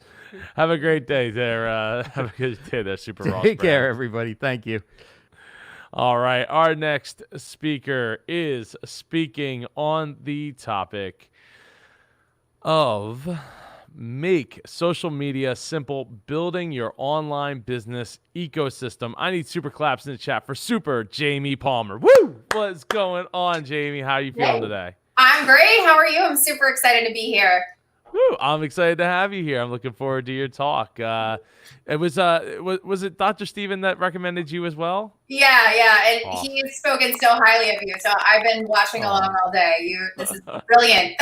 Have a great day there. Have a good day there, Super Ross. Take care, Brand. everybody. Thank you. All right. Our next speaker is speaking on the topic of make social media simple, building your online business ecosystem. I need super claps in the chat for Super Jamie Palmer. Woo! What's going on, Jamie? How are you feeling today? I'm great. How are you? I'm super excited to be here. Woo! I'm excited to have you here. I'm looking forward to your talk. It was it Dr. Steven that recommended you as well? Yeah, and Oh. he's spoken so highly of you. So I've been watching along all day. This is brilliant.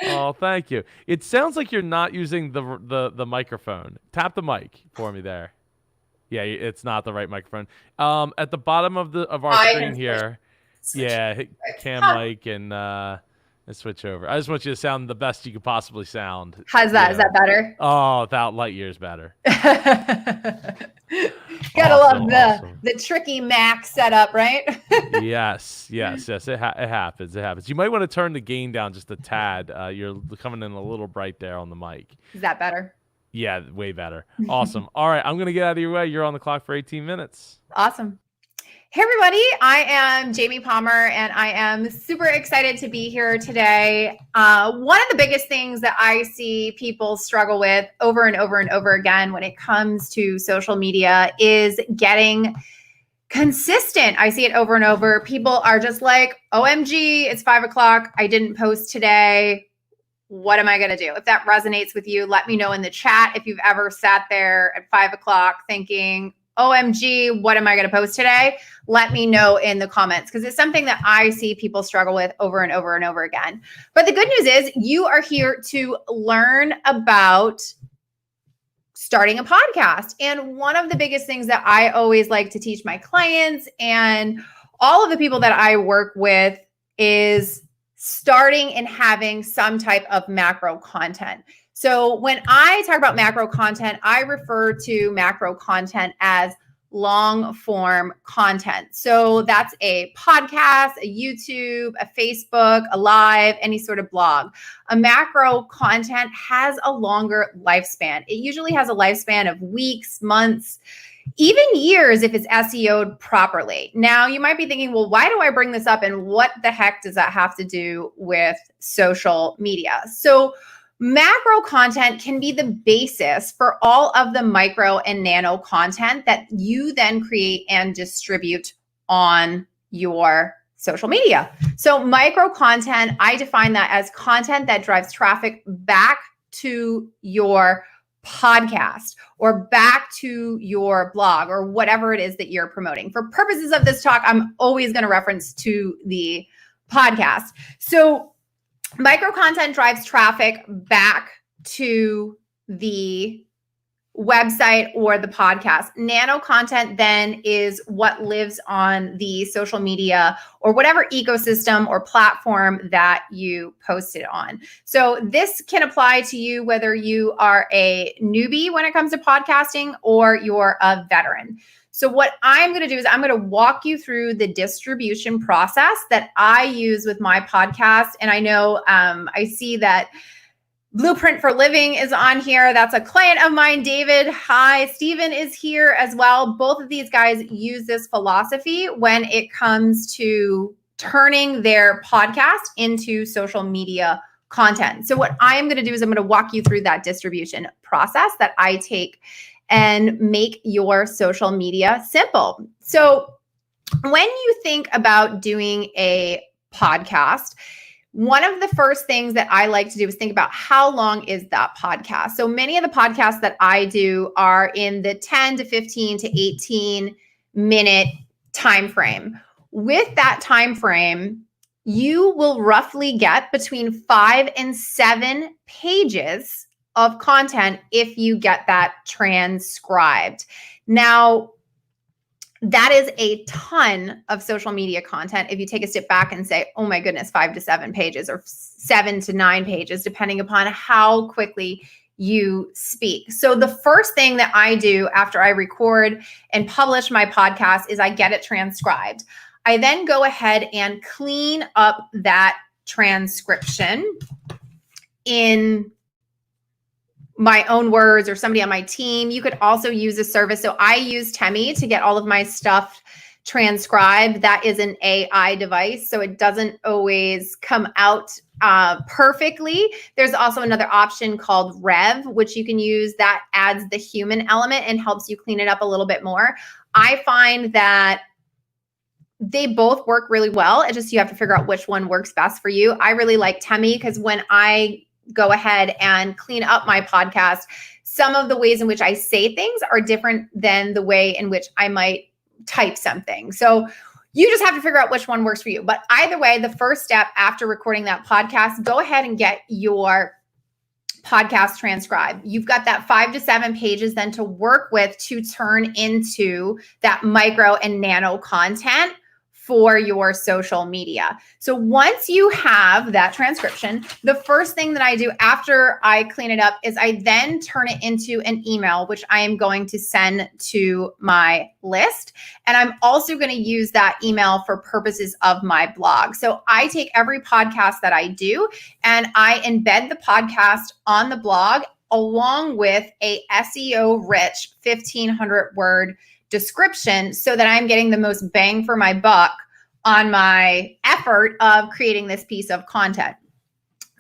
Oh, thank you. It sounds like you're not using the microphone. Tap the mic for me there. Yeah, it's not the right microphone. At the bottom of our I screen can here. switch Yeah, hit cam Huh. mic and Let's switch over. I just want you to sound the best you could possibly sound. How's that? Is that better? Oh, without light years better. Gotta love the tricky Mac setup, right? yes. It happens. It happens. You might want to turn the gain down just a tad. You're coming in a little bright there on the mic. Is that better? Yeah, way better. Awesome. All right, I'm gonna get out of your way. You're on the clock for 18 minutes. Awesome. Hey everybody, I am Jamie Palmer and I am super excited to be here today. One of the biggest things that I see people struggle with over and over and over again when it comes to social media is getting consistent. I see it over and over. People are just like, OMG, it's 5 o'clock. I didn't post today. What am I going to do? If that resonates with you, let me know in the chat if you've ever sat there at 5 o'clock thinking, OMG, what am I going to post today? Let me know in the comments because it's something that I see people struggle with over and over and over again. But the good news is you are here to learn about starting a podcast. And one of the biggest things that I always like to teach my clients and all of the people that I work with is starting and having some type of macro content. So when I talk about macro content, I refer to macro content as long form content. So that's a podcast, a YouTube, a Facebook, a live, any sort of blog. A macro content has a longer lifespan. It usually has a lifespan of weeks, months, even years if it's SEO'd properly. Now, you might be thinking, well, why do I bring this up? And what the heck does that have to do with social media? So macro content can be the basis for all of the micro and nano content that you then create and distribute on your social media. So micro content, I define that as content that drives traffic back to your podcast or back to your blog or whatever it is that you're promoting. For purposes of this talk, I'm always going to reference to the podcast. So micro content drives traffic back to the website or the podcast. Nano content then is what lives on the social media or whatever ecosystem or platform that you post it on. So this can apply to you whether you are a newbie when it comes to podcasting or you're a veteran. So what I'm going to do is I'm going to walk you through the distribution process that I use with my podcast. And I know I see that Blueprint for Living is on here. That's a client of mine, David. Hi, Steven is here as well. Both of these guys use this philosophy when it comes to turning their podcast into social media content. So what I am going to do is I'm going to walk you through that distribution process that I take and make your social media simple. So when you think about doing a podcast, one of the first things that I like to do is think about how long is that podcast. So many of the podcasts that I do are in the 10 to 15 to 18 minute time frame. With that time frame, you will roughly get between 5 and 7 pages of content if you get that transcribed. Now, that is a ton of social media content if you take a step back and say, oh my goodness, 5 to 7 pages or 7 to 9 pages, depending upon how quickly you speak. So the first thing that I do after I record and publish my podcast is I get it transcribed. I then go ahead and clean up that transcription in my own words or somebody on my team. You could also use a service. So I use Temi to get all of my stuff transcribed. That is an AI device, so it doesn't always come out perfectly. There's also another option called Rev, which you can use that adds the human element and helps you clean it up a little bit more. I find that they both work really well. It's just you have to figure out which one works best for you. I really like Temi because when I go ahead and clean up my podcast, some of the ways in which I say things are different than the way in which I might type something. So you just have to figure out which one works for you. But either way, the first step after recording that podcast, go ahead and get your podcast transcribed. You've got that 5 to 7 pages then to work with to turn into that micro and nano content for your social media. So once you have that transcription, the first thing that I do after I clean it up is I then turn it into an email, which I am going to send to my list. And I'm also going to use that email for purposes of my blog. So I take every podcast that I do and I embed the podcast on the blog along with a SEO rich 1,500 word description so that I'm getting the most bang for my buck on my effort of creating this piece of content.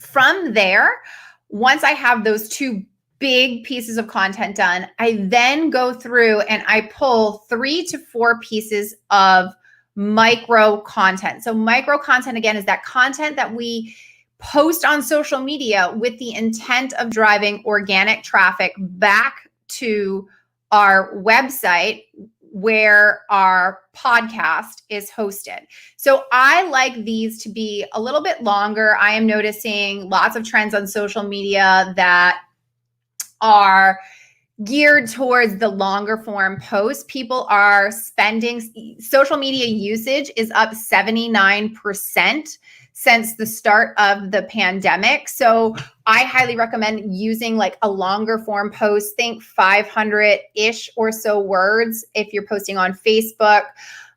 From there, once I have those two big pieces of content done, I then go through and I pull 3 to 4 pieces of micro content. So micro content, again, is that content that we post on social media with the intent of driving organic traffic back to our website where our podcast is hosted. So I like these to be a little bit longer. I am noticing lots of trends on social media that are geared towards the longer form posts. People are spending, social media usage is up 79% since the start of the pandemic. So I highly recommend using like a longer form post, think 500-ish or so words if you're posting on Facebook.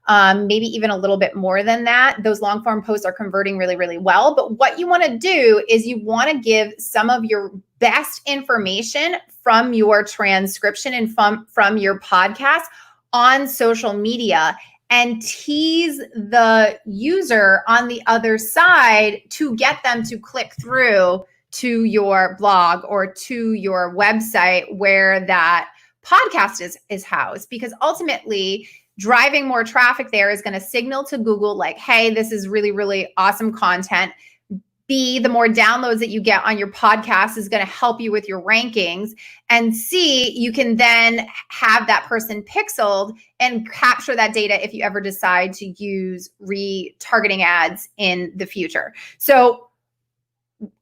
Maybe even a little bit more than that. Those long form posts are converting really, really well. But what you want to do is you want to give some of your best information from your transcription and from your podcast on social media and tease the user on the other side to get them to click through to your blog or to your website where that podcast is housed. Because ultimately, driving more traffic there is going to signal to Google like, hey, this is really, really awesome content. B, the more downloads that you get on your podcast is going to help you with your rankings. And C, you can then have that person pixeled and capture that data if you ever decide to use retargeting ads in the future. So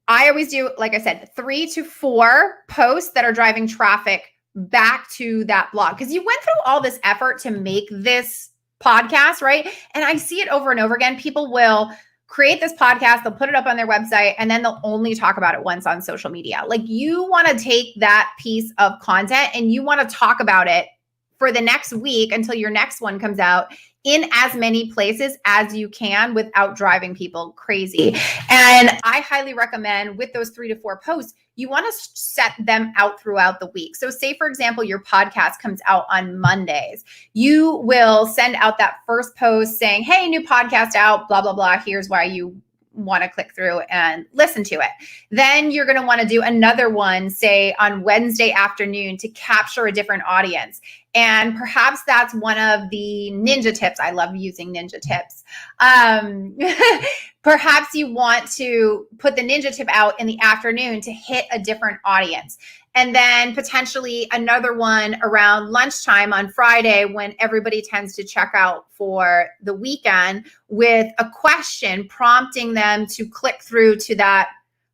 I always do, like I said, 3 to 4 posts that are driving traffic back to that blog, because you went through all this effort to make this podcast, right? And I see it over and over again. People will create this podcast, they'll put it up on their website, and then they'll only talk about it once on social media. Like, you want to take that piece of content and you want to talk about it for the next week until your next one comes out in as many places as you can without driving people crazy. And I highly recommend with those 3 to 4 posts, you want to set them out throughout the week. So say, for example, your podcast comes out on Mondays. You will send out that first post saying, hey, new podcast out, blah, blah, blah. Here's why you want to click through and listen to it. Then you're going to want to do another one, say on Wednesday afternoon, to capture a different audience. And perhaps that's one of the ninja tips. I love using ninja tips. Perhaps you want to put the ninja tip out in the afternoon to hit a different audience. And then potentially another one around lunchtime on Friday when everybody tends to check out for the weekend with a question prompting them to click through to that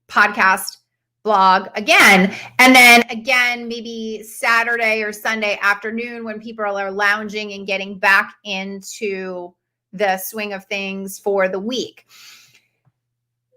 podcast blog again. And then again, maybe Saturday or Sunday afternoon when people are lounging and getting back into the swing of things for the week.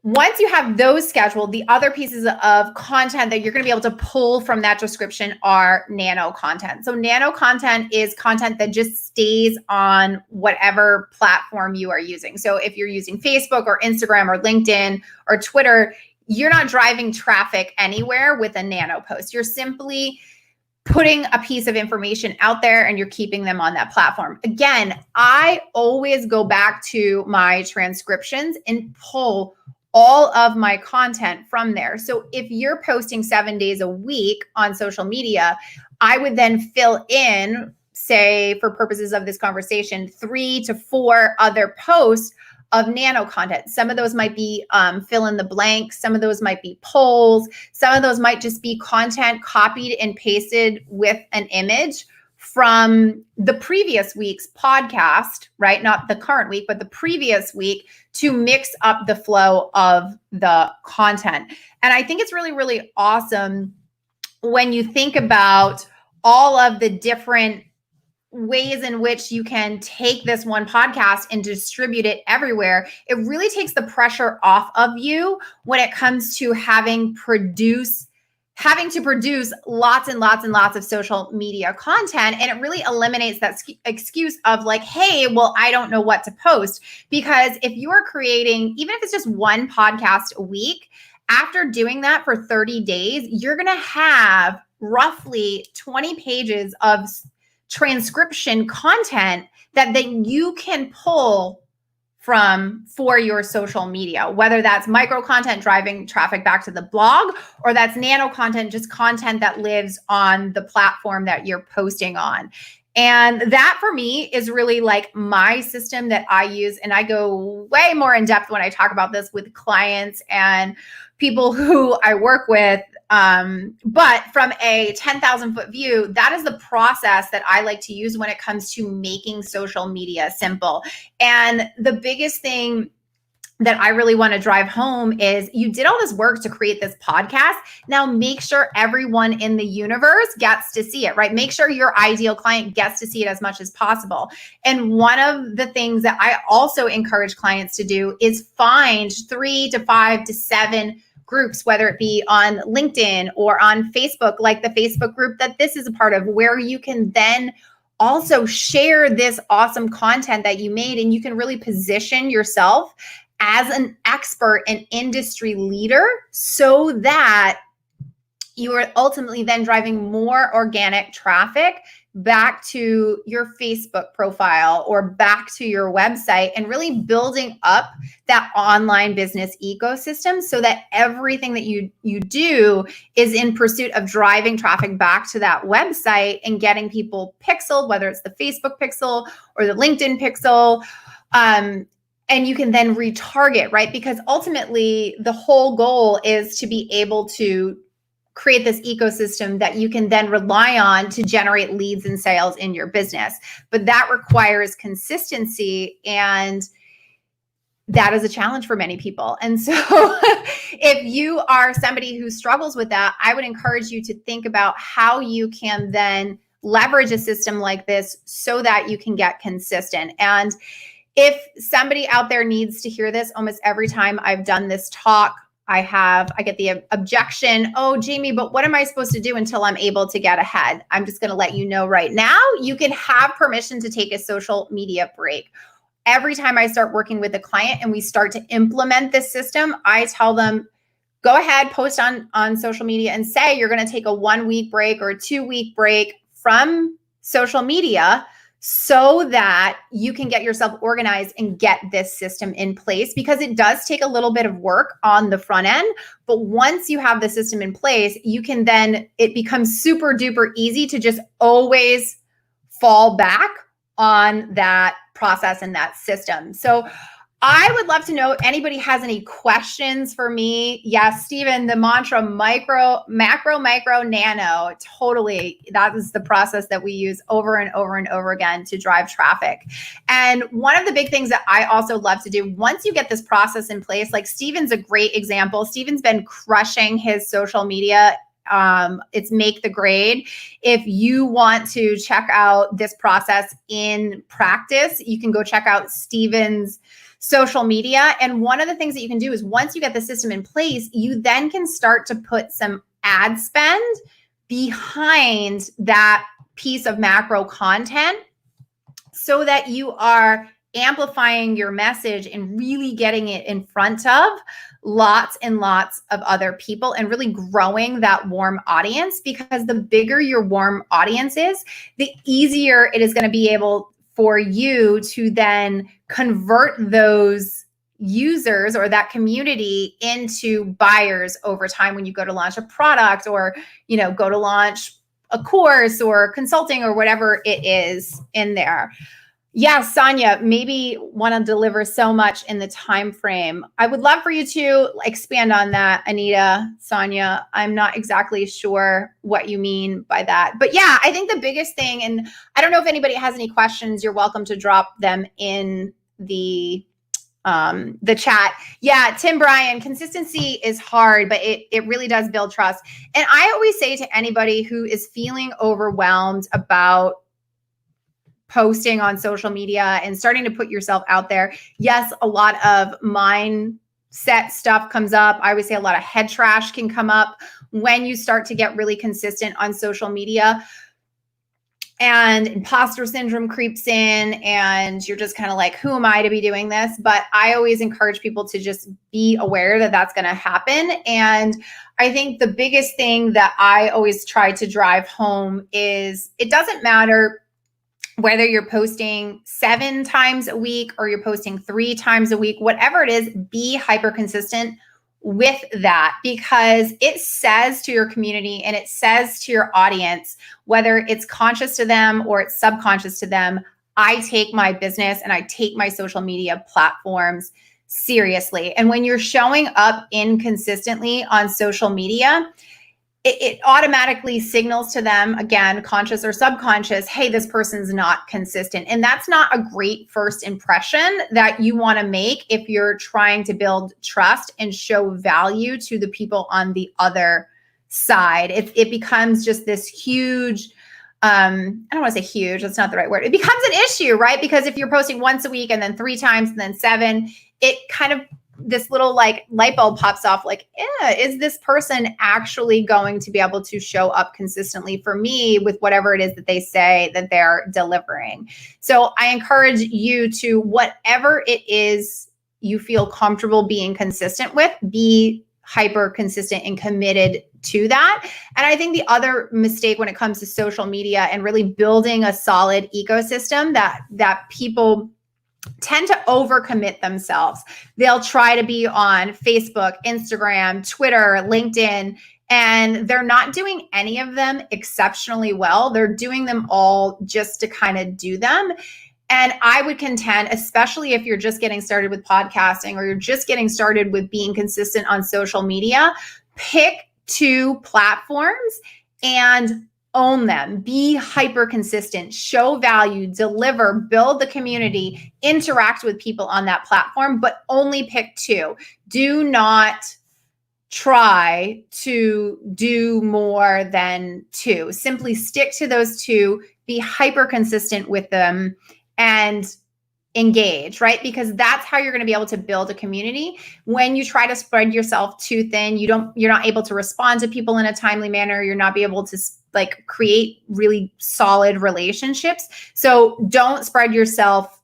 Once you have those scheduled, the other pieces of content that you're going to be able to pull from that description are nano content. So nano content is content that just stays on whatever platform you are using. So if you're using Facebook or Instagram or LinkedIn or Twitter, you're not driving traffic anywhere with a nano post. You're simply putting a piece of information out there and you're keeping them on that platform. Again, I always go back to my transcriptions and pull all of my content from there. So if you're posting 7 days a week on social media, I would then fill in, say, for purposes of this conversation, 3 to 4 other posts of nano content. Some of those might be fill in the blanks. Some of those might be polls. Some of those might just be content copied and pasted with an image from the previous week's podcast, right? Not the current week, but the previous week, to mix up the flow of the content. And I think it's really, really awesome when you think about all of the different ways in which you can take this one podcast and distribute it everywhere, it really takes the pressure off of you when it comes to having to produce lots and lots and lots of social media content. And it really eliminates that excuse of like, hey, well, I don't know what to post. Because if you are creating, even if it's just one podcast a week, after doing that for 30 days, you're going to have roughly 20 pages of transcription content that then you can pull from for your social media, whether that's micro content driving traffic back to the blog, or that's nano content, just content that lives on the platform that you're posting on. And that for me is really like my system that I use. And I go way more in depth when I talk about this with clients and people who I work with. But from a 10,000 foot view, that is the process that I like to use when it comes to making social media simple. And the biggest thing that I really want to drive home is you did all this work to create this podcast. Now make sure everyone in the universe gets to see it, right? Make sure your ideal client gets to see it as much as possible. And one of the things that I also encourage clients to do is find 3 to 5 to 7 groups, whether it be on LinkedIn or on Facebook, like the Facebook group that this is a part of, where you can then also share this awesome content that you made, and you can really position yourself as an expert and industry leader so that you are ultimately then driving more organic traffic back to your Facebook profile or back to your website, and really building up that online business ecosystem so that everything that you do is in pursuit of driving traffic back to that website and getting people pixeled, whether it's the Facebook pixel or the LinkedIn pixel. And you can then retarget, right? Because ultimately the whole goal is to be able to create this ecosystem that you can then rely on to generate leads and sales in your business. But that requires consistency, and that is a challenge for many people. And so if you are somebody who struggles with that, I would encourage you to think about how you can then leverage a system like this so that you can get consistent. And if somebody out there needs to hear this, almost every time I've done this talk, I get the objection, oh, Jamie, but what am I supposed to do until I'm able to get ahead? I'm just going to let you know right now, you can have permission to take a social media break. Every time I start working with a client and we start to implement this system, I tell them, go ahead, post on social media and say you're going to take a 1 week break or a 2 week break from social media, so that you can get yourself organized and get this system in place, because it does take a little bit of work on the front end. But once you have the system in place, it becomes super duper easy to just always fall back on that process and that system. So I would love to know if anybody has any questions for me. Yes, Stephen, the mantra macro, micro, nano, totally. That is the process that we use over and over and over again to drive traffic. And one of the big things that I also love to do, once you get this process in place, like Stephen's a great example. Stephen's been crushing his social media. It's Make the Grade. If you want to check out this process in practice, you can go check out Stephen's social media. And one of the things that you can do is, once you get the system in place, you then can start to put some ad spend behind that piece of macro content so that you are amplifying your message and really getting it in front of lots and lots of other people, and really growing that warm audience. Because the bigger your warm audience is, the easier it is going to be able for you to then convert those users or that community into buyers over time when you go to launch a product, or, go to launch a course or consulting or whatever it is in there. Yeah, Sonia, maybe want to deliver so much in the time frame. I would love for you to expand on that, Anita, Sonia. I'm not exactly sure what you mean by that. But yeah, I think the biggest thing, and I don't know if anybody has any questions, you're welcome to drop them in the chat. Yeah, Tim Bryan, consistency is hard, but it really does build trust. And I always say to anybody who is feeling overwhelmed about posting on social media and starting to put yourself out there. Yes, a lot of mindset stuff comes up. I would say a lot of head trash can come up when you start to get really consistent on social media. And imposter syndrome creeps in and you're just kind of like, who am I to be doing this? But I always encourage people to just be aware that that's going to happen. And I think the biggest thing that I always try to drive home is it doesn't matter whether you're posting 7 times a week or you're posting 3 times a week, whatever it is, be hyper consistent with that, because it says to your community and it says to your audience, whether it's conscious to them or it's subconscious to them, I take my business and I take my social media platforms seriously. And when you're showing up inconsistently on social media, it automatically signals to them, again, conscious or subconscious, hey, this person's not consistent. And that's not a great first impression that you want to make if you're trying to build trust and show value to the people on the other side. It becomes just this huge, I don't want to say huge, that's not the right word. It becomes an issue, right? Because if you're posting once a week and then 3 times and then 7, it kind of, this little like light bulb pops off like, is this person actually going to be able to show up consistently for me with whatever it is that they say that they're delivering? So I encourage you to, whatever it is you feel comfortable being consistent with, be hyper consistent and committed to that. And I think the other mistake when it comes to social media and really building a solid ecosystem that people tend to overcommit themselves. They'll try to be on Facebook, Instagram, Twitter, LinkedIn, and they're not doing any of them exceptionally well. They're doing them all just to kind of do them. And I would contend, especially if you're just getting started with podcasting or you're just getting started with being consistent on social media, pick 2 platforms and own them. Be hyper consistent, show value, deliver, build the community, interact with people on that platform, but only pick 2. Do not try to do more than 2. Simply stick to those 2, be hyper consistent with them, and engage, right? Because that's how you're going to be able to build a community. When you try to spread yourself too thin, you're not able to respond to people in a timely manner. You're not be able to like create really solid relationships. So don't spread yourself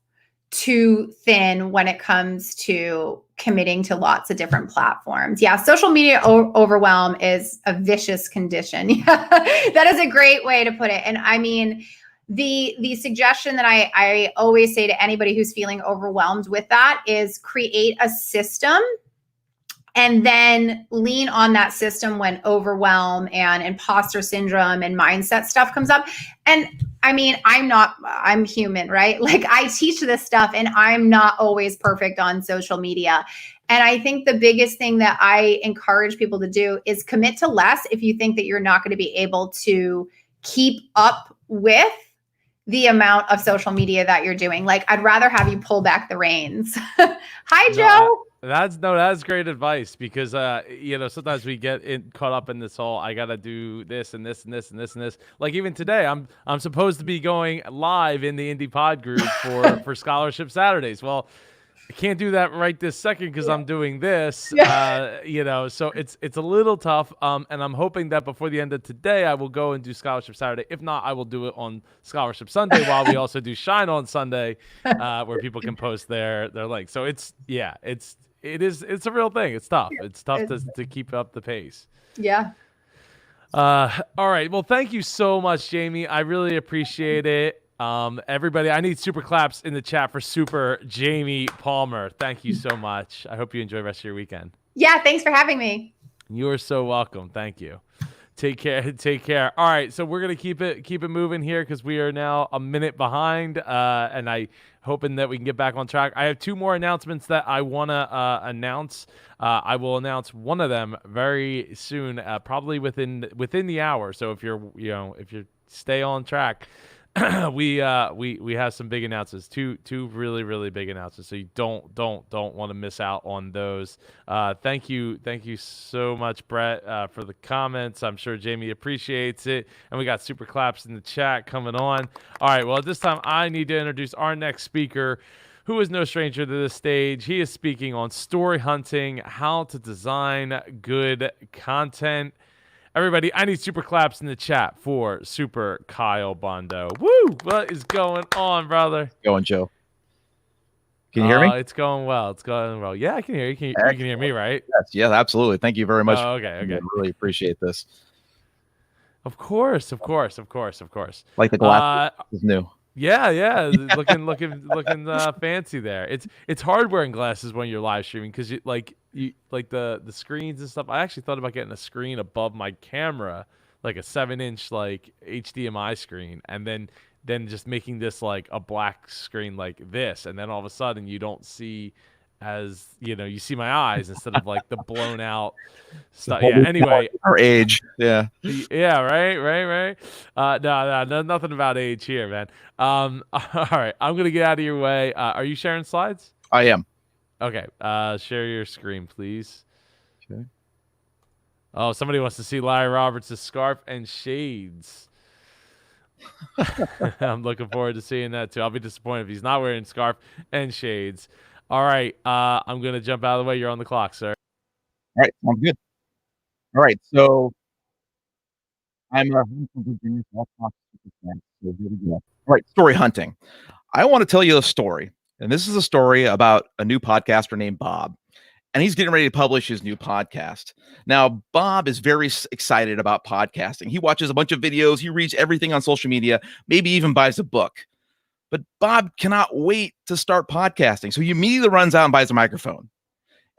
too thin when it comes to committing to lots of different platforms. Yeah, social media overwhelm is a vicious condition. Yeah, that is a great way to put it. And I mean, the suggestion that I always say to anybody who's feeling overwhelmed with that is create a system and then lean on that system when overwhelm and imposter syndrome and mindset stuff comes up. And I mean, I'm human, right? Like I teach this stuff and I'm not always perfect on social media. And I think the biggest thing that I encourage people to do is commit to less if you think that you're not going to be able to keep up with the amount of social media that you're doing. Like I'd rather have you pull back the reins. Hi, Joe. That's great advice because sometimes we get caught up in this whole I gotta do this and this and this and this and this. Like even today, I'm supposed to be going live in the Indie Pod group for Scholarship Saturdays. Well, I can't do that right this second because I'm doing this. So it's a little tough. And I'm hoping that before the end of today, I will go and do Scholarship Saturday. If not, I will do it on Scholarship Sunday while we also do Shine on Sunday, where people can post their links. So it's a real thing. It's tough. It's tough to keep up the pace. Yeah. All right. Well, thank you so much, Jamie. I really appreciate it. Everybody, I need super claps in the chat for Super Jamie Palmer. Thank you so much. I hope you enjoy the rest of your weekend. Yeah. Thanks for having me. You are so welcome. Thank you. Take care. All right. So we're going to keep it moving here because we are now a minute behind. And I hoping that we can get back on track. I have 2 more announcements that I want to announce. I will announce one of them very soon, probably within the hour. So if you stay on track, we have some big announcements, two really big announcements, so you don't want to miss out on those. Thank you so much, Brett, for the comments. I'm sure Jamie appreciates it, and we got super claps in the chat coming on. All right, well, at this time I need to introduce our next speaker, who is no stranger to this stage. He is speaking on story hunting, how to design good content. Everybody, I need super claps in the chat for Super Kyle Bondo. Woo! What is going on, brother? Going, Joe. Can you hear me? It's going well. It's going well. Yeah, I can hear you. You can hear me, right? Yes, yeah, absolutely. Thank you very much. Oh, okay. I really appreciate this. Of course. Like the glass is new. Yeah, looking fancy there. It's hard wearing glasses when you're live streaming because you like the screens and stuff. I actually thought about getting a screen above my camera, like a 7-inch like HDMI screen, and then just making this like a black screen like this, and then all of a sudden you don't see as you see my eyes instead of like the blown out stuff. Yeah. Anyway, our age. Yeah. Yeah. Right. No, nothing about age here, man. All right. I'm gonna get out of your way. Are you sharing slides? I am. Okay. Share your screen, please. Okay. Oh, somebody wants to see Larry Roberts' scarf and shades. I'm looking forward to seeing that too. I'll be disappointed if he's not wearing scarf and shades. All right, I'm going to jump out of the way. You're on the clock, sir. All right, sounds good. All right, so I'm a Virginia. All right, story hunting. I want to tell you a story, and this is a story about a new podcaster named Bob, and he's getting ready to publish his new podcast. Now, Bob is very excited about podcasting. He watches a bunch of videos. He reads everything on social media, maybe even buys a book. But Bob cannot wait to start podcasting. So he immediately runs out and buys a microphone.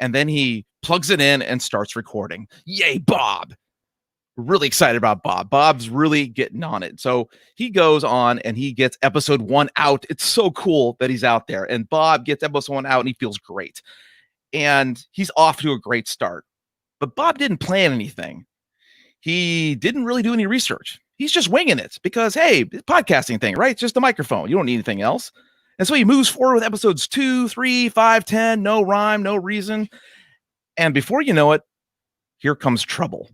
And then he plugs it in and starts recording. Yay, Bob. Really excited about Bob. Bob's really getting on it. So he goes on and he gets episode 1 out. It's so cool that he's out there. And Bob gets episode 1 out and he feels great. And he's off to a great start. But Bob didn't plan anything. He didn't really do any research. He's just winging it because, hey, podcasting thing, right? It's just a microphone. You don't need anything else. And so he moves forward with episodes 2, 3, 5, 10, no rhyme, no reason. And before you know it, here comes trouble.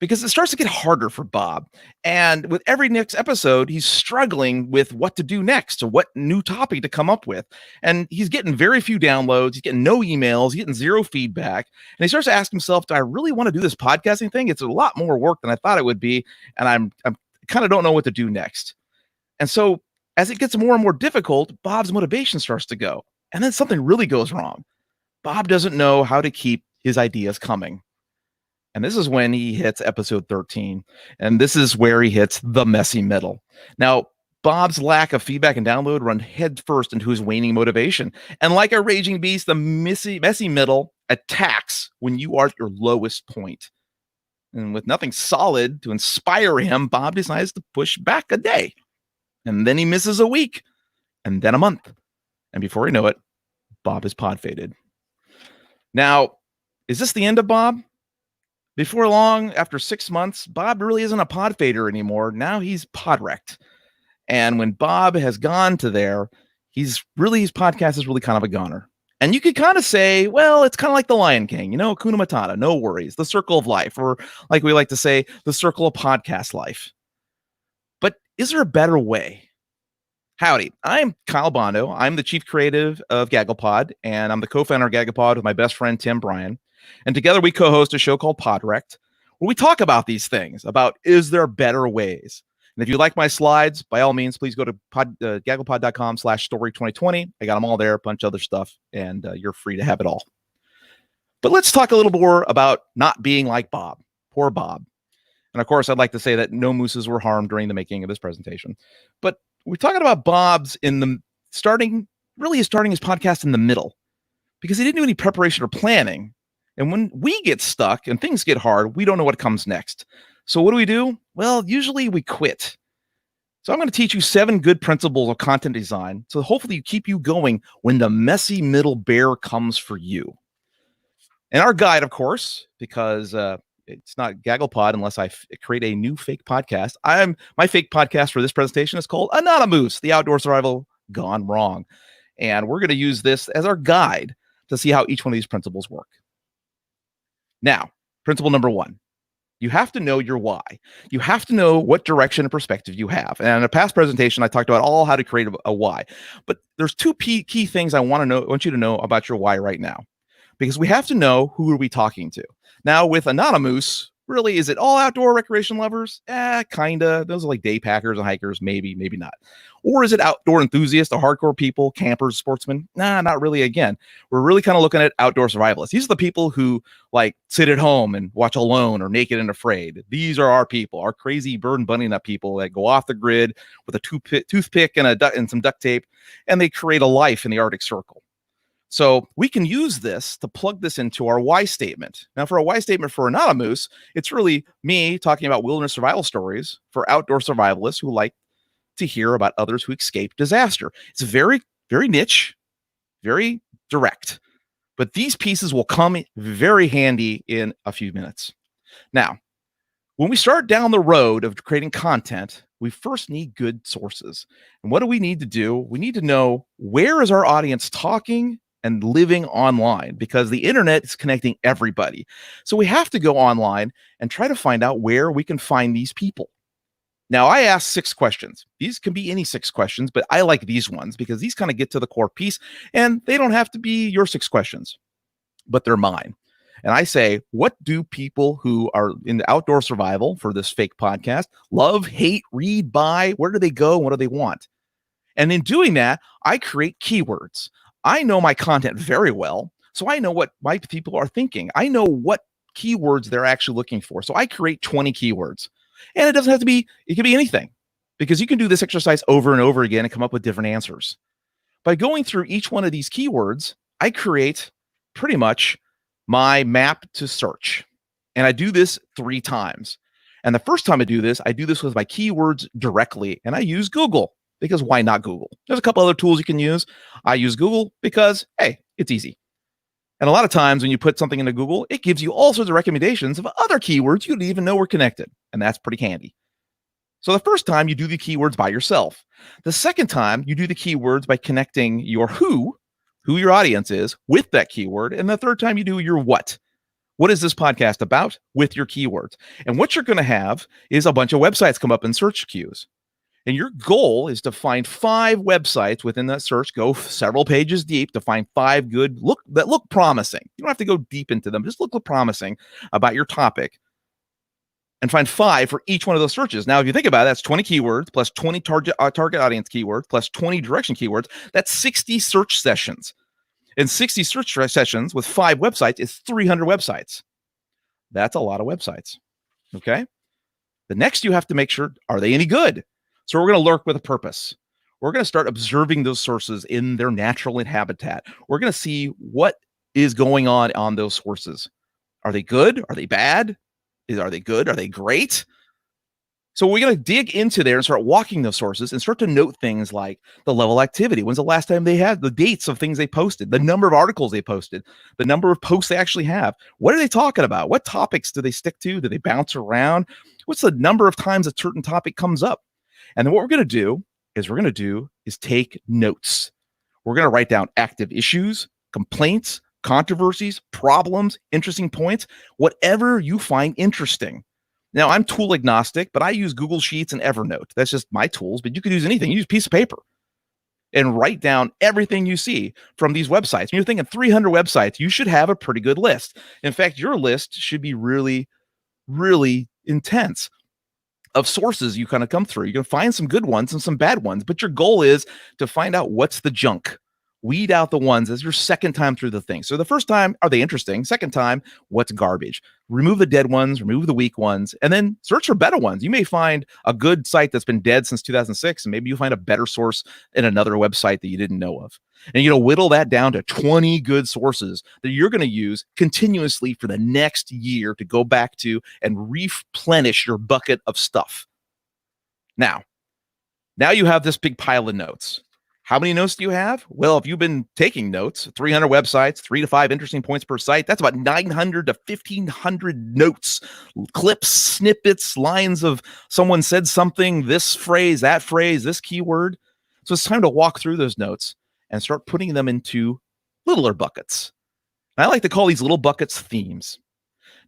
Because it starts to get harder for Bob. And with every next episode, he's struggling with what to do next or what new topic to come up with. And he's getting very few downloads. He's getting no emails. He's getting zero feedback. And he starts to ask himself, do I really want to do this podcasting thing? It's a lot more work than I thought it would be. And I'm kind of don't know what to do next. And so as it gets more and more difficult, Bob's motivation starts to go. And then something really goes wrong. Bob doesn't know how to keep his ideas coming. And this is when he hits episode 13. And this is where he hits the messy middle. Now, Bob's lack of feedback and download run headfirst into his waning motivation. And like a raging beast, the messy middle attacks when you are at your lowest point. And with nothing solid to inspire him, Bob decides to push back a day. And then he misses a week. And then a month. And before you know it, Bob is pod faded. Now, is this the end of Bob? Before long, after 6 months, Bob really isn't a pod fader anymore. Now he's pod wrecked. And when Bob has gone to there, his podcast is really kind of a goner. And you could kind of say, well, it's kind of like the Lion King, Hakuna Matata, no worries, the circle of life, or like we like to say, the circle of podcast life. But is there a better way? Howdy, I'm Kyle Bondo. I'm the chief creative of GagglePod, and I'm the co-founder of GagglePod with my best friend, Tim Bryan. And together we co-host a show called Podwrecked, where we talk about these things, about is there better ways? And if you like my slides, by all means, please go to gagglepod.com/story2020. I got them all there, a bunch of other stuff, and you're free to have it all. But let's talk a little more about not being like Bob. Poor Bob. And of course, I'd like to say that no mooses were harmed during the making of this presentation. But we're talking about Bob's starting his podcast in the middle, because he didn't do any preparation or planning. And when we get stuck and things get hard, we don't know what comes next. So what do? Well, usually we quit. So I'm going to teach you 7 good principles of content design. So hopefully you keep you going when the messy middle bear comes for you. And our guide, of course, because It's not GagglePod unless I create a new fake podcast. My fake podcast for this presentation is called Anonymous, the outdoor survival gone wrong. And we're going to use this as our guide to see how each one of these principles work. Now, principle number 1. You have to know your why. You have to know what direction and perspective you have. And in a past presentation, I talked about how to create a why. But there's 2 key things I want you to know about your why right now. Because we have to know who are we talking to. Now, with Anonymous, really, is it all outdoor recreation lovers? Kinda. Those are like day packers and hikers, maybe not. Or is it outdoor enthusiasts, the hardcore people, campers, sportsmen? Nah, not really. Again, we're really kind of looking at outdoor survivalists. These are the people who like sit at home and watch Alone or Naked and Afraid. These are our people, our crazy bird and bunny nut people that go off the grid with a toothpick and some duct tape, and they create a life in the Arctic Circle. So we can use this to plug this into our why statement. Now, for a why statement for Anonymous, it's really me talking about wilderness survival stories for outdoor survivalists who like to hear about others who escaped disaster. It's very, very niche, very direct, but these pieces will come very handy in a few minutes. Now, when we start down the road of creating content, we first need good sources. And what do we need to do? We need to know, where is our audience talking and living online, because the internet is connecting everybody. So we have to go online and try to find out where we can find these people. Now, I asked 6 questions. These can be any 6 questions, but I like these ones because these kind of get to the core piece, and they don't have to be your 6 questions, but they're mine. And I say, what do people who are in the outdoor survival for this fake podcast love, hate, read, buy? Where do they go? What do they want? And in doing that, I create keywords. I know my content very well, so I know what my people are thinking. I know what keywords they're actually looking for. So I create 20 keywords. And it doesn't have to be, it can be anything, because you can do this exercise over and over again and come up with different answers. By going through each one of these keywords, I create pretty much my map to search. And I do this 3 times. And the first time I do this with my keywords directly, and I use Google, because why not Google? There's a couple other tools you can use. I use Google because, hey, it's easy. And a lot of times when you put something into Google, it gives you all sorts of recommendations of other keywords you didn't even know were connected. And that's pretty handy. So the first time you do the keywords by yourself. The second time you do the keywords by connecting your who your audience is, with that keyword. And the third time you do your what. What is this podcast about, with your keywords? And what you're going to have is a bunch of websites come up in search queues. And your goal is to find 5 websites within that search, go several pages deep to find 5 that look promising. You don't have to go deep into them, just look promising about your topic, and find 5 for each one of those searches. Now, if you think about it, that's 20 keywords plus 20 target audience keywords plus 20 direction keywords. That's 60 search sessions. And 60 search sessions with 5 websites is 300 websites. That's a lot of websites. Okay. The next, you have to make sure, are they any good? So we're going to lurk with a purpose. We're going to start observing those sources in their natural habitat. We're going to see what is going on those sources. Are they good? Are they bad? Are they good? Are they great? So we're going to dig into there and start walking those sources and start to note things like the level of activity. When's the last time they had the dates of things they posted, the number of articles they posted, the number of posts they actually have. What are they talking about? What topics do they stick to? Do they bounce around? What's the number of times a certain topic comes up? And then what we're going to do is take notes. We're going to write down active issues, complaints, controversies, problems, interesting points, whatever you find interesting. Now, I'm tool agnostic, but I use Google Sheets and Evernote. That's just my tools, but you could use anything. You use a piece of paper and write down everything you see from these websites. When you're thinking 300 websites, you should have a pretty good list. In fact, your list should be really, really intense of sources you kind of come through. You're going to find some good ones and some bad ones, but your goal is to find out what's the junk. Weed out the ones as your second time through the thing. So the first time, are they interesting? Second time, what's garbage? Remove the dead ones, remove the weak ones, and then search for better ones. You may find a good site that's been dead since 2006, and maybe you find a better source in another website that you didn't know of. And you know, whittle that down to 20 good sources that you're going to use continuously for the next year to go back to and replenish your bucket of stuff. Now you have this big pile of notes. How many notes do you have? Well, if you've been taking notes, 300 websites, 3 to 5 interesting points per site, that's about 900 to 1,500 notes, clips, snippets, lines of someone said something, this phrase, this keyword. So it's time to walk through those notes and start putting them into littler buckets. And I like to call these little buckets themes.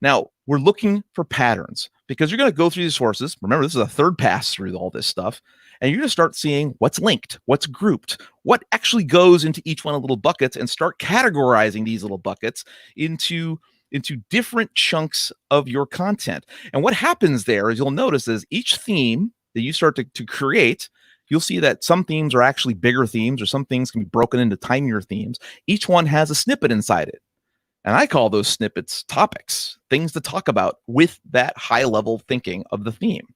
Now, we're looking for patterns because you're going to go through these sources. Remember, this is a third pass through all this stuff. And you're going to start seeing what's linked, what's grouped, what actually goes into each one of the little buckets, and start categorizing these little buckets into different chunks of your content. And what happens there is you'll notice is each theme that you start to create, you'll see that some themes are actually bigger themes, or some things can be broken into tinier themes. Each one has a snippet inside it. And I call those snippets topics, things to talk about with that high level thinking of the theme.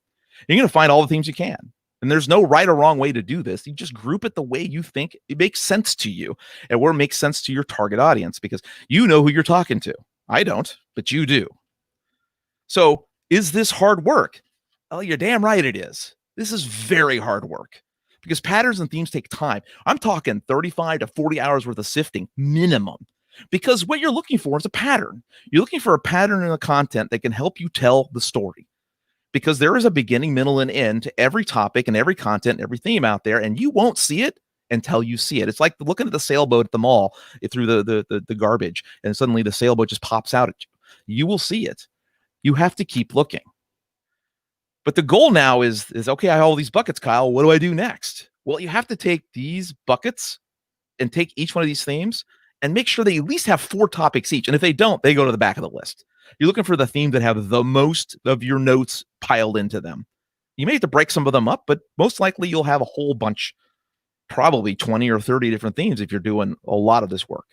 You're going to find all the themes you can. And there's no right or wrong way to do this. You just group it the way you think it makes sense to you, and where it makes sense to your target audience, because you know who you're talking to. I don't, but you do. So is this hard work? Oh, you're damn right it is. This is very hard work because patterns and themes take time. I'm talking 35 to 40 hours worth of sifting minimum, because what you're looking for is a pattern. You're looking for a pattern in the content that can help you tell the story. Because there is a beginning, middle, and end to every topic and every content, every theme out there, and you won't see it until you see it. It's like looking at the sailboat at the mall through the garbage, and suddenly the sailboat just pops out at you. You will see it. You have to keep looking. But the goal now is okay, I have all these buckets, Kyle. What do I do next? Well, you have to take these buckets and take each one of these themes and make sure they at least have 4 topics each. And if they don't, they go to the back of the list. You're looking for the theme that have the most of your notes piled into them. You may have to break some of them up, but most likely you'll have a whole bunch, probably 20 or 30 different themes if you're doing a lot of this work.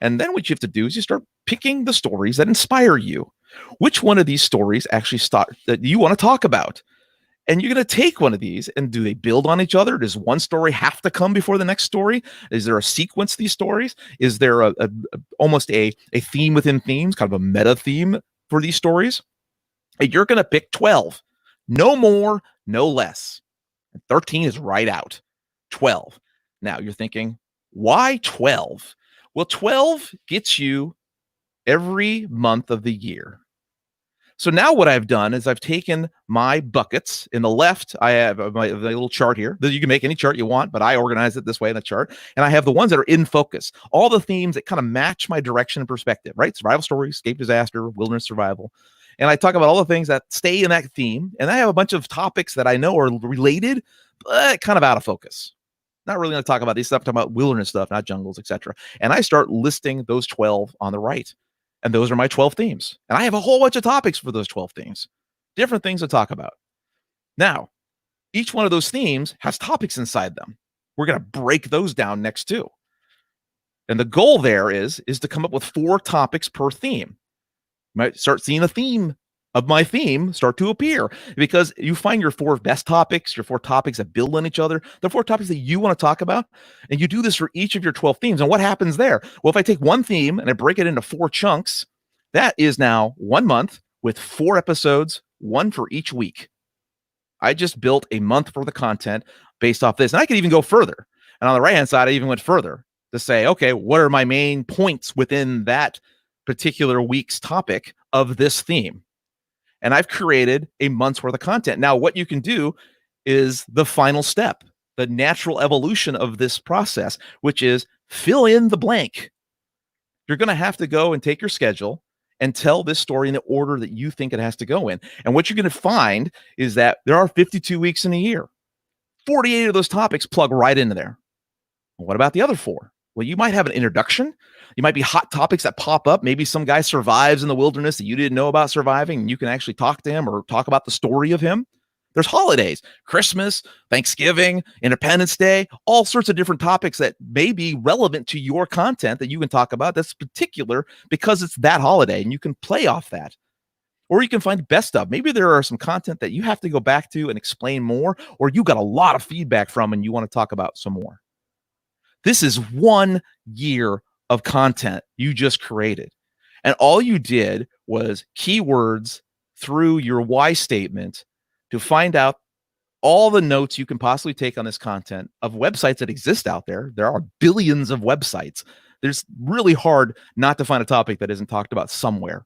And then what you have to do is you start picking the stories that inspire you. Which one of these stories actually start that you want to talk about? And you're going to take one of these, and do they build on each other? Does one story have to come before the next story? Is there a sequence to these stories? Is there almost a theme within themes, kind of a meta theme for these stories? And you're going to pick 12. No more, no less. 13 is right out. 12. Now you're thinking, why 12? Well, 12 gets you every month of the year. So now what I've done is I've taken my buckets. In the left, I have my little chart here. You can make any chart you want, but I organize it this way in the chart. And I have the ones that are in focus, all the themes that kind of match my direction and perspective, right? Survival stories, escape disaster, wilderness survival. And I talk about all the things that stay in that theme. And I have a bunch of topics that I know are related, but kind of out of focus. Not really going to talk about these stuff, I'm talking about wilderness stuff, not jungles, etc. And I start listing those 12 on the right. And those are my 12 themes. And I have a whole bunch of topics for those 12 themes, different things to talk about. Now, each one of those themes has topics inside them. We're going to break those down next too. And the goal there is to come up with 4 topics per theme. You might start seeing a theme of my theme start to appear, because you find your 4 best topics, your 4 topics that build on each other, the 4 topics that you want to talk about, and you do this for each of your 12 themes. And what happens there? Well, if I take one theme and I break it into 4 chunks, that is now 1 month with 4 episodes, 1 for each week. I just built a month for the content based off this. And I could even go further. And on the right-hand side, I even went further to say, okay, what are my main points within that particular week's topic of this theme? And I've created a month's worth of content. Now, what you can do is the final step, the natural evolution of this process, which is fill in the blank. You're going to have to go and take your schedule and tell this story in the order that you think it has to go in. And what you're going to find is that there are 52 weeks in a year. 48 of those topics plug right into there. What about the other 4? Well, you might have an introduction. You might be hot topics that pop up. Maybe some guy survives in the wilderness that you didn't know about surviving, and you can actually talk to him or talk about the story of him. There's holidays, Christmas, Thanksgiving, Independence Day, all sorts of different topics that may be relevant to your content that you can talk about that's particular because it's that holiday, and you can play off that. Or you can find best of. Maybe there are some content that you have to go back to and explain more, or you got a lot of feedback from and you want to talk about some more. This is 1 year of content you just created. And all you did was keywords through your why statement to find out all the notes you can possibly take on this content of websites that exist out there. There are billions of websites. There's really hard not to find a topic that isn't talked about somewhere.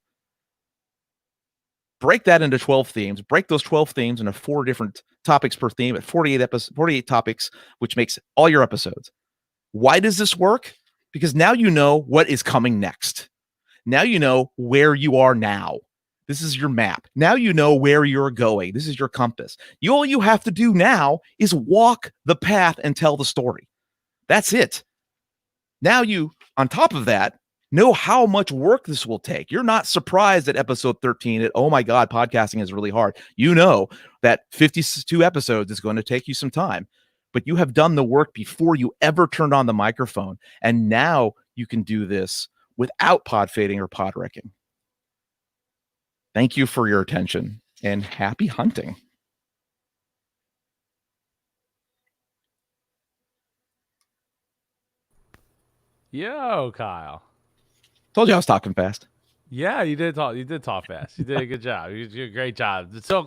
Break that into 12 themes. Break those 12 themes into 4 different topics per theme at 48 topics, which makes all your episodes. Why does this work? Because now you know what is coming next. Now you know where you are now. This is your map. Now you know where you're going. This is your compass. All you have to do now is walk the path and tell the story. That's it. Now you, on top of that, know how much work this will take. You're not surprised at episode 13 that, oh my God, podcasting is really hard. You know that 52 episodes is going to take you some time, but you have done the work before you ever turned on the microphone. And now you can do this without pod fading or pod wrecking. Thank you for your attention and happy hunting. Yo, Kyle. Told you I was talking fast. Yeah, you did talk. You did talk fast. You did a good job. You did a great job. It's so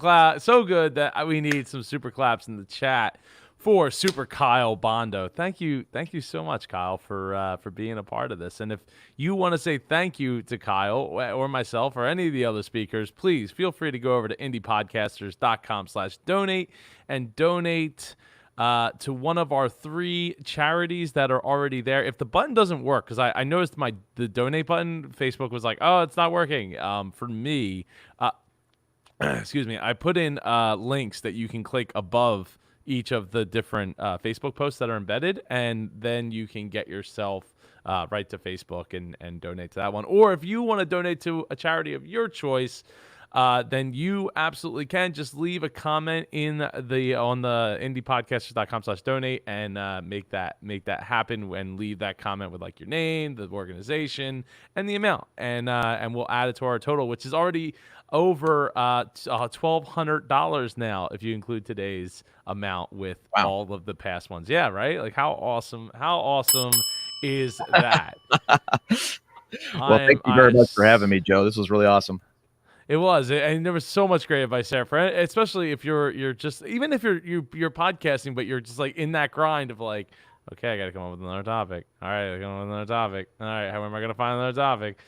good that we need some super claps in the chat for Super Kyle Bondo. Thank you so much, Kyle, for being a part of this. And if you want to say thank you to Kyle or myself or any of the other speakers, please feel free to go over to indiepodcasters.com/donate and donate to one of our 3 charities that are already there. If the button doesn't work, because I noticed the donate button, Facebook was like, oh, it's not working. For me, excuse me, I put in links that you can click above each of the different Facebook posts that are embedded, and then you can get yourself right to Facebook and donate to that one. Or if you want to donate to a charity of your choice, then you absolutely can. Just leave a comment on the indiepodcasters.com/donate and make that happen, and leave that comment with like your name, the organization, and the amount, and we'll add it to our total, which is already over $1,200 now if you include today's amount with all of the past ones. Yeah, right? Like how awesome is that? Well, thank you very much for having me, Joe. This was really awesome. It was, and there was so much great advice there, especially if you're just, even if you're podcasting, but you're just like in that grind of like, okay, I got to come up with another topic. All right, I got to come up with another topic. All right, how am I going to find another topic?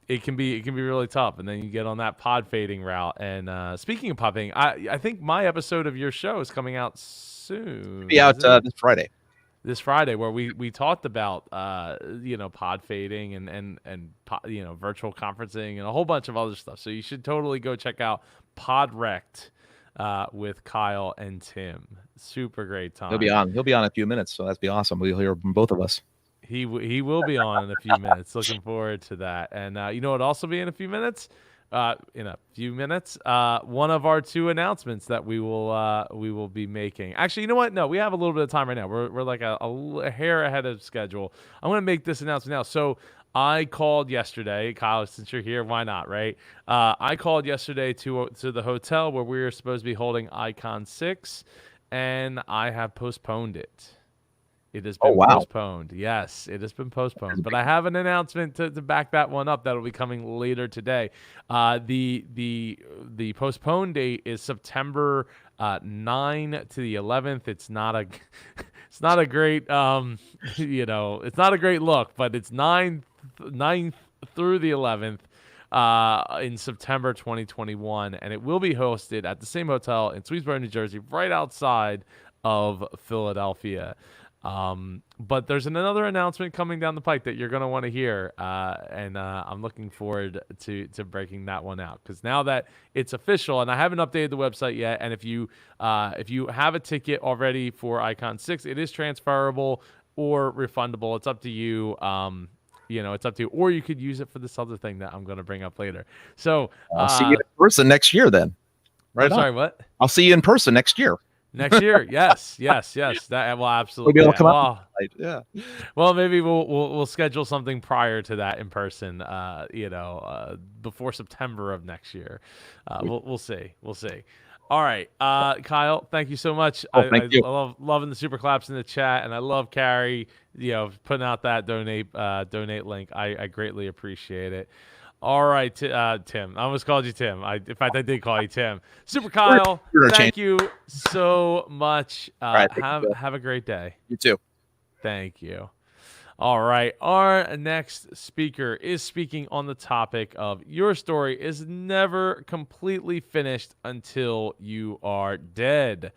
It can be really tough, and then you get on that pod fading route. And speaking of pod fading, I think my episode of your show is coming out soon. It'll be out this Friday. This Friday, where we talked about pod fading and virtual conferencing and a whole bunch of other stuff. So you should totally go check out Podwrecked with Kyle and Tim. Super great time. He'll be on in a few minutes, so that'd be awesome. We'll hear from both of us. He will be on in a few minutes. Looking forward to that. And you know what? Also be in a few minutes. One of our 2 announcements that we will be making. Actually, you know what? No, we have a little bit of time right now. We're like a hair ahead of schedule. I'm going to make this announcement now. So I called yesterday, Kyle, since you're here, why not, right? I called yesterday to the hotel where we were supposed to be holding Icon 6, and I have postponed it. It has been postponed. Yes, it has been postponed. But I have an announcement to back that one up that'll be coming later today. The postponed date is September 9 to the 11th. It's not a great it's not a great look, but it's 9th through the 11th in September 2021, and it will be hosted at the same hotel in Swedesboro, New Jersey, right outside of Philadelphia. But there's another announcement coming down the pike that you're going to want to hear, and I'm looking forward to breaking that one out, because now that it's official, and I haven't updated the website yet, and if you have a ticket already for Icon 6, it is transferable or refundable. It's up to you. It's up to you, or you could use it for this other thing that I'm going to bring up later. So I'll see you in person next year then. Right. Sorry, what? I'll see you in person next year. Next year, yes. That will absolutely. We'll be able to come out. Yeah. Well, maybe we'll schedule something prior to that in person. Before September of next year. We'll see. All right, Kyle, thank you so much. Thank you. I love loving the super claps in the chat, and I love Carrie, putting out that donate link. I greatly appreciate it. All right, Tim. I almost called you Tim. In fact, I did call you Tim. Super Kyle, thank you so much. right, have a great day. You too. Thank you. All right. Our next speaker is speaking on the topic of your story is never completely finished until you are dead.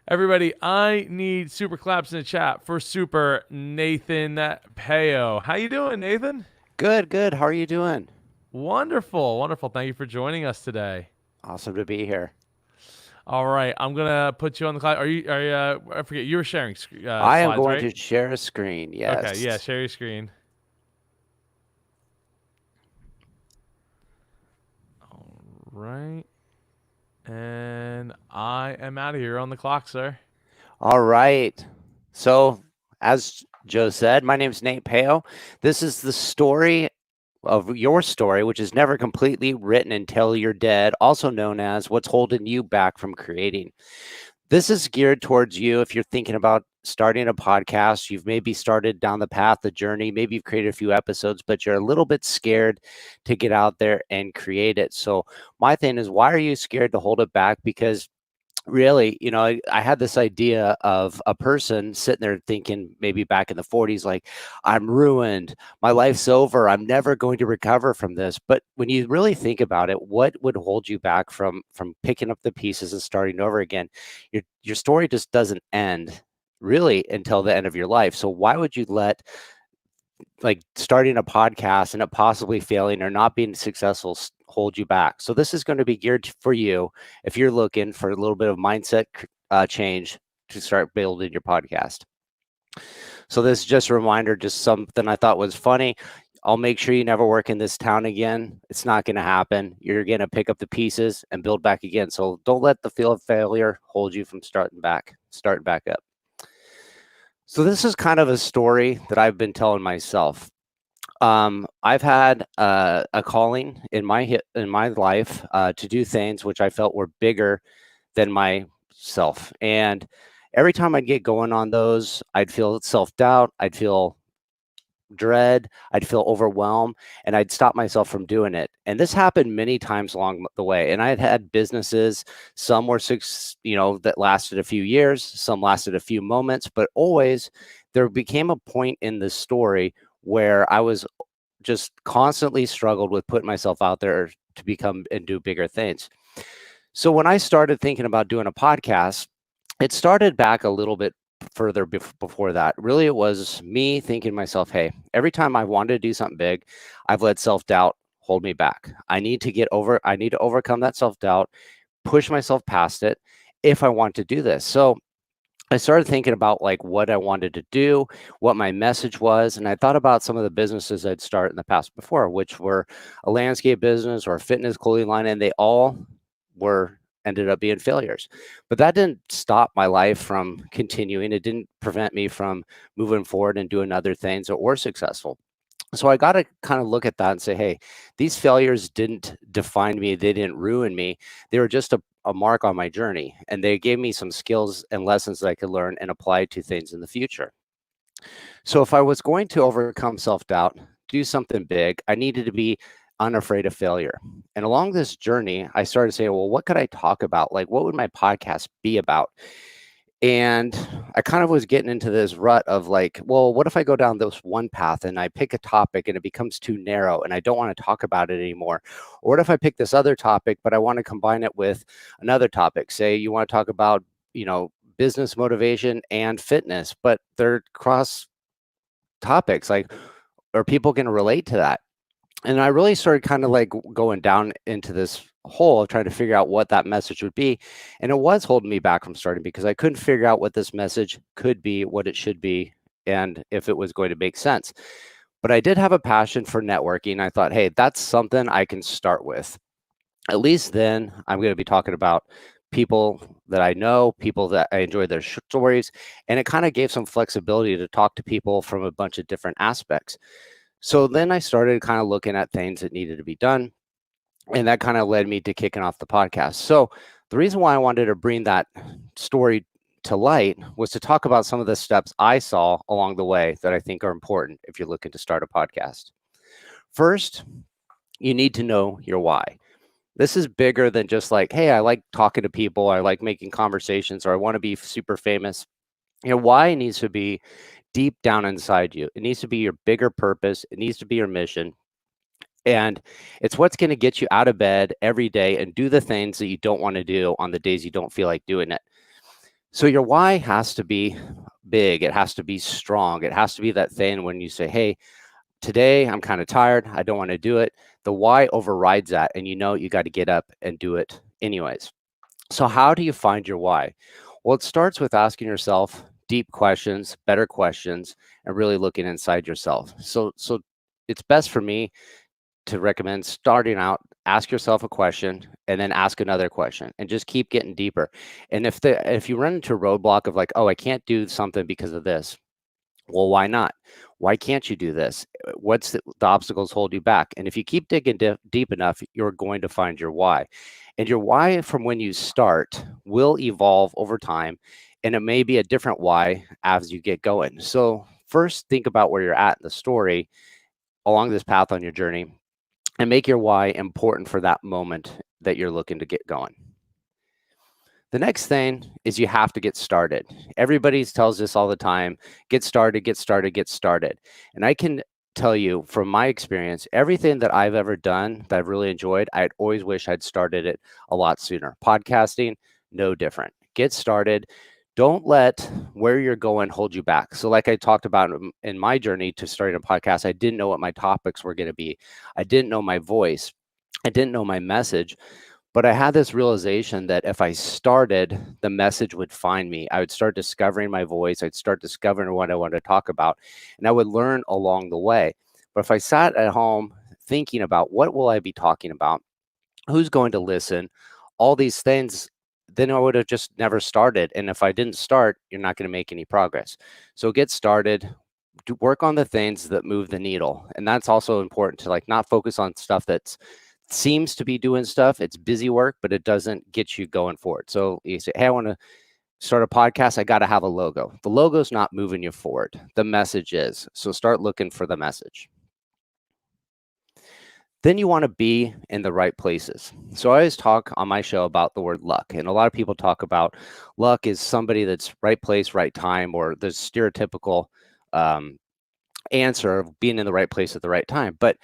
Everybody, I need super claps in the chat for Super Nathan Payo. How you doing, Nathan? Good. How are you doing? Wonderful. Thank you for joining us today. Awesome to be here. All right, I'm gonna put you on the cloud. Are you? I forget. You were sharing. I am slides, going right? to share a screen. Yes. Okay. Yeah. Share your screen. All right. And I am out of here on the clock, sir. All right. So, as Joe said, my name is Nate Payo. This is the story of your story, which is never completely written until you're dead, also known as what's holding you back from creating. This is geared towards you if you're thinking about starting a podcast. You've maybe started down the path, the journey, maybe you've created a few episodes, but you're a little bit scared to get out there and create it. So my thing is, why are you scared to hold it back? Because really, I had this idea of a person sitting there thinking maybe back in the 40s, like, I'm ruined. My life's over. I'm never going to recover from this. But when you really think about it, what would hold you back from picking up the pieces and starting over again? Your story just doesn't end really until the end of your life. So why would you let starting a podcast and it possibly failing or not being successful hold you back? So this is going to be geared for you if you're looking for a little bit of mindset change to start building your podcast. So this is just a reminder, just something I thought was funny. I'll make sure you never work in this town again. It's not going to happen. You're going to pick up the pieces and build back again. So don't let the fear of failure hold you from starting back up. So this is kind of a story that I've been telling myself. I've had a calling in my life to do things which I felt were bigger than myself. And every time I'd get going on those, I'd feel self-doubt, I'd feel dread, I'd feel overwhelmed, and I'd stop myself from doing it. And this happened many times along the way. And I had businesses, some were that lasted a few years, some lasted a few moments, but always there became a point in the story where I was just constantly struggled with putting myself out there to become and do bigger things. So when I started thinking about doing a podcast, it started back a little bit further before that. Really, it was me thinking to myself, hey, every time I wanted to do something big, I've let self-doubt hold me back. I need to overcome that self-doubt, push myself past it if I want to do this. So I started thinking about what I wanted to do, what my message was, and I thought about some of the businesses I'd started in the past before, which were a landscape business or a fitness clothing line, and they all ended up being failures. But that didn't stop my life from continuing. It didn't prevent me from moving forward and doing other things that were successful. So I got to kind of look at that and say, hey, these failures didn't define me. They didn't ruin me. They were just a mark on my journey. And they gave me some skills and lessons that I could learn and apply to things in the future. So if I was going to overcome self-doubt, do something big, I needed to be unafraid of failure. And along this journey, I started saying, well, what could I talk about? What would my podcast be about? And I kind of was getting into this rut of well, what if I go down this one path and I pick a topic and it becomes too narrow and I don't want to talk about it anymore? Or what if I pick this other topic, but I want to combine it with another topic? Say you want to talk about, business motivation and fitness, but they're cross topics. Are people going to relate to that? And I really started kind of going down into this hole of trying to figure out what that message would be. And it was holding me back from starting because I couldn't figure out what this message could be, what it should be, and if it was going to make sense. But I did have a passion for networking. I thought, hey, that's something I can start with. At least then I'm going to be talking about people that I know, people that I enjoy their stories. And it kind of gave some flexibility to talk to people from a bunch of different aspects. So then I started kind of looking at things that needed to be done. And that kind of led me to kicking off the podcast. So the reason why I wanted to bring that story to light was to talk about some of the steps I saw along the way that I think are important if you're looking to start a podcast. First, you need to know your why. This is bigger than just like, hey, I like talking to people, I like making conversations, or I want to be super famous. Your why needs to be deep down inside you. It needs to be your bigger purpose. It needs to be your mission. And it's what's going to get you out of bed every day and do the things that you don't want to do on the days you don't feel like doing it. So your why has to be big. It has to be strong. It has to be that thing when you say, hey, today I'm kind of tired, I don't want to do it. The why overrides that, and you know you got to get up and do it anyways. So how do you find your why? Well, it starts with asking yourself deep questions, better questions, and really looking inside yourself. So it's best for me to recommend starting out, ask yourself a question and then ask another question and just keep getting deeper. And if you run into a roadblock of like, oh, I can't do something because of this, well, why not? Why can't you do this? What's the obstacles hold you back? And if you keep digging deep enough, you're going to find your why. And your why from when you start will evolve over time. And it may be a different why as you get going. So first, think about where you're at in the story along this path on your journey and make your why important for that moment that you're looking to get going. The next thing is you have to get started. Everybody tells us all the time, get started, get started, get started. And I can tell you from my experience, everything that I've ever done that I've really enjoyed, I'd always wish I'd started it a lot sooner. Podcasting, no different. Get started. Don't let where you're going hold you back. So like I talked about in my journey to starting a podcast, I didn't know what my topics were going to be. I didn't know my voice. I didn't know my message. But I had this realization that if I started, the message would find me. I would start discovering my voice. I'd start discovering what I wanted to talk about, and I would learn along the way. But if I sat at home thinking about what will I be talking about, who's going to listen, all these things, then I would have just never started. And if I didn't start, you're not going to make any progress. So get started. Work on the things that move the needle. And that's also important to like not focus on stuff that's seems to be doing stuff. It's busy work, but it doesn't get you going forward. So you say, hey, I want to start a podcast. I got to have a logo. The logo's not moving you forward. The message is. So start looking for the message. Then you want to be in the right places. So I always talk on my show about the word luck. And a lot of people talk about luck is somebody that's right place, right time, or the stereotypical answer of being in the right place at the right time. But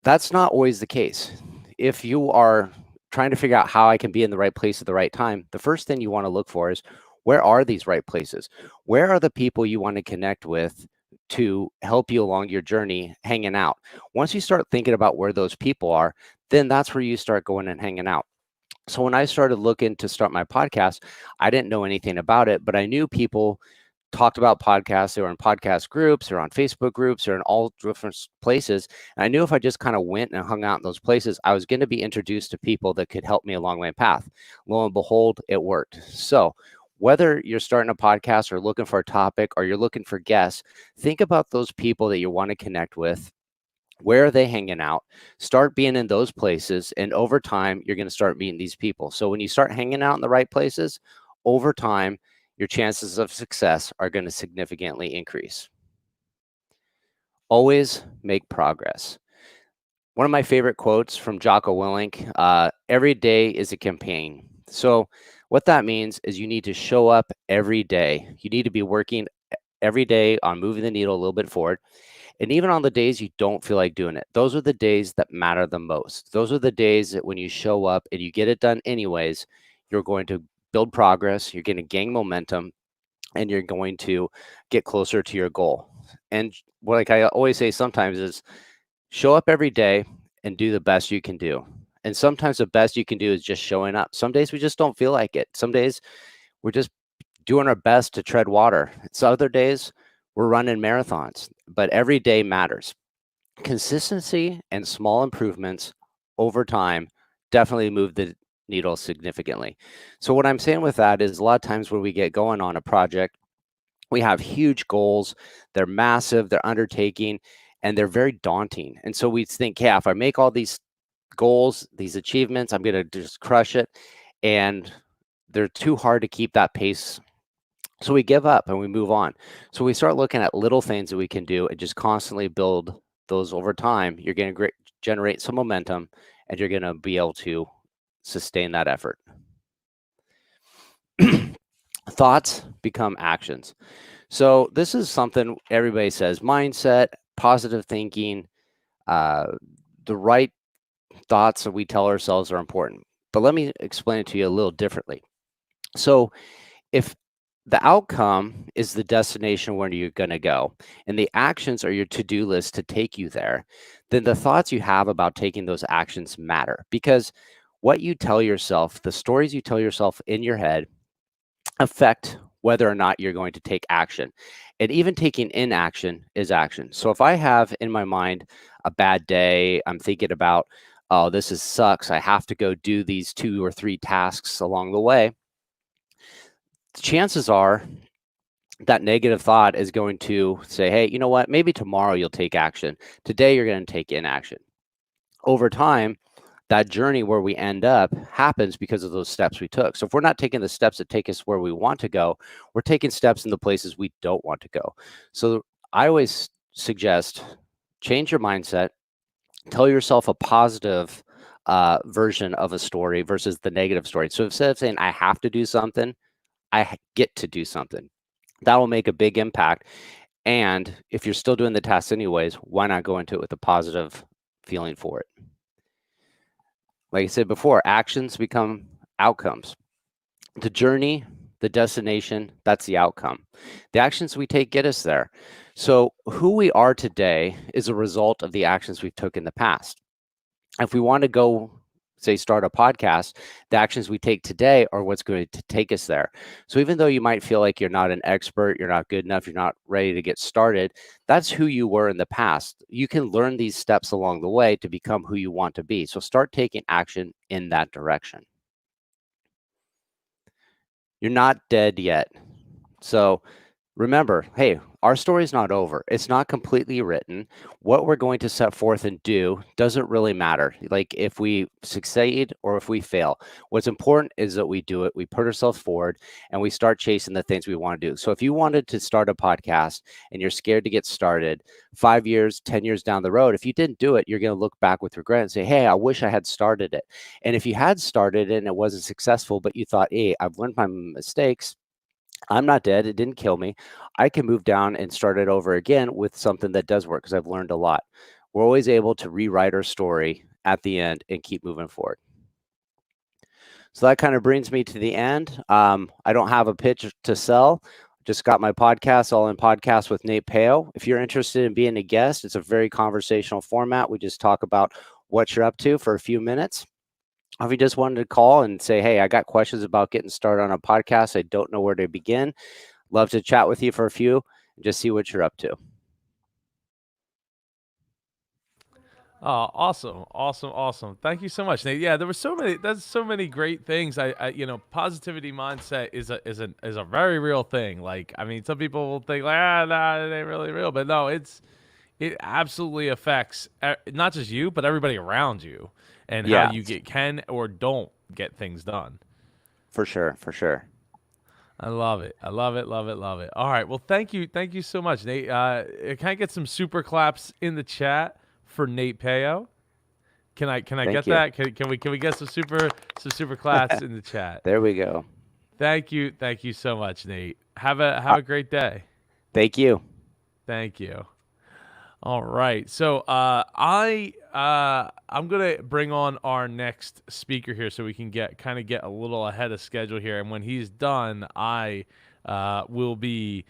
that's not always the case. If you are trying to figure out how I can be in the right place at the right time, the first thing you want to look for is where are these right places? Where are the people you want to connect with to help you along your journey hanging out? Once you start thinking about where those people are, then that's where you start going and hanging out. So when I started looking to start my podcast, I didn't know anything about it, but I knew people talked about podcasts. They were in podcast groups, they're on Facebook groups, they're in all different places. And I knew if I just kind of went and hung out in those places, I was going to be introduced to people that could help me along my path. Lo and behold, it worked. So whether you're starting a podcast or looking for a topic or you're looking for guests, think about those people that you want to connect with. Where are they hanging out? Start being in those places. And over time, you're going to start meeting these people. So when you start hanging out in the right places, over time, your chances of success are going to significantly increase. Always make progress. One of my favorite quotes from Jocko Willink, every day is a campaign. So what that means is you need to show up every day. You need to be working every day on moving the needle a little bit forward. And even on the days you don't feel like doing it, those are the days that matter the most. Those are the days that when you show up and you get it done anyways, you're going to build progress, you're going to gain momentum, and you're going to get closer to your goal. And like I always say sometimes is show up every day and do the best you can do. And sometimes the best you can do is just showing up. Some days we just don't feel like it. Some days we're just doing our best to tread water. Some other days we're running marathons, but every day matters. Consistency and small improvements over time definitely move the needle significantly. So what I'm saying with that is a lot of times when we get going on a project, we have huge goals, they're massive, they're undertaking, and they're very daunting. And so we think, yeah, if I make all these goals, these achievements, I'm going to just crush it. And they're too hard to keep that pace. So we give up and we move on. So we start looking at little things that we can do and just constantly build those over time. You're going to generate some momentum, and you're going to be able to sustain that effort. Thoughts become actions. So this is something everybody says: mindset, positive thinking, the right thoughts that we tell ourselves are important. But let me explain it to you a little differently. So if the outcome is the destination where you're going to go, and the actions are your to-do list to take you there, then the thoughts you have about taking those actions matter, because what you tell yourself, the stories you tell yourself in your head, affect whether or not you're going to take action. And even taking inaction is action. So if I have in my mind a bad day, I'm thinking about, oh, this sucks, I have to go do these 2 or 3 tasks along the way, chances are that negative thought is going to say, hey, you know what, maybe tomorrow you'll take action. Today you're going to take inaction. Over time, that journey where we end up happens because of those steps we took. So if we're not taking the steps that take us where we want to go, we're taking steps in the places we don't want to go. So I always suggest change your mindset, tell yourself a positive version of a story versus the negative story. So instead of saying, I have to do something, I get to do something. That will make a big impact. And if you're still doing the tasks anyways, why not go into it with a positive feeling for it? Like I said before, actions become outcomes. The journey, the destination, that's the outcome. The actions we take get us there. So who we are today is a result of the actions we've took in the past. If we want to go, say, start a podcast, the actions we take today are what's going to take us there. So even though you might feel like you're not an expert, you're not good enough, you're not ready to get started, that's who you were in the past. You can learn these steps along the way to become who you want to be. So start taking action in that direction. You're not dead yet. So remember, hey, our story's not over. It's not completely written. What we're going to set forth and do doesn't really matter. Like if we succeed or if we fail, what's important is that we do it. We put ourselves forward and we start chasing the things we want to do. So if you wanted to start a podcast and you're scared to get started 5 years, 10 years down the road, if you didn't do it, you're going to look back with regret and say, hey, I wish I had started it. And if you had started it and it wasn't successful, but you thought, hey, I've learned my mistakes, I'm not dead. It didn't kill me. I can move down and start it over again with something that does work because I've learned a lot. We're always able to rewrite our story at the end and keep moving forward. So that kind of brings me to the end. I don't have a pitch to sell. Just got my podcast, All In Podcast with Nate Peo. If you're interested in being a guest, it's a very conversational format. We just talk about what you're up to for a few minutes. If you just wanted to call and say, hey, I got questions about getting started on a podcast, I don't know where to begin, love to chat with you for a few and just see what you're up to. Oh, awesome. Thank you so much, Nate. Yeah, there's so many great things. I positivity mindset is a very real thing. Like, I mean, some people will think like, nah, it ain't really real, but no, it absolutely affects not just you, but everybody around you. And how you can or don't get things done. For sure. I love it. All right. Well, thank you so much, Nate. Can I get some super claps in the chat for Nate Peo? Can I get that? Can we get some super claps in the chat? There we go. Thank you so much, Nate. Have a great day. Thank you. Thank you. All right. So I'm gonna bring on our next speaker here so we can get a little ahead of schedule here. And when he's done, I will be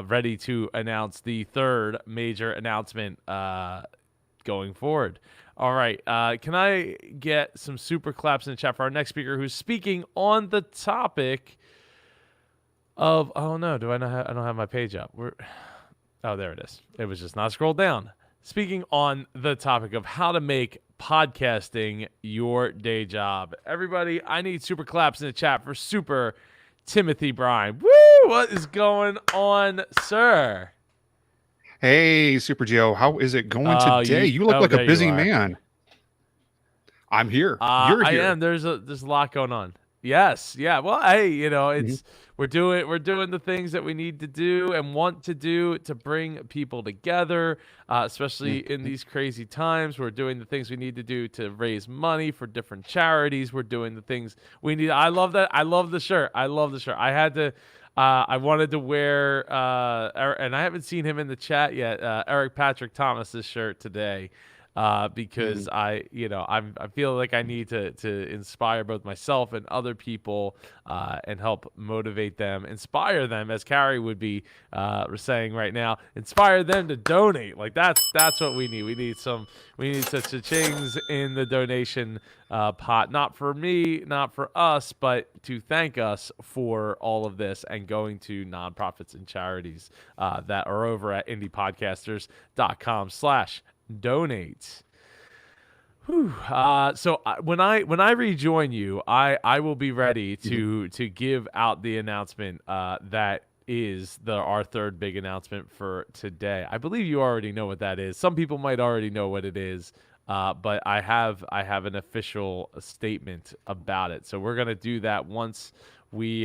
ready to announce the third major announcement going forward. All right. Can I get some super claps in the chat for our next speaker who's speaking on the topic of, oh no, I don't have my page up. Oh, there it is. It was just not scrolled down. Speaking on the topic of how to make podcasting your day job. Everybody, I need super claps in the chat for Super Timothy Bryan. Woo! What is going on, sir? Hey, Super Joe. How is it going today? You look like a busy man. I'm here. You're here. I am. There's a lot going on. Yes. Yeah. Well, hey, it's we're doing the things that we need to do and want to do to bring people together, especially in these crazy times. We're doing the things we need to do to raise money for different charities. We're doing the things we need. I love that. I love the shirt. I love the shirt. I had to. I wanted to wear, and I haven't seen him in the chat yet. Eric Patrick Thomas's shirt today. Because I feel like I need to inspire both myself and other people and help motivate them, inspire them, as Carrie would be saying right now, inspire them to donate. Like that's what we need. We need some cha-chings in the donation pot, not for me, not for us, but to thank us for all of this and going to nonprofits and charities that are over at indiepodcasters.com/donate. So when I rejoin you, I will be ready to give out the announcement that is our third big announcement for today. I believe you already know what that is. Some people might already know what it is, but I have an official statement about it. So we're gonna do that once we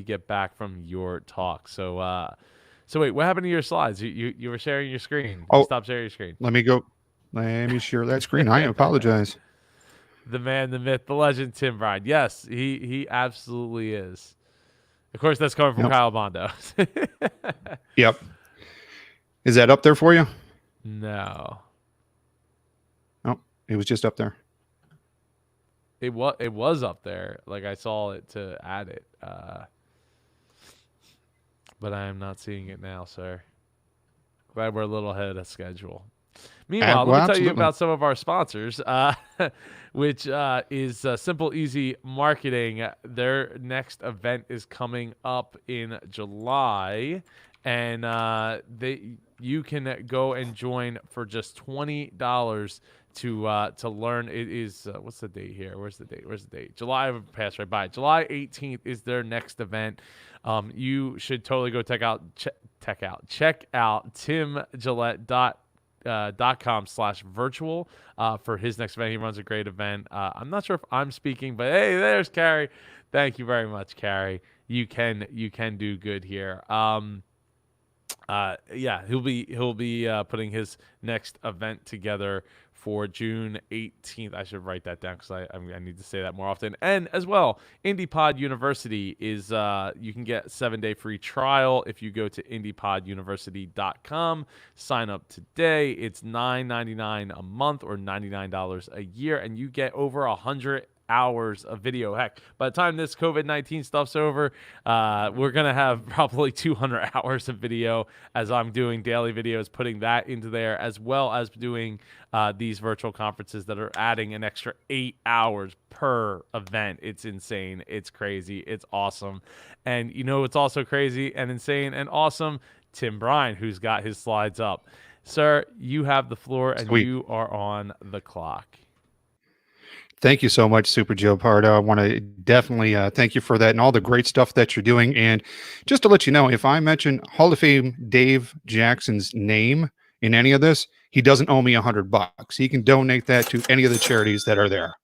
get back from your talk. So wait, what happened to your slides? You were sharing your screen. Stop sharing your screen. Let me share that screen. I apologize. The man, the myth, the legend, Tim Bryan. Yes, he absolutely is. Of course, that's coming from Kyle Bondo. Yep. Is that up there for you? No. Oh, it was just up there. It was up there. Like I saw it to add it. But I am not seeing it now, sir. Glad we're a little ahead of schedule. Meanwhile, let me tell you about some of our sponsors, which is Simple Easy Marketing. Their next event is coming up in July, and you can go and join for just $20 to learn. It is what's the date here? Where's the date? July passed right by. July 18th is their next event. You should totally go check out timgillette.com/virtual for his next event. He runs a great event. I'm not sure if I'm speaking, but hey, there's Carrie. Thank you very much, Carrie. You can do good here. Yeah, he'll be putting his next event together for June 18th. I should write that down because I need to say that more often. And as well, IndiePod University is you can get 7-day free trial if you go to indiepoduniversity.com. Sign up today. It's $9.99 a month or $99 a year, and you get over 100 hours of video. Heck, by the time this COVID-19 stuff's over, we're gonna have probably 200 hours of video as I'm doing daily videos, putting that into there, as well as doing these virtual conferences that are adding an extra 8 hours per event. It's insane. It's crazy. It's awesome. And it's also crazy and insane and awesome? Tim Bryan, who's got his slides up. Sir, you have the floor and Sweet. You are on the clock. Thank you so much, Super Joe Pardo. I want to definitely thank you for that and all the great stuff that you're doing. And just to let you know, if I mention Hall of Fame Dave Jackson's name in any of this, he doesn't owe me $100. He can donate that to any of the charities that are there.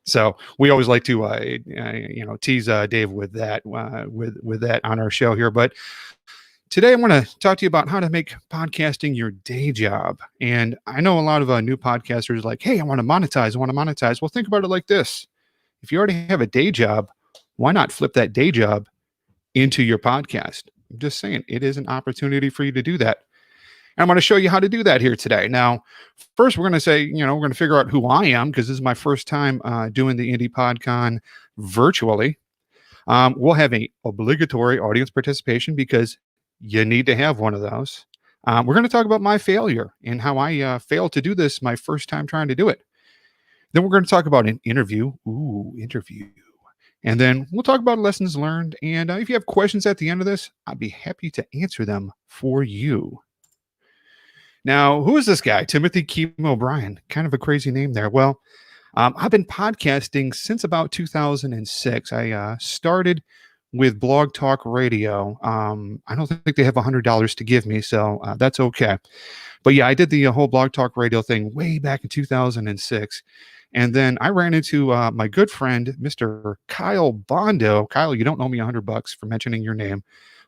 So we always like to, tease Dave with that, with that on our show here. But today I want to talk to you about how to make podcasting your day job. And I know a lot of new podcasters are like, hey, I want to monetize. Well, think about it like this. If you already have a day job, why not flip that day job into your podcast? I'm just saying, it is an opportunity for you to do that. And I'm going to show you how to do that here today. Now, first, we're going to say, we're going to figure out who I am, because this is my first time doing the Indie PodCon virtually. We'll have an obligatory audience participation because you need to have one of those. We're going to talk about my failure and how I failed to do this my first time trying to do it. Then we're going to talk about an interview. Interview. And then we'll talk about lessons learned. And if you have questions at the end of this, I'd be happy to answer them for you. Now, who is this guy? Timothy Keem O'Brien. Kind of a crazy name there. Well, I've been podcasting since about 2006. I started with Blog Talk Radio. I don't think they have $100 to give me, so that's okay. But yeah, I did the whole Blog Talk Radio thing way back in 2006. And then I ran into my good friend, Mr. Kyle Bondo. Kyle, you don't owe me $100 for mentioning your name,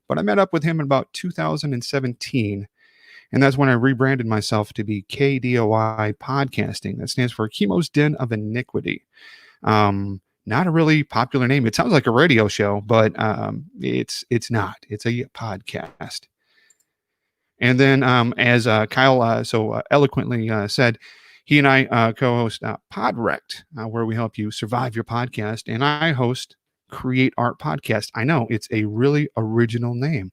but I met up with him in about 2017. And that's when I rebranded myself to be KDOI Podcasting. That stands for Chemo's Den of Iniquity. Not a really popular name. It sounds like a radio show, but it's not. It's a podcast. And then, as Kyle so eloquently said, he and I co-host Podrect, where we help you survive your podcast. And I host Create Art Podcast. I know it's a really original name.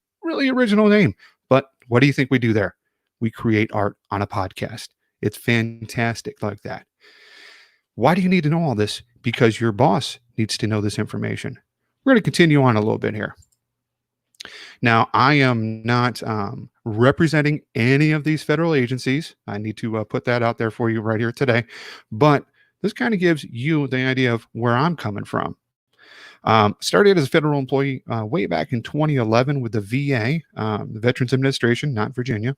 But what do you think we do there? We create art on a podcast. It's fantastic like that. Why do you need to know all this? Because your boss needs to know this information. We're going to continue on a little bit here. Now, I am not representing any of these federal agencies. I need to put that out there for you right here today. But this kind of gives you the idea of where I'm coming from. Started as a federal employee way back in 2011 with the VA, the Veterans Administration, not Virginia.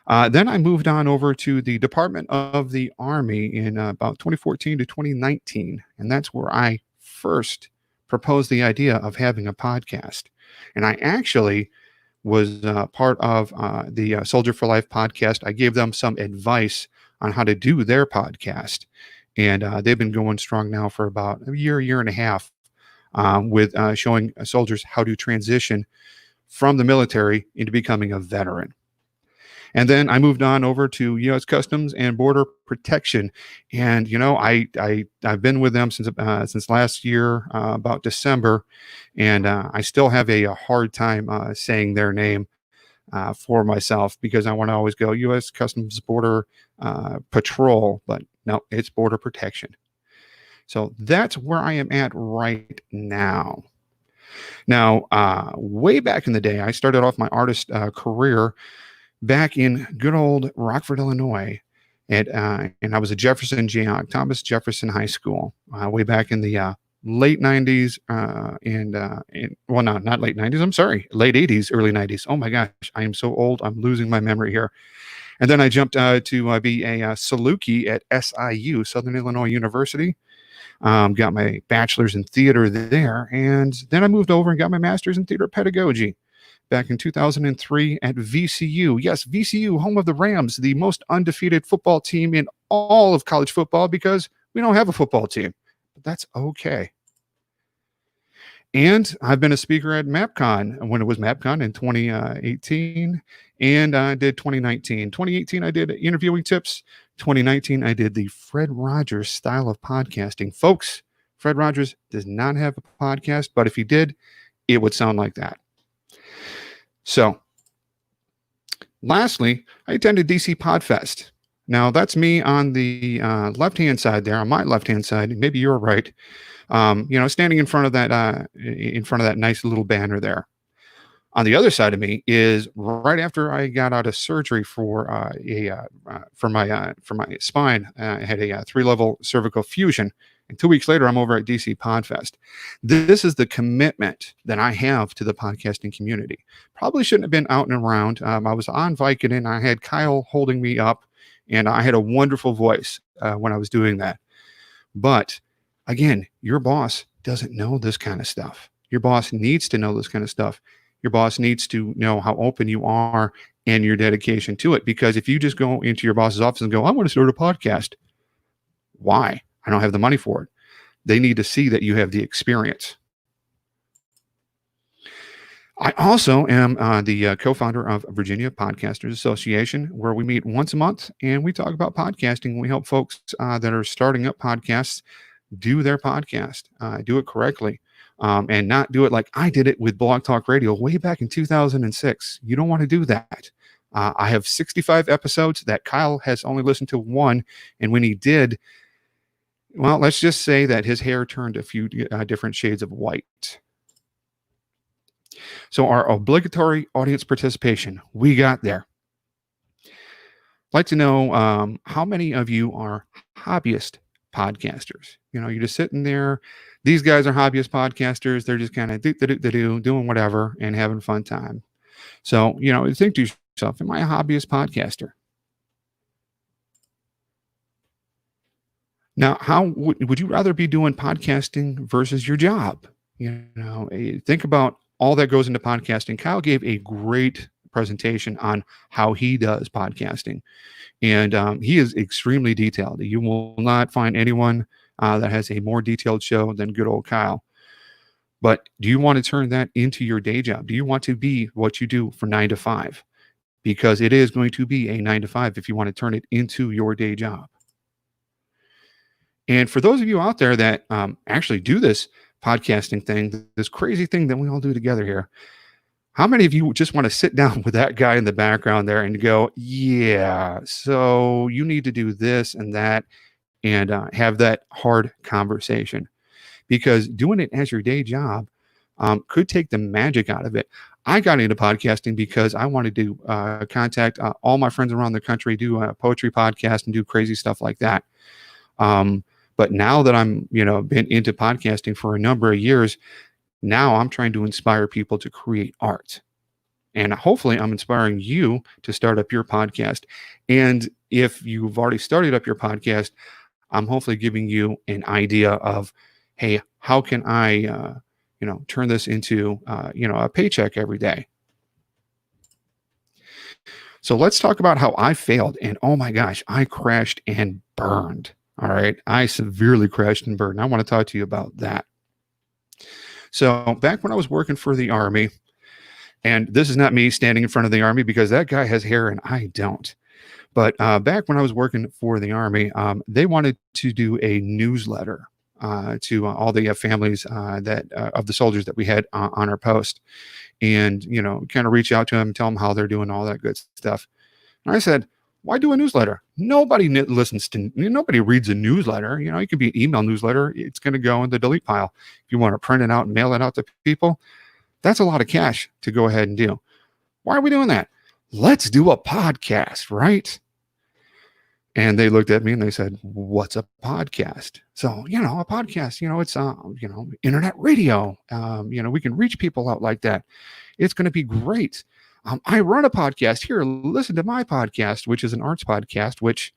Then I moved on over to the Department of the Army in about 2014 to 2019. And that's where I first proposed the idea of having a podcast. And I actually was part of the Soldier for Life podcast. I gave them some advice on how to do their podcast. And they've been going strong now for about a year and a half with showing soldiers how to transition from the military into becoming a veteran. And then I moved on over to U.S. Customs and Border Protection, and I've been with them since last year, about December, and I still have a hard time saying their name for myself because I want to always go U.S. Customs Border Patrol, but no, it's Border Protection. So that's where I am at right now. Now, way back in the day, I started off my artist career back in good old Rockford, Illinois, and I was at Thomas Jefferson High School way back in the late 90s, not late 90s, I'm sorry, late 80s, early 90s. Oh my gosh, I am so old, I'm losing my memory here. And then I jumped to be a Saluki at SIU, Southern Illinois University. Got my bachelor's in theater there, and then I moved over and got my master's in theater pedagogy back in 2003 at VCU. Yes, VCU, home of the Rams, the most undefeated football team in all of college football because we don't have a football team. But that's okay. And I've been a speaker at MapCon when it was MapCon in 2018, and I did 2019. 2018, I did interviewing tips. 2019, I did the Fred Rogers style of podcasting. Folks, Fred Rogers does not have a podcast, but if he did, it would sound like that. So, lastly, I attended DC Podfest. Now, that's me on the left-hand side there, on my left-hand side. Maybe you're right. Standing in front of that nice little banner there. On the other side of me is right after I got out of surgery for my spine. I had a 3-level cervical fusion. And 2 weeks later, I'm over at DC Podfest. This is the commitment that I have to the podcasting community. Probably shouldn't have been out and around. I was on Vicodin. I had Kyle holding me up, and I had a wonderful voice when I was doing that. But again, your boss doesn't know this kind of stuff. Your boss needs to know this kind of stuff. Your boss needs to know how open you are and your dedication to it. Because if you just go into your boss's office and go, I want to start a podcast. Why? I don't have the money for it. They need to see that you have the experience. I also am the co-founder of Virginia Podcasters Association, where we meet once a month and we talk about podcasting. We help folks that are starting up podcasts do their podcast, do it correctly, and not do it like I did it with Blog Talk Radio way back in 2006. You don't want to do that. I have 65 episodes that Kyle has only listened to one, and when he did, well, let's just say that his hair turned a few different shades of white. So our obligatory audience participation, we got there. I'd like to know how many of you are hobbyist podcasters. You're just sitting there. These guys are hobbyist podcasters. They're just kind of doing whatever and having a fun time. So, think to yourself, am I a hobbyist podcaster? Now, how would you rather be doing podcasting versus your job? Think about all that goes into podcasting. Kyle gave a great presentation on how he does podcasting, and he is extremely detailed. You will not find anyone that has a more detailed show than good old Kyle. But do you want to turn that into your day job? Do you want to be what you do for 9 to 5? Because it is going to be a 9 to 5 if you want to turn it into your day job. And for those of you out there that actually do this podcasting thing, this crazy thing that we all do together here, how many of you just want to sit down with that guy in the background there and go, yeah, so you need to do this and that, and have that hard conversation? Because doing it as your day job could take the magic out of it. I got into podcasting because I wanted to contact all my friends around the country, do a poetry podcast, and do crazy stuff like that. But now that I'm, been into podcasting for a number of years, now I'm trying to inspire people to create art. And hopefully I'm inspiring you to start up your podcast. And if you've already started up your podcast, I'm hopefully giving you an idea of, hey, how can I, turn this into, a paycheck every day? So let's talk about how I failed. And oh my gosh, I crashed and burned. All right. I severely crashed and burned. I want to talk to you about that. So back when I was working for the Army, and this is not me standing in front of the Army because that guy has hair and I don't. But back when I was working for the Army, they wanted to do a newsletter to all the families that of the soldiers that we had on our post, and kind of reach out to them, tell them how they're doing, all that good stuff. And I said, why do a newsletter? Nobody nobody reads a newsletter. It could be an email newsletter. It's going to go in the delete pile. If you want to print it out and mail it out to people, that's a lot of cash to go ahead and do. Why are we doing that? Let's do a podcast, right? And they looked at me and they said, what's a podcast? So, a podcast, it's, internet radio. We can reach people out like that. It's going to be great. I run a podcast here. Listen to my podcast, which is an arts podcast, which,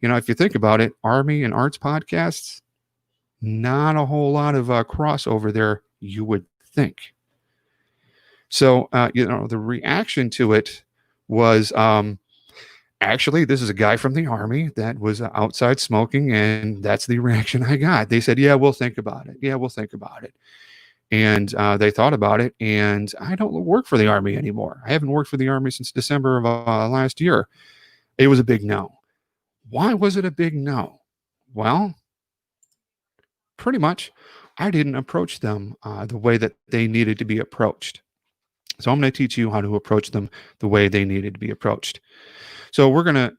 if you think about it, Army and arts podcasts, not a whole lot of crossover there, you would think. So, the reaction to it was, actually, this is a guy from the Army that was outside smoking, and that's the reaction I got. They said, yeah, we'll think about it. Yeah, we'll think about it. And they thought about it, and I don't work for the Army anymore. I haven't worked for the Army since December of last year. It was a big no. Why was it a big no? Well, pretty much, I didn't approach them the way that they needed to be approached. So I'm going to teach you how to approach them the way they needed to be approached. So we're going to,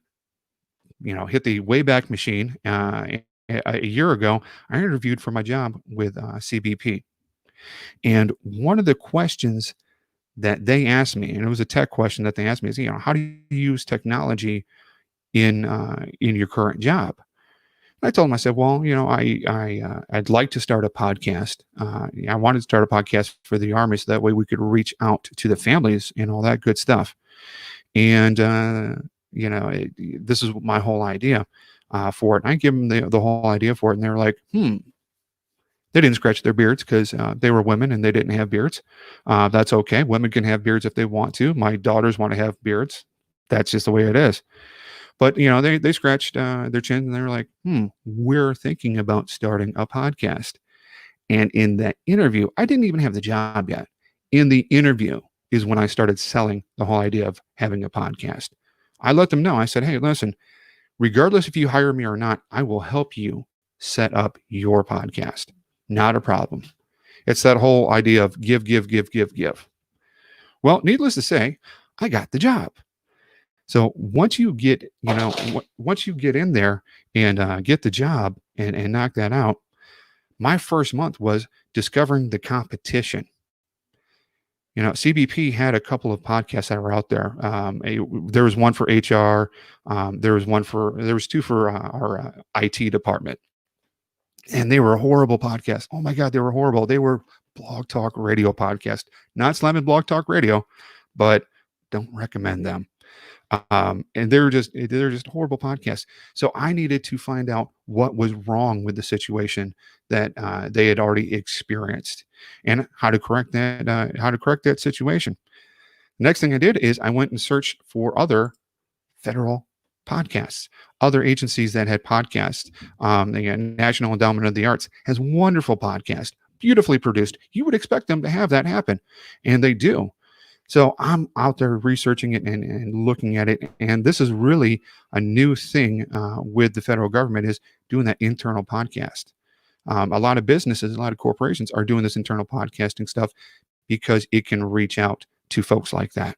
hit the Wayback Machine. A year ago, I interviewed for my job with CBP. And one of the questions that they asked me, and it was a tech question that they asked me, is, how do you use technology in your current job? And I told them, I said, well, I'd like to start a podcast. I wanted to start a podcast for the Army so that way we could reach out to the families and all that good stuff. And, this is my whole idea for it. And I give them the whole idea for it. And they were like, They didn't scratch their beards because they were women and they didn't have beards. That's okay. Women can have beards if they want to. My daughters want to have beards. That's just the way it is. But, they scratched their chin and they were like, we're thinking about starting a podcast. And in that interview, I didn't even have the job yet. In the interview is when I started selling the whole idea of having a podcast. I let them know. I said, hey, listen, regardless if you hire me or not, I will help you set up your podcast. Not a problem. It's that whole idea of give. Well, needless to say, I got the job. So once you get, once you get in there and get the job and knock that out, my first month was discovering the competition. CBP had a couple of podcasts that were out there. There was one for HR. There was two for our IT department. And they were horrible podcasts. Oh my God, they were horrible. They were Blog Talk Radio podcast. Not slamming Blog Talk Radio, but don't recommend them. And they're just horrible podcasts. So I needed to find out what was wrong with the situation that they had already experienced, and how to correct that situation. Next thing I did is I went and searched for other federal podcasts, other agencies that had podcasts. The National Endowment of the Arts has wonderful podcasts, beautifully produced. You would expect them to have that happen, and they do. So I'm out there researching it and looking at it. And this is really a new thing with the federal government, is doing that internal podcast. A lot of businesses, a lot of corporations are doing this internal podcasting stuff because it can reach out to folks like that.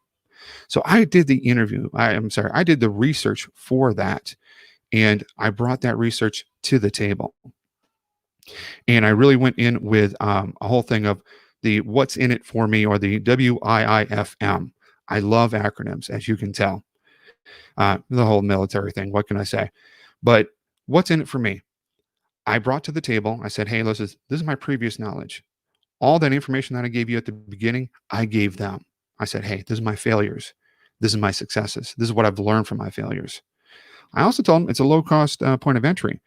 So I did I did the research for that. And I brought that research to the table. And I really went in with a whole thing of the what's in it for me, or the WIIFM. I love acronyms, as you can tell. The whole military thing, what can I say? But what's in it for me? I brought to the table, I said, hey, this is my previous knowledge. All that information that I gave you at the beginning, I gave them. I said, hey, this is my failures. This is my successes. This is what I've learned from my failures. I also told them it's a low-cost point of entry.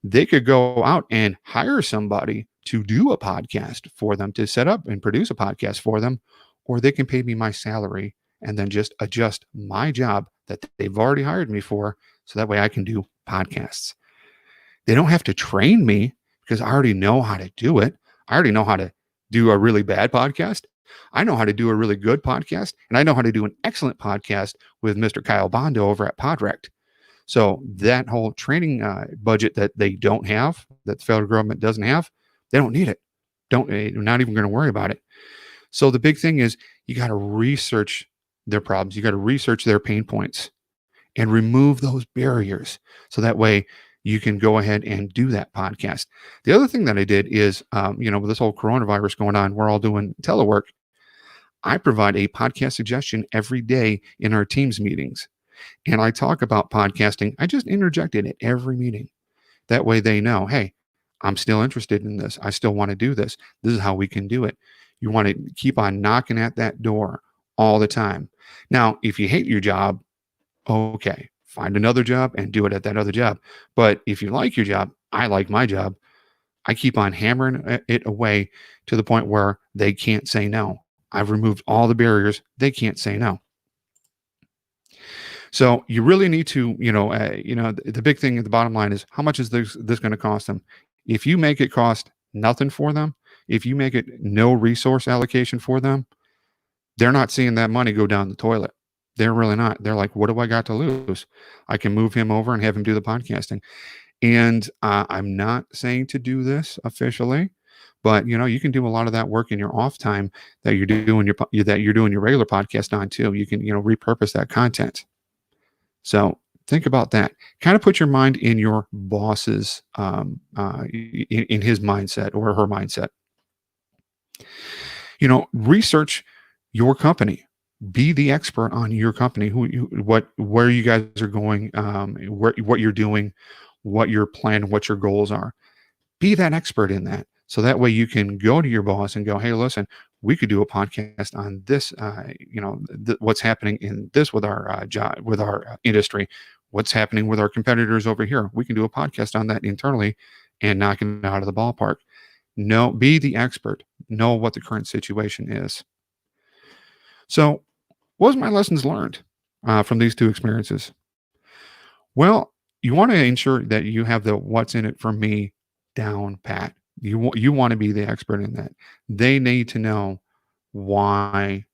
They could go out and hire somebody to do a podcast for them, to set up and produce a podcast for them, or they can pay me my salary and then just adjust my job that they've already hired me for, so that way I can do podcasts. They don't have to train me, because I already know how to do it. I already know how to do a really bad podcast. I know how to do a really good podcast, and I know how to do an excellent podcast with Mr. Kyle Bondo over at Podrect. So that whole training budget that they don't have, that the federal government doesn't have, they don't need it. They're not even going to worry about it. So the big thing is, you got to research their problems. You got to research their pain points and remove those barriers. So that way you can go ahead and do that podcast. The other thing that I did is, with this whole coronavirus going on, we're all doing telework. I provide a podcast suggestion every day in our Teams meetings. And I talk about podcasting. I just interjected it every meeting. That way they know, hey, I'm still interested in this. I still want to do this. This is how we can do it. You want to keep on knocking at that door all the time. Now, if you hate your job, okay, find another job and do it at that other job. But if you like your job, I like my job, I keep on hammering it away to the point where they can't say no. I've removed all the barriers. They can't say no. So you really need to, the big thing at the bottom line is, how much is this going to cost them? If you make it cost nothing for them, if you make it no resource allocation for them, they're not seeing that money go down the toilet. They're really not. They're like, what do I got to lose? I can move him over and have him do the podcasting. And I'm not saying to do this officially, but you can do a lot of that work in your off time that you're doing your regular podcast on too. You can repurpose that content. So think about that. Kind of put your mind in your boss's in his mindset or her mindset. Research your company. Be the expert on your company. Where you guys are going, what you're doing, what your plan, what your goals are. Be that expert in that. So that way you can go to your boss and go, hey, listen, we could do a podcast on this, what's happening in this with our job, with our industry, what's happening with our competitors over here. We can do a podcast on that internally and knock it out of the ballpark. No, be the expert. Know what the current situation is. So what was my lessons learned from these two experiences? Well, you want to ensure that you have the what's in it for me down pat. You want to be the expert in that. They need to know why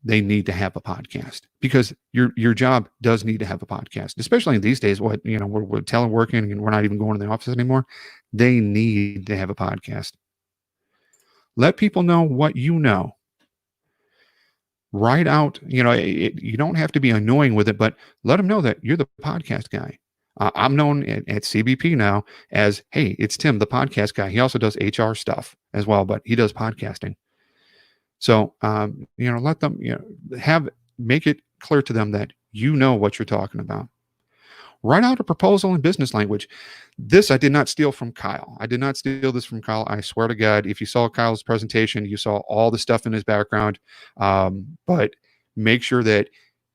they need to have a podcast, because your job does need to have a podcast, especially in these days. We're teleworking and we're not even going to the office anymore. They need to have a podcast. Let people know what you know. Write out, you don't have to be annoying with it, but let them know that you're the podcast guy. I'm known at CBP now as, hey, it's Tim, the podcast guy. He also does HR stuff as well, but he does podcasting. So, let them, make it clear to them that you know what you're talking about. Write out a proposal in business language. This I did not steal from Kyle. I did not steal this from Kyle. I swear to God, if you saw Kyle's presentation, you saw all the stuff in his background. But make sure that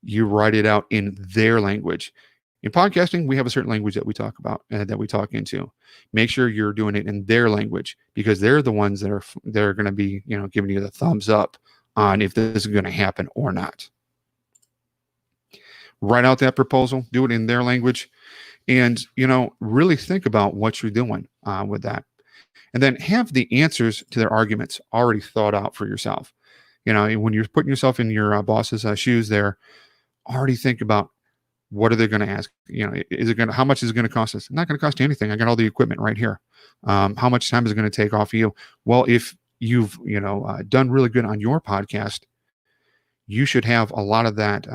you write it out in their language. In podcasting, we have a certain language that we talk about and that we talk into. Make sure you're doing it in their language, because they're the ones that are going to be, giving you the thumbs up on if this is going to happen or not. Write out that proposal, do it in their language, and really think about what you're doing with that. And then have the answers to their arguments already thought out for yourself. When you're putting yourself in your boss's shoes there, already think about, what are they going to ask? How much is it going to cost us? It's not going to cost you anything. I got all the equipment right here. How much time is it going to take off of you? Well, if you've, done really good on your podcast, you should have a lot of that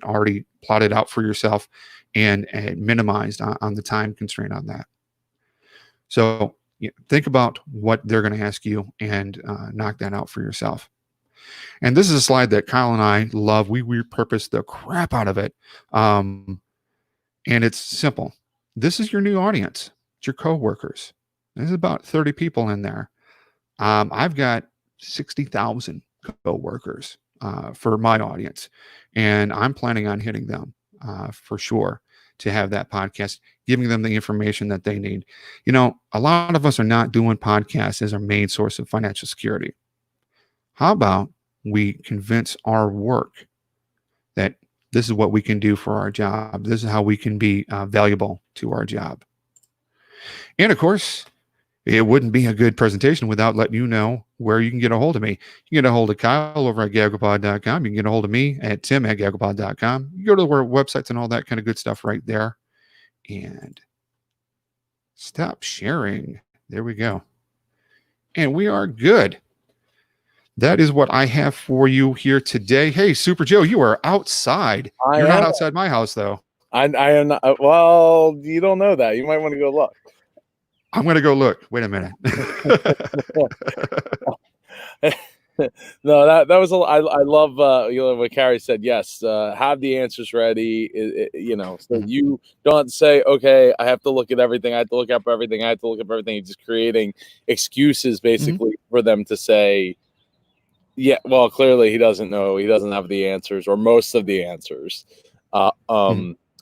already plotted out for yourself and minimized on the time constraint on that. So think about what they're going to ask you and knock that out for yourself. And this is a slide that Kyle and I love. We repurposed the crap out of it. And it's simple. This is your new audience. It's your coworkers. There's about 30 people in there. I've got 60,000 coworkers for my audience. And I'm planning on hitting them for sure to have that podcast, giving them the information that they need. A lot of us are not doing podcasts as our main source of financial security. How about we convince our work that this is what we can do for our job? This is how we can be valuable to our job. And of course, it wouldn't be a good presentation without letting you know where you can get a hold of me. You can get a hold of Kyle over at gagglepod.com. You can get a hold of me at tim@gagglepod.com. You go to our websites and all that kind of good stuff right there. And stop sharing. There we go. And we are good. That is what I have for you here today. Hey, Super Joe, you are outside. You're not outside my house, though. I am not. Well, you don't know that. You might want to go look. I'm going to go look. Wait a minute. No, that was I love what Carrie said. Yes, have the answers ready. So you don't say, okay, I have to look at everything. I have to look up everything. I have to look up everything. You're just creating excuses basically for them to say, yeah, well, clearly he doesn't know. He doesn't have the answers or most of the answers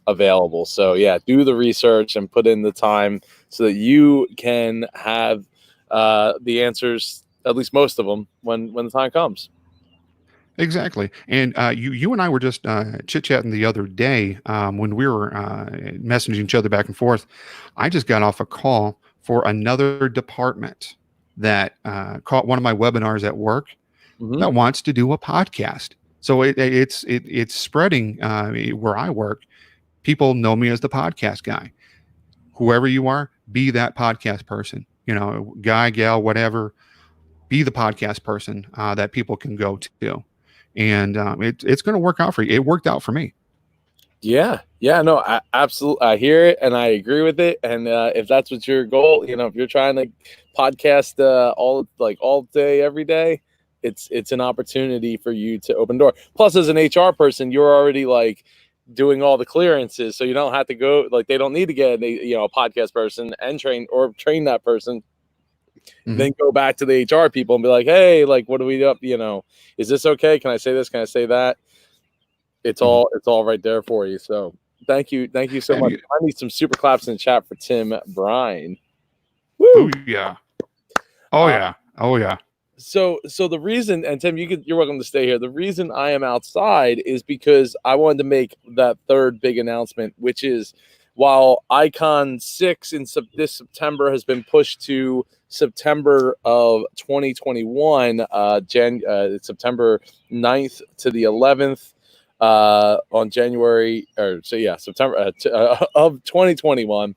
available. So yeah, do the research and put in the time so that you can have the answers, at least most of them, when the time comes. Exactly. And you and I were just chit-chatting the other day when we were messaging each other back and forth. I just got off a call for another department that caught one of my webinars at work that wants to do a podcast. So it's spreading where I work. People know me as the podcast guy. Whoever you are, be that podcast person. Guy, gal, whatever. Be the podcast person that people can go to. And it's going to work out for you. It worked out for me. Yeah. No, I absolutely. I hear it and I agree with it. And if that's what your goal, if you're trying to podcast all day, every day, it's an opportunity for you to open door. Plus, as an HR person, you're already doing all the clearances, so you don't have to go. They don't need to get a podcast person and train that person. Then go back to the HR people and be like, hey, what do we do? Is this okay? Can I say this? Can I say that? It's all right there for you. So thank you so much. I need some super claps in the chat for Tim Bryan. Woo! Oh yeah. Oh yeah. So the reason, and Tim, you're welcome to stay here. The reason I am outside is because I wanted to make that third big announcement, which is while Icon 6 in this September has been pushed to September of 2021, September 9th to the 11th on January, September of 2021.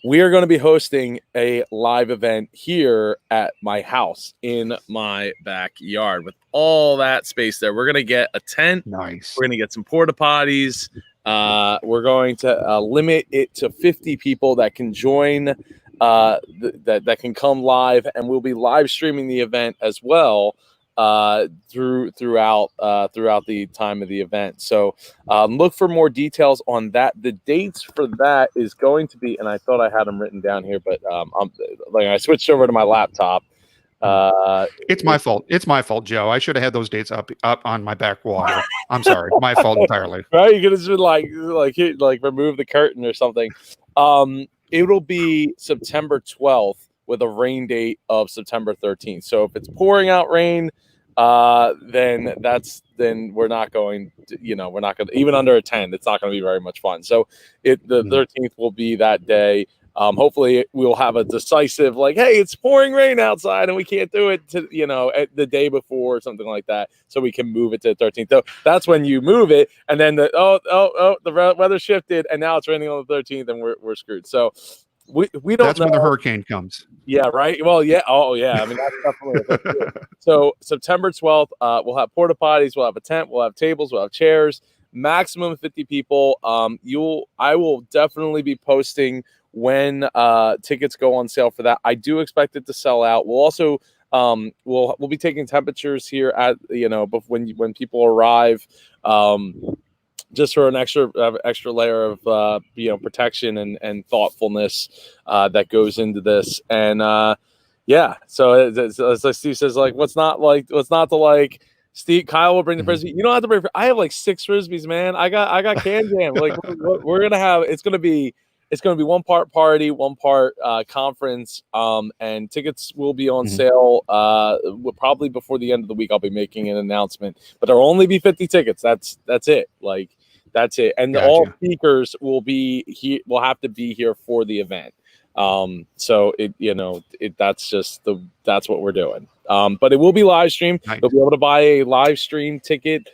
We are going to be hosting a live event here at my house in my backyard with all that space there. We're going to get a tent. Nice. We're going to get some porta potties. We're going to limit it to 50 people that can join, that can come live, and we'll be live streaming the event as well throughout the time of the event. So look for more details on that. The dates for that is going to be, and I thought I had them written down here, but I switched over to my laptop. It's my fault. It's my fault, Joe. I should have had those dates up on my back wall. I'm sorry. My fault entirely. Right? You could have just been like remove the curtain or something. It'll be September 12th with a rain date of September 13th. So if it's pouring out rain, then we're not going to, we're not going to, even under a 10, it's not going to be very much fun. So the 13th will be that day. Hopefully we'll have a decisive, like, hey, it's pouring rain outside and we can't do it at the day before or something like that. So we can move it to the 13th. So that's when you move it. And then the weather shifted and now it's raining on the 13th and we're screwed. So we don't That's know. when the hurricane comes. Yeah, right. Well, yeah. Oh, yeah. I mean, that's definitely so September 12th, we'll have porta potties, we'll have a tent, we'll have tables, we'll have chairs, maximum 50 people. I will definitely be posting when tickets go on sale for that. I do expect it to sell out. We'll also we'll be taking temperatures here at when people arrive, just for an extra layer of protection and thoughtfulness that goes into this. And so as Steve says, like, what's not to like. Steve, Kyle will bring the frisbee. You don't have to bring. I have like 6 frisbees, man. I got Can Jam. Like we're gonna have. It's gonna be one part party, one part conference, and tickets will be on sale probably before the end of the week. I'll be making an announcement, but there'll only be 50 tickets. That's it. Like that's it. And all speakers will be here. Will have to be here for the event. So that's what we're doing. But it will be live streamed. Nice. You'll be able to buy a live stream ticket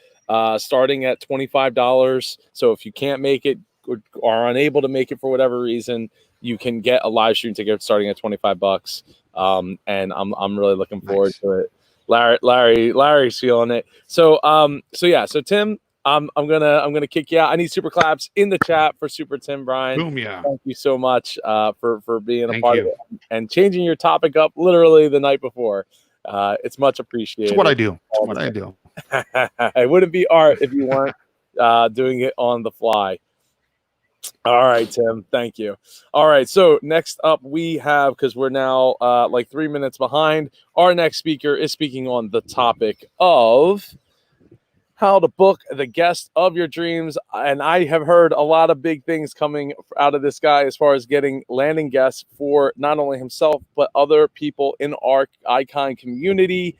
starting at $25. So if you can't make it, or are unable to make it for whatever reason, you can get a live stream ticket starting at $25. And I'm really looking forward to it. Larry's feeling it. So Tim, I'm gonna kick you out. I need super claps in the chat for Super Tim Bryan. Boom, yeah. Thank you so much for being a part of it and changing your topic up literally the night before. It's much appreciated. It's what I do. It's what I do. It wouldn't be art if you weren't doing it on the fly. All right, Tim. Thank you. All right. So next up we have, because we're now like 3 minutes behind, our next speaker is speaking on the topic of how to book the guest of your dreams. And I have heard a lot of big things coming out of this guy as far as landing guests for not only himself, but other people in our icon community.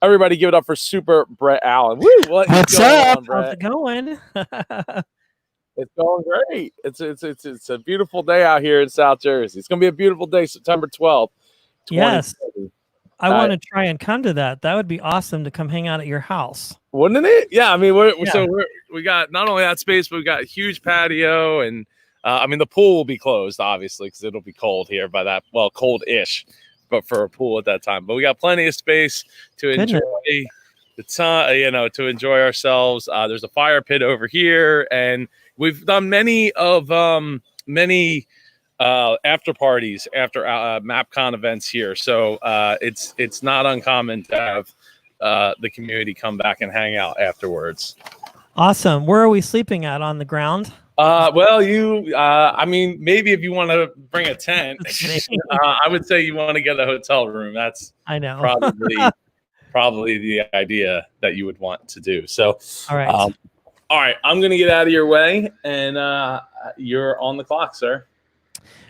Everybody give it up for Super Brett Allen. Woo, what's up? How's it going? It's going great. It's a beautiful day out here in South Jersey. It's going to be a beautiful day, September 12th. Yes. I want to try and come to that. That would be awesome to come hang out at your house. Wouldn't it? Yeah. I mean, we got not only that space, but we got a huge patio, and the pool will be closed, obviously, because it'll be cold here by that. Well, cold-ish, but for a pool at that time. But we got plenty of space to enjoy the time, to enjoy ourselves. There's a fire pit over here, and we've done many after parties after MapCon events here. So it's not uncommon to have the community come back and hang out afterwards. Awesome. Where are we sleeping at? On the ground? Well, maybe if you want to bring a tent, I would say you want to get a hotel room. That's probably the idea that you would want to do. So, all right. All right, I'm going to get out of your way, and you're on the clock, sir.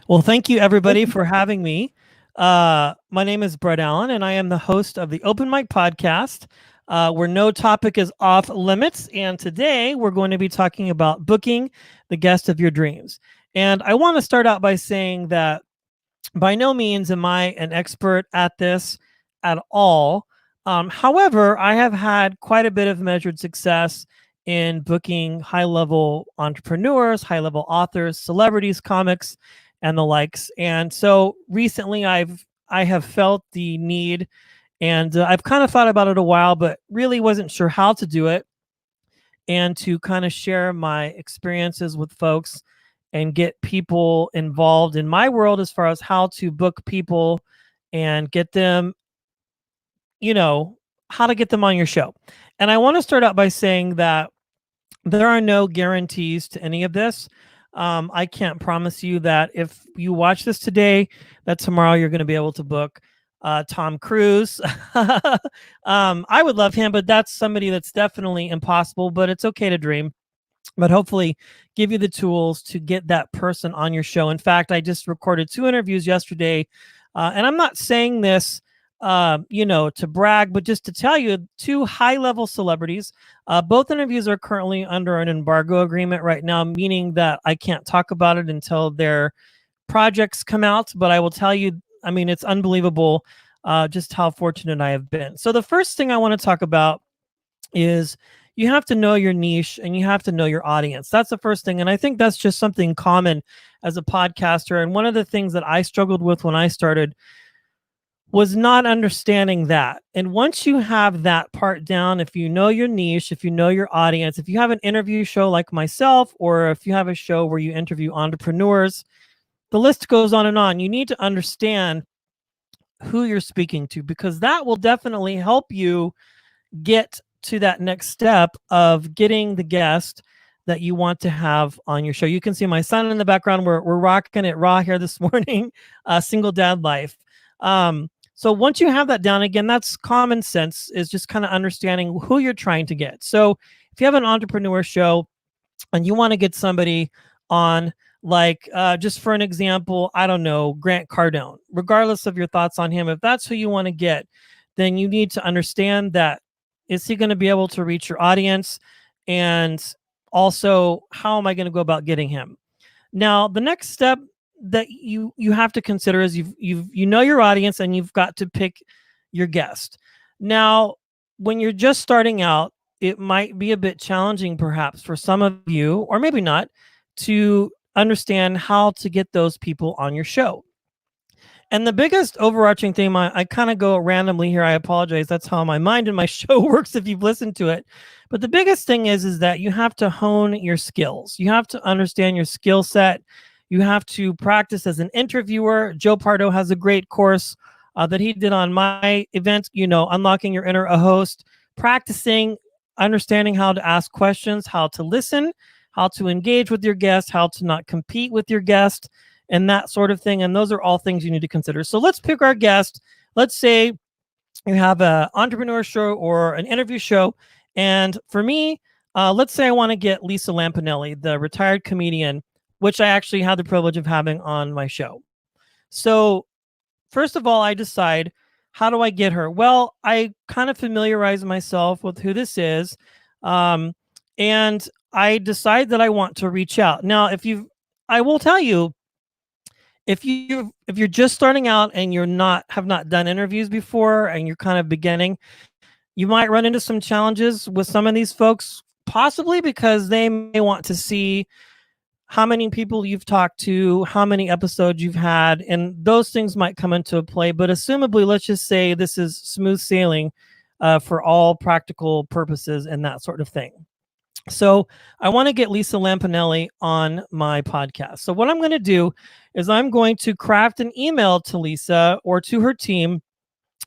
Well, thank you, everybody, for having me. My name is Brett Allen, and I am the host of the Open Mic Podcast, where no topic is off limits. And today we're going to be talking about booking the guest of your dreams. And I want to start out by saying that by no means am I an expert at this at all. However, I have had quite a bit of measured success in booking high-level entrepreneurs, high-level authors, celebrities, comics, and the likes. And so recently I have felt the need, and I've kind of thought about it a while, but really wasn't sure how to do it, and to kind of share my experiences with folks and get people involved in my world as far as how to book people and get them, how to get them on your show. And I want to start out by saying that there are no guarantees to any of this. I can't promise you that if you watch this today, that tomorrow you're going to be able to book Tom Cruise. I would love him, but that's somebody that's definitely impossible, but it's okay to dream. But hopefully give you the tools to get that person on your show. In fact, I just recorded 2 interviews yesterday, and I'm not saying this, to brag, but just to tell you, 2 high-level celebrities. Both interviews are currently under an embargo agreement right now, meaning that I can't talk about it until their projects come out. But I will tell you, I mean, it's unbelievable just how fortunate I have been. So the first thing I want to talk about is you have to know your niche and you have to know your audience. That's the first thing. And I think that's just something common as a podcaster. And one of the things that I struggled with when I started was not understanding that. And once you have that part down, if you know your niche, if you know your audience, if you have an interview show like myself, or if you have a show where you interview entrepreneurs, the list goes on and on. You need to understand who you're speaking to, because that will definitely help you get to that next step of getting the guest that you want to have on your show. You can see my son in the background. We're rocking it raw here this morning, single dad life. So once you have that down, again, that's common sense, is just kind of understanding who you're trying to get. So if you have an entrepreneur show and you want to get somebody on, like, just for an example, I don't know, Grant Cardone, regardless of your thoughts on him, if that's who you want to get, then you need to understand that, is he going to be able to reach your audience? And also, how am I going to go about getting him? Now, the next step that you have to consider is you know your audience, and you've got to pick your guest. Now, when you're just starting out, it might be a bit challenging perhaps for some of you, or maybe not, to understand how to get those people on your show. And the biggest overarching theme, I kind of go randomly here. I apologize. That's how my mind and my show works if you've listened to it. But the biggest thing is that you have to hone your skills. You have to understand your skill set. You have to practice as an interviewer. Joe Pardo has a great course that he did on my event, Unlocking Your Inner a Host, practicing, understanding how to ask questions, how to listen, how to engage with your guest, how to not compete with your guest, and that sort of thing. And those are all things you need to consider. So let's pick our guest. Let's say you have an entrepreneur show or an interview show. And for me, let's say I want to get Lisa Lampanelli, the retired comedian, which I actually had the privilege of having on my show. So first of all, I decide, how do I get her? Well, I kind of familiarize myself with who this is. And I decide that I want to reach out. Now, I will tell you, if you're just starting out and have not done interviews before and you're kind of beginning, you might run into some challenges with some of these folks, possibly because they may want to see how many people you've talked to, how many episodes you've had, and those things might come into play. But assumably, let's just say this is smooth sailing for all practical purposes and that sort of thing. So I want to get Lisa Lampanelli on my podcast. So what I'm going to do is I'm going to craft an email to Lisa or to her team,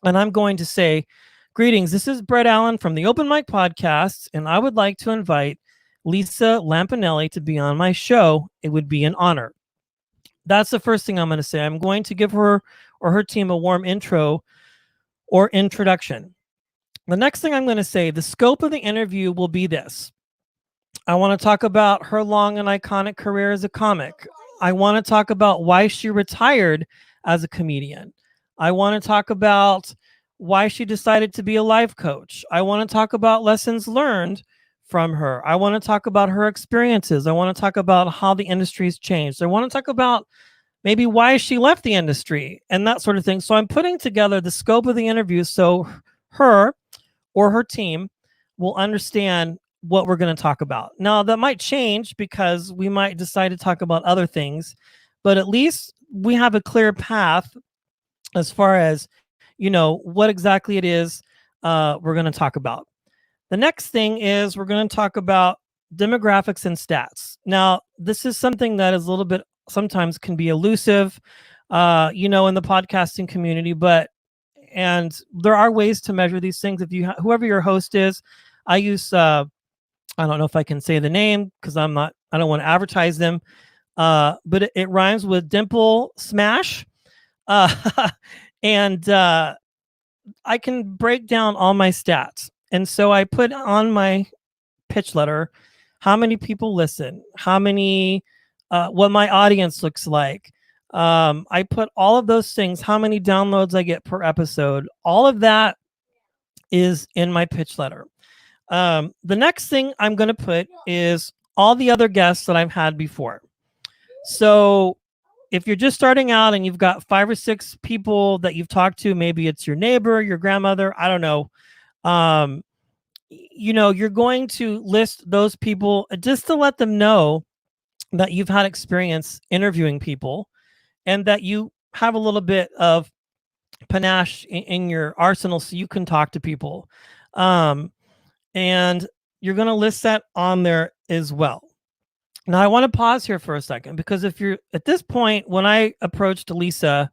and I'm going to say, greetings, this is Brett Allen from the Open Mic Podcast, and I would like to invite Lisa Lampanelli to be on my show. It would be an honor. That's the first thing I'm going to say. I'm going to give her or her team a warm intro or introduction. The next thing I'm going to say, the scope of the interview will be this. I want to talk about her long and iconic career as a comic. I want to talk about why she retired as a comedian. I want to talk about why she decided to be a life coach. I want to talk about lessons learned from her. I want to talk about her experiences. I want to talk about how the industry's changed. I want to talk about maybe why she left the industry and that sort of thing. So I'm putting together the scope of the interview so her or her team will understand what we're going to talk about. Now, that might change because we might decide to talk about other things, but at least we have a clear path as far as, what exactly it is we're going to talk about. The next thing is we're going to talk about demographics and stats. Now, this is something that is a little bit, sometimes can be elusive, in the podcasting community, and there are ways to measure these things. If whoever your host is, I use, I don't know if I can say the name because I don't want to advertise them, but it rhymes with Dimple Smash. And I can break down all my stats. And so I put on my pitch letter how many people listen, how many, what my audience looks like. I put all of those things, how many downloads I get per episode. All of that is in my pitch letter. The next thing I'm going to put is all the other guests that I've had before. So if you're just starting out and you've got 5 or 6 people that you've talked to, maybe it's your neighbor, your grandmother, I don't know. You're going to list those people just to let them know that you've had experience interviewing people and that you have a little bit of panache in your arsenal so you can talk to people. And you're going to list that on there as well. Now, I want to pause here for a second, because if you're at this point, when I approached Lisa,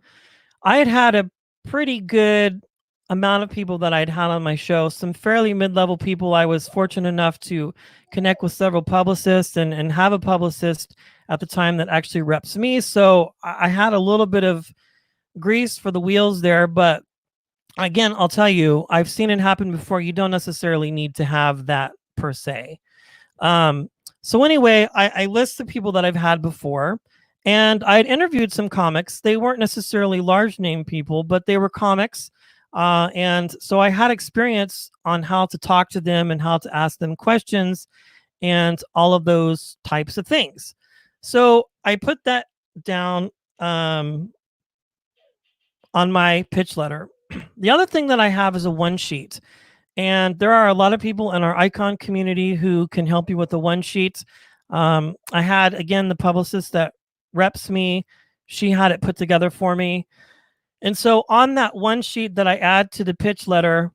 I had a pretty good amount of people that I'd had on my show, some fairly mid-level people. I was fortunate enough to connect with several publicists and have a publicist at the time that actually reps me. So I had a little bit of grease for the wheels there. But again, I'll tell you, I've seen it happen before. You don't necessarily need to have that per se. So anyway, I list the people that I've had before, and I'd interviewed some comics. They weren't necessarily large name people, but they were comics. And so I had experience on how to talk to them and how to ask them questions and all of those types of things. So I put that down on my pitch letter. The other thing that I have is a one sheet. And there are a lot of people in our Icon community who can help you with the one sheet. I had, again, the publicist that reps me. She had it put together for me. And so on that one sheet that I add to the pitch letter,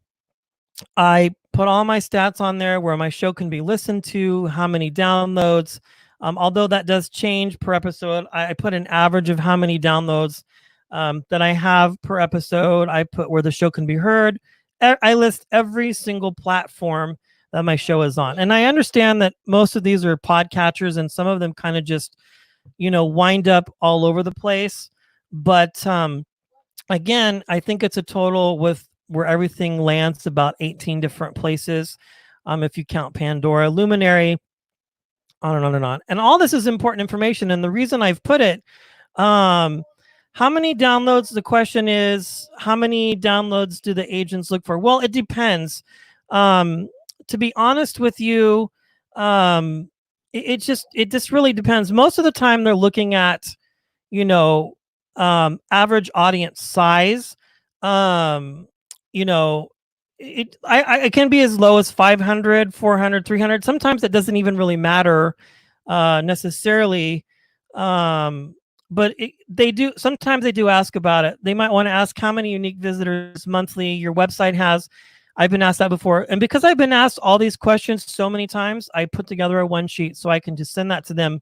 I put all my stats on there, where my show can be listened to, how many downloads. Although that does change per episode, I put an average of how many downloads that I have per episode. I put where the show can be heard. I list every single platform that my show is on. And I understand that most of these are podcatchers and some of them kind of just, wind up all over the place. But again, I think it's a total with where everything lands about 18 different places. If you count Pandora, Luminary, on and on and on. And all this is important information. And the reason I've put it, how many downloads? The question is, how many downloads do the agents look for? Well, it depends. To be honest with you, it just really depends. Most of the time they're looking at, average audience size. It can be as low as 500, 400, 300. Sometimes it doesn't even really matter necessarily. But sometimes they do ask about it. They might want to ask how many unique visitors monthly your website has. I've been asked that before. And because I've been asked all these questions so many times, I put together a one sheet so I can just send that to them.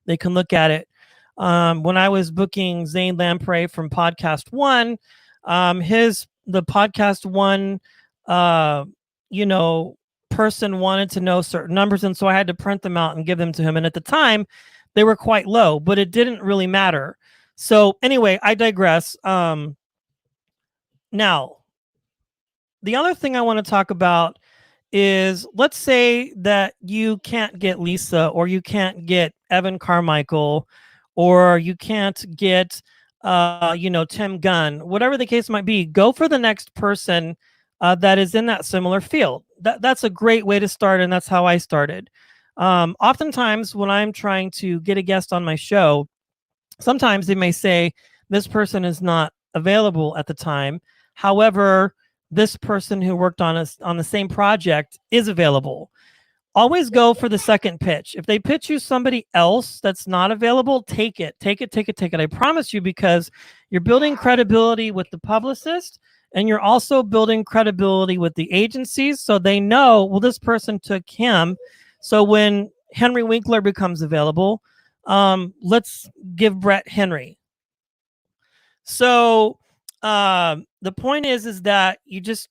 They can look at it. When I was booking Zane Lamprey from Podcast One, the Podcast One, person wanted to know certain numbers. And so I had to print them out and give them to him. And at the time, they were quite low, but it didn't really matter. So anyway, I digress. Now, the other thing I want to talk about is, let's say that you can't get Lisa, or you can't get Evan Carmichael, or you can't get, Tim Gunn, whatever the case might be. Go for the next person that is in that similar field. That's a great way to start, and that's how I started. Oftentimes when I'm trying to get a guest on my show, sometimes they may say this person is not available at the time. However, this person who worked on the same project is available. Always go for the second pitch. If they pitch you somebody else that's not available, take it. I promise you, because you're building credibility with the publicist, and you're also building credibility with the agencies. So they know, well, this person took him. So when Henry Winkler becomes available, let's give Brett Henry. So the point is that you just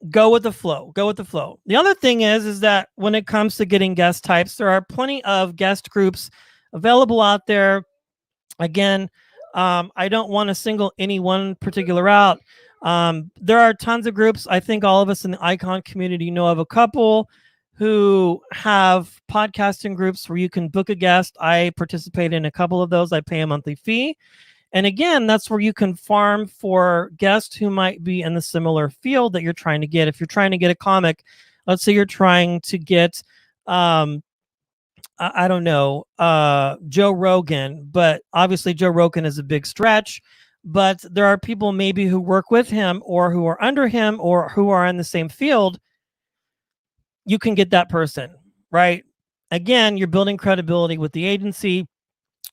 go with the flow. The other thing is that when it comes to getting guest types, there are plenty of guest groups available out there. Again, I don't want to single any one particular out. There are tons of groups. I think all of us in the Icon community know of a couple who have podcasting groups where you can book a guest. I participate in a couple of those. I pay a monthly fee. And again, that's where you can farm for guests who might be in the similar field that you're trying to get. If you're trying to get a comic, let's say you're trying to get, I don't know, Joe Rogan, but obviously Joe Rogan is a big stretch. But there are people maybe who work with him or who are under him or who are in the same field. You can get that person, right? Again, you're building credibility with the agency.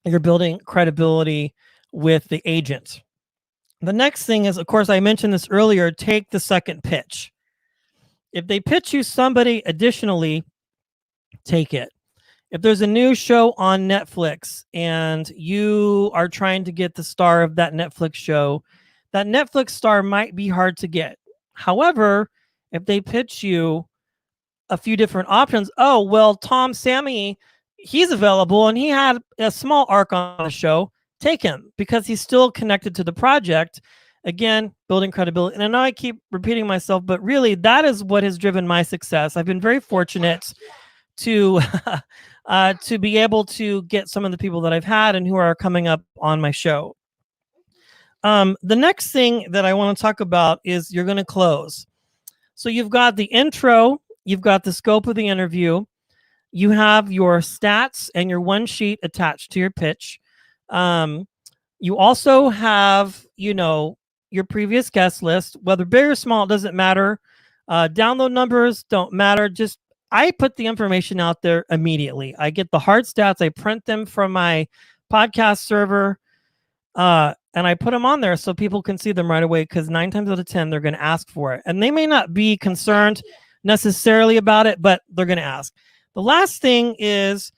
You're building credibility with the agent. The next thing is, of course, I mentioned this earlier, take the second pitch. If they pitch you somebody additionally, take it. If there's a new show on Netflix and you are trying to get the star of that Netflix show, that Netflix star might be hard to get. However, if they pitch you a few different options, oh, well, Tom Sammy, he's available and he had a small arc on the show, take him because he's still connected to the project. Again, building credibility. And I know I keep repeating myself, but really that is what has driven my success. I've been very fortunate to be able to get some of the people that I've had and who are coming up on my show. The next thing that I want to talk about is you're going to close. So you've got the intro, you've got the scope of the interview, you have your stats and your one sheet attached to your pitch. You also have, your previous guest list, whether big or small, it doesn't matter. Download numbers don't matter. Just I put the information out there immediately. I get the hard stats. I print them from my podcast server, and I put them on there so people can see them right away, because 9 times out of 10, they're going to ask for it. And they may not be concerned necessarily about it, but they're going to ask. The last thing is,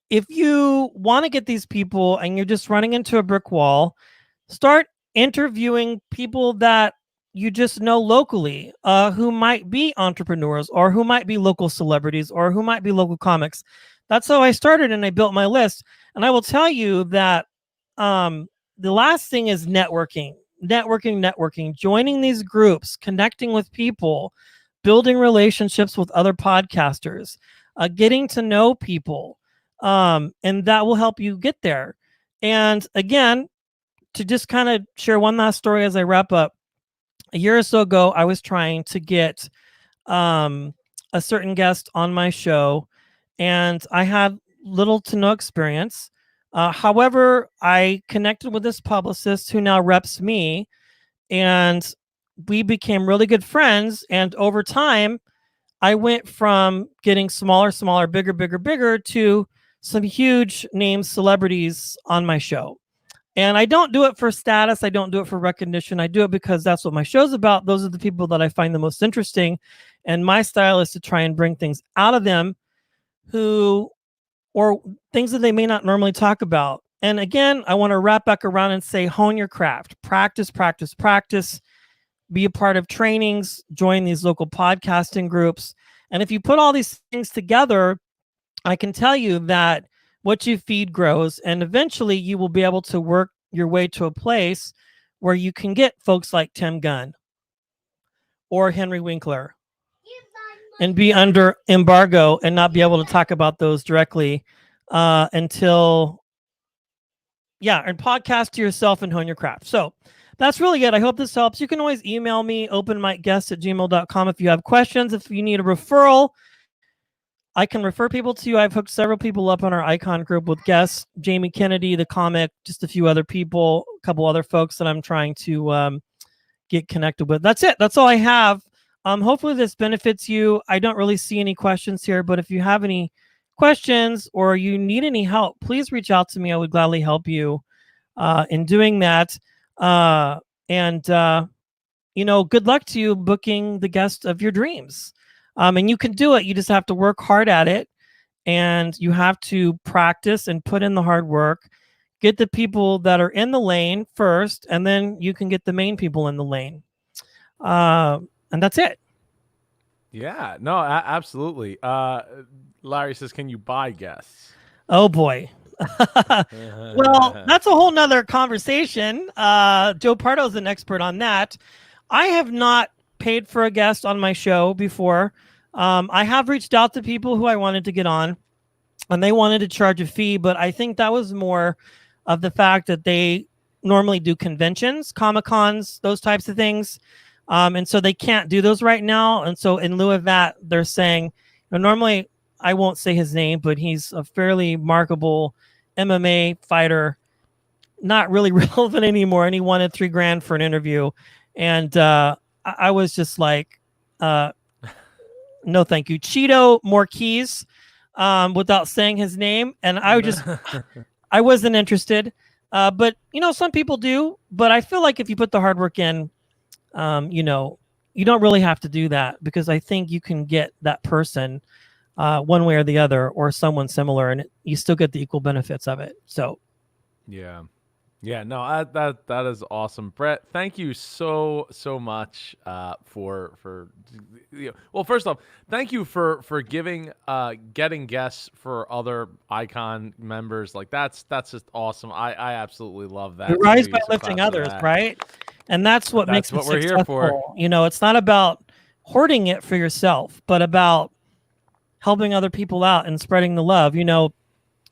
if you want to get these people and you're just running into a brick wall, start interviewing people that you just know locally, who might be entrepreneurs or who might be local celebrities or who might be local comics. That's how I started, and I built my list. And I will tell you that the last thing is networking, joining these groups, connecting with people, building relationships with other podcasters, getting to know people, and that will help you get there. And again, to just kind of share one last story as I wrap up, a year or so ago, I was trying to get a certain guest on my show, and I had little to no experience. However, I connected with this publicist who now reps me, and we became really good friends. And over time, I went from getting smaller, bigger to some huge name celebrities on my show. And I don't do it for status. I don't do it for recognition. I do it because that's what my show's about. Those are the people that I find the most interesting. And my style is to try and bring things out of them or things that they may not normally talk about. And again, I want to wrap back around and say, hone your craft, practice, be a part of trainings, join these local podcasting groups. And if you put all these things together, I can tell you that what you feed grows, and eventually you will be able to work your way to a place where you can get folks like Tim Gunn or Henry Winkler and be under embargo and not be able to talk about those directly and podcast to yourself and hone your craft. So that's really it. I hope this helps. You can always email me, openmicguests@gmail.com, if you have questions. If you need a referral, I can refer people to you. I've hooked several people up on our Icon group with guests, Jamie Kennedy, the comic, just a few other people, a couple other folks that I'm trying to get connected with. That's it. That's all I have. Hopefully this benefits you. I don't really see any questions here, but if you have any questions or you need any help, please reach out to me. I would gladly help you in doing that. Good luck to you booking the guest of your dreams. And you can do it. You just have to work hard at it, and you have to practice and put in the hard work. Get the people that are in the lane first, and then you can get the main people in the lane. And that's it. Yeah, no, absolutely. Larry says, can you buy guests? Oh boy. Well, that's a whole nother conversation. Joe Pardo's an expert on that. I have not paid for a guest on my show before. I have reached out to people who I wanted to get on, and they wanted to charge a fee, but I think that was more of the fact that they normally do conventions, Comic-Cons, those types of things. And so they can't do those right now. And so in lieu of that, they're saying, normally I won't say his name, but he's a fairly remarkable MMA fighter, not really relevant anymore. And he wanted $3,000 for an interview. And I was just like, no, thank you. Cheeto Marquise, without saying his name. And I wasn't interested. But, some people do. But I feel like if you put the hard work in, you don't really have to do that, because I think you can get that person one way or the other, or someone similar, and you still get the equal benefits of it. So, yeah, no, that is awesome, Brett. Thank you so much for well, first off, thank you for getting guests for other Icon members. Like that's just awesome. I absolutely love that. you rise by lifting others, right? And that's what makes it what we're successful. here for. It's not about hoarding it for yourself, but about helping other people out and spreading the love.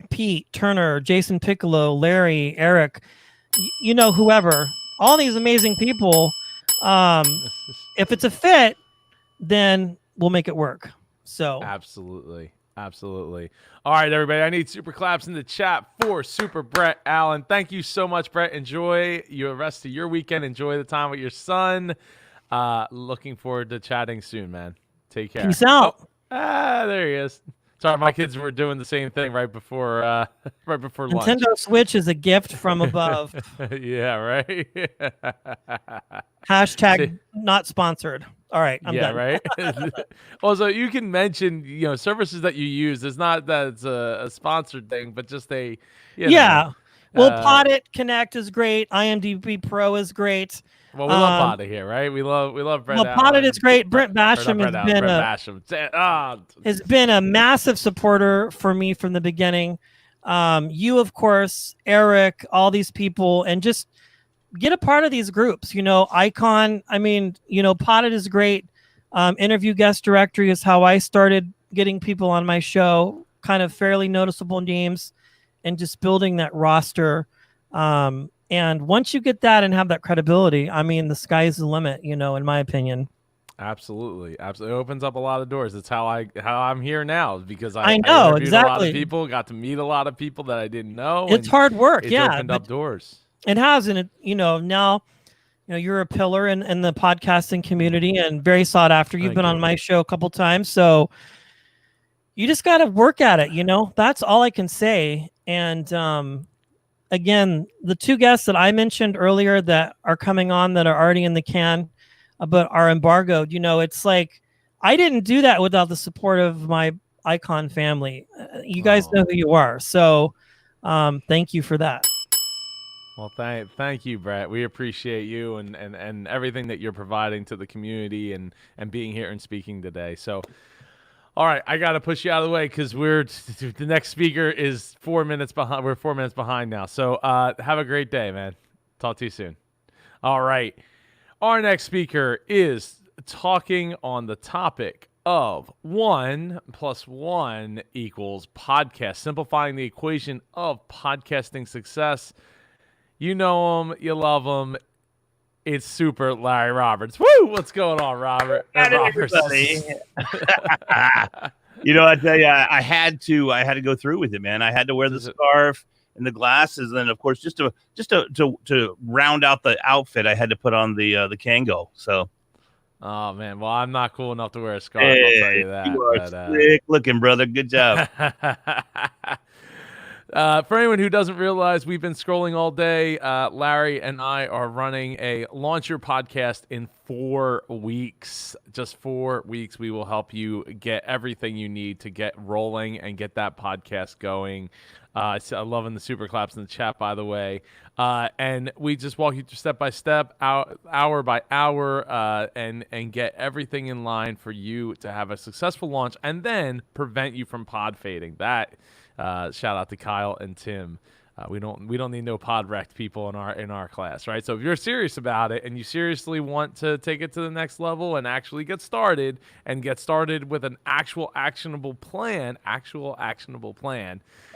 Pete, Turner, Jason Piccolo, Larry, Eric, whoever, all these amazing people. If it's a fit, then we'll make it work. So absolutely. All right, everybody. I need super claps in the chat for Super Brett Allen. Thank you so much, Brett. Enjoy your rest of your weekend. Enjoy the time with your son. Looking forward to chatting soon, man. Take care. Peace out. There he is. Sorry, my kids were doing the same thing right before lunch. Nintendo Switch is a gift from above. Yeah, right. Hashtag not sponsored. All right, I'm done. Right. Also, you can mention services that you use. It's not that it's a sponsored thing, but just Well, Podit Connect is great. IMDb Pro is great. Well, we love Podit here, right? We love Brett. Well, Podit is great. Brent Basham has been a massive supporter for me from the beginning. You, of course, Eric, all these people, and just get a part of these groups. Icon. Podit is great. Interview guest directory is how I started getting people on my show, kind of fairly noticeable names, and just building that roster. And once you get that and have that credibility, the sky's the limit, in my opinion. Absolutely. It opens up a lot of doors. It's how I'm here now, because I know interviewed exactly. a lot of people, got to meet a lot of people that I didn't know. It's hard work. It's opened up doors. It has, and now, you're a pillar in the podcasting community and very sought after. You've been on my show a couple times, so you just got to work at it. That's all I can say. And again, the two guests that I mentioned earlier that are coming on that are already in the can, but are embargoed, it's like I didn't do that without the support of my Icon family. You guys know who you are. So thank you for that. Well, thank you, Brett. We appreciate you and everything that you're providing to the community and being here and speaking today. So, all right, I got to push you out of the way because the next speaker is 4 minutes behind. We're 4 minutes behind now. So have a great day, man. Talk to you soon. All right. Our next speaker is talking on the topic of 1 + 1 = podcast, simplifying the equation of podcasting success. You know him, you love him. It's Super Larry Roberts. Woo! What's going on, Robert? Everybody. I tell you, I had to go through with it, man. I had to wear the scarf and the glasses, and of course, just to round out the outfit, I had to put on the Kango. So. Oh man, well, I'm not cool enough to wear a scarf. I'll tell you that. You are slick looking, brother. Good job. For anyone who doesn't realize, we've been scrolling all day. Larry and I are running a Launch Your Podcast in 4 weeks. Just 4 weeks. We will help you get everything you need to get rolling and get that podcast going. I'm loving the super claps in the chat, by the way. And we just walk you through step by step, hour by hour, and get everything in line for you to have a successful launch and then prevent you from pod fading. That Shout out to Kyle and Tim. We don't need no pod wrecked people in our class, right? So if you're serious about it and you seriously want to take it to the next level and actually get started with an actual actionable plan. I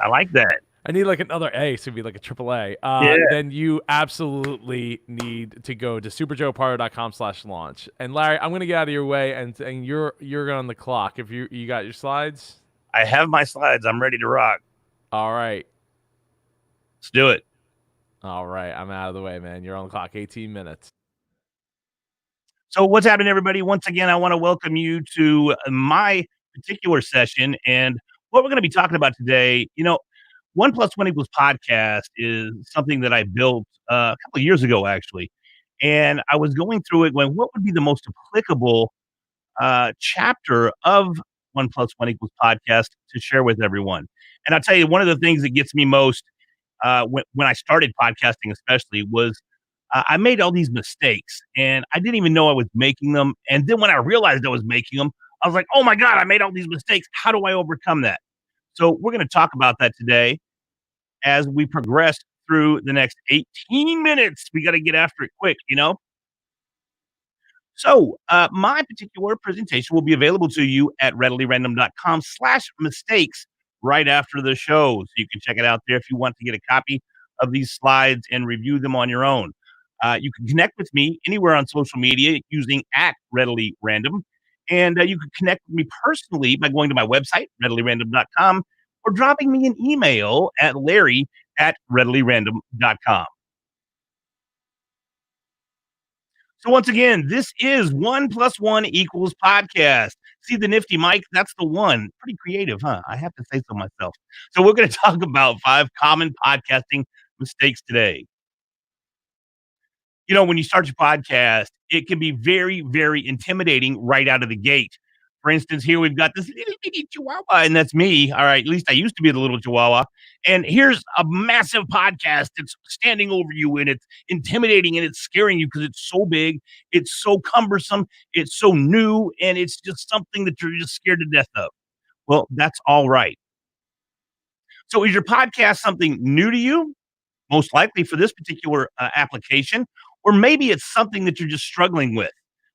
like that. I need like another A, so it'd be like a triple A. Yeah. Then you absolutely need to go to superjoepardo.com/launch. And Larry, I'm gonna get out of your way, and you're on the clock. If you got your slides, I have my slides. I'm ready to rock. All right. Let's do it. All right, I'm out of the way, man. You're on the clock. 18 minutes. So what's happening, everybody? Once again, I want to welcome you to my particular session. And what we're going to be talking about today, 1+1 = podcast is something that I built a couple of years ago, actually. And I was going through it going, what would be the most applicable chapter of 1+1 = podcast to share with everyone? And I'll tell you, one of the things that gets me most when I started podcasting, especially, was I made all these mistakes and I didn't even know I was making them. And then when I realized I was making them, I was like, oh my God, I made all these mistakes. How do I overcome that? So we're going to talk about that today as we progress through the next 18 minutes. We got to get after it quick, So my particular presentation will be available to you at readilyrandom.com/mistakes right after the show. So you can check it out there if you want to get a copy of these slides and review them on your own. You can connect with me anywhere on social media using @readilyrandom. And you can connect with me personally by going to my website, readilyrandom.com, or dropping me an email at larry@readilyrandom.com. So once again, this is 1+1 = podcast. See the nifty mic? That's the one. Pretty creative, huh? I have to say so myself. So we're going to talk about 5 common podcasting mistakes today. When you start your podcast, it can be very, very intimidating right out of the gate. For instance, here we've got this little bitty chihuahua, and that's me. All right, at least I used to be the little chihuahua. And here's a massive podcast that's standing over you, and it's intimidating, and it's scaring you because it's so big, it's so cumbersome, it's so new, and it's just something that you're just scared to death of. Well, that's all right. So is your podcast something new to you? Most likely for this particular application, or maybe it's something that you're just struggling with.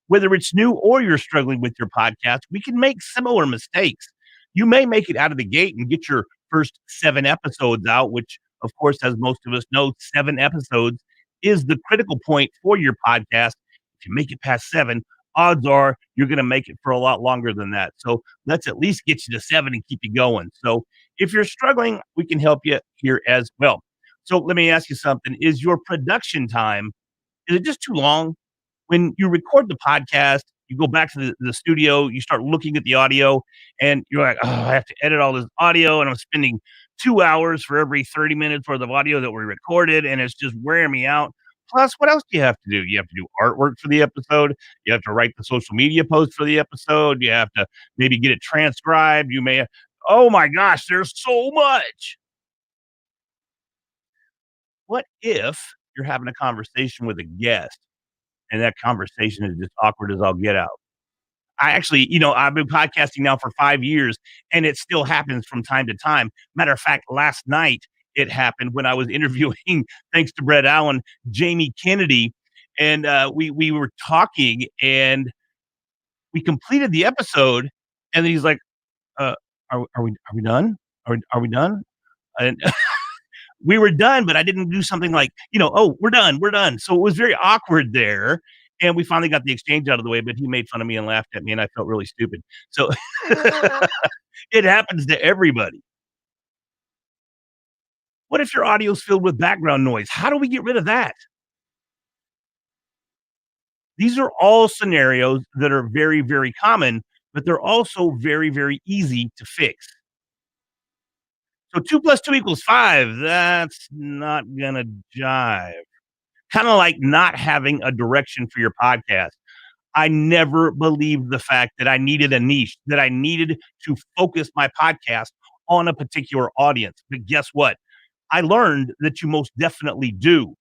Whether it's new or you're struggling with your podcast, we can make similar mistakes. You may make it out of the gate and get your first 7 episodes out, which, of course, as most of us know, 7 episodes is the critical point for your podcast. If you make it past 7, odds are you're going to make it for a lot longer than that. So let's at least get you to 7 and keep you going. So if you're struggling, we can help you here as well. So let me ask you something. Is your production time, is it just too long? When you record the podcast, you go back to the studio, you start looking at the audio, and you're like, oh, I have to edit all this audio, and I'm spending 2 hours for every 30 minutes worth of audio that we recorded, and it's just wearing me out. Plus, what else do you have to do? You have to do artwork for the episode. You have to write the social media post for the episode. You have to maybe get it transcribed. You may, oh my gosh, there's so much. What if you're having a conversation with a guest and that conversation is just awkward as all get out? I actually, I've been podcasting now for 5 years, and it still happens from time to time. Matter of fact, last night it happened when I was interviewing, thanks to Brett Allen, Jamie Kennedy, and we were talking, and we completed the episode, and then he's like, "Are we done? Are we done?" And we were done, but I didn't do something like, oh, we're done. So it was very awkward there. And we finally got the exchange out of the way, but he made fun of me and laughed at me, and I felt really stupid. So it happens to everybody. What if your audio is filled with background noise? How do we get rid of that? These are all scenarios that are very, very common, but they're also very, very easy to fix. So 2 + 2 = 5. That's not going to jive. Kind of like not having a direction for your podcast. I never believed the fact that I needed a niche, that I needed to focus my podcast on a particular audience. But guess what? I learned that you most definitely do.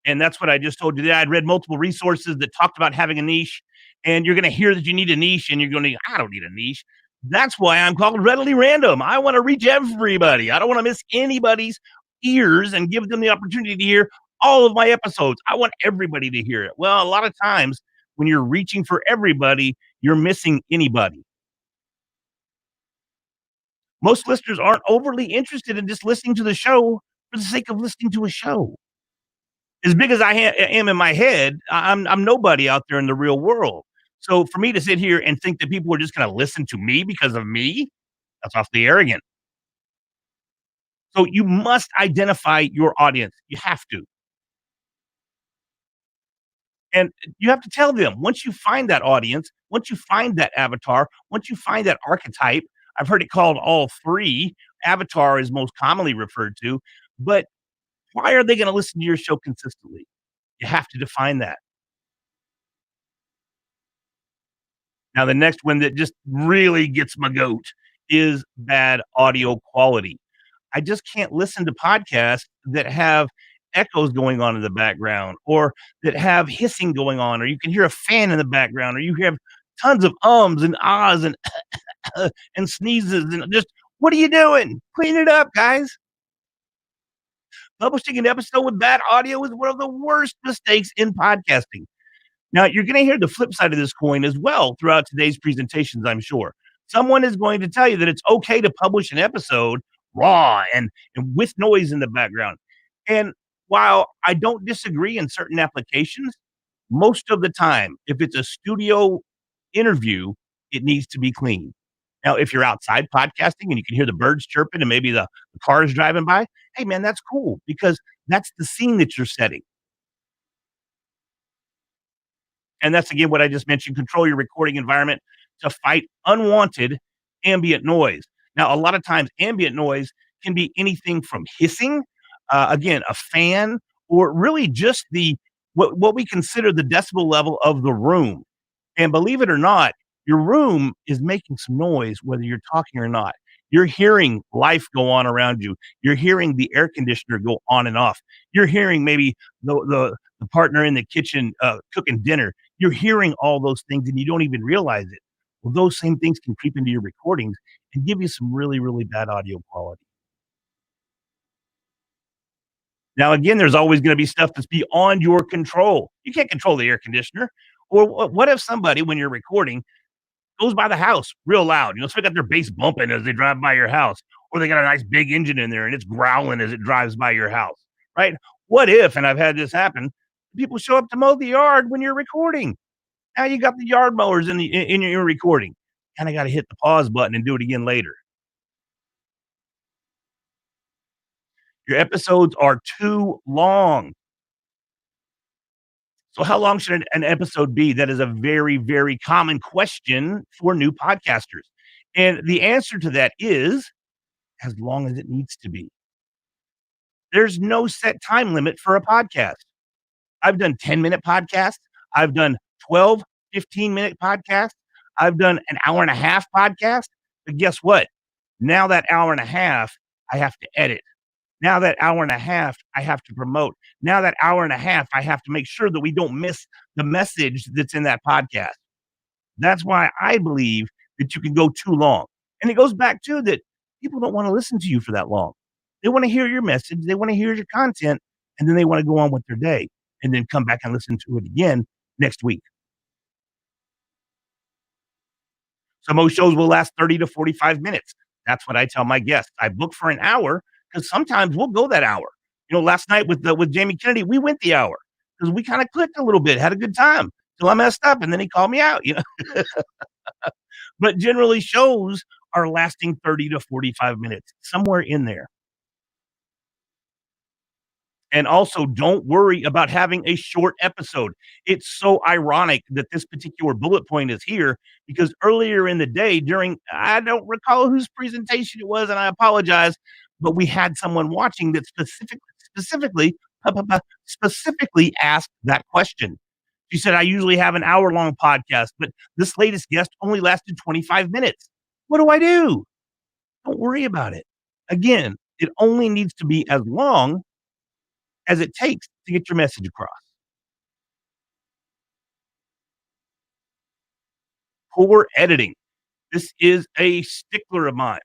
And that's what I just told you there. I'd read multiple resources that talked about having a niche, and you're going to hear that you need a niche, and you're going to, I don't need a niche. That's why I'm called Readily Random. I want to reach everybody. I don't want to miss anybody's ears and give them the opportunity to hear all of my episodes. I want everybody to hear it. Well, a lot of times when you're reaching for everybody, you're missing anybody. Most listeners aren't overly interested in just listening to the show for the sake of listening to a show. As big as I am in my head, I'm nobody out there in the real world. So for me to sit here and think that people are just going to listen to me because of me, that's awfully arrogant. So you must identify your audience. You have to. And you have to tell them, once you find that audience, once you find that avatar, once you find that archetype, I've heard it called all three. Avatar is most commonly referred to, but why are they going to listen to your show consistently? You have to define that. Now, the next one that just really gets my goat is bad audio quality. I just can't listen to podcasts that have echoes going on in the background, or that have hissing going on, or you can hear a fan in the background, or you have tons of ums and ahs and and sneezes and just, what are you doing? Clean it up, guys. Publishing an episode with bad audio is one of the worst mistakes in podcasting. Now, you're going to hear the flip side of this coin as well throughout today's presentations, I'm sure. Someone is going to tell you that it's okay to publish an episode raw and with noise in the background. And while I don't disagree in certain applications, most of the time, if it's a studio interview, it needs to be clean. Now, if you're outside podcasting and you can hear the birds chirping and maybe the cars driving by, hey, man, that's cool because that's the scene that you're setting. And that's, again, what I just mentioned. Control your recording environment to fight unwanted ambient noise. Now, a lot of times, ambient noise can be anything from hissing, again, a fan, or really just what we consider the decibel level of the room. And believe it or not, your room is making some noise whether you're talking or not. You're hearing life go on around you. You're hearing the air conditioner go on and off. You're hearing maybe the partner in the kitchen cooking dinner. You're hearing all those things and you don't even realize it. Well, those same things can creep into your recordings and give you some really, really bad audio quality. Now, again, there's always going to be stuff that's beyond your control. You can't control the air conditioner. Or what if somebody, when you're recording, goes by the house real loud? You know, so they got their bass bumping as they drive by your house, or they got a nice big engine in there and it's growling as it drives by your house, right? What if, and I've had this happen, people show up to mow the yard when you're recording. Now you got the yard mowers in your recording. Kind of got to hit the pause button and do it again later. Your episodes are too long. So how long should an episode be? That is a very, very common question for new podcasters. And the answer to that is as long as it needs to be. There's no set time limit for a podcast. I've done 10-minute podcasts. I've done 12, 15-minute podcasts. I've done an hour and a half podcast. But guess what? Now that hour and a half, I have to edit. Now that hour and a half, I have to promote. Now that hour and a half, I have to make sure that we don't miss the message that's in that podcast. That's why I believe that you can go too long. And it goes back to that people don't want to listen to you for that long. They want to hear your message. They want to hear your content. And then they want to go on with their day and then come back and listen to it again next week. So most shows will last 30 to 45 minutes. That's what I tell my guests. I book for an hour because sometimes we'll go that hour. You know, last night with Jamie Kennedy, we went the hour because we kind of clicked a little bit, had a good time till I messed up, and then he called me out. You know, but generally shows are lasting 30 to 45 minutes, somewhere in there. And also, don't worry about having a short episode. It's so ironic that this particular bullet point is here because earlier in the day during, I don't recall whose presentation it was, and I apologize, but we had someone watching that specifically asked that question. She said, I usually have an hour-long podcast, but this latest guest only lasted 25 minutes. What do I do? Don't worry about it. Again, it only needs to be as long as it takes to get your message across. Poor editing. This is a stickler of mine.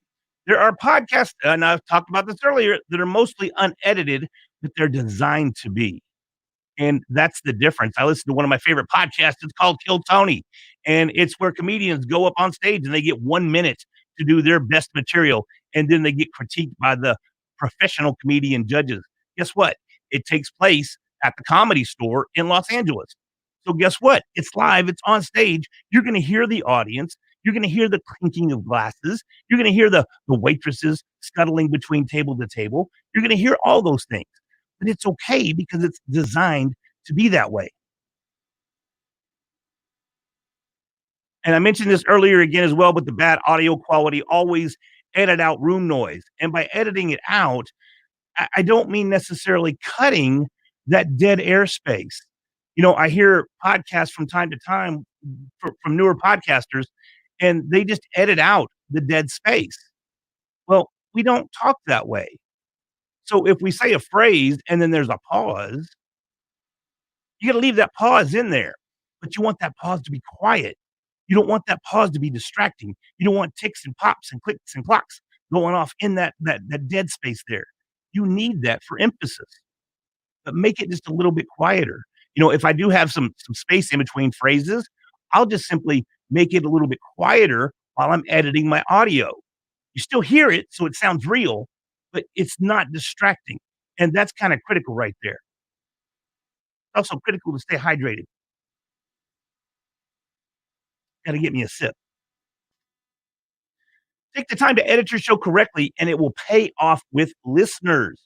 There are podcasts, and I've talked about this earlier, that are mostly unedited, but they're designed to be. And that's the difference. I listen to one of my favorite podcasts. It's called Kill Tony. And it's where comedians go up on stage and they get 1 minute to do their best material. And then they get critiqued by the professional comedian judges. Guess what? It takes place at the Comedy Store in Los Angeles. So guess what? It's live. It's on stage. You're going to hear the audience. You're going to hear the clinking of glasses. You're going to hear the waitresses scuttling between table to table. You're going to hear all those things. But it's okay because it's designed to be that way. And I mentioned this earlier again as well, but the bad audio quality, always edit out room noise. And by editing it out, I don't mean necessarily cutting that dead airspace. You know, I hear podcasts from time to time from newer podcasters, and they just edit out the dead space. Well, we don't talk that way. So if we say a phrase and then there's a pause, you got to leave that pause in there, but you want that pause to be quiet. You don't want that pause to be distracting. You don't want ticks and pops and clicks and clocks going off in that dead space there. You need that for emphasis, but make it just a little bit quieter. You know, if I do have some space in between phrases, I'll just simply make it a little bit quieter while I'm editing my audio. You still hear it, so it sounds real, but it's not distracting. And that's kind of critical right there. Also critical to stay hydrated. Got to get me a sip. Take the time to edit your show correctly, and it will pay off with listeners.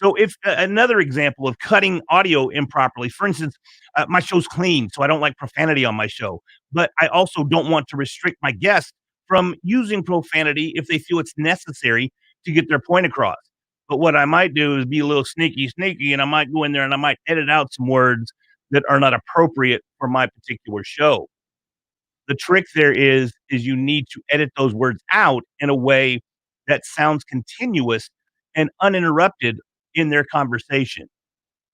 So if another example of cutting audio improperly, for instance, my show's clean, so I don't like profanity on my show, but I also don't want to restrict my guests from using profanity if they feel it's necessary to get their point across. But what I might do is be a little sneaky, and I might go in there and I might edit out some words that are not appropriate for my particular show. The trick there is you need to edit those words out in a way that sounds continuous and uninterrupted in their conversation.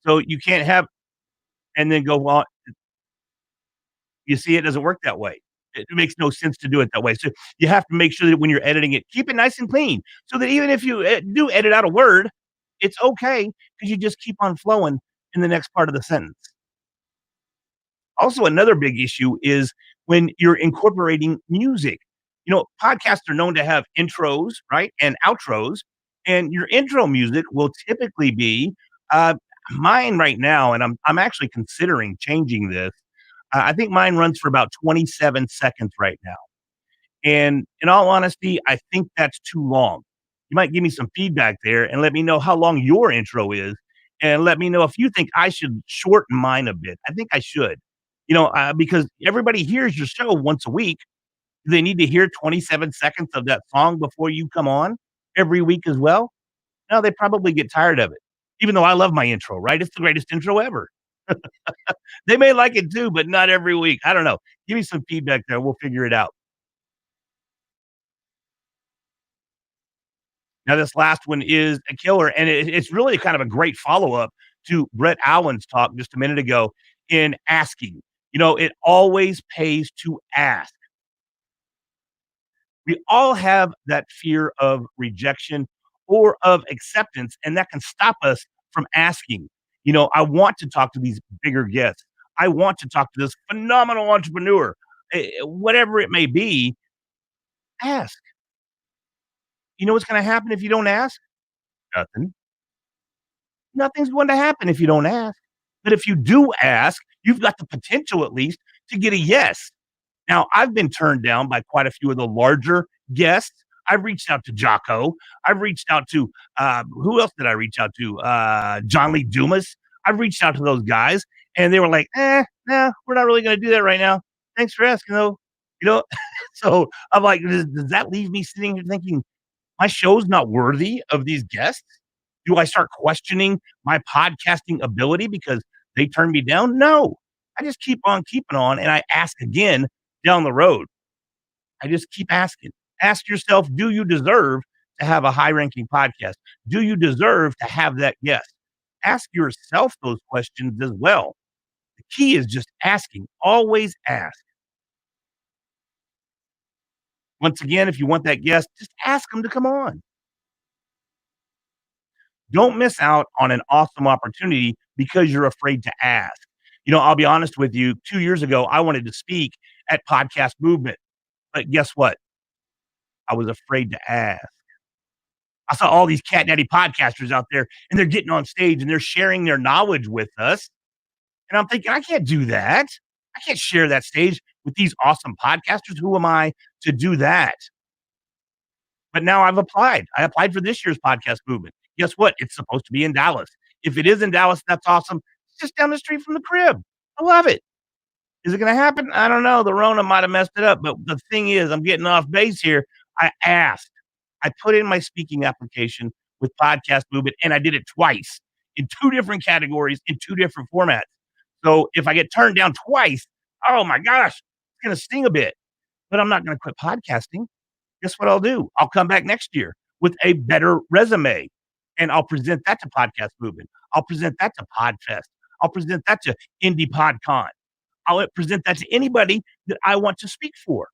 So you can't have and then go, well, you see, it doesn't work that way. It makes no sense to do it that way. So you have to make sure that when you're editing it, keep it nice and clean so that even if you do edit out a word, it's okay because you just keep on flowing in the next part of the sentence. Also, another big issue is when you're incorporating music. You know, podcasts are known to have intros, right, and outros, and your intro music will typically be mine right now, and I'm actually considering changing this. I think mine runs for about 27 seconds right now. And in all honesty, I think that's too long. You might give me some feedback there and let me know how long your intro is, and let me know if you think I should shorten mine a bit. I think I should. You know, because everybody hears your show once a week. Do they need to hear 27 seconds of that song before you come on every week as well? No, they probably get tired of it. Even though I love my intro, right? It's the greatest intro ever. They may like it too, but not every week. I don't know. Give me some feedback there. We'll figure it out. Now, this last one is a killer, and it's really kind of a great follow-up to Brett Allen's talk just a minute ago in asking. You know, it always pays to ask. We all have that fear of rejection or of acceptance, and that can stop us from asking. You know, I want to talk to these bigger guests. I want to talk to this phenomenal entrepreneur. Whatever it may be, ask. You know what's going to happen if you don't ask? Nothing. Nothing's going to happen if you don't ask. But if you do ask, you've got the potential at least to get a yes. Now, I've been turned down by quite a few of the larger guests. I've reached out to Jocko. I've reached out to, who else did I reach out to? John Lee Dumas. I've reached out to those guys, and they were like, nah, we're not really going to do that right now. Thanks for asking, though. You know, so I'm like, does that leave me sitting here thinking my show's not worthy of these guests? Do I start questioning my podcasting ability because they turned me down? No, I just keep on keeping on, and I ask again down the road. I just keep asking. Ask yourself, do you deserve to have a high-ranking podcast? Do you deserve to have that guest? Ask yourself those questions as well. The key is just asking. Always ask. Once again, if you want that guest, just ask them to come on. Don't miss out on an awesome opportunity because you're afraid to ask. I'll be honest with you. 2 years ago, I wanted to speak at Podcast Movement, but guess what? I was afraid to ask. I saw all these cat daddy podcasters out there, and they're getting on stage and they're sharing their knowledge with us. And I'm thinking, I can't do that. I can't share that stage with these awesome podcasters. Who am I to do that? But now I've applied. I applied for this year's Podcast Movement. Guess what? It's supposed to be in Dallas. If it is in Dallas, that's awesome. It's just down the street from the crib. I love it. Is it going to happen? I don't know. The Rona might have messed it up. But the thing is, I'm getting off base here. I asked. I put in my speaking application with Podcast Movement, and I did it twice in 2 different categories in 2 different formats. So if I get turned down twice, oh my gosh, it's going to sting a bit. But I'm not going to quit podcasting. Guess what I'll do? I'll come back next year with a better resume, and I'll present that to Podcast Movement. I'll present that to Podfest. I'll present that to Indie PodCon. I'll present that to anybody that I want to speak for.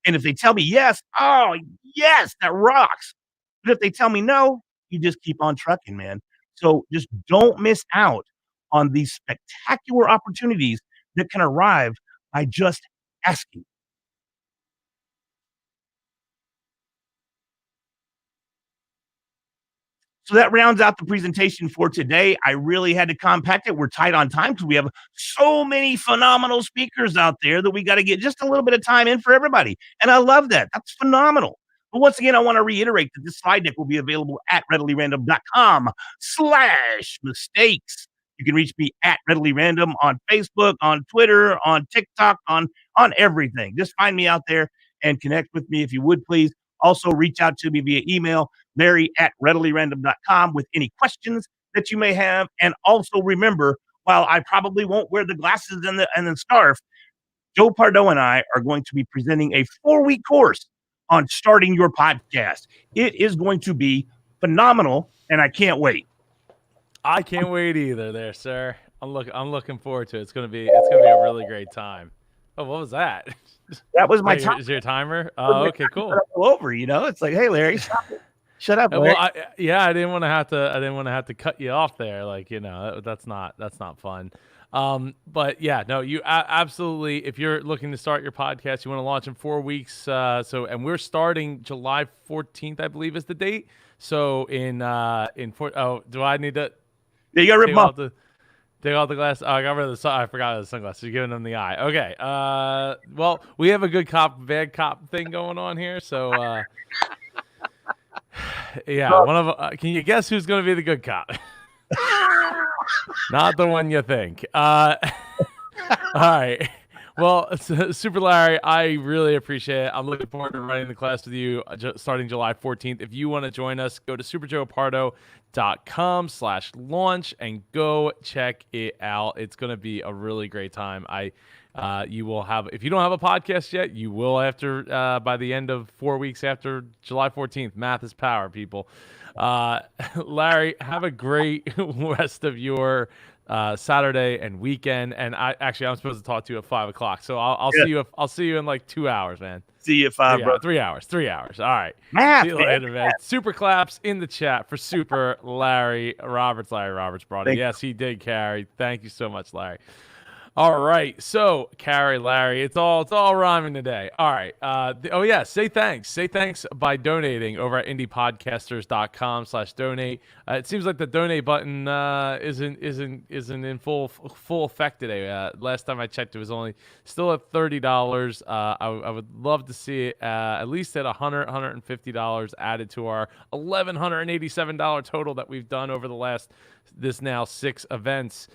And if they tell me yes, oh, yes, that rocks. But if they tell me no, you just keep on trucking, man. So just don't miss out on these spectacular opportunities that can arrive by just asking. So that rounds out the presentation for today. I really had to compact it. We're tight on time because we have so many phenomenal speakers out there that we got to get just a little bit of time in for everybody. And I love that. That's phenomenal. But once again, I want to reiterate that this slide deck will be available at readilyrandom.com/mistakes. You can reach me at readilyrandom on Facebook, on Twitter, on TikTok, on everything. Just find me out there and connect with me if you would, please. Also, reach out to me via email, Larry@readilyrandom.com, with any questions that you may have. And also remember, while I probably won't wear the glasses and the scarf, Joe Pardo and I are going to be presenting a 4-week course on starting your podcast. It is going to be phenomenal, and I can't wait. I can't wait either, there, sir. I'm looking forward to it. It's gonna be a really great time. Oh, what was that? That was my time. Is your timer? Oh, okay, cool. All over, it's like, hey, Larry, stop it. Shut up, Larry. Well, I didn't want to have to cut you off there. Like, that's not fun. But yeah, no, you absolutely. If you're looking to start your podcast, you want to launch in 4 weeks. And we're starting July 14th, I believe, is the date. So do I need to? Yeah, you got to rip them off. Take off the glass. Oh, I got rid of I forgot the sunglasses. You're giving them the eye. Okay. Well, we have a good cop, bad cop thing going on here. So, yeah. Can you guess who's going to be the good cop? Not the one you think. All right. Well, Super Larry, I really appreciate it. I'm looking forward to running the class with you starting July 14th. If you want to join us, go to superjoepardo.com/launch and go check it out. It's going to be a really great time. You will have, if you don't have a podcast yet, you will after by the end of 4 weeks after July 14th. Math is power, people. Larry, have a great rest of your Saturday and weekend. And I'm supposed to talk to you at 5 o'clock. So I'll see you. I'll see you in like 2 hours, man. See you at 5, bro. 3 hours. 3 hours. All right. Math, see you later, man. Super claps in the chat for Super Larry Roberts. Larry Roberts brought it. Yes, he did, Carrie. Thank you so much, Larry. All right, so Carrie, Larry, it's all rhyming today. All right. Say thanks. Say thanks by donating over at indiepodcasters.com/donate. It seems like the donate button isn't in full effect today. Last time I checked, it was still at $30. I would love to see it at least at $150 added to our $1,187 total that we've done over this now 6 events.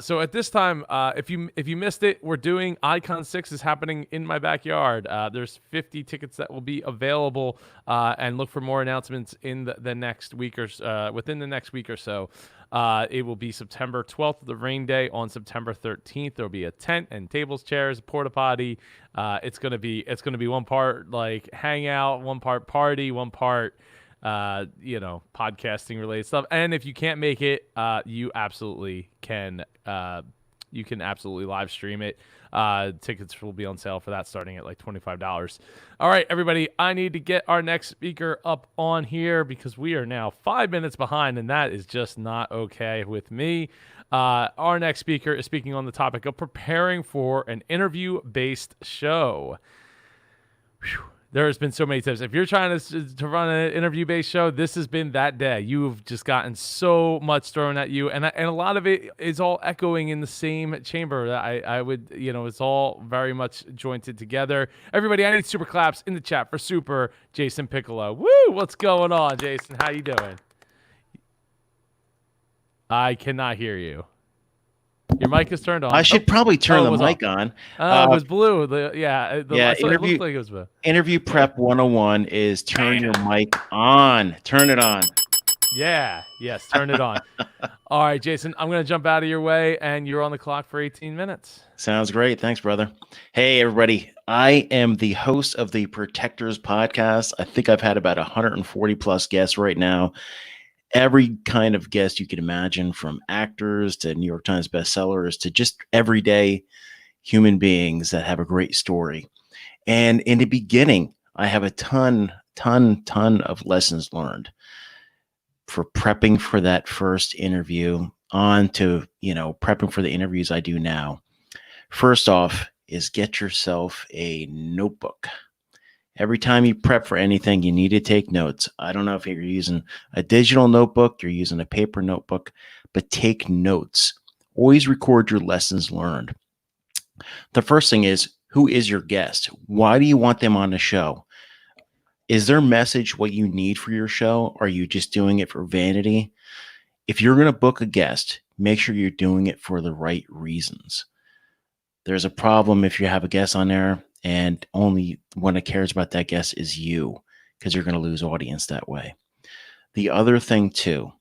So at this time, if you missed it, we're doing Icon 6 is happening in my backyard. There's 50 tickets that will be available, and look for more announcements in the next week or within the next week or so. It will be September 12th, the rain day. On September 13th, there'll be a tent and tables, chairs, porta potty. It's gonna be one part like hangout, one part party, one part podcasting related stuff. And if you can't make it, you absolutely can you can absolutely live stream it. Tickets will be on sale for that starting at like $25. All right, everybody, I need to get our next speaker up on here because we are now 5 minutes behind, and that is just not okay with me. Our next speaker is speaking on the topic of preparing for an interview-based show. Whew. There has been so many tips. If you're trying to run an interview-based show, this has been that day. You've just gotten so much thrown at you, and a lot of it is all echoing in the same chamber. I would, it's all very much jointed together. Everybody, I need super claps in the chat for Super Jason Piccolo. Woo! What's going on, Jason? How you doing? I cannot hear you. Your mic is turned on. I should probably turn the mic on. on. It was blue. It Interview, looked like it was blue. Interview Prep 101 is turn your mic on. Turn it on. Yeah. Yes, turn it on. All right, Jason, I'm going to jump out of your way, and you're on the clock for 18 minutes. Sounds great. Thanks, brother. Hey, everybody. I am the host of the Protectors podcast. I think I've had about 140 plus guests right now. Every kind of guest you can imagine, from actors to New York Times bestsellers to just everyday human beings that have a great story. And in the beginning, I have a ton of lessons learned for prepping for that first interview on to, prepping for the interviews I do now. First off is get yourself a notebook. Every time you prep for anything, you need to take notes. I don't know if you're using a digital notebook, you're using a paper notebook, but take notes. Always record your lessons learned. The first thing is, who is your guest? Why do you want them on the show? Is their message what you need for your show? Or are you just doing it for vanity? If you're going to book a guest, make sure you're doing it for the right reasons. There's a problem if you have a guest on there and only one that cares about that guest is you, because you're going to lose audience that way. The other thing too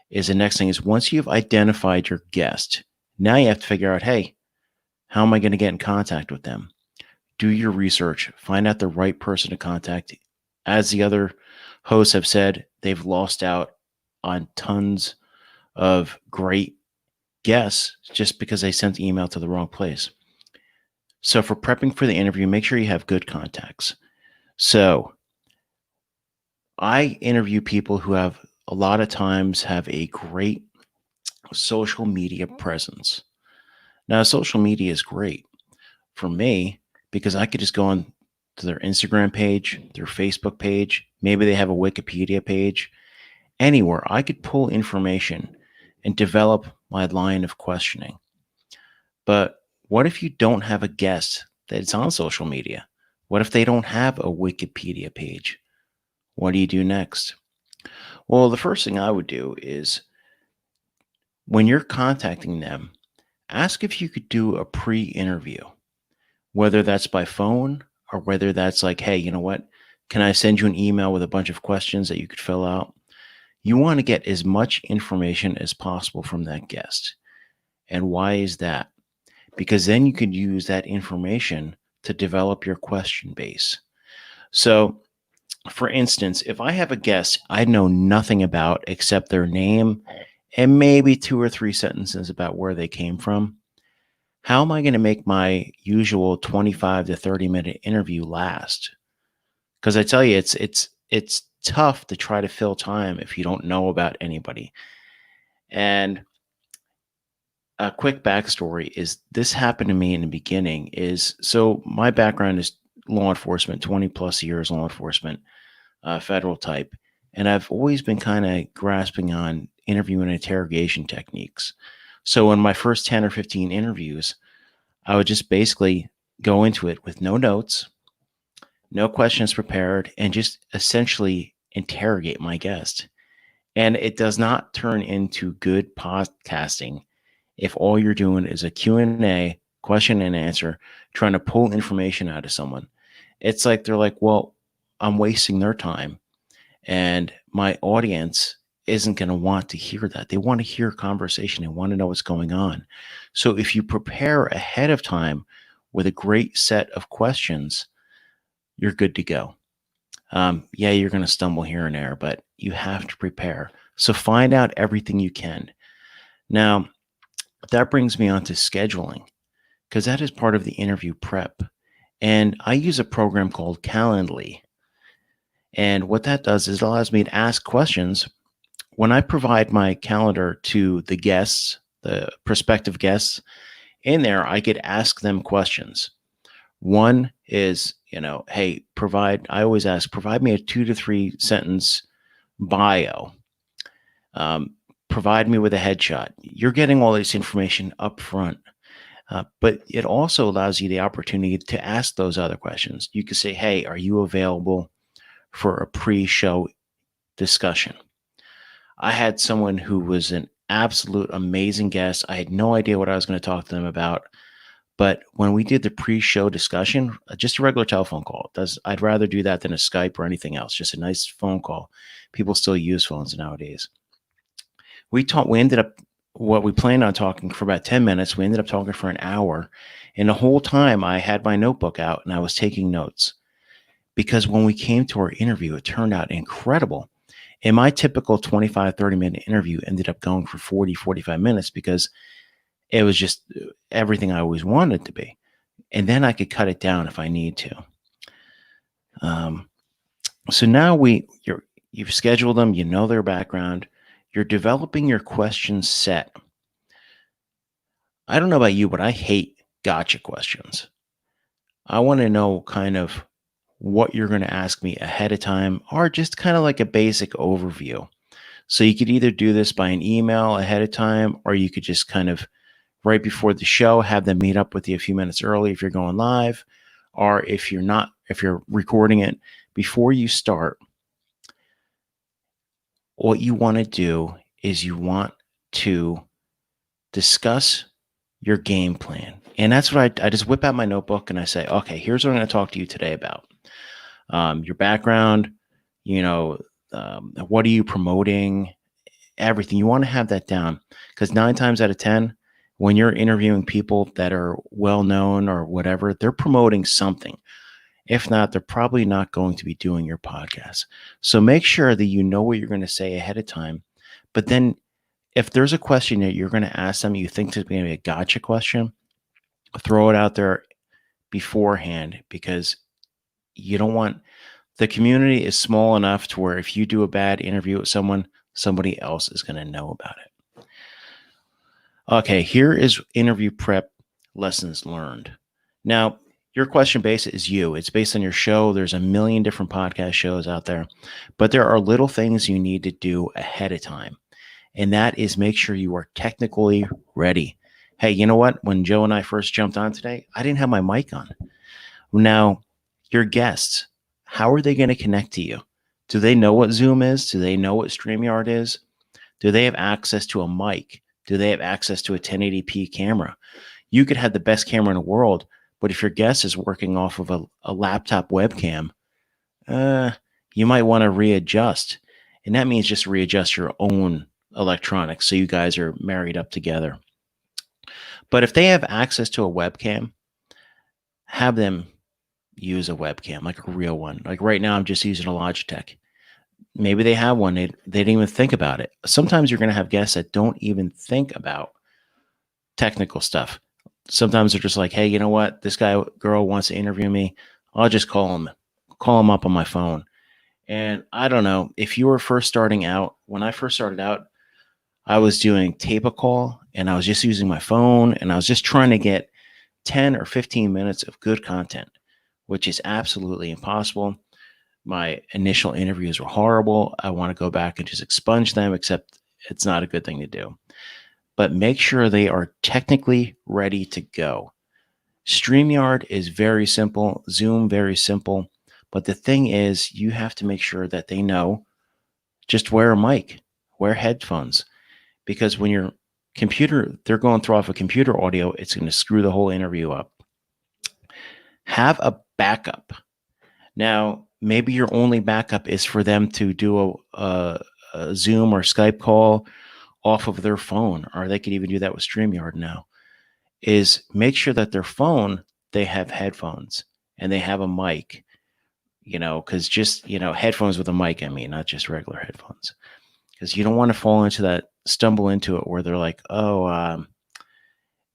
is the next thing is, once you've identified your guest, now you have to figure out, hey, how am I going to get in contact with them? Do your research, find out the right person to contact. As the other hosts have said, they've lost out on tons of great guests just because they sent email to the wrong place. So for prepping for the interview, make sure you have good contacts. So I interview people who have a lot of times have a great social media presence. Now, social media is great for me because I could just go on to their Instagram page, their Facebook page. Maybe they have a Wikipedia page. Anywhere I could pull information and develop my line of questioning. But what if you don't have a guest that's on social media? What if they don't have a Wikipedia page? What do you do next? Well, the first thing I would do is, when you're contacting them, ask if you could do a pre-interview, whether that's by phone or whether that's like, hey, you know what? Can I send you an email with a bunch of questions that you could fill out? You want to get as much information as possible from that guest. And why is that? Because then you could use that information to develop your question base. So, for instance, if I have a guest I know nothing about except their name and maybe 2 or 3 sentences about where they came from, how am I going to make my usual 25 to 30-minute interview last? Because I tell you, it's tough to try to fill time if you don't know about anybody. And a quick backstory is, this happened to me in the beginning. So my background is law enforcement, 20 plus years law enforcement, federal type. And I've always been kind of grasping on interview and interrogation techniques. So in my first 10 or 15 interviews, I would just basically go into it with no notes, no questions prepared, and just essentially interrogate my guest. And it does not turn into good podcasting if all you're doing is a Q&A, question and answer, trying to pull information out of someone. It's like they're like, well, I'm wasting their time, and my audience isn't going to want to hear that. They want to hear conversation. They want to know what's going on. So if you prepare ahead of time with a great set of questions, you're good to go. Yeah, you're going to stumble here and there, but you have to prepare. So find out everything you can. Now, that brings me on to scheduling, because that is part of the interview prep. And I use a program called Calendly. And what that does is it allows me to ask questions. When I provide my calendar to the guests, the prospective guests, in there, I could ask them questions. One is, hey, I always ask, provide me a 2 to 3 sentence bio. Provide me with a headshot. You're getting all this information up front. But it also allows you the opportunity to ask those other questions. You could say, hey, are you available for a pre-show discussion? I had someone who was an absolute amazing guest. I had no idea what I was going to talk to them about. But when we did the pre-show discussion, just a regular telephone call, I'd rather do that than a Skype or anything else, just a nice phone call. People still use phones nowadays. We ended up, what we planned on talking for about 10 minutes, we ended up talking for an hour. And the whole time I had my notebook out and I was taking notes. Because when we came to our interview, it turned out incredible. And my typical 25, 30-minute interview ended up going for 40, 45 minutes because it was just everything I always wanted it to be. And then I could cut it down if I need to. So now you've scheduled them, you know their background, you're developing your question set. I don't know about you, but I hate gotcha questions. I want to know kind of what you're going to ask me ahead of time, or just kind of like a basic overview. So you could either do this by an email ahead of time, or you could just kind of right before the show, have them meet up with you a few minutes early if you're going live, or if you're recording it before you start. What you want to do is you want to discuss your game plan. And that's what I just whip out my notebook and I say, okay, here's what I'm going to talk to you today about. Your background, what are you promoting, everything. You want to have that down, because 9 times out of 10, when you're interviewing people that are well-known or whatever, they're promoting something. If not, they're probably not going to be doing your podcast. So make sure that you know what you're going to say ahead of time. But then if there's a question that you're going to ask them, you think it's going to be a gotcha question, throw it out there beforehand, because you don't want, the community is small enough to where if you do a bad interview with someone, somebody else is going to know about it. Okay, here is interview prep lessons learned. Now, your question base is you. It's based on your show. There's a million different podcast shows out there, but there are little things you need to do ahead of time. And that is make sure you are technically ready. Hey, you know what? When Joe and I first jumped on today, I didn't have my mic on. Now, your guests, how are they going to connect to you? Do they know what Zoom is? Do they know what StreamYard is? Do they have access to a mic? Do they have access to a 1080p camera? You could have the best camera in the world, but if your guest is working off of a laptop webcam, you might want to readjust. And that means just readjust your own electronics so you guys are married up together. But if they have access to a webcam, have them use a webcam, like a real one. Like right now, I'm just using a Logitech. Maybe they have one. They didn't even think about it. Sometimes you're going to have guests that don't even think about technical stuff. Sometimes they're just like, hey, you know what? This girl wants to interview me. I'll just call him up on my phone. And I don't know, if you were first starting out, when I first started out, I was doing tape a call and I was just using my phone and I was just trying to get 10 or 15 minutes of good content, which is absolutely impossible. My initial interviews were horrible. I want to go back and just expunge them, except it's not a good thing to do. But make sure they are technically ready to go. StreamYard is very simple. Zoom, very simple. But the thing is, you have to make sure that they know, just wear a mic, wear headphones. Because when your computer, they're going through off a computer audio, it's going to screw the whole interview up. Have a backup. Now, maybe your only backup is for them to do a Zoom or Skype call off of their phone, or they could even do that with StreamYard now, is make sure that their phone, they have headphones and they have a mic, because just, headphones with a mic, I mean, not just regular headphones, because you don't want to stumble into it where they're like, oh,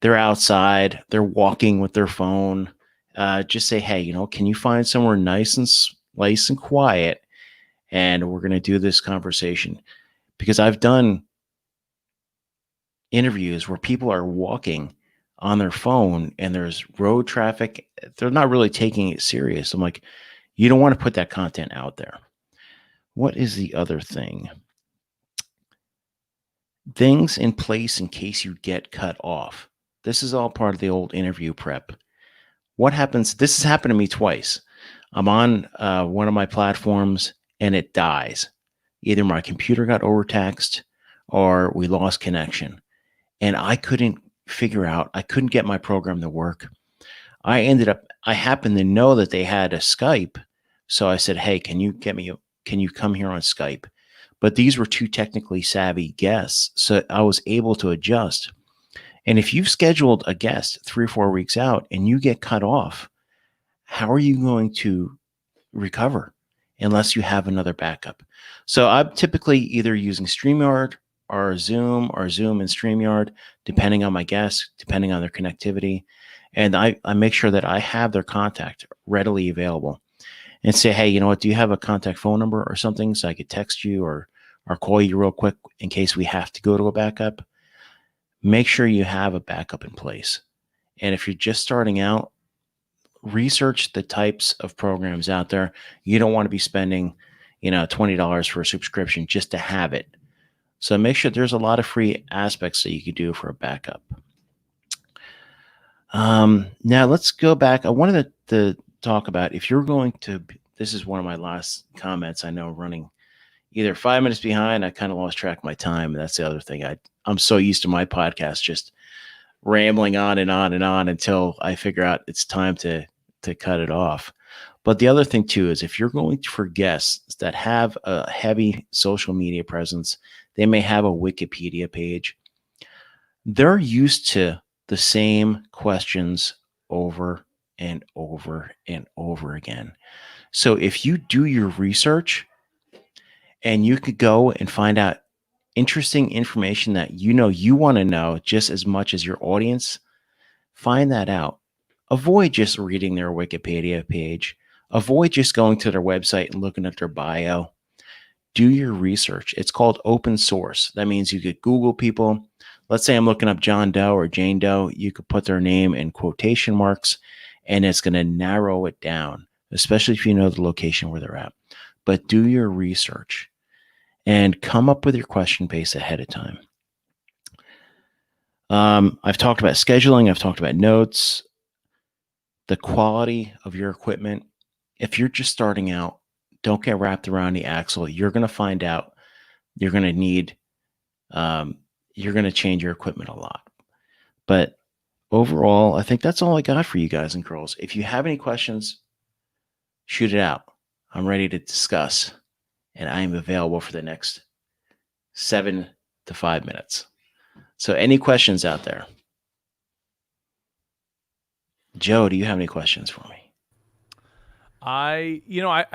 they're outside, they're walking with their phone. Just say, hey, can you find somewhere nice and quiet, and we're going to do this conversation. Because I've done interviews where people are walking on their phone and there's road traffic. They're not really taking it serious. I'm like, you don't want to put that content out there. What is the other thing? Things in place in case you get cut off. This is all part of the old interview prep. What happens? This has happened to me twice. I'm on one of my platforms and it dies. Either my computer got overtaxed or we lost connection. And I couldn't figure out, I couldn't get my program to work. I happened to know that they had a Skype. So I said, hey, can you come here on Skype? But these were two technically savvy guests. So I was able to adjust. And if you've scheduled a guest 3 or 4 weeks out and you get cut off, how are you going to recover unless you have another backup? So I'm typically either using StreamYard or Zoom and StreamYard, depending on my guests, depending on their connectivity. And I make sure that I have their contact readily available and say, hey, you know what, do you have a contact phone number or something so I could text you or call you real quick in case we have to go to a backup? Make sure you have a backup in place. And if you're just starting out, research the types of programs out there. You don't want to be spending, $20 for a subscription just to have it. So make sure there's a lot of free aspects that you could do for a backup. Now let's go back. I wanted to talk about if you're going to, this is one of my last comments. I know running either 5 minutes behind, I kind of lost track of my time. And that's the other thing. I'm so used to my podcast just rambling on and on and on until I figure out it's time to cut it off. But the other thing too is if you're going for guests that have a heavy social media presence, they may have a Wikipedia page. They're used to the same questions over and over and over again. So if you do your research and you could go and find out interesting information that you want to know just as much as your audience, find that out. Avoid just reading their Wikipedia page. Avoid just going to their website and looking at their bio. Do your research. It's called open source. That means you could Google people. Let's say I'm looking up John Doe or Jane Doe. You could put their name in quotation marks and it's going to narrow it down, especially if you know the location where they're at. But do your research and come up with your question base ahead of time. I've talked about scheduling. I've talked about notes, the quality of your equipment. If you're just starting out, don't get wrapped around the axle. You're going to find out you're going to need, you're going to change your equipment a lot. But overall, I think that's all I got for you guys and girls. If you have any questions, shoot it out. I'm ready to discuss, and I am available for the next 7 to 5 minutes. So any questions out there? Joe, do you have any questions for me? I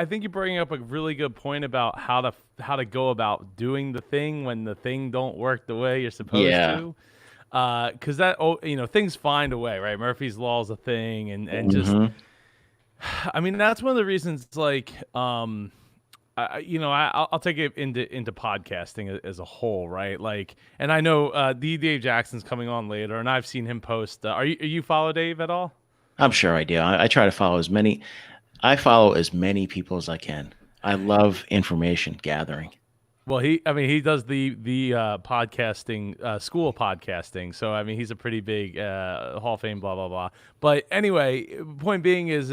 think you're bringing up a really good point about how to go about doing the thing when the thing don't work the way you're supposed to. Because things find a way, right? Murphy's Law is a thing, and just, I mean, that's one of the reasons. Like, I'll take it into podcasting as a whole, right? Like, and I know Dave Jackson's coming on later, and I've seen him post. Are you follow Dave at all? I'm sure I do. I try to follow as many. I follow as many people as I can. I love information gathering. Well, he does the podcasting school of podcasting. So I mean, he's a pretty big Hall of Fame, blah blah blah. But anyway, point being is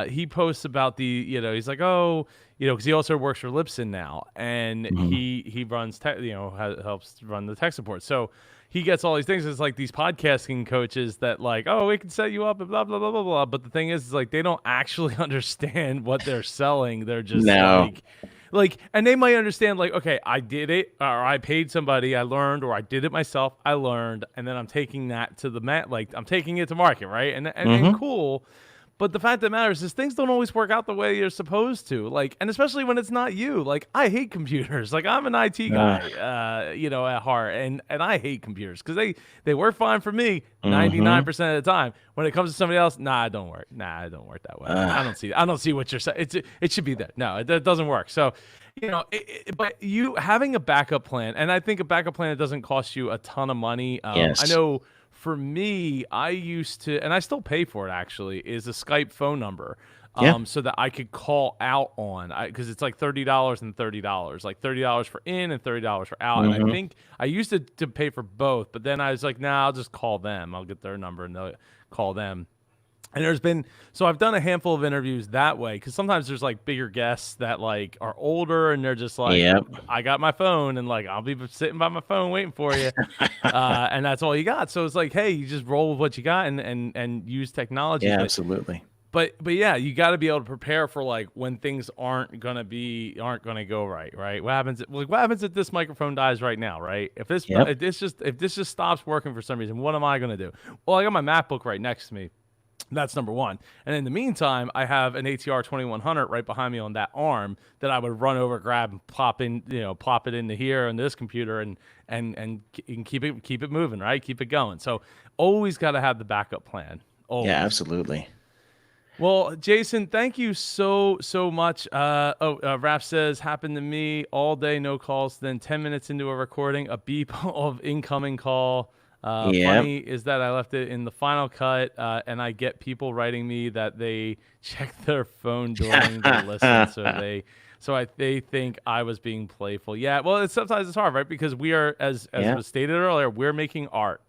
he posts about he's like, because he also works for Libsyn now, and he runs helps run the tech support. So he gets all these things. It's like these podcasting coaches that like, we can set you up and blah, blah, blah, blah, blah. But the thing is like, they don't actually understand what they're selling. They're just like, and they might understand like, okay, I did it, or I paid somebody, I learned, or I did it myself, I learned, and then I'm taking that to the I'm taking it to market, right? And cool. But the fact that matters is things don't always work out the way you're supposed to. Like, and especially when it's not you. Like, I hate computers. Like, I'm an IT guy, at heart, and I hate computers because they work fine for me 99% of the time. When it comes to somebody else, it don't work. It don't work that way. I don't see what you're saying. It should be there. No, it doesn't work. So, but you having a backup plan, and I think a backup plan that doesn't cost you a ton of money. Yes. I know. For me, I used to, and I still pay for it actually, is a Skype phone number. So that I could call out on, because it's like $30 and $30, like $30 for in and $30 for out. And I think I used to pay for both, but then I was like, nah, I'll just call them. I'll get their number and they'll call them. And so I've done a handful of interviews that way, because sometimes there's like bigger guests that like are older and they're just like, I got my phone and like, I'll be sitting by my phone waiting for you. And that's all you got. So it's like, hey, you just roll with what you got and use technology. Yeah, absolutely. But yeah, you got to be able to prepare for like when things aren't gonna go right? What happens if this microphone dies right now, right? If this just stops working for some reason, what am I gonna do? Well, I got my MacBook right next to me. That's number one. And in the meantime, I have an ATR 2100 right behind me on that arm that I would run over, grab, and plop it into here on this computer and keep it moving, right? Keep it going. So always got to have the backup plan. Always. Yeah, absolutely. Well, Jason, thank you so much. Raph says, happened to me all day, no calls. Then 10 minutes into a recording, a beep of incoming call. Funny is that I left it in the final cut, and I get people writing me that they checked their phone during the listen, so they think I was being playful. Yeah, well, sometimes it's hard, right? Because we are, as was stated earlier, we're making art,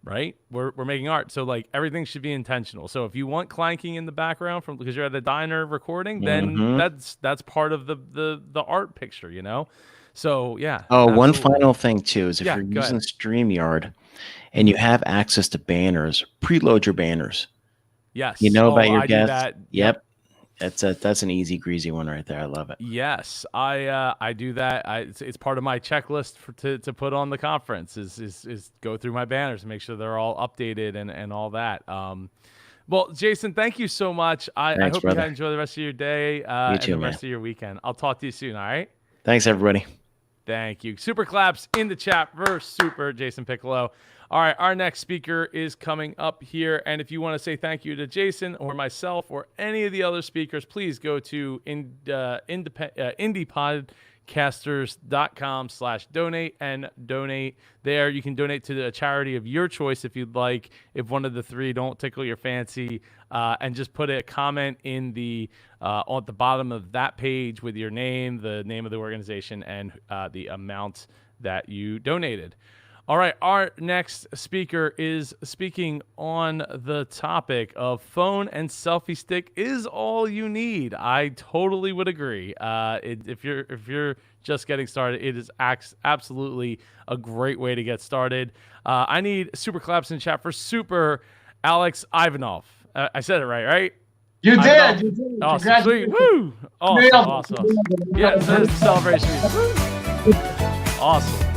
right? We're making art, so like everything should be intentional. So if you want clanking in the background because you're at a diner recording, then that's part of the art picture, So yeah. Oh, absolutely. One final thing too is if you're using StreamYard and you have access to banners, preload your banners. Yes. About your guests. That. Yep. That's an easy, greasy one right there. I love it. Yes, I do that. It's part of my checklist to put on the conference is go through my banners and make sure they're all updated and all that. Well, Jason, thank you so much. I hope you enjoy the rest of your day and the rest of your weekend. I'll talk to you soon. All right. Thanks, everybody. Thank you. Super claps in the chat for Super Jason Piccolo. All right, our next speaker is coming up here. And if you want to say thank you to Jason or myself or any of the other speakers, please go to indiepodcasters.com/donate and donate there. You can donate to a charity of your choice if you'd like. If one of the three don't tickle your fancy, and just put a comment in the on the bottom of that page with your name, the name of the organization, and the amount that you donated. All right, our next speaker is speaking on the topic of phone and selfie stick is all you need. I totally would agree. If you're just getting started, it is absolutely a great way to get started. I need super claps in chat for Super Alex Ivanov. I said it right? You did. Awesome. Sweet. Woo! Awesome. Yeah, so it's a celebration. Awesome.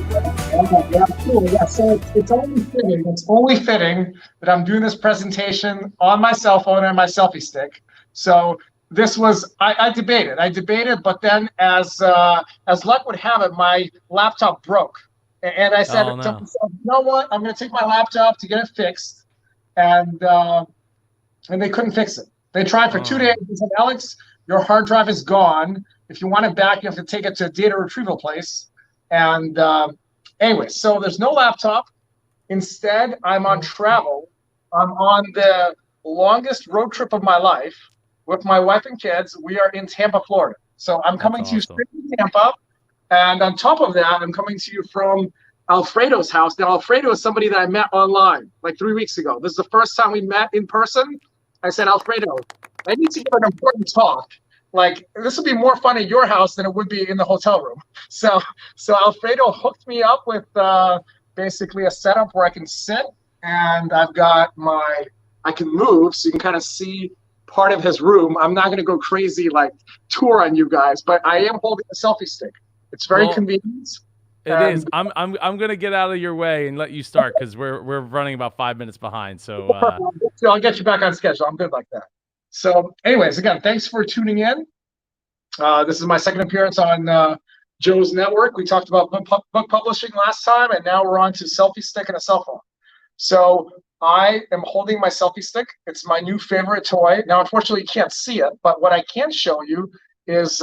Yeah, cool. Yeah, so it's only fitting. It's only fitting that I'm doing this presentation on my cell phone and my selfie stick. So this was I debated, but then as luck would have it, my laptop broke, and I said to myself, you know what? I'm going to take my laptop to get it fixed, and they couldn't fix it. They tried for 2 days. They said, Alex, your hard drive is gone. If you want it back, you have to take it to a data retrieval place. And anyway, so there's no laptop. Instead, I'm on travel. I'm on the longest road trip of my life with my wife and kids. We are in Tampa, Florida. So I'm coming to you straight from Tampa. And on top of that, I'm coming to you from Alfredo's house. Now, Alfredo is somebody that I met online like 3 weeks ago. This is the first time we met in person. I said, Alfredo, I need to give an important talk. Like, this would be more fun at your house than it would be in the hotel room. So Alfredo hooked me up with basically a setup where I can sit, and I've got I can move, so you can kind of see part of his room. I'm not going to go crazy like tour on you guys, but I am holding a selfie stick. It's very convenient. It is. I'm going to get out of your way and let you start because we're running about 5 minutes behind. So I'll get you back on schedule. I'm good like that. So anyways, again, thanks for tuning in. This is my second appearance on Joe's network. We talked about book publishing last time, and now we're on to selfie stick and a cell phone. So I am holding my selfie stick. It's my new favorite toy. Now, unfortunately, you can't see it, but what I can show you is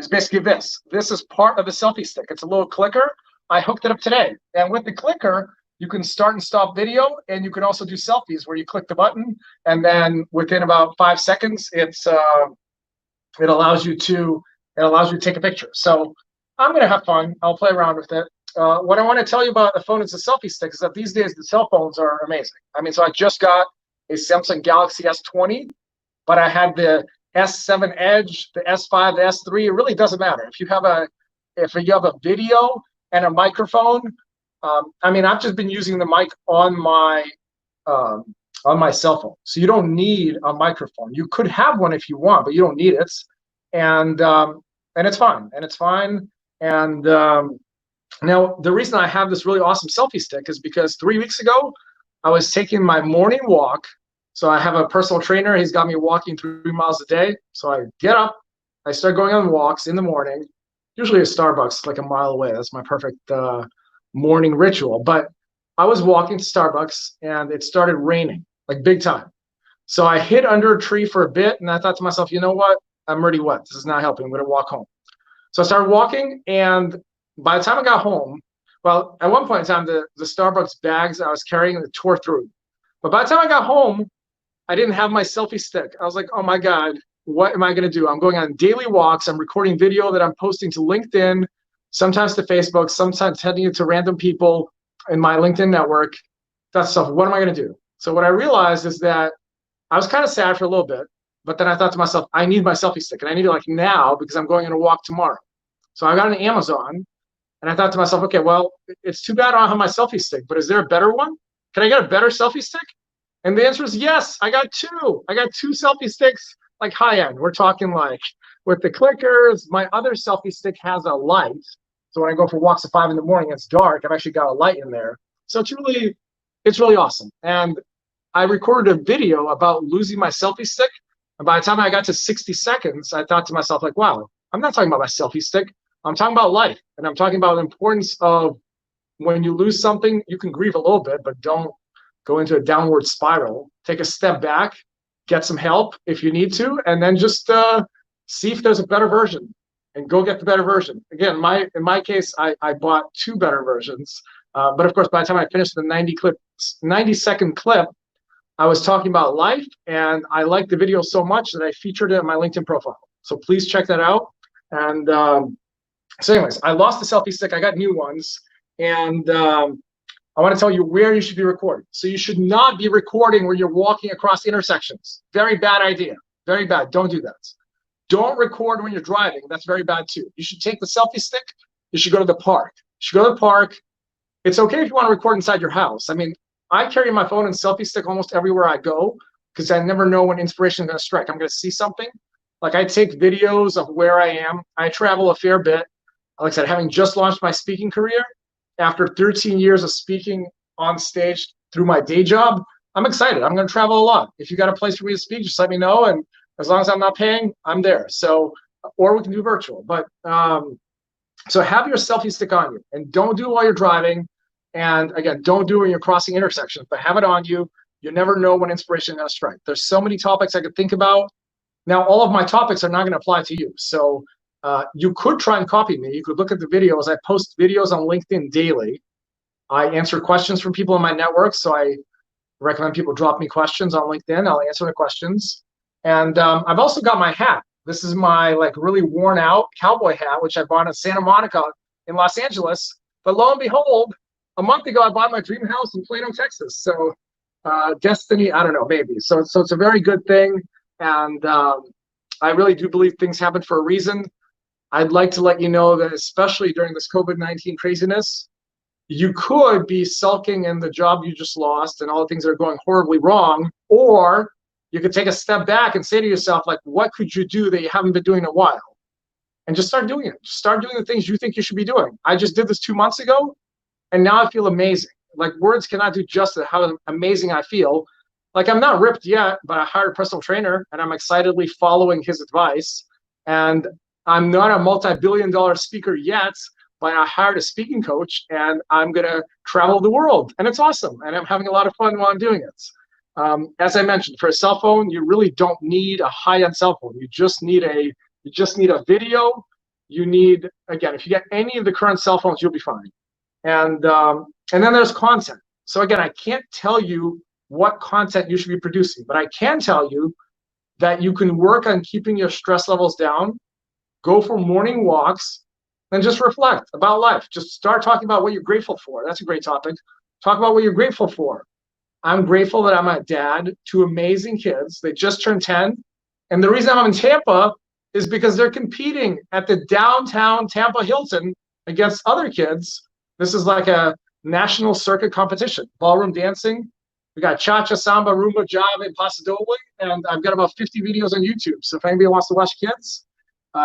basically this. This is part of the selfie stick. It's a little clicker. I hooked it up today. And with the clicker, you can start and stop video, and you can also do selfies where you click the button, and then within about 5 seconds, it allows you to take a picture. So I'm gonna have fun. I'll play around with it. What I want to tell you about the phone as a selfie stick is that these days the cell phones are amazing. I mean, so I just got a Samsung Galaxy S20, but I had the S7 Edge, the S5, the S3. It really doesn't matter if you have a video and a microphone. I mean, I've just been using the mic on my cell phone, so you don't need a microphone. You could have one if you want, but you don't need it, and it's fine. And now the reason I have this really awesome selfie stick is because 3 weeks ago I was taking my morning walk. So I have a personal trainer. He's got me walking 3 miles a day. So I get up, I start going on walks in the morning. Usually a Starbucks like a mile away. That's my perfect morning ritual. But I was walking to Starbucks and it started raining, like big time. So I hid under a tree for a bit and I thought to myself, you know what? I'm already wet. This is not helping. I'm going to walk home. So I started walking, and by the time I got home, well, at one point in time, the Starbucks bags I was carrying tore through. But by the time I got home, I didn't have my selfie stick. I was like, oh my God, what am I going to do? I'm going on daily walks. I'm recording video that I'm posting to LinkedIn, sometimes to Facebook, sometimes sending it to random people in my LinkedIn network. That stuff. What am I going to do? So what I realized is that I was kind of sad for a little bit, but then I thought to myself, I need my selfie stick, and I need it like now because I'm going on a walk tomorrow. So I got an Amazon, and I thought to myself, okay, well, it's too bad I don't have my selfie stick, but is there a better one? Can I get a better selfie stick? And the answer is yes. I got two. I got two selfie sticks, like high end. We're talking like with the clickers. My other selfie stick has a light. So when I go for walks at 5 in the morning, it's dark. I've actually got a light in there. So it's really awesome. And I recorded a video about losing my selfie stick. And by the time I got to 60 seconds, I thought to myself, like, wow, I'm not talking about my selfie stick. I'm talking about life. And I'm talking about the importance of when you lose something, you can grieve a little bit, but don't go into a downward spiral. Take a step back, get some help if you need to, and then just see if there's a better version and go get the better version. Again, in my case, I bought two better versions. But of course, by the time I finished the 90-second clip, I was talking about life, and I liked the video so much that I featured it in my LinkedIn profile. So please check that out. And so anyways, I lost the selfie stick. I got new ones. And I want to tell you where you should be recording. So you should not be recording where you're walking across intersections. Very bad idea. Very bad. Don't do that. Don't record when you're driving. That's very bad too. You should take the selfie stick. You should go to the park. You should go to the park. It's okay if you want to record inside your house. I mean, I carry my phone and selfie stick almost everywhere I go because I never know when inspiration is going to strike. I'm going to see something. Like I take videos of where I am. I travel a fair bit. Like I said, having just launched my speaking career, after 13 years of speaking on stage through my day job, I'm excited. I'm going to travel a lot. If you got a place for me to speak, just let me know. And as long as I'm not paying, I'm there. So, or we can do virtual. But so have your selfie stick on you, and don't do it while you're driving. And again, don't do it when you're crossing intersections, but have it on you. You never know when inspiration is going to strike. There's so many topics I could think about. Now, all of my topics are not going to apply to you. So you could try and copy me. You could look at the videos. I post videos on LinkedIn daily. I answer questions from people in my network. So I recommend people drop me questions on LinkedIn. I'll answer the questions. And I've also got my hat. This is my like really worn out cowboy hat, which I bought in Santa Monica in Los Angeles. But lo and behold, a month ago, I bought my dream house in Plano, Texas. So destiny, I don't know, maybe. So it's a very good thing. And I really do believe things happen for a reason. I'd like to let you know that especially during this COVID-19 craziness, you could be sulking in the job you just lost and all the things that are going horribly wrong, or you could take a step back and say to yourself, like, what could you do that you haven't been doing in a while? And just start doing it. Just start doing the things you think you should be doing. I just did this 2 months ago, and now I feel amazing. Like words cannot do justice how amazing I feel. like I'm not ripped yet, but I hired a personal trainer and I'm excitedly following his advice. And I'm not a multi-billion-dollar speaker yet, but I hired a speaking coach and I'm going to travel the world. And it's awesome. And I'm having a lot of fun while I'm doing it. As I mentioned, for a cell phone, you really don't need a high-end cell phone. You just need a video. You need, again, if you get any of the current cell phones, you'll be fine. And then there's content. So again, I can't tell you what content you should be producing, but I can tell you that you can work on keeping your stress levels down, go for morning walks, and just reflect about life. Just start talking about what you're grateful for. That's a great topic. Talk about what you're grateful for. I'm grateful that I'm a dad to amazing kids. They just turned 10. And the reason I'm in Tampa is because they're competing at the downtown Tampa Hilton against other kids. This is like a national circuit competition, ballroom dancing. We got cha-cha, samba, rumba, jive, and paso doble, and I've got about 50 videos on YouTube. So if anybody wants to watch kids,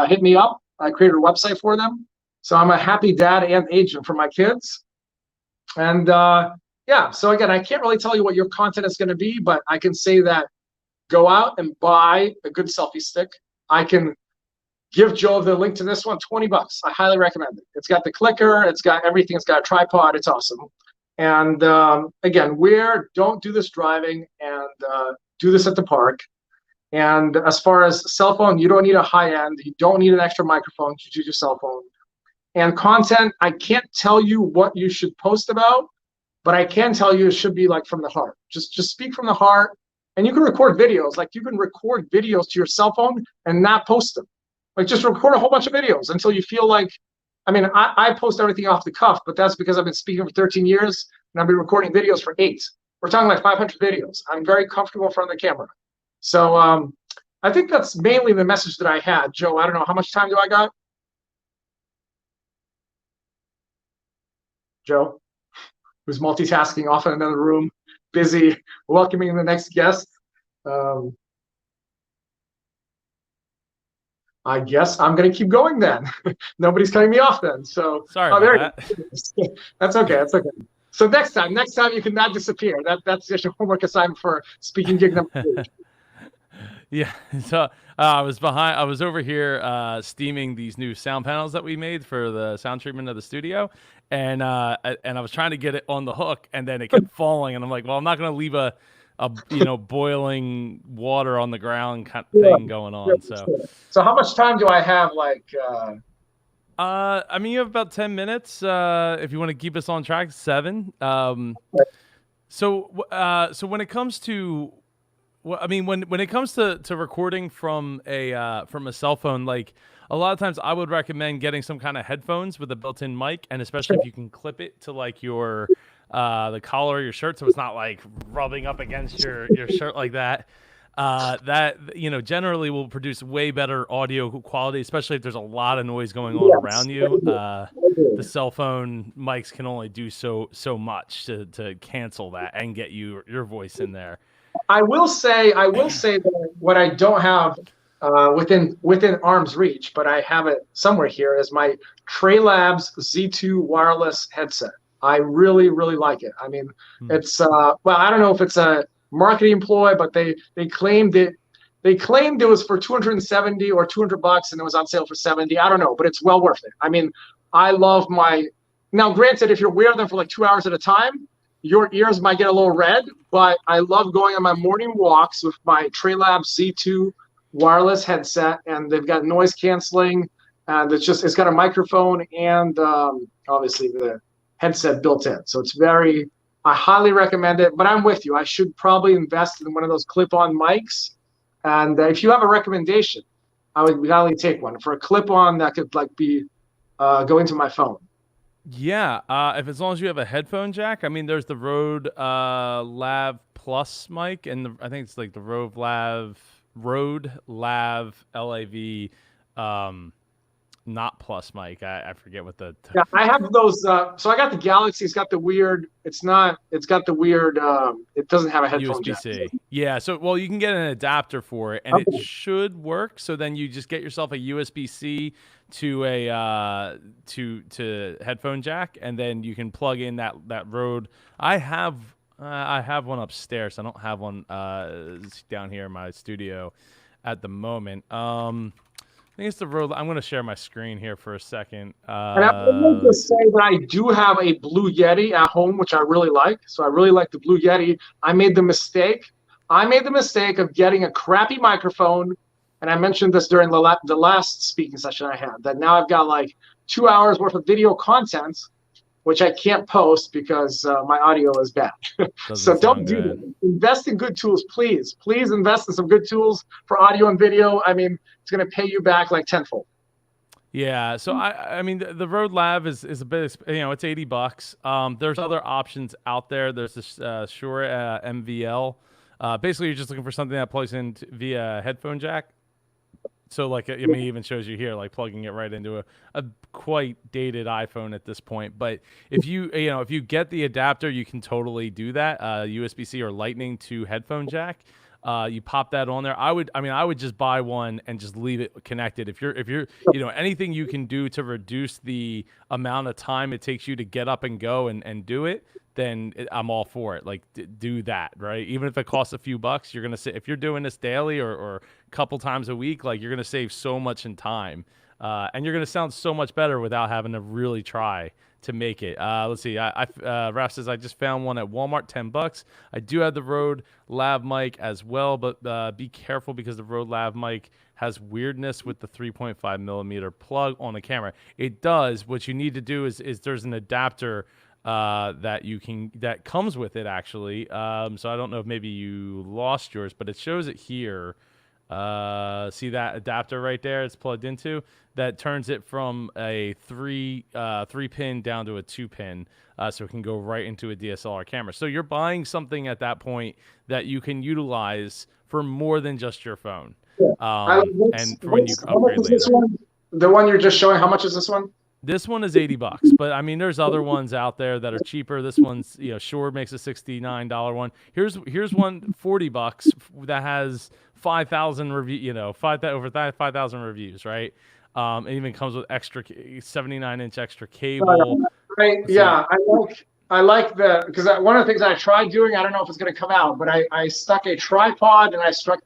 hit me up. I created a website for them. So I'm a happy dad and agent for my kids. And yeah, so again, I can't really tell you what your content is going to be, but I can say that go out and buy a good selfie stick. I can give Joe the link to this one, $20. I highly recommend it. It's got the clicker, it's got everything, it's got a tripod, it's awesome. And again, don't do this driving, and do this at the park. And as far as cell phone, you don't need a high end, you don't need an extra microphone to use your cell phone. And content, I can't tell you what you should post about, but I can tell you it should be like from the heart. Just speak from the heart. And you can record videos, like you can record videos to your cell phone and not post them. Like just record a whole bunch of videos until you feel like, I mean, I post everything off the cuff, but that's because I've been speaking for 13 years and I've been recording videos for 8. We're talking like 500 videos. I'm very comfortable in front of the camera. So I think that's mainly the message that I had. Joe, I don't know, how much time do I got? Joe, who's multitasking off in another room, busy welcoming the next guest. I guess I'm going to keep going then. Nobody's cutting me off then. So sorry about that. That's okay. That's okay. So next time you can not disappear. That's just a homework assignment for speaking gig number 3. Yeah. So I was over here steaming these new sound panels that we made for the sound treatment of the studio, and I was trying to get it on the hook, and then it kept falling, and I'm like, well, I'm not going to leave a boiling water on the ground kind of thing going on. So how much time do I have? Like, I mean, you have about 10 minutes if you want to keep us on track. 7. So when it comes to, well, I mean, when it comes to recording from a cell phone, like a lot of times I would recommend getting some kind of headphones with a built-in mic, and especially if you can clip it to like your the collar of your shirt, so it's not like rubbing up against your shirt like that. That generally will produce way better audio quality, especially if there's a lot of noise going on around you. The cell phone mics can only do so much to cancel that and get your voice in there. I will say that what I don't have within arm's reach, but I have it somewhere here, is my Trailabs Z2 wireless headset. I really, really like it. I mean, it's well, I don't know if it's a marketing ploy, but they claimed it was for $270 or $200 and it was on sale for $70. I don't know, but it's well worth it. I mean, I love now granted, if you're wearing them for like 2 hours at a time, your ears might get a little red, but I love going on my morning walks with my Trailabs Z2 wireless headset, and they've got noise canceling, and it's got a microphone and obviously the headset built in. So I highly recommend it, but I'm with you. I should probably invest in one of those clip-on mics. And if you have a recommendation, I would gladly take one for a clip-on that could like be going to my phone. Yeah, as long as you have a headphone jack. I mean, there's the Rode Lav Plus mic, and I think it's like the Rode Lav LAV not Plus mic. I forget what the yeah, I have those. So I got the Galaxy. It's got the weird. It's got the weird. It doesn't have a headphone USB-C. jack. Yeah. So well, you can get an adapter for it, and it should work. So then you just get yourself a USB-C to a to headphone jack, and then you can plug in that Rode. I have I have one upstairs. I don't have one down here in my studio at the moment. I think it's the Rode. I'm going to share my screen here for a second. And I would like to say that I do have a Blue Yeti at home, which I really like. So I really like the Blue Yeti. I made the mistake of getting a crappy microphone. And I mentioned this during the last speaking session I had, that now I've got like 2 hours worth of video content, which I can't post because my audio is bad. So don't do that. Invest in good tools, please. Please invest in some good tools for audio and video. I mean, it's going to pay you back like tenfold. Yeah, so I mean the Rode Lav is a bit, it's $80. There's other options out there. There's this Shure MVL. Basically, you're just looking for something that plugs in via headphone jack. So like, I mean, it even shows you here, like plugging it right into a quite dated iPhone at this point. But if if you get the adapter, you can totally do that. USB-C or Lightning to headphone jack. You pop that on there. I would just buy one and just leave it connected. If you're anything you can do to reduce the amount of time it takes you to get up and go and do it, then I'm all for it. Like do that, right? Even if it costs a few bucks, you're going to say, if you're doing this daily or a couple times a week, like you're going to save so much in time. And you're going to sound so much better without having to really try to make it. Let's see. Raf says, I just found one at Walmart, $10. I do have the Rode Lav mic as well, but be careful because the Rode Lav mic has weirdness with the 3.5 millimeter plug on the camera. It does. What you need to do is there's an adapter that comes with it actually. So I don't know if maybe you lost yours, but it shows it here. See that adapter right there? It's plugged into. That turns it from a three pin down to a 2-pin, so it can go right into a DSLR camera. So you're buying something at that point that you can utilize for more than just your phone. And for when you upgrade later. This one? The one you're just showing, how much is this one? This one is $80, but I mean, there's other ones out there that are cheaper. This one's, Shure makes a $69 one. Here's one $40 that has 5,000 over 5,000 reviews, right? It even comes with extra 79-inch extra cable. I like the, because one of the things I tried doing, I don't know if it's going to come out, but I stuck a tripod and I stuck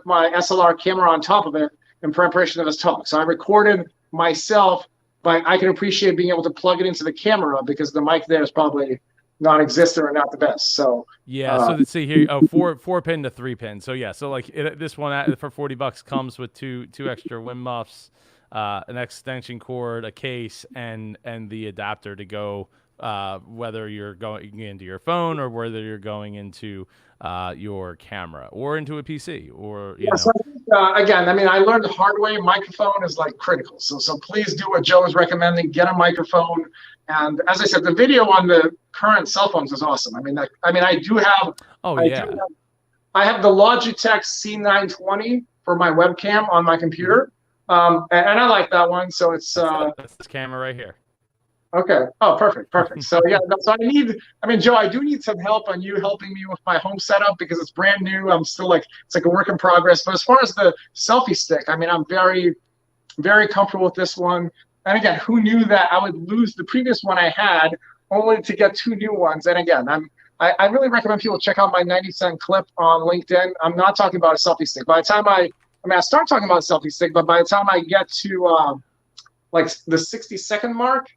my SLR camera on top of it in preparation of this talk. So I recorded myself, but I can appreciate being able to plug it into the camera because the mic there is probably non-existent or not the best. So yeah. So let's see here. Oh, four pin to 3-pin. So yeah. So like this one for $40 comes with two extra wind muffs, an extension cord, a case, and the adapter to go whether you're going into your phone or whether you're going into your camera or into a PC or So I think, again, I mean, I learned the hard way. Microphone is like critical. So please do what Joe is recommending. Get a microphone. And as I said, the video on the current cell phones is awesome. I mean, I do have. I have the Logitech C920 for my webcam on my computer, and I like that one. So it's that's this camera right here. Okay. Oh, perfect. So yeah, so Joe, I do need some help on you helping me with my home setup because it's brand new. I'm still it's like a work in progress. But as far as the selfie stick, I mean, I'm very, very comfortable with this one. And again, who knew that I would lose the previous one I had only to get 2 new ones? And again, I really recommend people check out my 90-cent clip on LinkedIn. I'm not talking about a selfie stick. By the time I start talking about a selfie stick, but by the time I get to like the 60-second mark,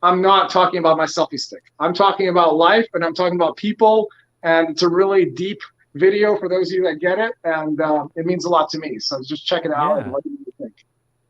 I'm not talking about my selfie stick. I'm talking about life, and I'm talking about people, and it's a really deep video for those of you that get it, and it means a lot to me. So just check it out and what do you think?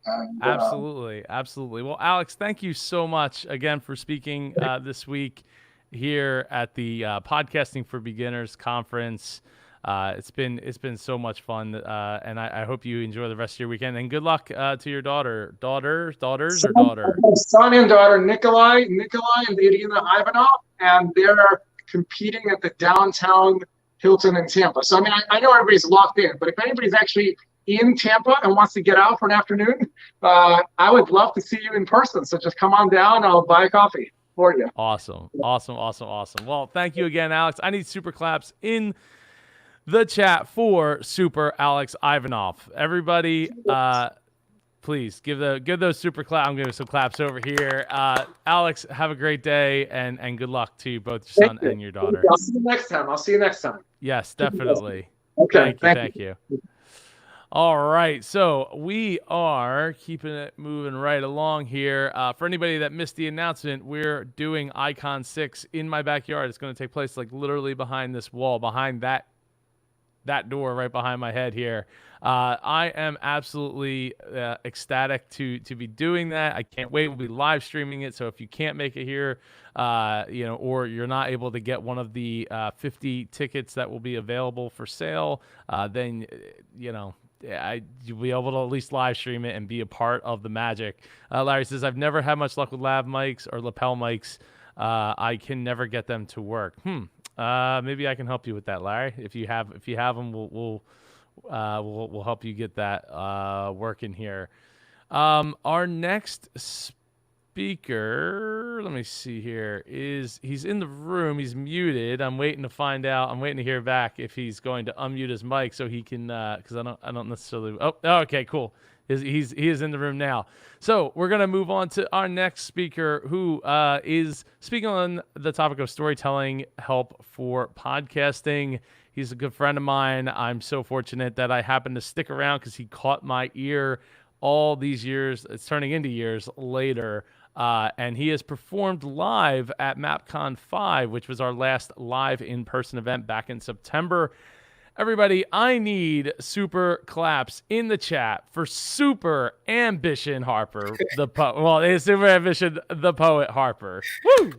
And, Absolutely. Well, Alex, thank you so much again for speaking this week here at the Podcasting for Beginners conference. It's been so much fun, and I hope you enjoy the rest of your weekend. And good luck to your daughter. Son and daughter, Nikolai and Irina Ivanov, and they're competing at the downtown Hilton in Tampa. So I mean, I know everybody's locked in, but if anybody's actually in Tampa and wants to get out for an afternoon, I would love to see you in person. So just come on down. I'll buy a coffee for you. Awesome. Well, thank you again, Alex. I need super claps in the chat for Super Alex Ivanov. Everybody, please give those super clap. I'm giving some claps over here. Alex, have a great day and good luck to you, both your son and your daughter. I'll see you next time. Yes, definitely. Okay. Thank you. All right, so we are keeping it moving right along here. For anybody that missed the announcement, we're doing Icon 6 in my backyard. It's going to take place like literally behind this wall, behind that door right behind my head here. I am absolutely ecstatic to be doing that. I can't wait. We'll be live streaming it. So if you can't make it here, or you're not able to get one of the 50 tickets that will be available for sale, then you'll be able to at least live stream it and be a part of the magic. Larry says, I've never had much luck with lav mics or lapel mics. I can never get them to work. Maybe I can help you with that, Larry. If you have them, we'll help you get that working here. Our next speaker, let me see here, he's in the room. He's muted. I'm waiting to find out. I'm waiting to hear back if he's going to unmute his mic so he can, because I don't necessarily. Oh, okay, cool. He is in the room now. So we're going to move on to our next speaker, who is speaking on the topic of storytelling help for podcasting. He's a good friend of mine. I'm so fortunate that I happened to stick around because he caught my ear all these years. It's turning into years later. And he has performed live at MapCon 5, which was our last live in-person event back in September. Everybody, I need super claps in the chat for Super Ambition Harper, the poet. Well, it's Super Ambition, the poet Harper. Woo!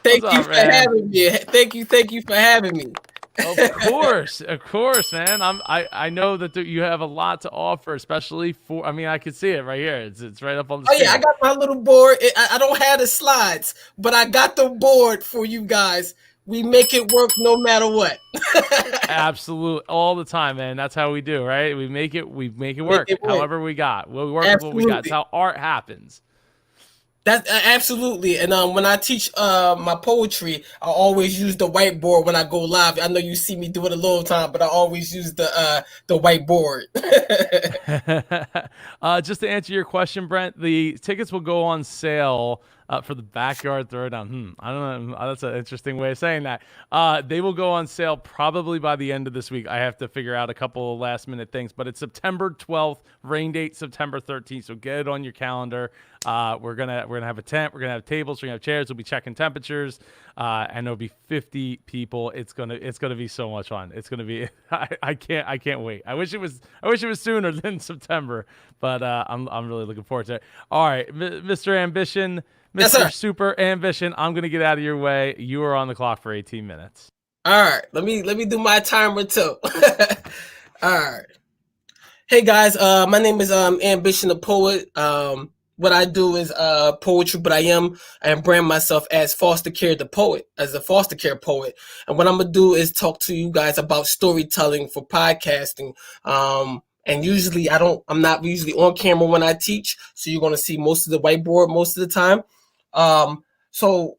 Thank you for having me. Thank you for having me. Of course, man. I know that you have a lot to offer, especially for. I mean, I can see it right here. It's right up on the screen. Yeah, I got my little board. I don't have the slides, but I got the board for you guys. We make it work no matter what. Absolutely, all the time, man. That's how we do, right? We make it work. However we got. We work with what we got. It's how art happens. That's absolutely. And when I teach my poetry, I always use the whiteboard when I go live. I know you see me do it a little time, but I always use the whiteboard. Just to answer your question, Brent, the tickets will go on sale for the backyard throwdown. I don't know. That's an interesting way of saying that. They will go on sale probably by the end of this week. I have to figure out a couple of last minute things, but it's September 12th, rain date September 13th. So get it on your calendar. We're gonna have a tent. We're gonna have tables. We're gonna have chairs. We'll be checking temperatures, and there'll be 50 people. It's gonna be so much fun. It's gonna be. I can't wait. I wish it was sooner than September, but I'm really looking forward to it. All right, Mr. Ambition. Mr. Super Ambition, I'm gonna get out of your way. You are on the clock for 18 minutes. All right, let me do my timer too. All right. Hey guys, my name is Ambition the Poet. What I do is poetry, but I brand myself as Foster Care the Poet, as a foster care poet. And what I'm gonna do is talk to you guys about storytelling for podcasting. And usually I'm not usually on camera when I teach, so you're gonna see most of the whiteboard most of the time. So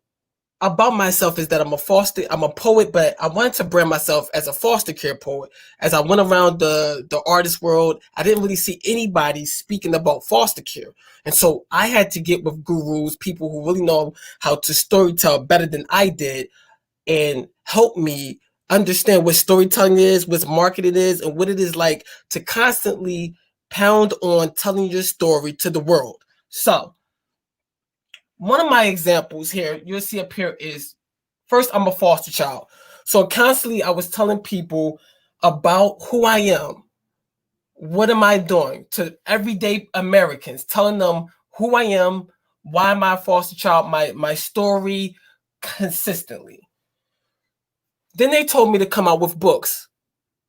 about myself is that I'm a poet, but I wanted to brand myself as a foster care poet. As I went around the artist world, I didn't really see anybody speaking about foster care. And so I had to get with gurus, people who really know how to storytell better than I did, and help me understand what storytelling is, what marketing is, and what it is like to constantly pound on telling your story to the world. So one of my examples here, you'll see up here is, first, I'm a foster child. So constantly I was telling people about who I am. What am I doing to everyday Americans, telling them who I am, why am I a foster child, my story consistently. Then they told me to come out with books.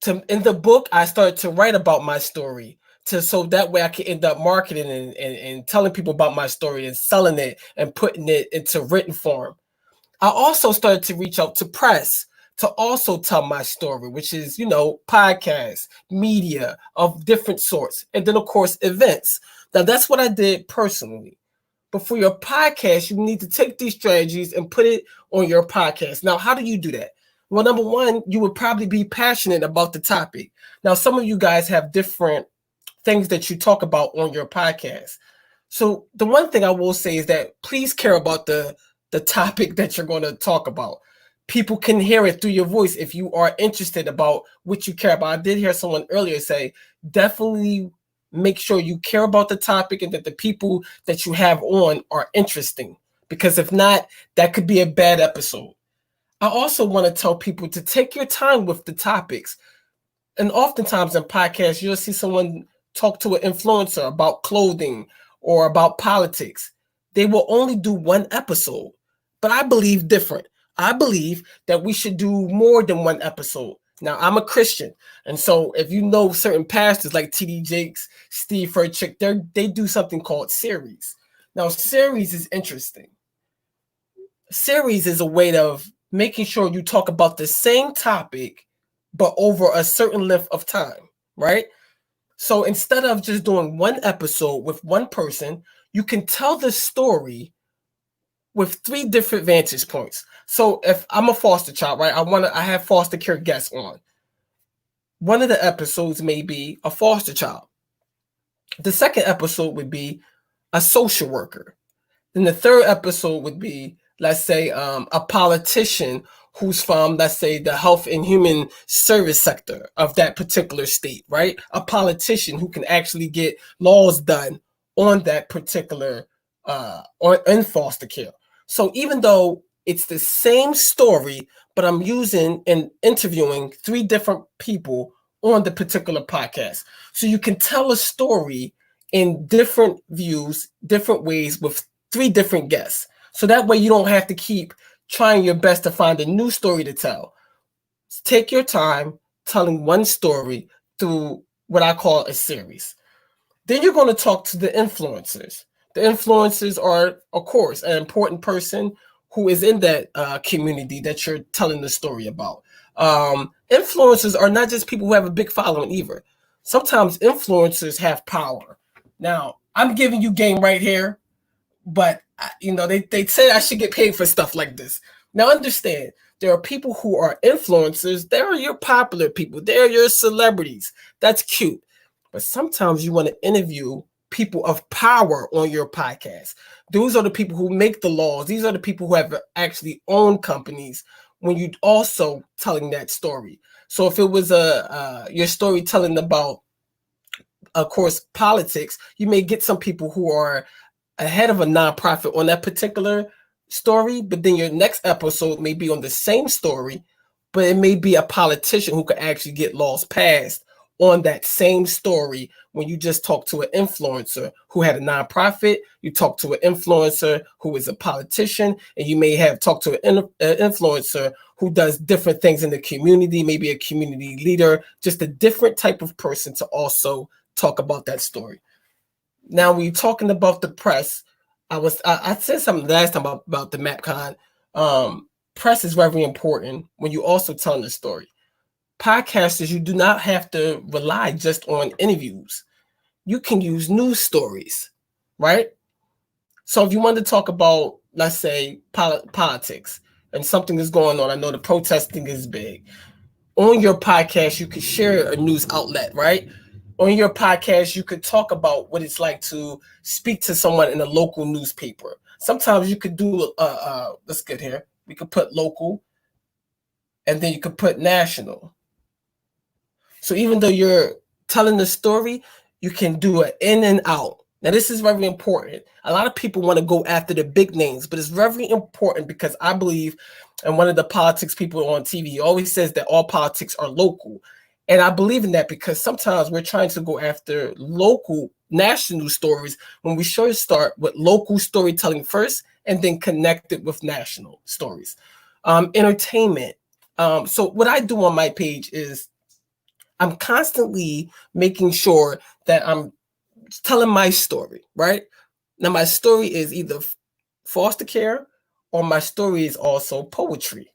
In the book, I started to write about my story, so that way I can end up marketing and telling people about my story and selling it and putting it into written form. I also started to reach out to press to also tell my story, which is, podcasts, media of different sorts, and then, of course, events. Now, that's what I did personally. But for your podcast, you need to take these strategies and put it on your podcast. Now, how do you do that? Well, number one, you would probably be passionate about the topic. Now, some of you guys have different things that you talk about on your podcast. So the one thing I will say is that please care about the topic that you're going to talk about. People can hear it through your voice if you are interested about what you care about. I did hear someone earlier say, definitely make sure you care about the topic and that the people that you have on are interesting, because if not, that could be a bad episode. I also want to tell people to take your time with the topics. And oftentimes in podcasts, you'll see someone talk to an influencer about clothing or about politics. They will only do one episode, but I believe different. I believe that we should do more than one episode. Now, I'm a Christian, and so if you know certain pastors like T.D. Jakes, Steve Furtick, they do something called series. Now, series is interesting. Series is a way of making sure you talk about the same topic, but over a certain length of time, right? So instead of just doing one episode with one person, you can tell the story with 3 different vantage points. So if I'm a foster child, right, I have foster care guests on. One of the episodes may be a foster child. The second episode would be a social worker. Then the third episode would be, let's say, a politician who's from, let's say, the health and human service sector of that particular state, right? A politician who can actually get laws done on that particular, in foster care. So even though it's the same story, but I'm using and interviewing 3 different people on the particular podcast. So you can tell a story in different views, different ways with 3 different guests. So that way you don't have to keep trying your best to find a new story to tell. Take your time telling one story through what I call a series. Then you're going to talk to the influencers. The influencers are, of course, an important person who is in that community that you're telling the story about. Influencers are not just people who have a big following either. Sometimes influencers have power. Now, I'm giving you game right here, but they say I should get paid for stuff like this. Now, understand, there are people who are influencers. They're your popular people. They're your celebrities. That's cute. But sometimes you want to interview people of power on your podcast. Those are the people who make the laws. These are the people who have actually owned companies when you also telling that story. So if it was your storytelling about, of course, politics, you may get some people who are ahead of a nonprofit on that particular story, but then your next episode may be on the same story, but it may be a politician who could actually get laws passed on that same story. When you just talk to an influencer who had a nonprofit, you talk to an influencer who is a politician, and you may have talked to an influencer who does different things in the community, maybe a community leader, just a different type of person to also talk about that story. Now, when you're talking about the press, I said something last time about the MapCon. Press is very important when you're also telling the story. Podcasters, you do not have to rely just on interviews. You can use news stories, right? So if you want to talk about, let's say, politics and something is going on, I know the protesting is big. On your podcast, you could share a news outlet, right? On your podcast, you could talk about what it's like to speak to someone in a local newspaper. Sometimes you could do, let's get here. We could put local, and then you could put national. So even though you're telling the story, you can do an in and out. Now, this is very important. A lot of people want to go after the big names, but it's very important because I believe, and one of the politics people on TV always says that all politics are local. And I believe in that because sometimes we're trying to go after local, national stories when we should start with local storytelling first and then connect it with national stories. Entertainment. So what I do on my page is I'm constantly making sure that I'm telling my story, right? Now, my story is either foster care or my story is also poetry.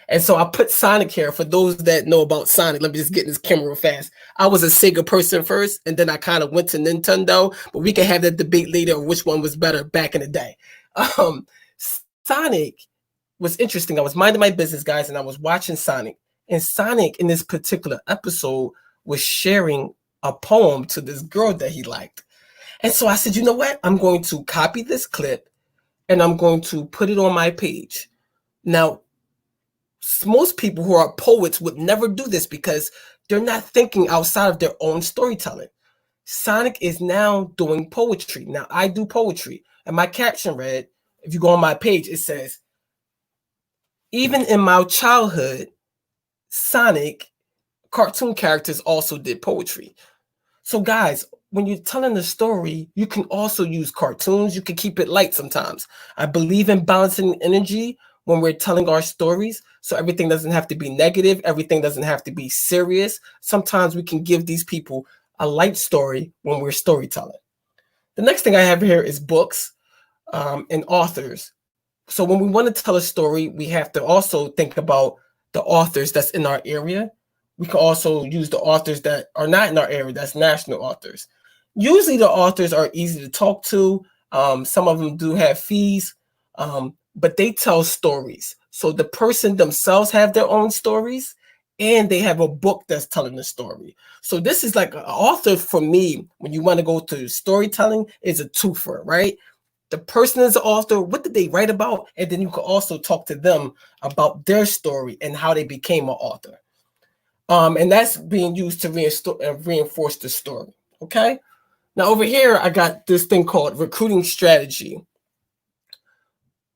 And so I put Sonic here for those that know about Sonic. Let me just get in this camera real fast. I was a Sega person first, and then I kind of went to Nintendo, but we can have that debate later of which one was better back in the day. Sonic was interesting. I was minding my business, guys, and I was watching Sonic. And Sonic in this particular episode was sharing a poem to this girl that he liked. And so I said, you know what? I'm going to copy this clip and I'm going to put it on my page. Now, most people who are poets would never do this because they're not thinking outside of their own storytelling. Sonic is now doing poetry. Now, I do poetry. And my caption read, if you go on my page, it says, even in my childhood, Sonic cartoon characters also did poetry. So guys, when you're telling a story, you can also use cartoons. You can keep it light sometimes. I believe in balancing energy when we're telling our stories. So everything doesn't have to be negative. Everything doesn't have to be serious. Sometimes we can give these people a light story when we're storytelling. The next thing I have here is books and authors. So when we want to tell a story, we have to also think about the authors that's in our area. We can also use the authors that are not in our area, that's national authors. Usually the authors are easy to talk to. Some of them do have fees, but they tell stories. So the person themselves have their own stories and they have a book that's telling the story. So this is like an author for me, when you want to go to storytelling, is a twofer, right? The person is the author, what did they write about? And then you can also talk to them about their story and how they became an author. And that's being used to reinforce the story, okay? Now over here, I got this thing called recruiting strategy.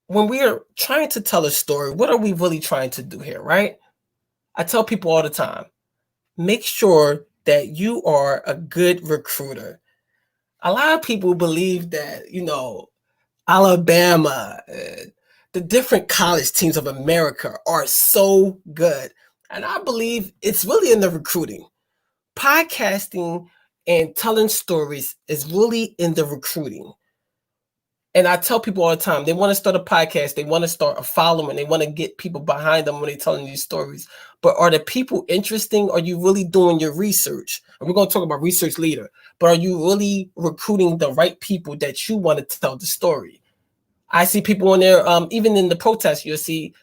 When we are trying to tell a story, what are we really trying to do here, right? I tell people all the time, make sure that you are a good recruiter. A lot of people believe that, you know, Alabama, the different college teams of America are so good. And I believe it's really in the recruiting. Podcasting and telling stories is really in the recruiting. And I tell people all the time, they want to start a podcast, they want to start a following, they want to get people behind them when they're telling these stories. But are the people interesting? Are you really doing your research? And we're going to talk about research later. But are you really recruiting the right people that you want to tell the story? I see people on there, even in the protests, you'll see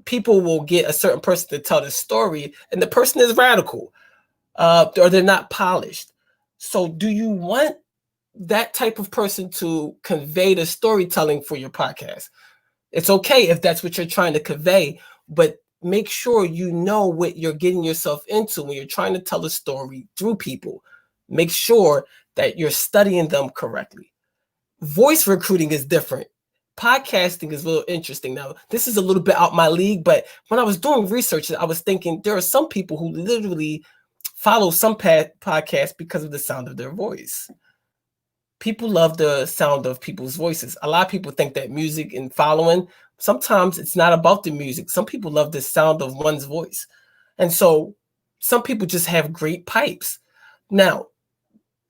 people will get a certain person to tell the story, and the person is radical, or they're not polished. So do you want that type of person to convey the storytelling for your podcast? It's okay if that's what you're trying to convey, but make sure you know what you're getting yourself into when you're trying to tell a story through people. Make sure that you're studying them correctly. Voice recruiting is different. Podcasting is a little interesting. Now, this is a little bit out my league, but when I was doing research, I was thinking there are some people who literally follow some podcasts because of the sound of their voice. People love the sound of people's voices. A lot of people think that music and following, sometimes it's not about the music. Some people love the sound of one's voice. And so some people just have great pipes. Now,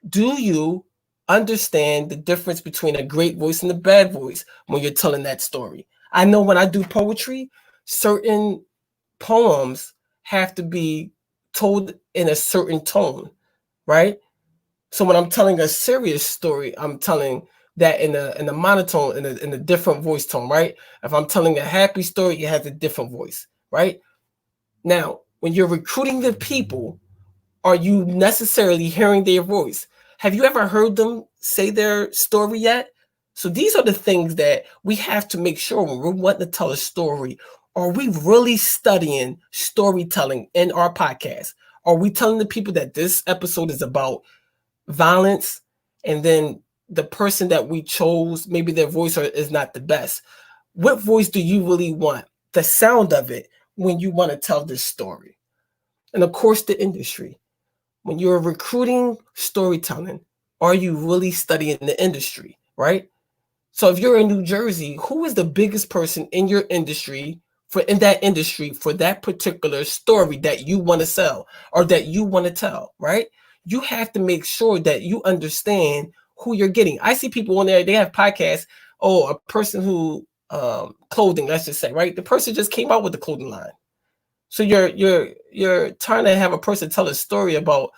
do you understand the difference between a great voice and a bad voice when you're telling that story? I know when I do poetry, certain poems have to be told in a certain tone, right? So when I'm telling a serious story, I'm telling that in a monotone, in a different voice tone, right? If I'm telling a happy story, it has a different voice, right? Now, when you're recruiting the people, are you necessarily hearing their voice? Have you ever heard them say their story yet? So these are the things that we have to make sure when we're wanting to tell a story. Are we really studying storytelling in our podcast? Are we telling the people that this episode is about violence, and then the person that we chose, maybe their voice is not the best? What voice do you really want? The sound of it when you want to tell this story. And of course, the industry. When you're recruiting storytelling, are you really studying the industry, right? So if you're in New Jersey, who is the biggest person in your industry for that particular story that you want to sell or that you want to tell, right? You have to make sure that you understand who you're getting. I see people on there, they have podcasts. Oh, a person who clothing, let's just say, right? The person just came out with the clothing line. So you're trying to have a person tell a story about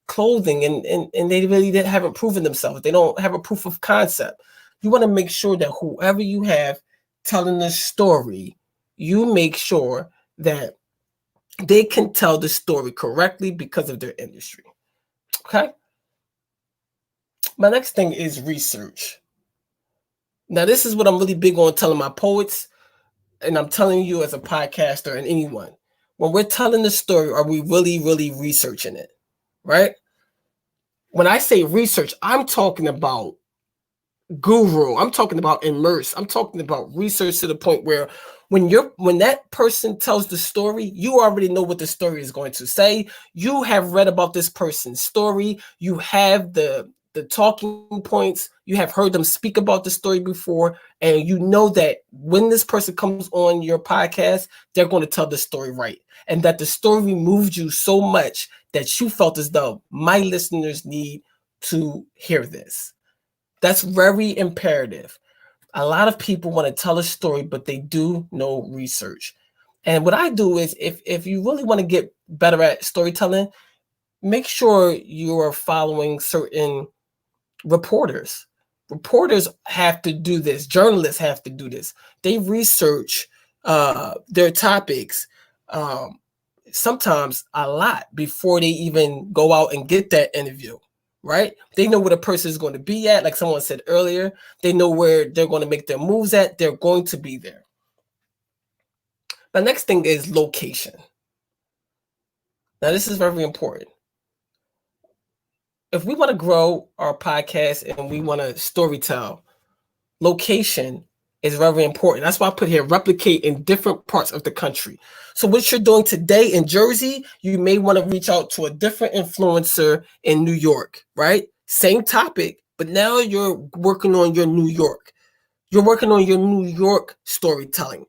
clothing and they really haven't proven themselves. They don't have a proof of concept. You want to make sure that whoever you have telling the story, you make sure that they can tell the story correctly because of their industry. Okay? My next thing is research. Now, this is what I'm really big on telling my poets, and I'm telling you as a podcaster and anyone. When we're telling the story, are we really, really researching it, right? When I say research, I'm talking about guru. I'm talking about immerse. I'm talking about research to the point where when that person tells the story, you already know what the story is going to say. You have read about this person's story. You have the talking points. You have heard them speak about the story before, and you know that when this person comes on your podcast, they're going to tell the story right, and that the story moved you so much that you felt as though my listeners need to hear this. That's very imperative. A lot of people want to tell a story, but they do no research. And what I do is if you really want to get better at storytelling, make sure you are following certain reporters. Reporters have to do this. Journalists have to do this. They research their topics sometimes a lot before they even go out and get that interview. Right? They know where the person is going to be at. Like someone said earlier, they know where they're going to make their moves at. They're going to be there. The next thing is location. Now, this is very important. If we want to grow our podcast and we want to storytell, location is very important. That's why I put here replicate in different parts of the country. So what you're doing today in Jersey, you may want to reach out to a different influencer in New York, right? Same topic, but now you're working on your New York. You're working on your New York storytelling,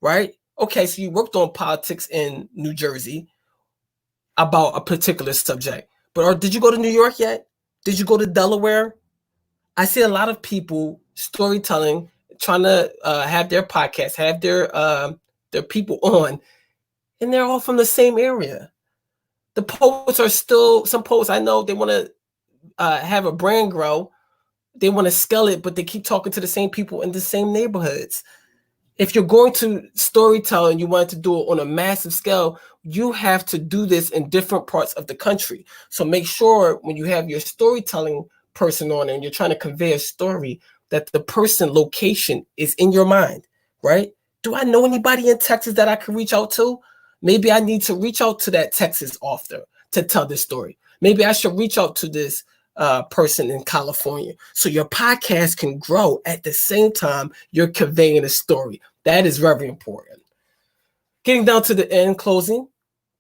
right? Okay, so you worked on politics in New Jersey about a particular subject, but did you go to New York yet? Did you go to Delaware? I see a lot of people storytelling, trying to have their podcast, have their people on, and they're all from the same area. The poets are still, some poets I know, they want to have a brand grow. They want to scale it, but they keep talking to the same people in the same neighborhoods. If you're going to storytell and you want to do it on a massive scale, you have to do this in different parts of the country. So make sure when you have your storytelling person on and you're trying to convey a story, that the person location is in your mind, right? Do I know anybody in Texas that I can reach out to? Maybe I need to reach out to that Texas author to tell this story. Maybe I should reach out to this person in California. So your podcast can grow at the same time you're conveying a story. That is very important. Getting down to the end, closing,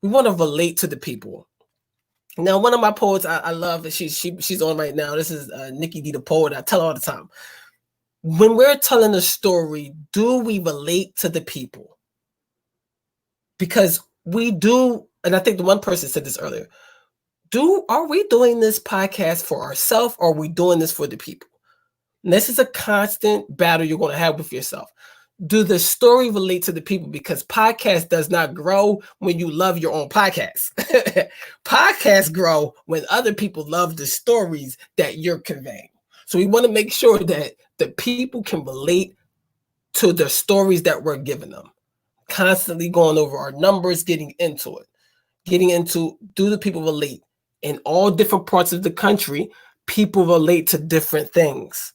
we want to relate to the people. Now, one of my poets I love, she's on right now. This is Nikki D, the poet. I tell her all the time. When we're telling a story, do we relate to the people? Because we do, and I think the one person said this earlier, are we doing this podcast for ourselves or are we doing this for the people? And this is a constant battle you're going to have with yourself. Do the story relate to the people? Because podcast does not grow when you love your own podcast. Podcasts grow when other people love the stories that you're conveying. So we want to make sure that the people can relate to the stories that we're giving them. Constantly going over our numbers, getting into it. Do the people relate? In all different parts of the country, people relate to different things.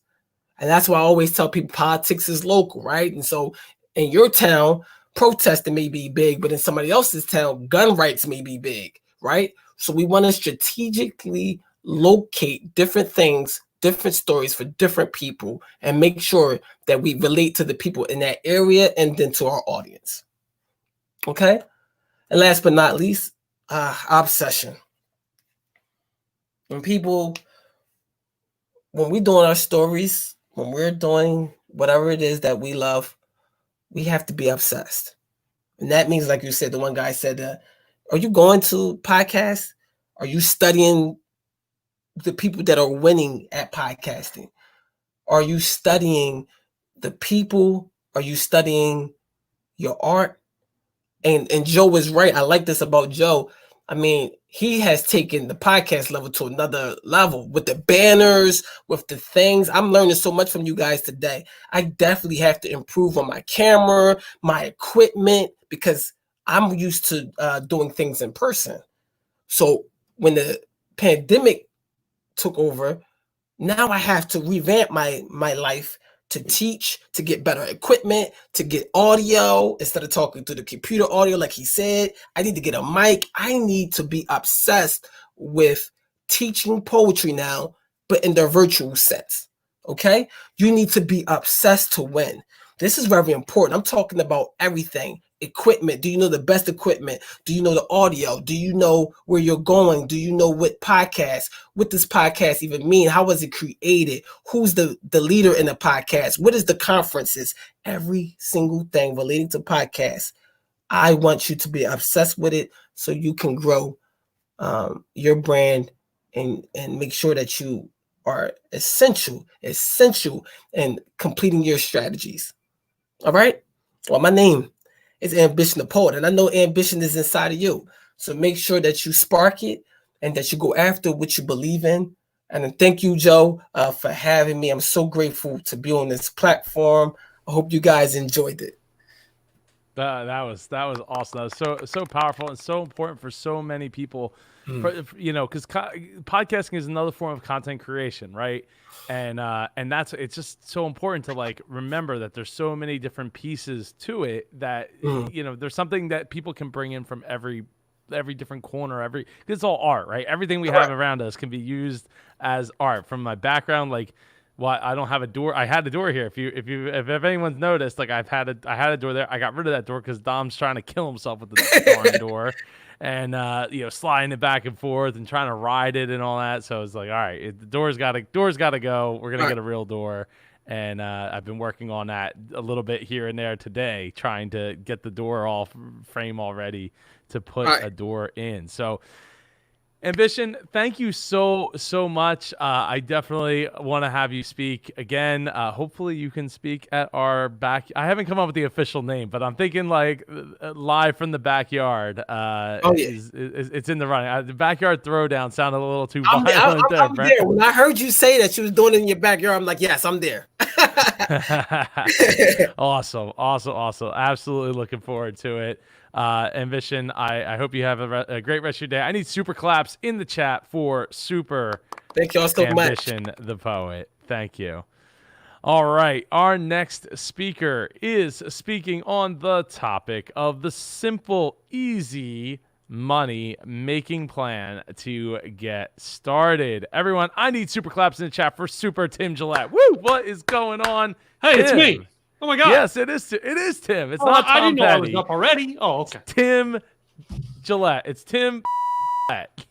And that's why I always tell people politics is local, right? And so in your town, protesting may be big, but in somebody else's town, gun rights may be big, right? So we want to strategically locate different things, different stories for different people, and make sure that we relate to the people in that area and then to our audience. Okay? And last but not least, obsession. When we're doing our stories, when we're doing whatever it is that we love, we have to be obsessed. And that means, like you said, the one guy said, are you going to podcasts? Are you studying the people that are winning at podcasting? Are you studying the people? Are you studying your art? And Joe is right. I like this about Joe. I mean, he has taken the podcast level to another level with the banners, with the things. I'm learning so much from you guys today. I definitely have to improve on my camera, my equipment, because I'm used to doing things in person. So when the pandemic took over, Now I have to revamp my life to teach, to get better equipment, to get audio instead of talking through the computer audio like he said. I need to get a mic. I need to be obsessed with teaching poetry now, but in the virtual sense. Okay? You need to be obsessed to win. This is very important. I'm talking about everything. Equipment. Do you know the best equipment? Do you know the audio? Do you know where you're going? Do you know what podcast? What does podcast even mean? How was it created? Who's the leader in the podcast? What is the conferences? Every single thing relating to podcasts. I want you to be obsessed with it so you can grow your brand and make sure that you are essential in completing your strategies. All right? Well, my name is Ambition the Poet, and I know ambition is inside of you. So make sure that you spark it and that you go after what you believe in. And then thank you, Joe, for having me. I'm so grateful to be on this platform. I hope you guys enjoyed it. That was awesome. That was so powerful and so important for so many people. Because podcasting is another form of content creation, right? And it's just so important to like remember that there's so many different pieces to it that there's something that people can bring in from every different corner. It's all art, right? Everything we have around us can be used as art. From my background, like. Well, I don't have a door. I had a door here. If anyone's noticed, like I had a door there. I got rid of that door because Dom's trying to kill himself with the darn door, and sliding it back and forth and trying to ride it and all that. So it's like, all right, the door's got to go. We're gonna get a real door, and I've been working on that a little bit here and there today, trying to get the door all frame all ready to put a door in. So. Ambition, thank you so much. I definitely want to have you speak again. Hopefully you can speak at our back. I haven't come up with the official name, but I'm thinking like live from the backyard. It's in the running. The backyard throwdown sounded a little too violent I'm there. When I heard you say that you was doing it in your backyard, I'm like, yes, I'm there. Awesome. Absolutely looking forward to it. Ambition, I hope you have a great rest of your day. I need super claps in the chat for Super. Thank y'all so much. Ambition the Poet. Thank you. All right. Our next speaker is speaking on the topic of the simple, easy money making plan to get started. Everyone, I need super claps in the chat for Super Tim Gillette. Woo! What is going on? Hey, Tim. it's me. Oh my God. Yes, it is. It is Tim. It's not Tom I didn't know I was Petty. up already. Oh, okay. It's Tim Gillette. It's Tim Gillette.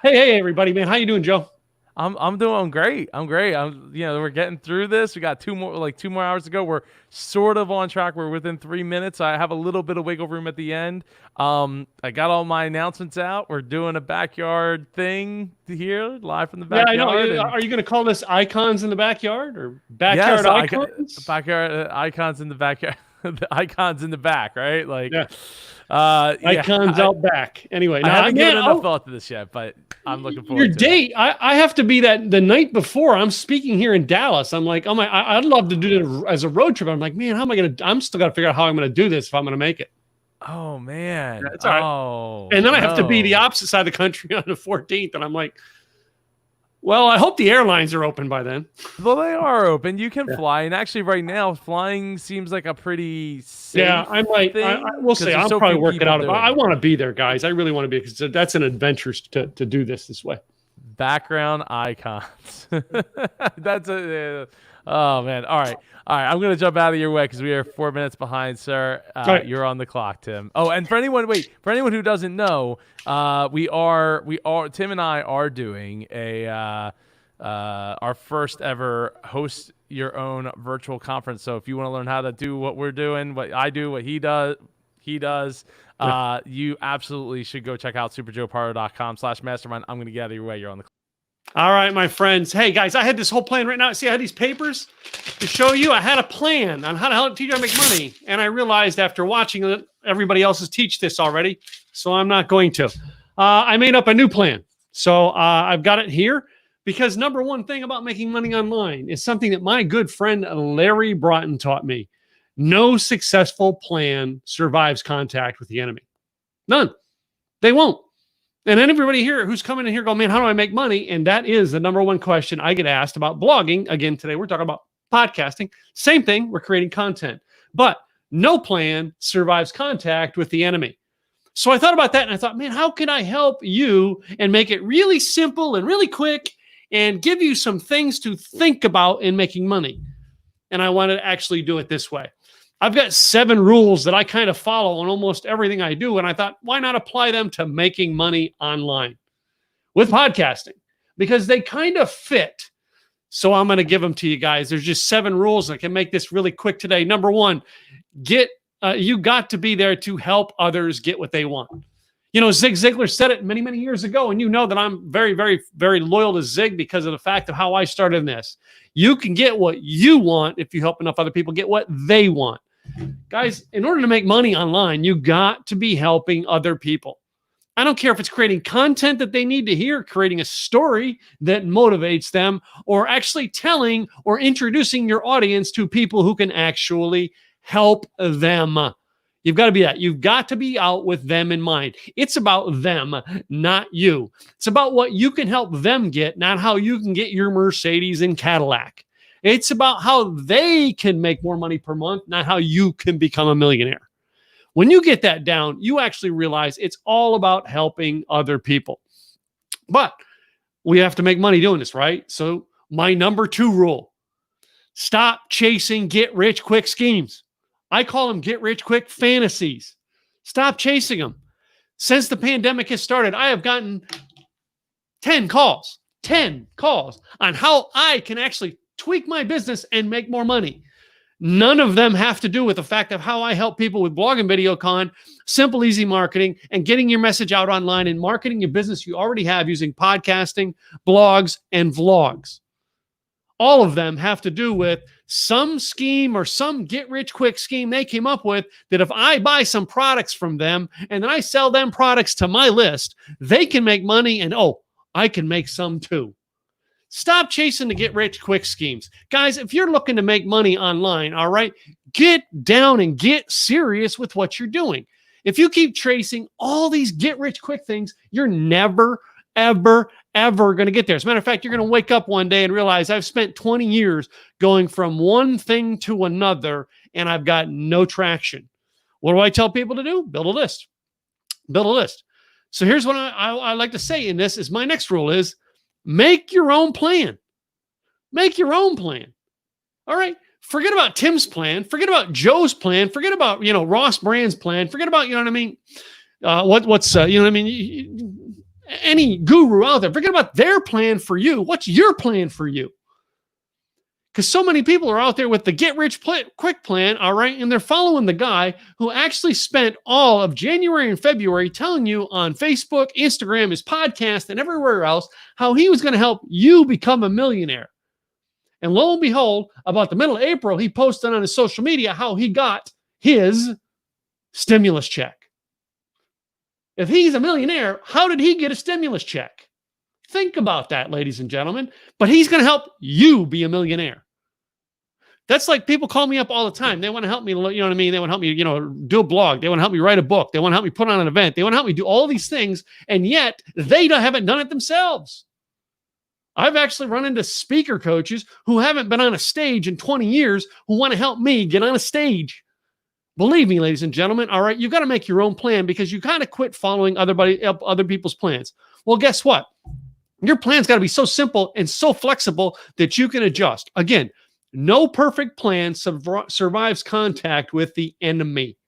Hey, everybody, man. How you doing, Joe? I'm doing great. I'm great. We're getting through this. We got two more hours to go. We're sort of on track. We're within 3 minutes. I have a little bit of wiggle room at the end. I got all my announcements out. We're doing a backyard thing here, live from the backyard. Yeah, I know. Are you going to call this Icons in the Backyard or Backyard Icons? Backyard icons in the backyard. The icons in the back, right? Like, yeah. Icons out back. Anyway, I haven't given enough thought to this yet, but I'm looking forward to your date. I have to be that the night before. I'm speaking here in Dallas. I'm like, I'd love to do it as a road trip. I'm like, man, how am I going to? I'm still got to figure out how I'm going to do this if I'm going to make it. Oh man, that's all right. Oh, and then I have to be the opposite side of the country on the 14th, and I'm like, well, I hope the airlines are open by then. Well, they are open. You can fly, and actually, right now, flying seems like a pretty safe I might. We'll see. I'll probably work it out. I want to be there, guys. I really want to be, because that's an adventure to do this way. Background icons. That's oh man. All right. I'm gonna jump out of your way because we are 4 minutes behind, sir. Right. You're on the clock, Tim. Oh, and for anyone who doesn't know, we are Tim and I are doing our first ever host your own virtual conference. So if you want to learn how to do what we're doing, what I do, what he does, you absolutely should go check out superjoepardo.com/mastermind. I'm gonna get out of your way. You're on the clock. All right, my friends. Hey, guys, I had this whole plan right now. See, I had these papers to show you. I had a plan on how to help teach you how to make money. And I realized after watching it, everybody else's teach this already, so I'm not going to. I made up a new plan. So I've got it here because number one thing about making money online is something that my good friend Larry Broughton taught me. No successful plan survives contact with the enemy. None. They won't. And then everybody here who's coming in here going, man, how do I make money? And that is the number one question I get asked about blogging. Again, today we're talking about podcasting. Same thing, we're creating content. But no plan survives contact with the enemy. So I thought about that and I thought, man, how can I help you and make it really simple and really quick and give you some things to think about in making money? And I wanted to actually do it this way. I've got 7 rules that I kind of follow on almost everything I do. And I thought, why not apply them to making money online with podcasting? Because they kind of fit. So I'm going to give them to you guys. There's just 7 rules. I can make this really quick today. Number 1, you got to be there to help others get what they want. You know, Zig Ziglar said it many, many years ago, and you know that I'm very, very, very loyal to Zig because of the fact of how I started in this. You can get what you want if you help enough other people get what they want. Guys, in order to make money online, you got to be helping other people. I don't care if it's creating content that they need to hear, creating a story that motivates them, or actually telling or introducing your audience to people who can actually help them. You've got to be that. You've got to be out with them in mind. It's about them, not you. It's about what you can help them get, not how you can get your Mercedes and Cadillac. It's about how they can make more money per month, not how you can become a millionaire. When you get that down, you actually realize it's all about helping other people. But we have to make money doing this, right? So my number 2 rule, stop chasing get-rich-quick schemes. I call them get-rich-quick fantasies. Stop chasing them. Since the pandemic has started, I have gotten 10 calls on how I can actually tweak my business and make more money. None of them have to do with the fact of how I help people with blog and video con, simple, easy marketing, and getting your message out online and marketing your business you already have using podcasting, blogs, and vlogs. All of them have to do with some scheme or some get-rich-quick scheme they came up with that if I buy some products from them and then I sell them products to my list, they can make money and, I can make some too. Stop chasing the get-rich-quick schemes. Guys, if you're looking to make money online, all right, get down and get serious with what you're doing. If you keep chasing all these get-rich-quick things, you're never, ever going to get there. As a matter of fact, you're going to wake up one day and realize I've spent 20 years going from one thing to another, and I've got no traction. What do I tell people to do? Build a list. Build a list. So here's what I like to say in this is my next rule is, make your own plan. Make your own plan. All right. Forget about Tim's plan. Forget about Joe's plan. Forget about, Ross Brand's plan. Forget about, any guru out there. Forget about their plan for you. What's your plan for you? Because so many people are out there with the get-rich-quick plan, all right, and they're following the guy who actually spent all of January and February telling you on Facebook, Instagram, his podcast, and everywhere else how he was going to help you become a millionaire. And lo and behold, about the middle of April, he posted on his social media how he got his stimulus check. If he's a millionaire, how did he get a stimulus check? Think about that, ladies and gentlemen. But he's going to help you be a millionaire. That's like people call me up all the time. They want to help me, They want to help me, do a blog. They want to help me write a book. They want to help me put on an event. They want to help me do all these things. And yet they haven't done it themselves. I've actually run into speaker coaches who haven't been on a stage in 20 years who want to help me get on a stage. Believe me, ladies and gentlemen, all right, you've got to make your own plan because you kind of quit following other people's plans. Well, guess what? Your plan's got to be so simple and so flexible that you can adjust. Again, no perfect plan survives contact with the enemy.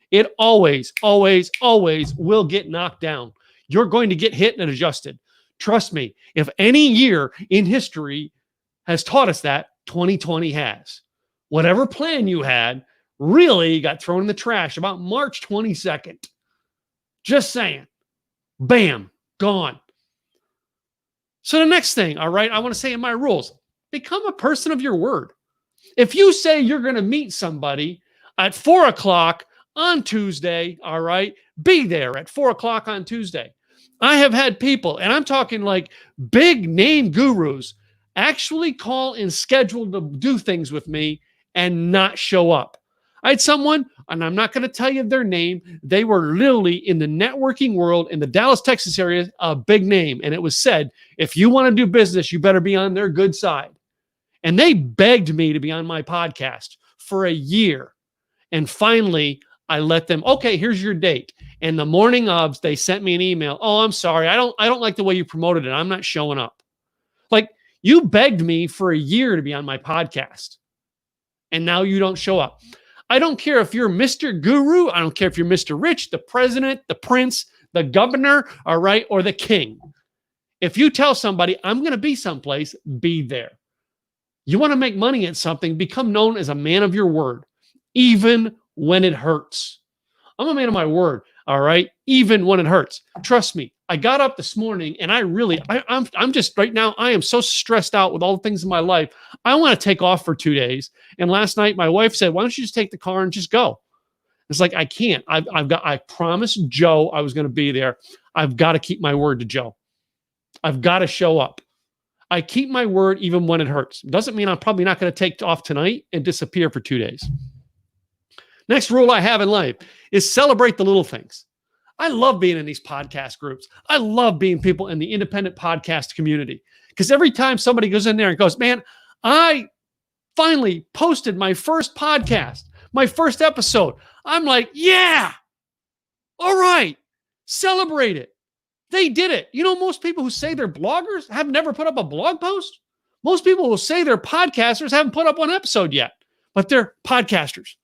It always, always, always will get knocked down. You're going to get hit and adjusted. Trust me, if any year in history has taught us that, 2020 has. Whatever plan you had really got thrown in the trash about March 22nd. Just saying. Bam, gone. So the next thing, all right, I want to say in my rules, become a person of your word. If you say you're going to meet somebody at 4 o'clock on Tuesday, all right, be there at 4 o'clock on Tuesday. I have had people, and I'm talking like big name gurus, actually call and schedule to do things with me and not show up. I had someone, and I'm not going to tell you their name. They were literally in the networking world in the Dallas, Texas area, a big name. And it was said, if you want to do business, you better be on their good side. And they begged me to be on my podcast for a year. And finally, I let them, okay, here's your date. And the morning of, they sent me an email. Oh, I'm sorry. I don't like the way you promoted it. I'm not showing up. Like, you begged me for a year to be on my podcast. And now you don't show up. I don't care if you're Mr. Guru. I don't care if you're Mr. Rich, the president, the prince, the governor, all right, or the king. If you tell somebody, I'm going to be someplace, be there. You want to make money at something, become known as a man of your word, even when it hurts. I'm a man of my word, all right, even when it hurts. Trust me, I got up this morning and I'm just right now, I am so stressed out with all the things in my life. I want to take off for 2 days. And last night, my wife said, why don't you just take the car and just go? It's like, I can't. I promised Joe I was going to be there. I've got to keep my word to Joe. I've got to show up. I keep my word even when it hurts. Doesn't mean I'm probably not going to take off tonight and disappear for 2 days. Next rule I have in life is celebrate the little things. I love being in these podcast groups. I love being people in the independent podcast community, because every time somebody goes in there and goes, man, I finally posted my first podcast, my first episode. I'm like, yeah, all right, celebrate it. They did it. You know, most people who say they're bloggers have never put up a blog post. Most people who say they're podcasters haven't put up one episode yet, but they're podcasters.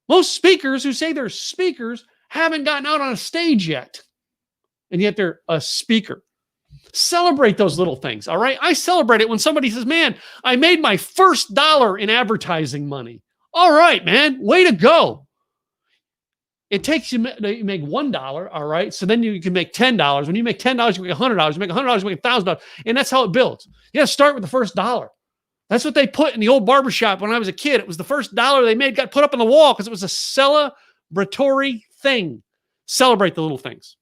Most speakers who say they're speakers haven't gotten out on a stage yet, and yet they're a speaker. Celebrate those little things, all right? I celebrate it when somebody says, man, I made my first $1 in advertising money. All right, man, way to go. It takes you to make $1, all right? So then you can make $10. When you make $10, you make $100. You make $100, you make $1,000. And that's how it builds. You got to start with the first $1. That's what they put in the old barbershop when I was a kid. It was the first $1 they made got put up on the wall because it was a celebratory thing. Celebrate the little things.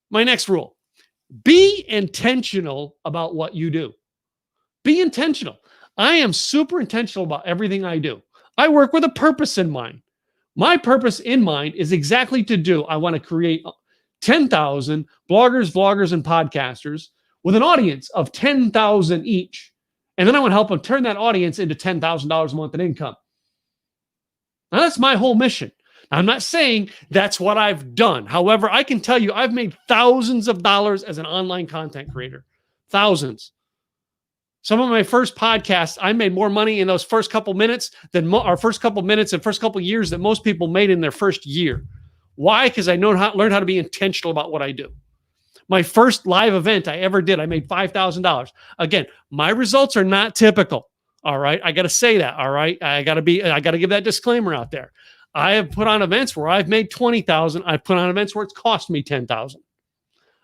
My next rule, be intentional about what you do. Be intentional. I am super intentional about everything I do. I work with a purpose in mind. My purpose in mind is exactly to do. I want to create 10,000 bloggers, vloggers, and podcasters with an audience of 10,000 each. And then I want to help them turn that audience into $10,000 a month in income. Now, that's my whole mission. I'm not saying that's what I've done. However, I can tell you I've made thousands of dollars as an online content creator. Thousands. Some of my first podcasts, I made more money in those first couple minutes than our first couple minutes and first couple years that most people made in their first year. Why? Because I learned how to be intentional about what I do. My first live event I ever did, I made $5,000. Again, my results are not typical. All right. I got to say that. All right. I got to give that disclaimer out there. I have put on events where I've made $20,000. I've put on events where it's cost me $10,000.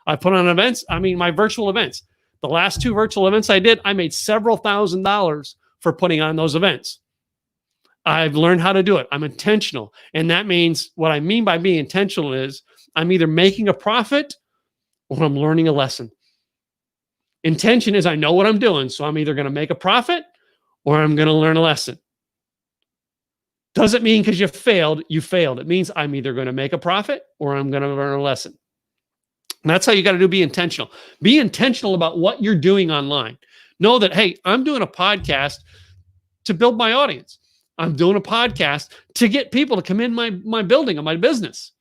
I put on events, my virtual events. The last 2 virtual events I did, I made several $1,000s for putting on those events. I've learned how to do it. I'm intentional. And that means what I mean by being intentional is I'm either making a profit or I'm learning a lesson. Intention is I know what I'm doing, so I'm either going to make a profit or I'm going to learn a lesson. Doesn't mean because you failed. It means I'm either going to make a profit or I'm going to learn a lesson. And that's how you got to do. Be intentional. Be intentional about what you're doing online. Know that, hey, I'm doing a podcast to build my audience. I'm doing a podcast to get people to come in my building or my business.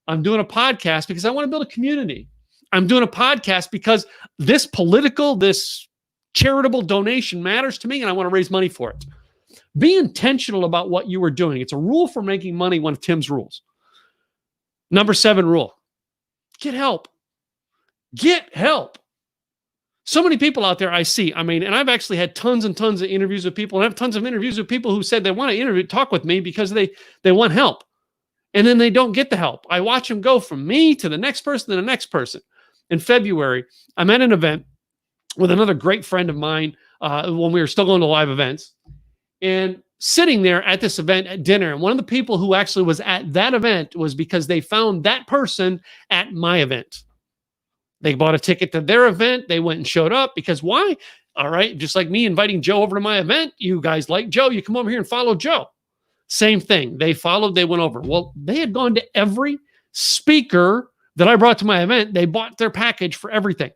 I'm doing a podcast because I want to build a community. I'm doing a podcast because this charitable donation matters to me and I want to raise money for it. Be intentional about what you are doing. It's a rule for making money, one of Tim's rules. Number 7 rule, get help. Get help. So many people out there I see, and I've actually had tons and tons of interviews with people, and I have tons of interviews with people who said they want to talk with me because they want help. And then they don't get the help. I watch them go from me to the next person to the next person. In February, I'm at an event with another great friend of mine when we were still going to live events. And sitting there at this event at dinner, and one of the people who actually was at that event was because they found that person at my event. They bought a ticket to their event. They went and showed up because why? All right. Just like me inviting Joe over to my event. You guys like Joe. You come over here and follow Joe. Same thing. They followed, they went over. Well, they had gone to every speaker that I brought to my event. They bought their package for everything.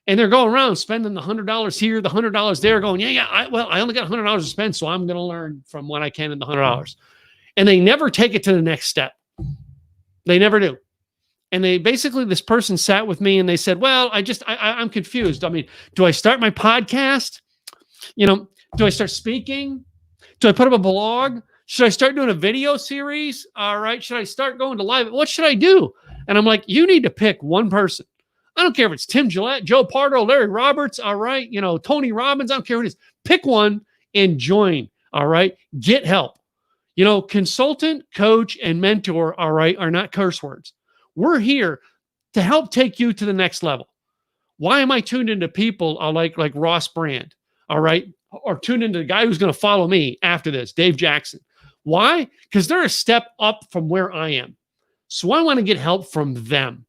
And they're going around spending the $100 here, the $100 there, going, I only got $100 to spend, so I'm going to learn from what I can in the $100. And they never take it to the next step. They never do. And they basically, this person sat with me and they said, well, I'm confused. I mean, do I start my podcast? Do I start speaking? Do I put up a blog? Should I start doing a video series? All right. Should I start going to live? What should I do? And I'm like, you need to pick one person. I don't care if it's Tim Gillette, Joe Pardo, Larry Roberts. All right. Tony Robbins. I don't care who it is. Pick one and join. All right. Get help. Consultant, coach, and mentor. All right. Are not curse words. We're here to help take you to the next level. Why am I tuned into people like Ross Brand? All right. Or tuned into the guy who's going to follow me after this, Dave Jackson. Why? Because they're a step up from where I am. So I want to get help from them.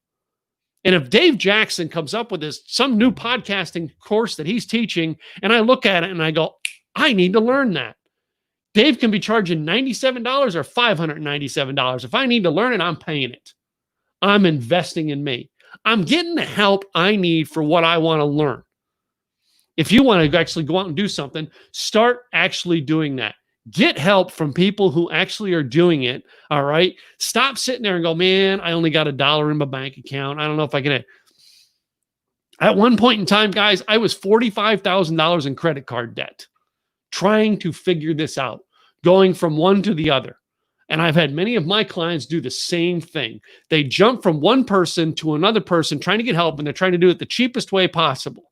And if Dave Jackson comes up with some new podcasting course that he's teaching, and I look at it and I go, I need to learn that. Dave can be charging $97 or $597. If I need to learn it, I'm paying it. I'm investing in me. I'm getting the help I need for what I want to learn. If you want to actually go out and do something, start actually doing that. Get help from people who actually are doing it. All right. Stop sitting there and go, man, I only got $1 in my bank account. I don't know if I can. At one point in time, guys, I was $45,000 in credit card debt, trying to figure this out, going from one to the other. And I've had many of my clients do the same thing. They jump from one person to another person trying to get help, and they're trying to do it the cheapest way possible.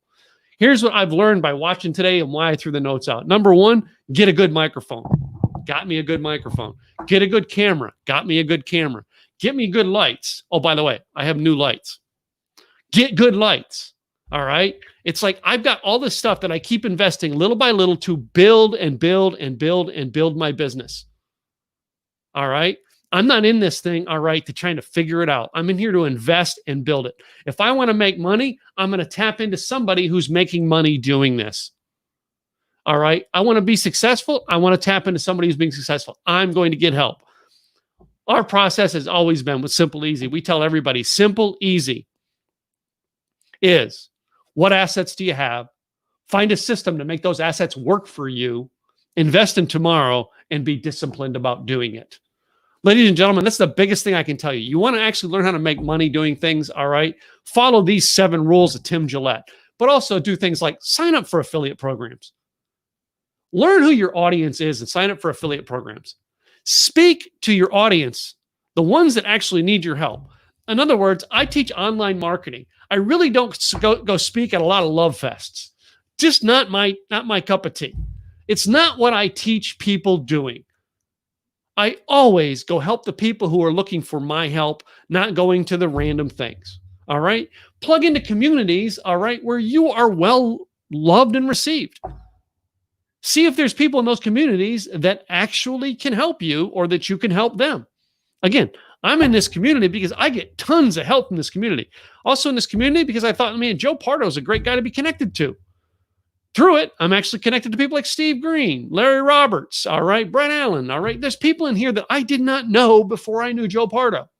Here's what I've learned by watching today and why I threw the notes out. Number one, get a good microphone. Got me a good microphone. Get a good camera. Got me a good camera. Get me good lights. Oh, by the way, I have new lights. Get good lights. All right. It's like I've got all this stuff that I keep investing little by little to build and build and build and build my business. All right. I'm not in this thing, all right, to trying to figure it out. I'm in here to invest and build it. If I want to make money, I'm going to tap into somebody who's making money doing this. All right. I want to be successful. I want to tap into somebody who's being successful. I'm going to get help. Our process has always been with Simple Easy. We tell everybody Simple Easy is what assets do you have? Find a system to make those assets work for you. Invest in tomorrow and be disciplined about doing it. Ladies and gentlemen, that's the biggest thing I can tell you. You want to actually learn how to make money doing things, all right? Follow these 7 rules of Tim Gillette, but also do things like sign up for affiliate programs. Learn who your audience is and sign up for affiliate programs. Speak to your audience, the ones that actually need your help. In other words, I teach online marketing. I really don't go speak at a lot of love fests. Just not my cup of tea. It's not what I teach people doing. I always go help the people who are looking for my help, not going to the random things. All right. Plug into communities, all right, where you are well loved and received. See if there's people in those communities that actually can help you or that you can help them. Again, I'm in this community because I get tons of help in this community. Also in this community because I thought, man, Joe Pardo is a great guy to be connected to. Through it, I'm actually connected to people like Steve Green, Larry Roberts, all right, Brett Allen, all right. There's people in here that I did not know before I knew Joe Pardo.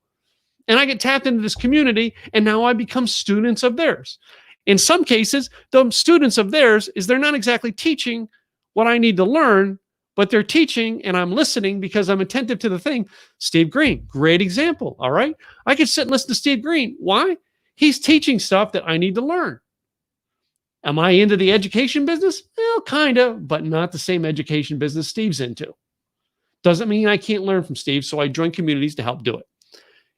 And I get tapped into this community, and now I become students of theirs. In some cases, the students of theirs is they're not exactly teaching what I need to learn, but they're teaching, and I'm listening because I'm attentive to the thing. Steve Green, great example, all right. I could sit and listen to Steve Green. Why? He's teaching stuff that I need to learn. Am I into the education business? Well, kind of, but not the same education business Steve's into. Doesn't mean I can't learn from Steve, so I join communities to help do it.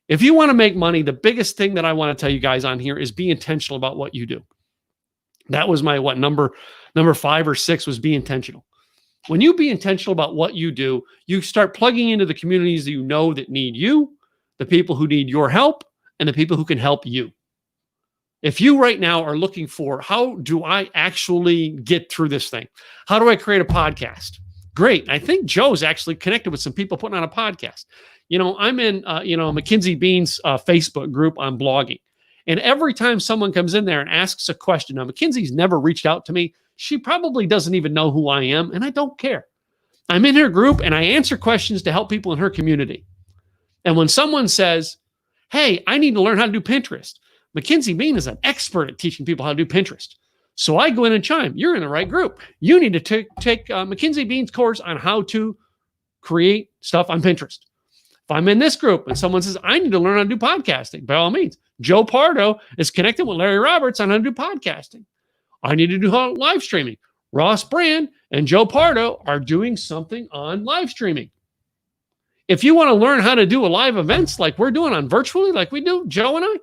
If you want to make money, the biggest thing that I want to tell you guys on here is be intentional about what you do. That was my number 5 or 6 was be intentional. When you be intentional about what you do, you start plugging into the communities that you know that need you, the people who need your help, and the people who can help you. If you right now are looking for, how do I actually get through this thing? How do I create a podcast? Great. I think Joe's actually connected with some people putting on a podcast. I'm in, McKinsey Bean's Facebook group on blogging. And every time someone comes in there and asks a question, now McKinsey's never reached out to me. She probably doesn't even know who I am, and I don't care. I'm in her group and I answer questions to help people in her community. And when someone says, hey, I need to learn how to do Pinterest, Mackenzie Bean is an expert at teaching people how to do Pinterest. So I go in and chime, you're in the right group. You need to take Mackenzie Bean's course on how to create stuff on Pinterest. If I'm in this group and someone says, I need to learn how to do podcasting, by all means, Joe Pardo is connected with Larry Roberts on how to do podcasting. I need to do live streaming. Ross Brand and Joe Pardo are doing something on live streaming. If you want to learn how to do a live events like we're doing on virtually, like we do, Joe and I,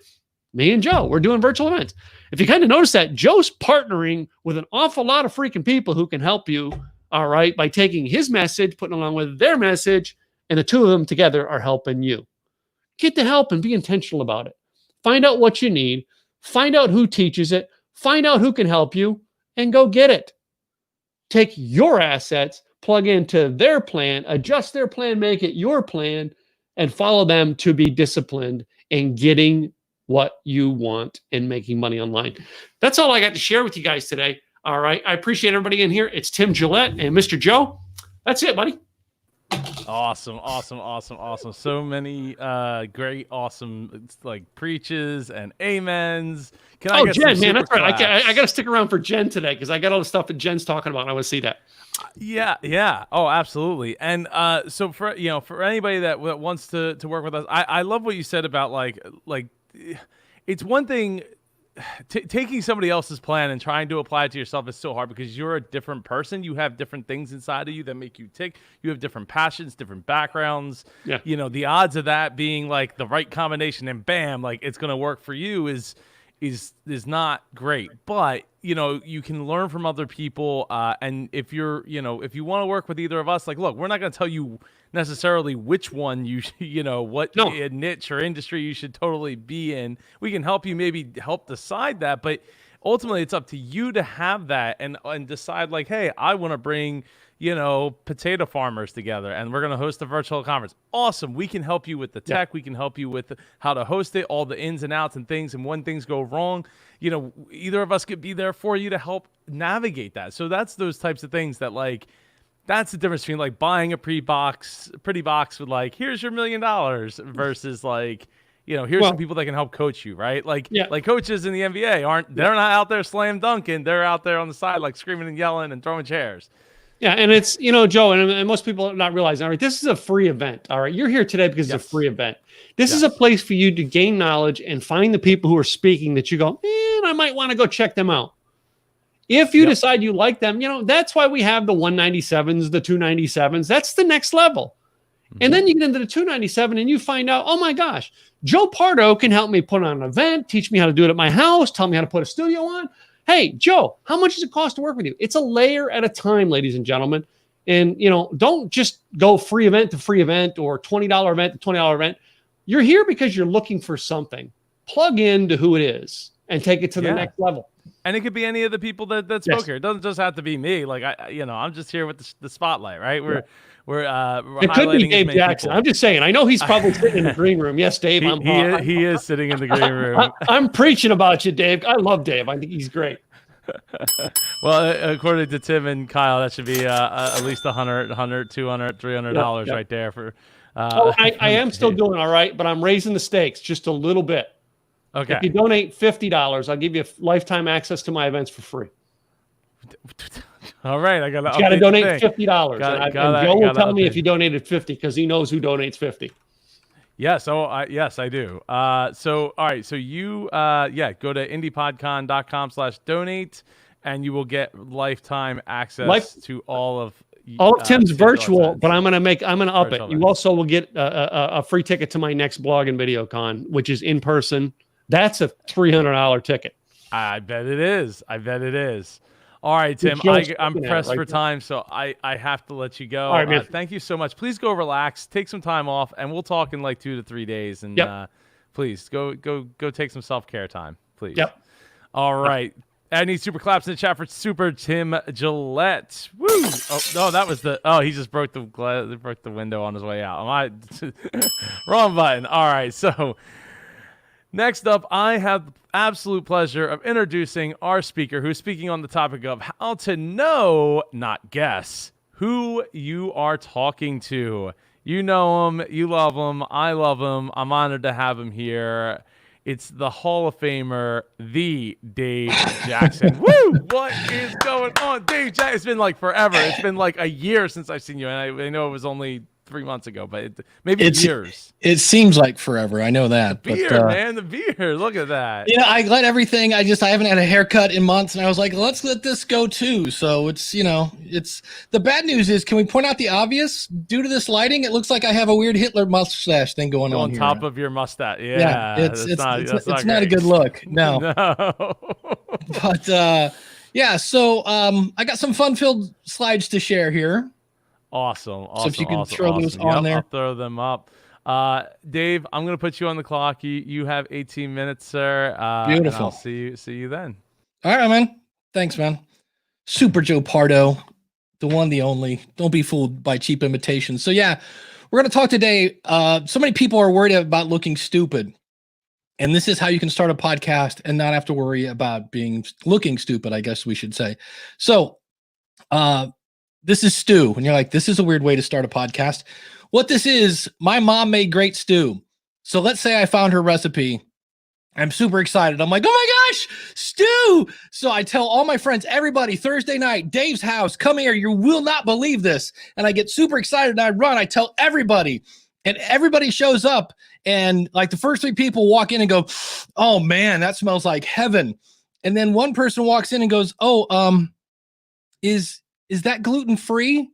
me and Joe, we're doing virtual events. If you kind of notice that, Joe's partnering with an awful lot of freaking people who can help you, all right, by taking his message, putting along with their message, and the two of them together are helping you. Get the help and be intentional about it. Find out what you need, find out who teaches it, find out who can help you, and go get it. Take your assets, plug into their plan, adjust their plan, make it your plan, and follow them to be disciplined in getting what you want and making money online. That's all I got to share with you guys today. All right. I appreciate everybody in here. It's Tim Gillette and Mr. Joe. That's it, buddy. Awesome. So many great, awesome like preaches and amens. Can I get Jen, some man, that's super right. claps? I got to stick around for Jen today because I got all the stuff that Jen's talking about and I want to see that. Yeah. Oh, absolutely. And so for anybody that wants to work with us, I love what you said about like it's one thing taking somebody else's plan and trying to apply it to yourself is so hard because you're a different person. You have different things inside of you that make you tick. You have different passions, different backgrounds. Yeah. The odds of that being like the right combination and bam, like it's going to work for you is not great. But, you can learn from other people. And if you're, if you want to work with either of us, like, look, we're not going to tell you necessarily which one what niche or industry you should totally be in. We can help you maybe help decide that, but ultimately it's up to you to have that and decide like, hey, I want to bring, potato farmers together and we're going to host a virtual conference. Awesome. We can help you with the tech. We can help you with how to host it, all the ins and outs and things. And when things go wrong, either of us could be there for you to help navigate that. So that's those types of things that like, that's the difference between like buying a pretty box with like, here's your $1 million versus like, here's some people that can help coach you, right? Like, like coaches in the NBA they're not out there slam dunking. They're out there on the side, like screaming and yelling and throwing chairs. Yeah. And it's, Joe, and most people are not realizing, all right, this is a free event. All right. You're here today because it's a free event. This is a place for you to gain knowledge and find the people who are speaking that you go, I might want to go check them out. If you decide you like them, that's why we have the 197s, the 297s. That's the next level. And then you get into the 297 and you find out, oh my gosh, Joe Pardo can help me put on an event, teach me how to do it at my house, tell me how to put a studio on. Hey, Joe, how much does it cost to work with you? It's a layer at a time, ladies and gentlemen. And, don't just go free event to free event or $20 event to $20 event. You're here because you're looking for something. Plug into who it is and take it to the next level. And it could be any of the people that spoke here. It doesn't just have to be me. Like I'm just here with the spotlight, right? We're it could be Dave Jackson. I'm just saying. I know he's probably sitting in the green room. Yes, Dave. He is sitting in the green room. I'm preaching about you, Dave. I love Dave. I think he's great. Well, according to Tim and Kyle, that should be at least $100, $200, $300 right there for. I am still doing all right, but I'm raising the stakes just a little bit. Okay. If you donate $50, I'll give you lifetime access to my events for free. All right, I got to donate $50. And Joe will tell me if you donated $50 because he knows who donates $50. Yes, yes, I do. So all right, so you go to indiepodcon.com/donate and you will get lifetime access to all of Tim's virtual, but I'm gonna up it. You also will get a free ticket to my next blog and video con, which is in person. That's a $300 ticket. I bet it is. All right, Tim, I'm pressed for time, so I have to let you go. All right, thank you so much. Please go relax, take some time off, and we'll talk in like 2 to 3 days. And please go take some self-care time, please. Yep. All right. I need super claps in the chat for Super Tim Gillette. Woo! Oh no, that was he just broke the window on his way out. Wrong button. All right, so. Next up, I have the absolute pleasure of introducing our speaker who's speaking on the topic of how to know, not guess, who you are talking to. You know him, you love him, I love him. I'm honored to have him here. It's the Hall of Famer, the Dave Jackson. Woo! What is going on, Dave Jackson? It's been like forever. It's been like a year since I've seen you, and I know it was only 3 months ago, but maybe years. It seems like forever. I know that. Beard, but, man, the beard. Look at that. You know, I let everything. I haven't had a haircut in months, and I was like, let's let this go too. So it's the bad news is, can we point out the obvious? Due to this lighting, it looks like I have a weird Hitler mustache thing going on here. On top of your mustache. Yeah, it's not a good look. No. No. But yeah, so I got some fun-filled slides to share here. Awesome. So if you can throw those on there. I'll throw them up. Dave, I'm going to put you on the clock. You have 18 minutes, sir. Beautiful. I'll see you then. All right, man. Thanks, man. Super Joe Pardo, the one, the only. Don't be fooled by cheap imitations. So yeah, we're going to talk today. So many people are worried about looking stupid. And this is how you can start a podcast and not have to worry about looking stupid, I guess we should say. So, this is stew. And you're like, this is a weird way to start a podcast. What this is, my mom made great stew. So let's say I found her recipe. I'm super excited. I'm like, oh my gosh, stew. So I tell all my friends, everybody, Thursday night, Dave's house, come here. You will not believe this. And I get super excited and I run. I tell everybody. And everybody shows up. And like the first 3 people walk in and go, oh man, that smells like heaven. And then one person walks in and goes, oh, is that gluten-free?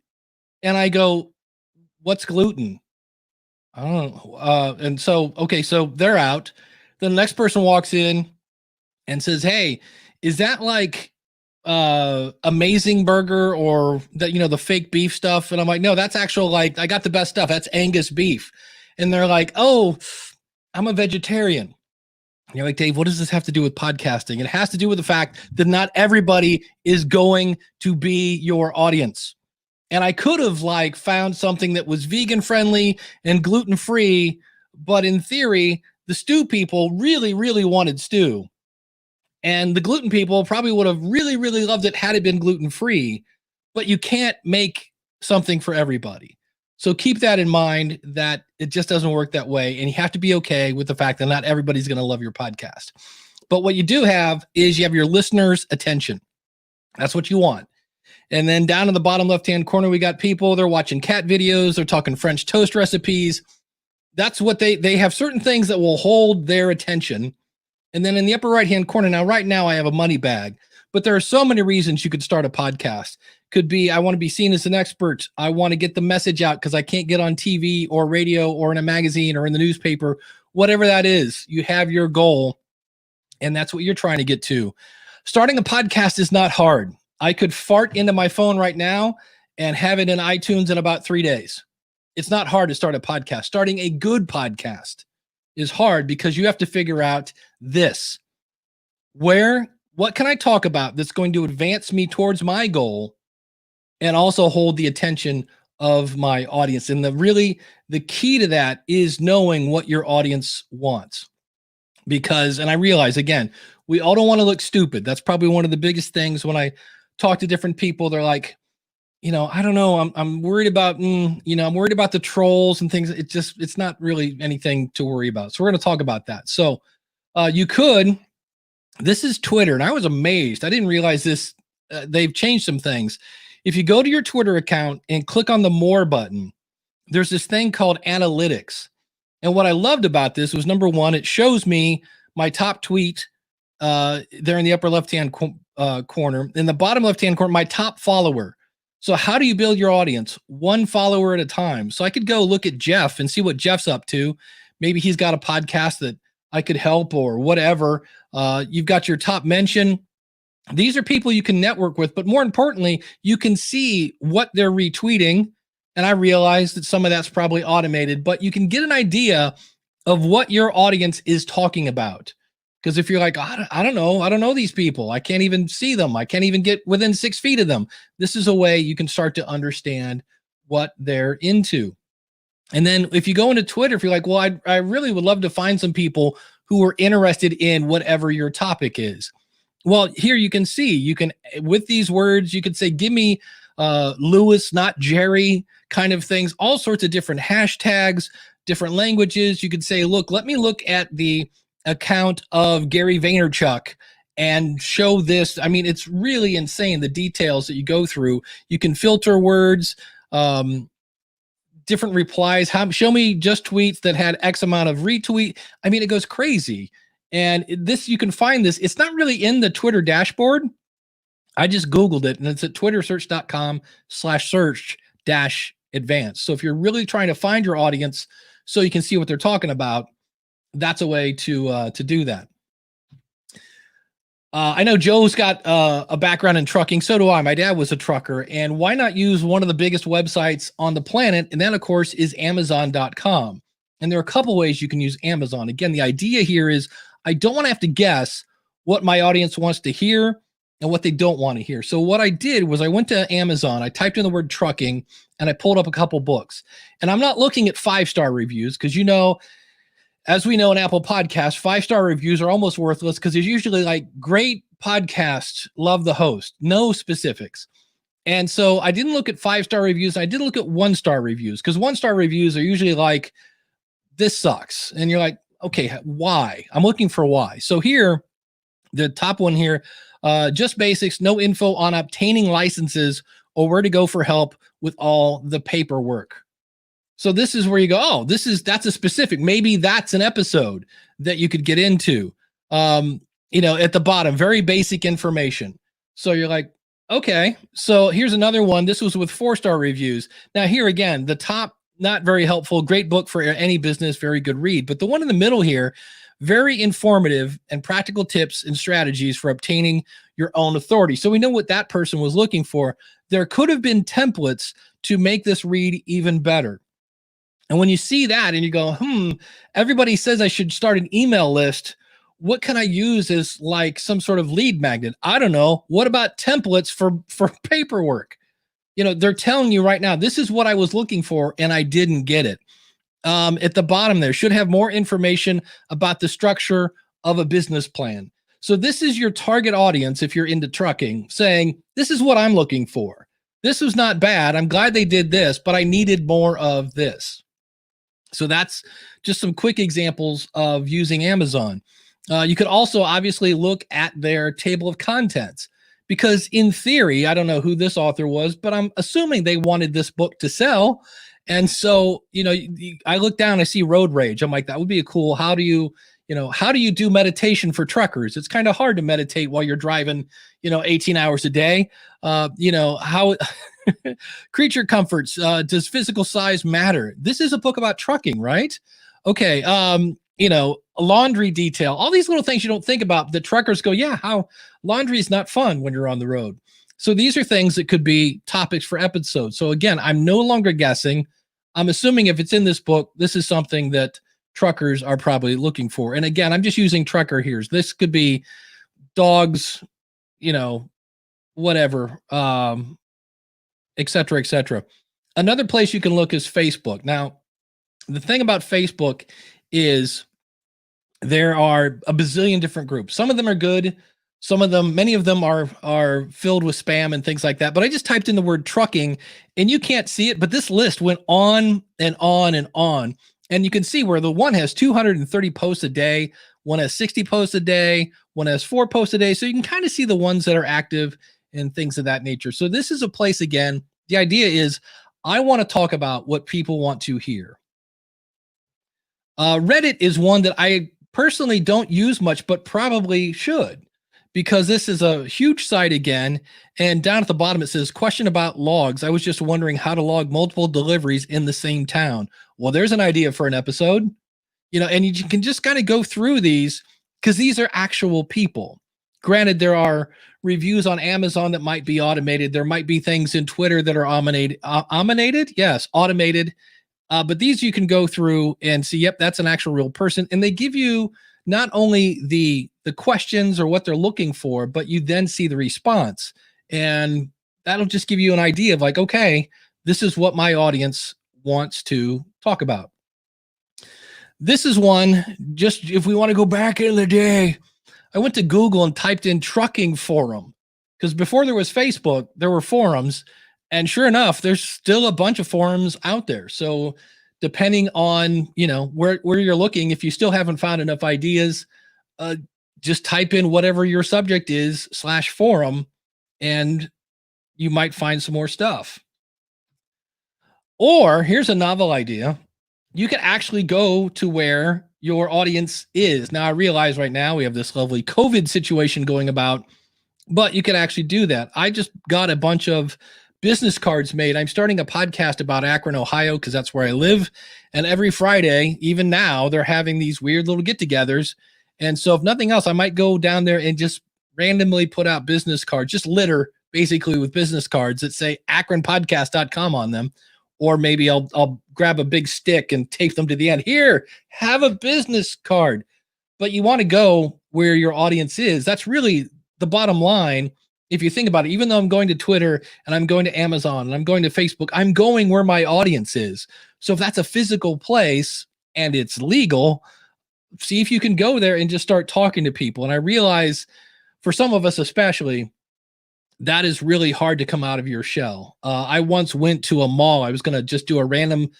And I go, what's gluten? I don't know. And so, okay, so they're out. Then the next person walks in and says, hey, is that like Amazing Burger or that, the fake beef stuff? And I'm like, no, that's actual, like, I got the best stuff. That's Angus beef. And they're like, oh, I'm a vegetarian. And you're like, Dave, what does this have to do with podcasting? It has to do with the fact that not everybody is going to be your audience. And I could have found something that was vegan friendly and gluten free, but in theory, the stew people really, really wanted stew. And the gluten people probably would have really, really loved it had it been gluten free, but you can't make something for everybody. So keep that in mind, that it just doesn't work that way. And you have to be okay with the fact that not everybody's going to love your podcast. But what you do have is you have your listeners' attention. That's what you want. And then down in the bottom left-hand corner, we got people, they're watching cat videos. They're talking French toast recipes. That's what they have certain things that will hold their attention. And then in the upper right-hand corner, now right now I have a money bag, but there are so many reasons you could start a podcast. Could be, I want to be seen as an expert. I want to get the message out because I can't get on TV or radio or in a magazine or in the newspaper, whatever that is. You have your goal, and that's what you're trying to get to. Starting a podcast is not hard. I could fart into my phone right now and have it in iTunes in about 3 days. It's not hard to start a podcast. Starting a good podcast is hard because you have to figure out this. What can I talk about that's going to advance me towards my goal and also hold the attention of my audience? And the key to that is knowing what your audience wants. Because, and I realize, again, we all don't want to look stupid. That's probably one of the biggest things when I talk to different people. They're like, I don't know. I'm worried about, I'm worried about the trolls and things. It's not really anything to worry about. So we're going to talk about that. So this is Twitter. And I was amazed. I didn't realize this. They've changed some things. If you go to your Twitter account and click on the more button, there's this thing called analytics. And what I loved about this was, number one, it shows me my top tweet there in the upper left-hand corner. In the bottom left-hand corner, my top follower. So how do you build your audience? One follower at a time. So I could go look at Jeff and see what Jeff's up to. Maybe he's got a podcast that I could help or whatever. You've got your top mention. These are people you can network with, but more importantly, you can see what they're retweeting. And I realize that some of that's probably automated, but you can get an idea of what your audience is talking about. Because if you're like, I don't know these people. I can't even see them. I can't even get within 6 feet of them. This is a way you can start to understand what they're into. And then if you go into Twitter, if you're like, well, I really would love to find some people who are interested in whatever your topic is. Well, here you can see, with these words, you could say, give me Lewis, not Jerry kind of things, all sorts of different hashtags, different languages. You could say, look, let me look at the account of Gary Vaynerchuk and show this. I mean, it's really insane, the details that you go through. You can filter words, different replies. Show me just tweets that had X amount of retweet. I mean, it goes crazy. And this, you can find this. It's not really in the Twitter dashboard. I just Googled it, and it's at twittersearch.com/search-advanced. So if you're really trying to find your audience so you can see what they're talking about, that's a way to do that. I know Joe's got a background in trucking. So do I. My dad was a trucker. And why not use one of the biggest websites on the planet? And that, of course, is Amazon.com. And there are a couple ways you can use Amazon. Again, the idea here is I don't want to have to guess what my audience wants to hear and what they don't want to hear. So what I did was I went to Amazon, I typed in the word trucking, and I pulled up a couple books. And I'm not looking at 5-star reviews because, you know, as we know in Apple Podcasts, 5-star reviews are almost worthless because there's usually like great podcast, love the host, no specifics. And so I didn't look at 5-star reviews. I did look at 1-star reviews because 1-star reviews are usually like, this sucks. And you're like, okay, why? I'm looking for why. So here, the top one here, just basics, no info on obtaining licenses or where to go for help with all the paperwork. So this is where you go, oh, that's a specific, maybe that's an episode that you could get into. You know, at the bottom, very basic information. So you're like, okay, so here's another one. This was with 4-star reviews. Now here again, the top, not very helpful, great book for any business, very good read. But the one in the middle here, very informative and practical tips and strategies for obtaining your own authority. So we know what that person was looking for. There could have been templates to make this read even better. And when you see that and you go, everybody says I should start an email list. What can I use as like some sort of lead magnet? I don't know. What about templates for paperwork? You know, they're telling you right now, this is what I was looking for and I didn't get it. At the bottom there should have more information about the structure of a business plan. So this is your target audience if you're into trucking, saying, this is what I'm looking for. This was not bad. I'm glad they did this, but I needed more of this. So that's just some quick examples of using Amazon. You could also obviously look at their table of contents because in theory, I don't know who this author was, but I'm assuming they wanted this book to sell. And so, you know, I look down, I see road rage. I'm like, that would be a cool, how do you do meditation for truckers? It's kind of hard to meditate while you're driving, 18 hours a day. How creature comforts, does physical size matter? This is a book about trucking, right? Okay. Laundry detail, all these little things you don't think about. The truckers go, yeah, how laundry is not fun when you're on the road. So these are things that could be topics for episodes. So again, I'm no longer guessing. I'm assuming if it's in this book, this is something that truckers are probably looking for. And again, I'm just using trucker here. This could be dogs, whatever, et cetera, et cetera. Another place you can look is Facebook. Now, the thing about Facebook is there are a bazillion different groups. Some of them are good. Many of them are filled with spam and things like that. But I just typed in the word trucking and you can't see it, but this list went on and on and on. And you can see where the one has 230 posts a day, one has 60 posts a day, one has 4 posts a day. So you can kind of see the ones that are active and things of that nature. So this is a place, again, the idea is I want to talk about what people want to hear. Reddit is one that I personally don't use much, but probably should, because this is a huge site again. And down at the bottom, it says, question about logs. I was just wondering how to log multiple deliveries in the same town. Well, there's an idea for an episode, and you can just kind of go through these because these are actual people. Granted, there are reviews on Amazon that might be automated. There might be things in Twitter that are automated. Yes, automated. But these you can go through and see, yep, that's an actual real person. And they give you not only the questions or what they're looking for, but you then see the response. And that'll just give you an idea of like, okay, this is what my audience wants to talk about. This is one, just if we want to go back in the day, I went to Google and typed in trucking forum, because before there was Facebook, there were forums. And sure enough, there's still a bunch of forums out there. So depending on, where you're looking, if you still haven't found enough ideas, just type in whatever your subject is /forum, and you might find some more stuff. Or here's a novel idea. You can actually go to where your audience is. Now, I realize right now we have this lovely COVID situation going about, but you can actually do that. I just got a bunch of business cards made. I'm starting a podcast about Akron, Ohio, because that's where I live. And every Friday, even now, they're having these weird little get-togethers. And so if nothing else, I might go down there and just randomly put out business cards, just litter basically with business cards that say akronpodcast.com on them. Or maybe I'll grab a big stick and tape them to the end. Here, have a business card. But you want to go where your audience is. That's really the bottom line. If you think about it, even though I'm going to Twitter and I'm going to Amazon and I'm going to Facebook, I'm going where my audience is. So if that's a physical place and it's legal, see if you can go there and just start talking to people. And I realize for some of us especially, that is really hard to come out of your shell. I once went to a mall. I was going to just do a random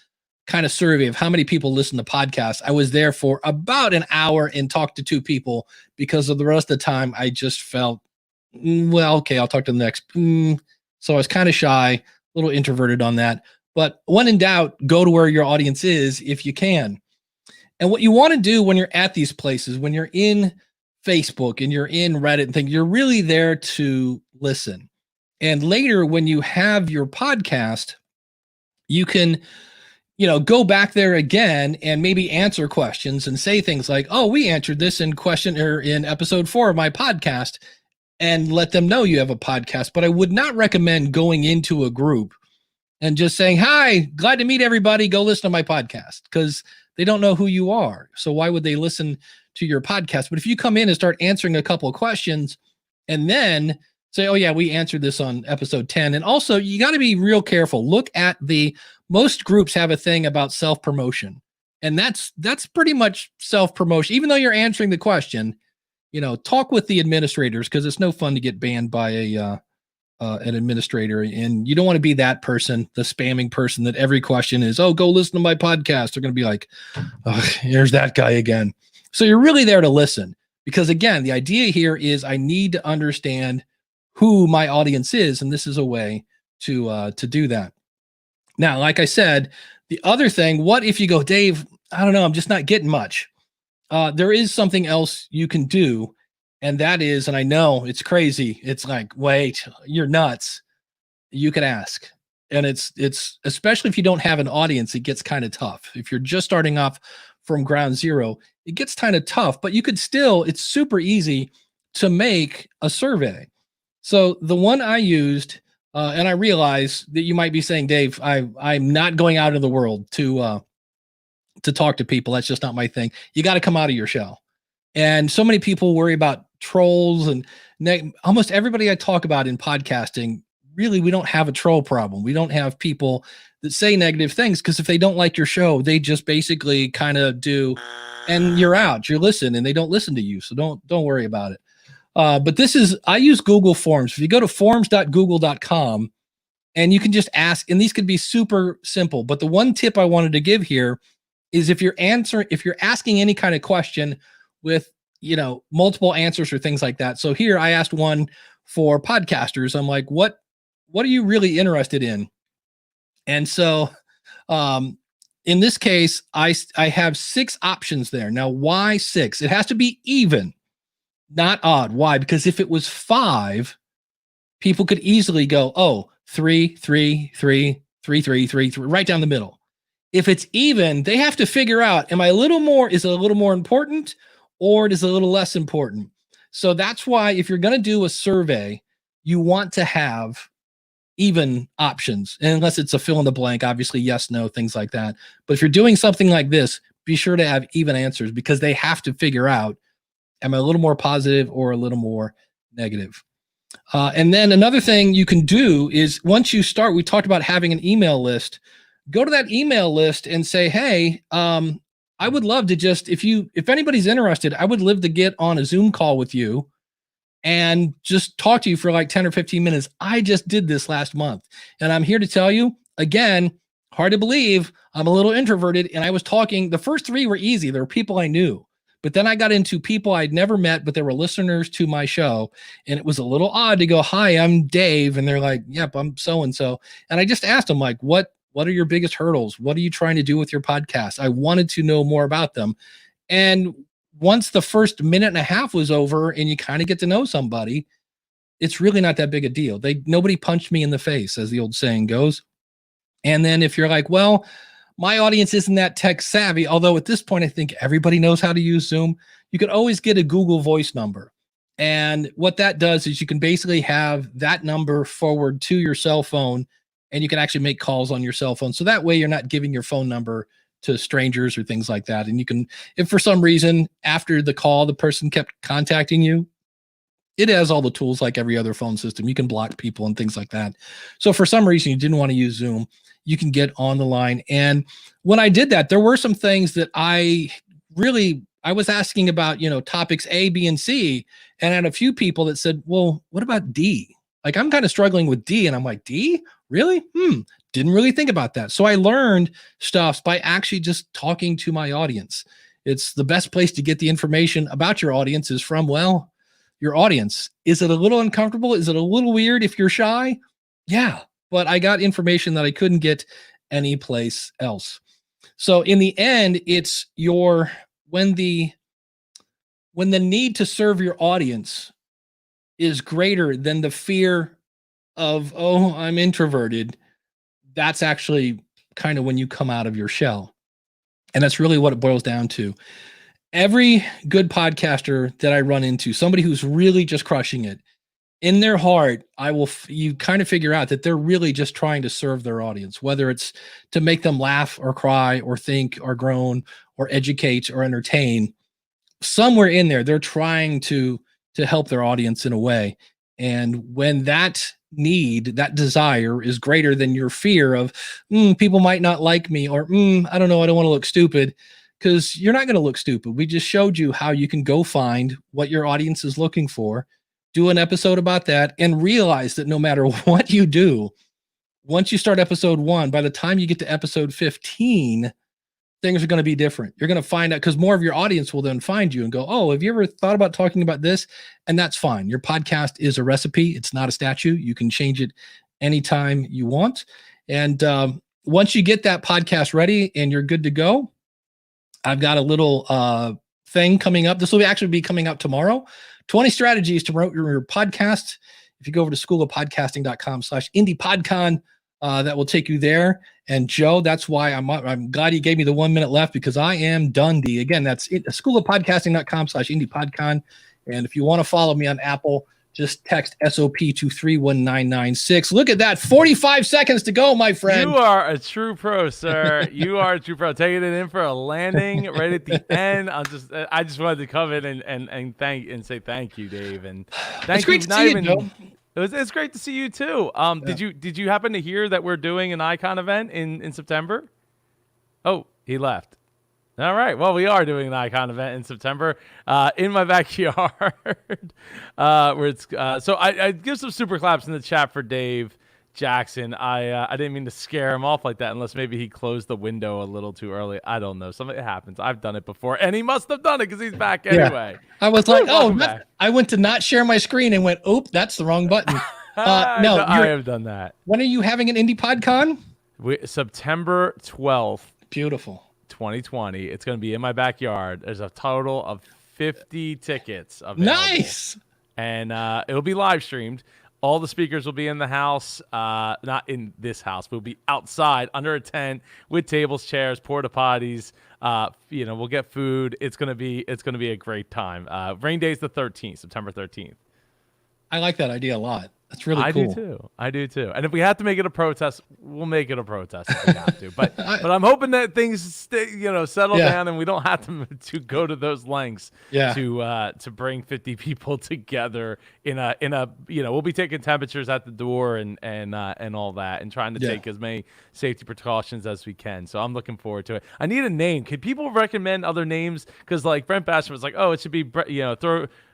kind of survey of how many people listen to podcasts. I was there for about an hour and talked to 2 people because of the rest of the time I just felt, well, okay, I'll talk to the next. So I was kind of shy, a little introverted on that. But when in doubt, go to where your audience is if you can. And what you want to do when you're at these places, when you're in Facebook and you're in Reddit and things, you're really there to listen. And later when you have your podcast, you can, go back there again and maybe answer questions and say things like, oh, we answered this in episode 4 of my podcast, and let them know you have a podcast. But I would not recommend going into a group and just saying, hi, glad to meet everybody. Go listen to my podcast, because they don't know who you are. So why would they listen to your podcast? But if you come in and start answering a couple of questions and then say, oh yeah, we answered this on episode 10. And also you got to be real careful. Look at most groups have a thing about self-promotion, and that's pretty much self-promotion. Even though you're answering the question, talk with the administrators, because it's no fun to get banned by an administrator, and you don't want to be that person, the spamming person that every question is, oh, go listen to my podcast. They're going to be like, oh, here's that guy again. So you're really there to listen, because again, the idea here is I need to understand who my audience is, and this is a way to do that. Now, like I said, the other thing, what if you go, Dave, I don't know, I'm just not getting much. There is something else you can do, and that is, and I know it's crazy, it's like, wait, you're nuts. You can ask. And it's especially if you don't have an audience, it gets kind of tough. If you're just starting off from ground zero, it gets kind of tough, but you could still, it's super easy to make a survey. So the one I used, and I realize that you might be saying, Dave, I'm not going out in the world to talk to people. That's just not my thing. You got to come out of your shell. And so many people worry about trolls, and almost everybody I talk about in podcasting, really, we don't have a troll problem. We don't have people that say negative things, because if they don't like your show, they just basically kind of do, and you're out, you listen, and they don't listen to you. So don't worry about it. But I use Google Forms. If you go to forms.google.com, and you can just ask, and these could be super simple, but the one tip I wanted to give here is if you're asking any kind of question with, multiple answers or things like that. So here I asked one for podcasters. I'm like, what are you really interested in? And so, in this case, I have 6 options there. Now, why 6? It has to be even, not odd. Why? Because if it was 5, people could easily go, oh, 3, 3, 3, 3, 3, 3, 3, right down the middle. If it's even, they have to figure out, is it a little more important, or it is a little less important? So that's why if you're going to do a survey, you want to have even options, and unless it's a fill in the blank, obviously yes, no, things like that. But if you're doing something like this, be sure to have even answers, because they have to figure out, am I a little more positive or a little more negative? And then another thing you can do is, once you start, we talked about having an email list. Go to that email list and say, hey, I would love to just, if anybody's interested, I would love to get on a Zoom call with you and just talk to you for like 10 or 15 minutes. I just did this last month. And I'm here to tell you, again, hard to believe, I'm a little introverted. And I was talking, the first 3 were easy. There were people I knew. But then I got into people I'd never met, but they were listeners to my show. And it was a little odd to go, hi, I'm Dave. And they're like, yep, I'm so-and-so. And I just asked them, like, what are your biggest hurdles? What are you trying to do with your podcast? I wanted to know more about them. And once the first minute and a half was over and you kind of get to know somebody, it's really not that big a deal. Nobody punched me in the face, as the old saying goes. And then if you're like, well, my audience isn't that tech savvy, although at this point, I think everybody knows how to use Zoom. You can always get a Google Voice number. And what that does is you can basically have that number forward to your cell phone, and you can actually make calls on your cell phone. So that way you're not giving your phone number to strangers or things like that. And you can, if for some reason after the call, the person kept contacting you, it has all the tools like every other phone system. You can block people and things like that. So for some reason you didn't want to use Zoom, you can get on the line. And when I did that, there were some things that I was asking about, topics A, B, and C. And I had a few people that said, well, what about D? Like, I'm kind of struggling with D. And I'm like, D? Really? Didn't really think about that. So I learned stuff by actually just talking to my audience. It's the best place to get the information about your audience is from, well, your audience. Is it a little uncomfortable? Is it a little weird if you're shy? Yeah. But I got information that I couldn't get anyplace else. So in the end, it's when the need to serve your audience is greater than the fear of, oh, I'm introverted. That's actually kind of when you come out of your shell. And that's really what it boils down to. Every good podcaster that I run into, somebody who's really just crushing it, in their heart, you kind of figure out that they're really just trying to serve their audience, whether it's to make them laugh or cry or think or groan or educate or entertain. Somewhere in there, they're trying to help their audience in a way. And when that need, that desire is greater than your fear of people might not like me, or I don't know, I don't want to look stupid, because you're not going to look stupid. We just showed you how you can go find what your audience is looking for, do an episode about that, and realize that no matter what you do, once you start episode 1, by the time you get to episode 15, things are going to be different. You're going to find out, because more of your audience will then find you and go, oh, have you ever thought about talking about this? And that's fine. Your podcast is a recipe. It's not a statue. You can change it anytime you want. And once you get that podcast ready and you're good to go, I've got a little thing coming up. This will actually be coming out tomorrow. 20 strategies to promote your podcast. If you go over to schoolofpodcasting.com/IndiePodcon, that will take you there. And Joe, that's why I'm glad you gave me the 1 minute left, because I am Dundee. Again, that's schoolofpodcasting.com/IndiePodcon. And if you want to follow me on Apple, just text SOP to 31996. Look at that. 45 seconds to go, my friend. You are a true pro, sir. You are a true pro. Taking it in for a landing right at the end. I just wanted to come in and say thank you, Dave. And thank you. It's great to see you, Joe. It's great to see you too. Did you happen to hear that we're doing an Icon event in September? Oh, he left. All right. Well, we are doing an Icon event in September in my backyard. Where it's so I give some super claps in the chat for Dave Jackson. I didn't mean to scare him off like that, unless maybe he closed the window a little too early. I don't know. Something happens. I've done it before, and he must have done it because he's back anyway. I was like, I went to not share my screen and went, oop, that's the wrong button. No, I have done that. When are you having an Indie PodCon? September 12th. Beautiful. 2020. It's going to be in my backyard. There's a total of 50 tickets available. Nice. And it'll be live streamed. All the speakers will be in the house, not in this house. We'll be outside under a tent with tables, chairs, porta potties. We'll get food. It's gonna be a great time. Rain Day's the 13th, September 13th. I like that idea a lot. That's really cool. I do too. And if we have to make it a protest, we'll make it a protest if we have to. But I'm hoping that things settle down and we don't have to go to those lengths to bring 50 people together in a we'll be taking temperatures at the door and all that, and trying to take as many safety precautions as we can. So I'm looking forward to it. I need a name. Can people recommend other names? Because like Brent Basham was like, oh, it should be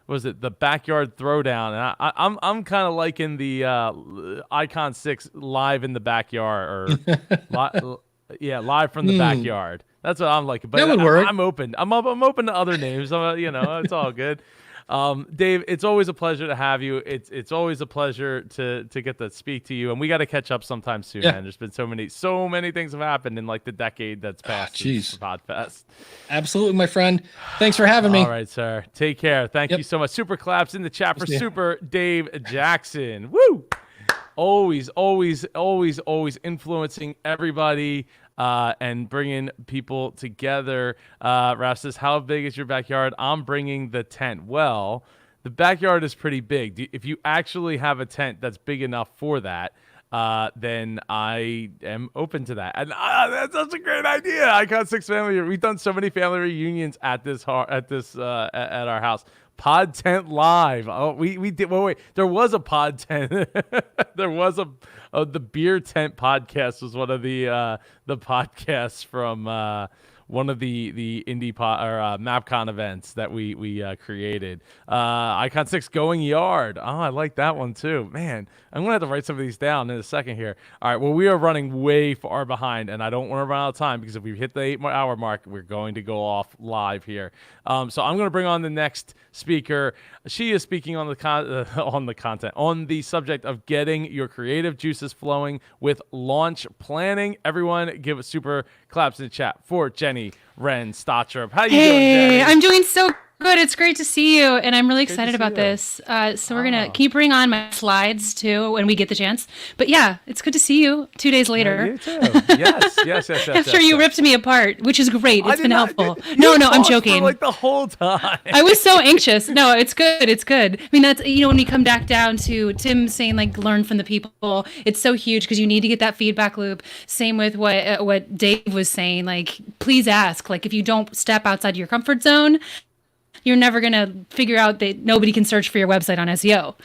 was it the Backyard Throwdown, and I'm kind of liking the Icon 6 live in the backyard, or live from the backyard. That's what I'm liking. But That would work. I'm open. I'm open to other names. It's all good. Dave, it's always a pleasure to have you. It's always a pleasure to get to speak to you, and we got to catch up sometime soon, man. There's been so many things have happened in like the decade that's passed. Since Podfest. Absolutely, my friend. Thanks for having me. All right, sir. Take care. Thank you so much. Super claps in the chat for Yeah. Super Dave Jackson. Woo! Always influencing everybody. And bringing people together. Raf says, how big is your backyard? I'm bringing the tent. Well, the backyard is pretty big. If you actually have a tent that's big enough for that, then I am open to that. And that's such a great idea. Icon 6 family. We've done so many family reunions at our house. Pod tent live. Oh, we did. Well, wait, there was a pod tent. There was the beer tent podcast was one of the podcasts from one of the indie MapCon events that we created. Icon 6 Going Yard. Oh, I like that one too. Man, I'm gonna have to write some of these down in a second here. All right. Well, we are running way far behind, and I don't want to run out of time because if we hit the 8-hour mark, we're going to go off live here. So I'm going to bring on the next speaker. She is speaking on the subject of getting your creative juices flowing with launch planning. Everyone, give a super claps in the chat for Jenny Wren Stotrup. How you doing, Jenny? I'm doing so good. It's great to see you, and I'm really excited about this. So we're gonna keep bring on my slides too when we get the chance. But yeah, it's good to see you 2 days later. You too. Yes. After you ripped me apart, which is great. I It's been did not- helpful. you No, I'm talked for, joking. like the whole time. I was so anxious. No, it's good. It's good. I mean, that's, when we come back down to Tim saying like learn from the people, it's so huge because you need to get that feedback loop. Same with what Dave was saying. Like, please ask. Like, if you don't step outside your comfort zone, you're never gonna figure out that nobody can search for your website on SEO.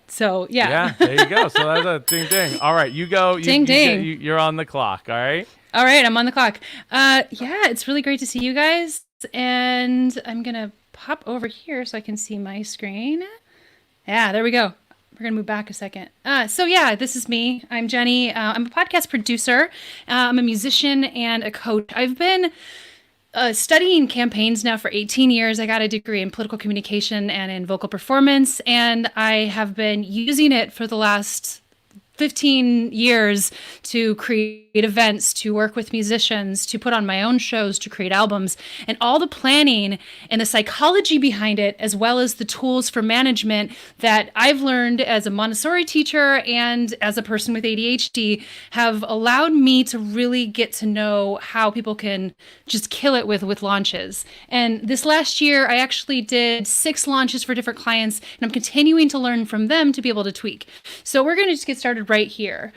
So yeah. Yeah, there you go. So that's a ding ding. All right, you go. Ding, ding. You're on the clock. All right. All right, I'm on the clock. Yeah, it's really great to see you guys. And I'm gonna pop over here so I can see my screen. Yeah, there we go. We're gonna move back a second. So yeah, this is me. I'm Jenny. I'm a podcast producer. I'm a musician and a coach. I've been studying campaigns now for 18 years. I got a degree in political communication and in vocal performance, and I have been using it for the last 15 years to create events, to work with musicians, to put on my own shows, to create albums, and all the planning and the psychology behind it, as well as the tools for management that I've learned as a Montessori teacher and as a person with ADHD have allowed me to really get to know how people can just kill it with launches. And this last year, I actually did 6 launches for different clients, and I'm continuing to learn from them to be able to tweak. So we're going to just get started right here.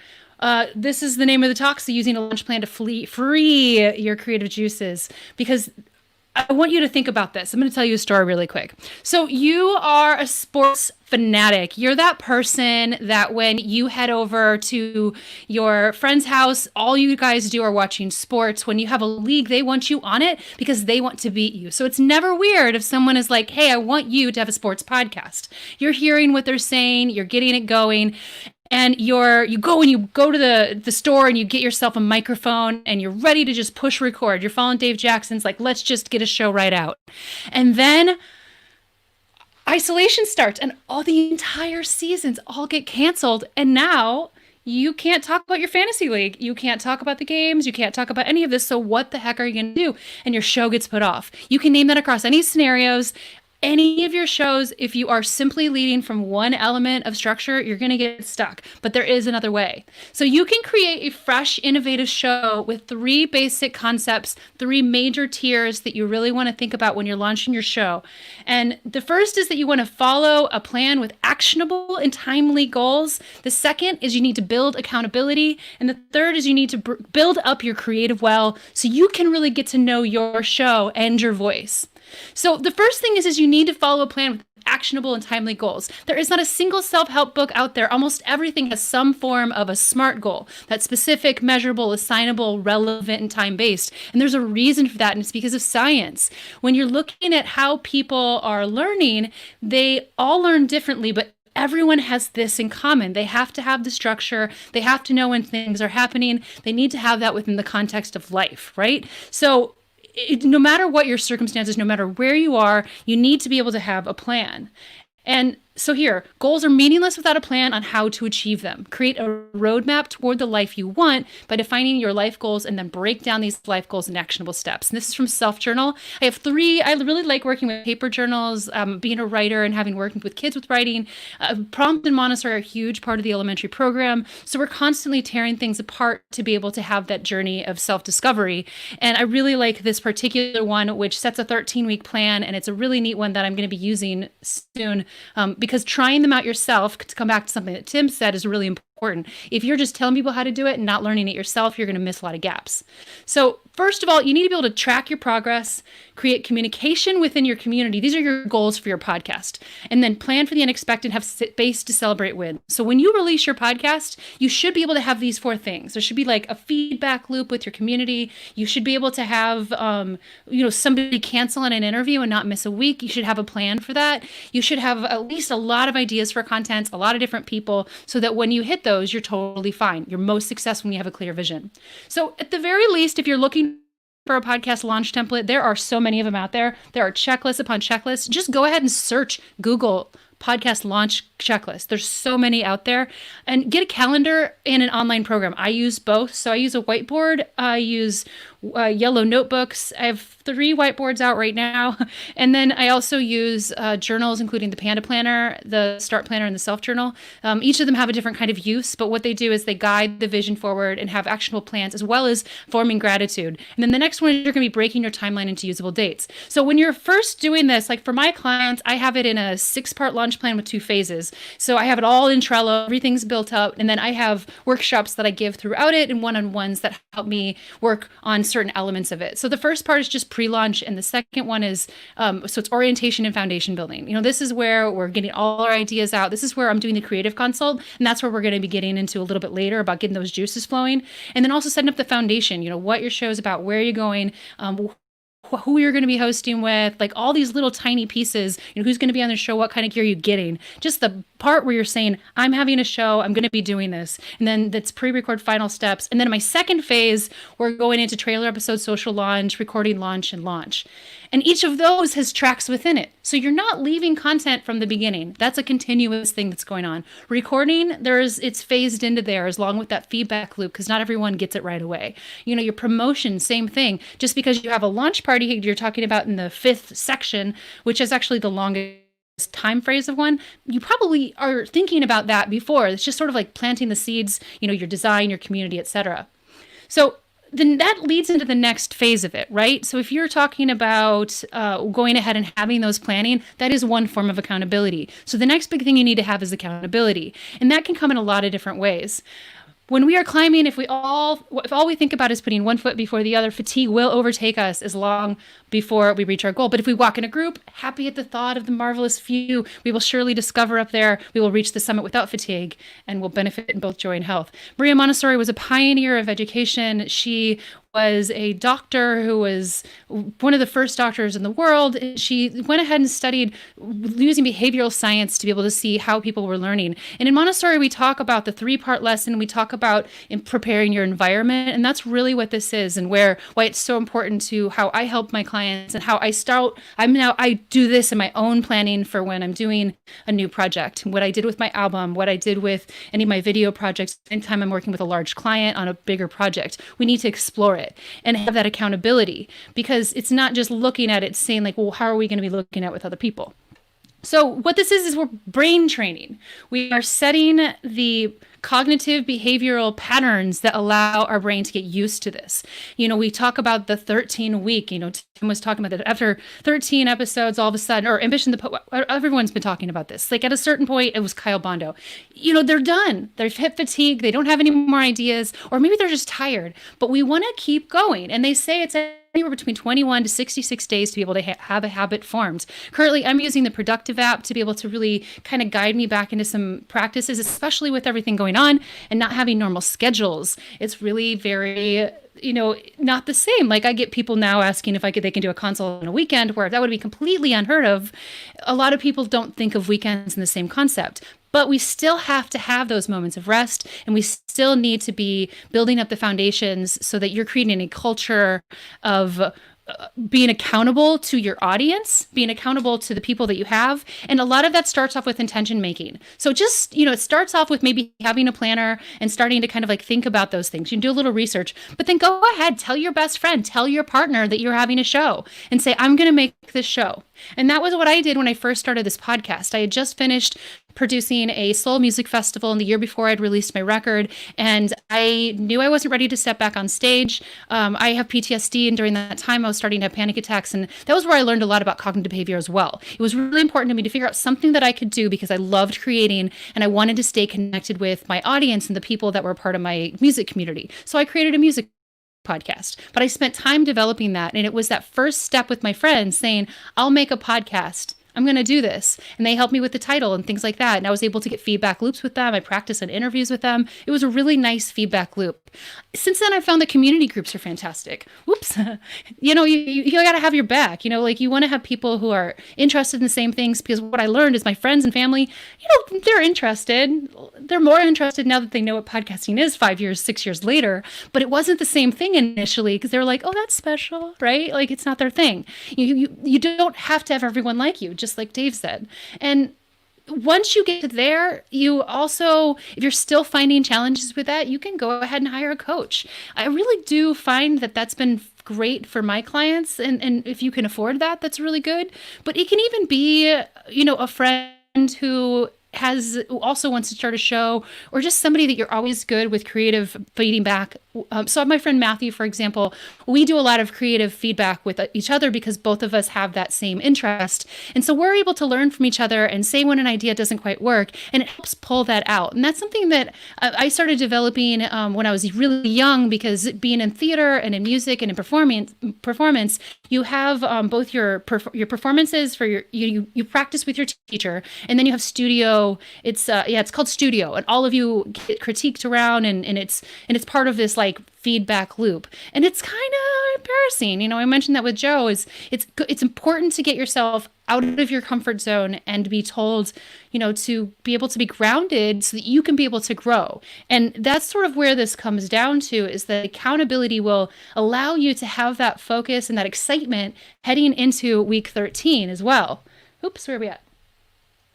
This is the name of the talk. So using a launch plan to free your creative juices, because I want you to think about this. I'm going to tell you a story really quick. So you are a sports fanatic. You're that person that when you head over to your friend's house, all you guys do are watching sports. When you have a league, they want you on it because they want to beat you. So it's never weird if someone is like, hey, I want you to have a sports podcast. You're hearing what they're saying. You're getting it going. And you go to the store and you get yourself a microphone and you're ready to just push record. You're following Dave Jackson's like, let's just get a show right out. And then isolation starts and all the entire seasons all get canceled. And now you can't talk about your fantasy league. You can't talk about the games. You can't talk about any of this. So what the heck are you going to do? And your show gets put off. You can name that across any scenarios. Any of your shows, if you are simply leading from one element of structure, you're going to get stuck. But there is another way. So you can create a fresh, innovative show with 3 basic concepts, 3 major tiers that you really want to think about when you're launching your show. And the first is that you want to follow a plan with actionable and timely goals. The second is you need to build accountability. And the third is you need to build up your creative well so you can really get to know your show and your voice. So the first thing is you need to follow a plan with actionable and timely goals. There is not a single self-help book out there. Almost everything has some form of a SMART goal that's specific, measurable, assignable, relevant, and time-based. And there's a reason for that, and it's because of science. When you're looking at how people are learning, they all learn differently, but everyone has this in common. They have to have the structure. They have to know when things are happening. They need to have that within the context of life, right? So no matter what your circumstances, no matter where you are, you need to be able to have a plan. And so here, goals are meaningless without a plan on how to achieve them. Create a roadmap toward the life you want by defining your life goals and then break down these life goals in actionable steps. And this is from Self Journal. I have 3. I really like working with paper journals, being a writer and having worked with kids with writing. Prompt and Montessori are a huge part of the elementary program. So we're constantly tearing things apart to be able to have that journey of self-discovery. And I really like this particular one, which sets a 13-week plan. And it's a really neat one that I'm going to be using soon. Because trying them out yourself, to come back to something that Tim said, is really important. If you're just telling people how to do it and not learning it yourself, you're going to miss a lot of gaps. So first of all, you need to be able to track your progress, create communication within your community. These are your goals for your podcast. And then plan for the unexpected, have space to celebrate wins. So when you release your podcast, you should be able to have these 4 things. There should be like a feedback loop with your community. You should be able to have, somebody cancel an interview and not miss a week. You should have a plan for that. You should have at least a lot of ideas for content, a lot of different people, so that when you hit those, you're totally fine. You're most successful when you have a clear vision. So at the very least, if you're looking for a podcast launch template, there are so many of them out there. There are checklists upon checklists. Just go ahead and search Google podcast launch checklist. There's so many out there. And get a calendar and an online program. I use both. So I use a whiteboard. I use yellow notebooks. I have 3 whiteboards out right now. And then I also use journals, including the Panda Planner, the Start Planner, and the Self Journal. Each of them have a different kind of use, but what they do is they guide the vision forward and have actionable plans, as well as forming gratitude. And then the next one is you're going to be breaking your timeline into usable dates. So when you're first doing this, like for my clients, I have it in a 6-part launch plan with 2 phases. So I have it all in Trello, everything's built up, and then I have workshops that I give throughout it and one-on-ones that help me work on certain elements of it. So the first part is just pre-launch, and the second one is, so it's orientation and foundation building. This is where we're getting all our ideas out. This is where I'm doing the creative consult, and that's where we're going to be getting into a little bit later about getting those juices flowing. And then also setting up the foundation, what your show is about, where you're going, who you're going to be hosting with, like all these little tiny pieces, who's going to be on the show, what kind of gear you're getting, just the part where you're saying, I'm having a show, I'm going to be doing this. And then that's pre-record final steps. And then in my second phase, we're going into trailer episode, social launch, recording launch, and launch. And each of those has tracks within it. So you're not leaving content from the beginning. That's a continuous thing that's going on. Recording, it's phased into there along with that feedback loop, because not everyone gets it right away. Your promotion, same thing. Just because you have a launch party you're talking about in the 5th section, which is actually the longest time phrase of one, you probably are thinking about that before. It's just sort of like planting the seeds, your design, your community, etc. So then that leads into the next phase of it, right? So if you're talking about going ahead and having those planning, that is one form of accountability. So the next big thing you need to have is accountability. And that can come in a lot of different ways. When we are climbing, if all we think about is putting one foot before the other, fatigue will overtake us as long before we reach our goal. But if we walk in a group, happy at the thought of the marvelous view, we will surely discover up there, we will reach the summit without fatigue and will benefit in both joy and health. Maria Montessori was a pioneer of education. She was a doctor who was one of the first doctors in the world. She went ahead and studied using behavioral science to be able to see how people were learning. And in Montessori, we talk about the 3-part lesson. We talk about preparing your environment. And that's really what this is, and why it's so important to how I help my clients and how I do this in my own planning for when I'm doing a new project. What I did with my album, what I did with any of my video projects, anytime I'm working with a large client on a bigger project, we need to explore it and have that accountability, because it's not just looking at it saying like, well, how are we going to be looking at with other people? So what this is we're brain training. We are setting the cognitive behavioral patterns that allow our brain to get used to this. We talk about the 13 week, Tim was talking about that after 13 episodes, all of a sudden, or Ambition, everyone's been talking about this. Like at a certain point, it was Kyle Bondo. They're done. They've hit fatigue. They don't have any more ideas, or maybe they're just tired, but we want to keep going. And they say it's anywhere between 21 to 66 days to be able to have a habit formed. Currently, I'm using the Productive app to be able to really kind of guide me back into some practices, especially with everything going on and not having normal schedules. It's really very not the same. Like I get people now asking if they can do a consult on a weekend, where that would be completely unheard of. A lot of people don't think of weekends in the same concept, but we still have to have those moments of rest, and we still need to be building up the foundations so that you're creating a culture of being accountable to your audience, being accountable to the people that you have. And a lot of that starts off with intention making. So just, it starts off with maybe having a planner and starting to kind of like think about those things. You can do a little research, but then go ahead, tell your best friend, tell your partner that you're having a show and say, I'm going to make this show. And that was what I did when I first started this podcast. I had just finished producing a soul music festival, and the year before I'd released my record, and I knew I wasn't ready to step back on stage. I have PTSD, and during that time I was starting to have panic attacks, and that was where I learned a lot about cognitive behavior as well. It was really important to me to figure out something that I could do because I loved creating and I wanted to stay connected with my audience and the people that were part of my music community. So I created a music podcast, but I spent time developing that, and it was that first step with my friends saying, I'll make a podcast. I'm going to do this. And they helped me with the title and things like that. And I was able to get feedback loops with them. I practiced on interviews with them. It was a really nice feedback loop. Since then, I found that community groups are fantastic. Whoops. You got to have your back. You want to have people who are interested in the same things, because what I learned is my friends and family, they're interested. They're more interested now that they know what podcasting is 5 years, 6 years later. But it wasn't the same thing initially, because they're like, oh, that's special, right? Like it's not their thing. You don't have to have everyone like you, just like Dave said. And once you get there, you also, if you're still finding challenges with that, you can go ahead and hire a coach. I really do find that that's been great for my clients. And if you can afford that, that's really good. But it can even be, a friend who also wants to start a show, or just somebody that you're always good with creative feeding back. So my friend Matthew, for example, we do a lot of creative feedback with each other because both of us have that same interest. And so we're able to learn from each other and say when an idea doesn't quite work, and it helps pull that out. And that's something that I started developing when I was really young, because being in theater and in music and in performance, you have both your performances for you practice with your teacher, and then you have studio. It's called studio, and all of you get critiqued around, and it's part of this like feedback loop, and it's kind of embarrassing. I mentioned that with Joe. It's important to get yourself out of your comfort zone and be told, to be able to be grounded so that you can be able to grow. And that's sort of where this comes down to, is that accountability will allow you to have that focus and that excitement heading into week 13 as well. Oops, where are we at?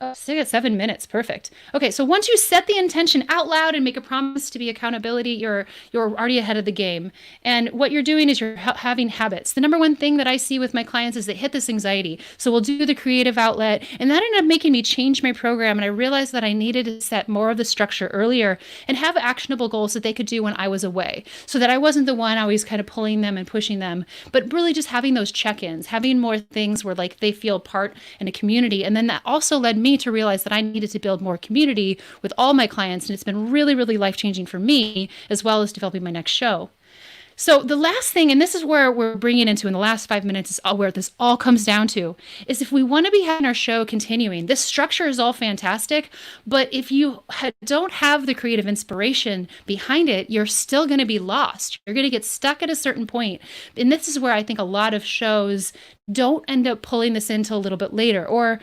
Oh, so I got 7 minutes. Perfect. Okay, so once you set the intention out loud and make a promise to be accountability, you're already ahead of the game. And what you're doing is you're having habits. The number one thing that I see with my clients is they hit this anxiety. So we'll do the creative outlet, and that ended up making me change my program. And I realized that I needed to set more of the structure earlier and have actionable goals that they could do when I was away, so that I wasn't the one always kind of pulling them and pushing them, but really just having those check-ins, having more things where like they feel part in a community. And then that also led me to realize that I needed to build more community with all my clients. And it's been really, really life-changing for me, as well as developing my next show. So the last thing, and this is where we're bringing into in the last 5 minutes, is where this all comes down to, is if we want to be having our show continuing, this structure is all fantastic, but if you don't have the creative inspiration behind it, you're still going to be lost. You're going to get stuck at a certain point. And this is where I think a lot of shows don't end up pulling this into a little bit later, or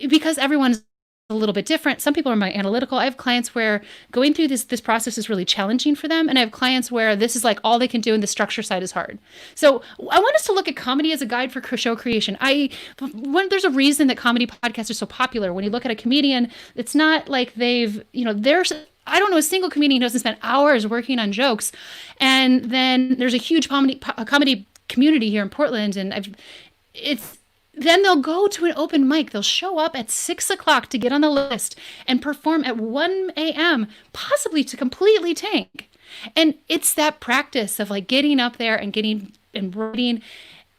because everyone's a little bit different. Some people are more analytical. I have clients where going through this process is really challenging for them. And I have clients where this is like all they can do, and the structure side is hard. So I want us to look at comedy as a guide for show creation. There's a reason that comedy podcasts are so popular. When you look at a comedian, it's not like I don't know a single comedian who doesn't spend hours working on jokes. And then there's a huge comedy community here in Portland. And then they'll go to an open mic. They'll show up at 6 o'clock to get on the list and perform at 1 a.m., possibly to completely tank. And it's that practice of like getting up there and getting and writing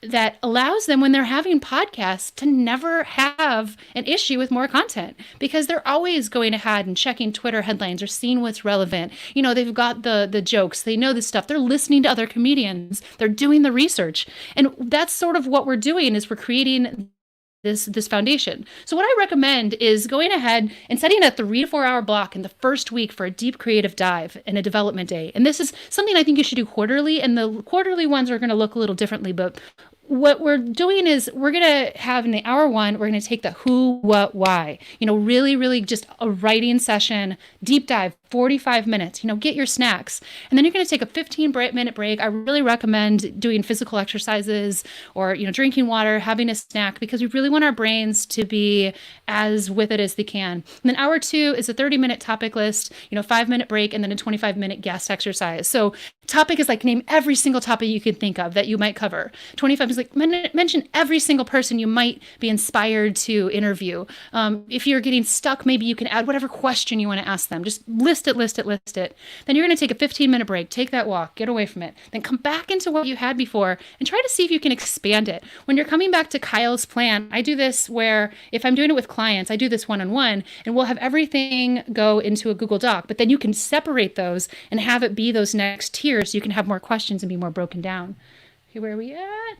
that allows them, when they're having podcasts, to never have an issue with more content, because they're always going ahead and checking Twitter headlines or seeing what's relevant. You know, they've got the jokes, they know the stuff, they're listening to other comedians, they're doing the research. And that's sort of what we're doing, is we're creating this foundation. So what I recommend is going ahead and setting a 3 to 4 hour block in the first week for a deep creative dive and a development day. And this is something I think you should do quarterly, and the quarterly ones are going to look a little differently, but what we're doing is we're going to have in the hour one, we're going to take the who, what, why, really just a writing session, deep dive, 45 minutes, get your snacks. And then you're going to take a 15-minute break. I really recommend doing physical exercises or, drinking water, having a snack, because we really want our brains to be as with it as they can. And then hour two is a 30-minute topic list, 5-minute break, and then a 25-minute guest exercise. So topic is like name every single topic you can think of that you might cover. 25 is like mention every single person you might be inspired to interview. If you're getting stuck, maybe you can add whatever question you want to ask them. Just list it. Then you're going to take a 15-minute break, take that walk, get away from it, then come back into what you had before and try to see if you can expand it. When you're coming back to Kyle's plan, I do this where if I'm doing it with clients, I do this one-on-one, and we'll have everything go into a Google Doc, but then you can separate those and have it be those next tiers so you can have more questions and be more broken down. Okay, where are we at?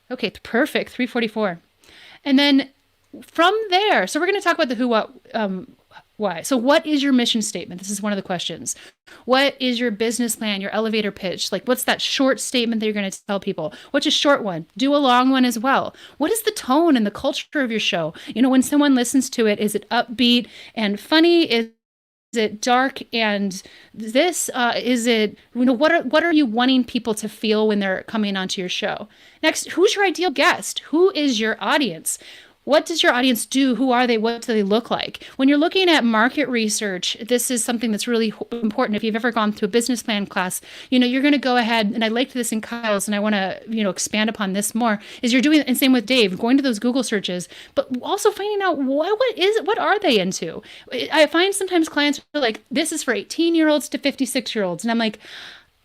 Okay, perfect, 344. And then from there, so we're going to talk about the who, what, why. So what is your mission statement? This is one of the questions. What is your business plan, your elevator pitch? Like, what's that short statement that you're going to tell people? What's a short one? Do a long one as well. What is the tone and the culture of your show? When someone listens to it, is it upbeat and funny? Is it dark and this? Is it, what are you wanting people to feel when they're coming onto your show? Next, who's your ideal guest? Who is your audience? What does your audience do? Who are they? What do they look like? When you're looking at market research, this is something that's really important. If you've ever gone to a business plan class, you're going to go ahead, and I liked this in Kyle's, and I want to, expand upon this more, is you're doing, and same with Dave, going to those Google searches, but also finding out what are they into? I find sometimes clients are like, this is for 18-year-olds to 56-year-olds. And I'm like,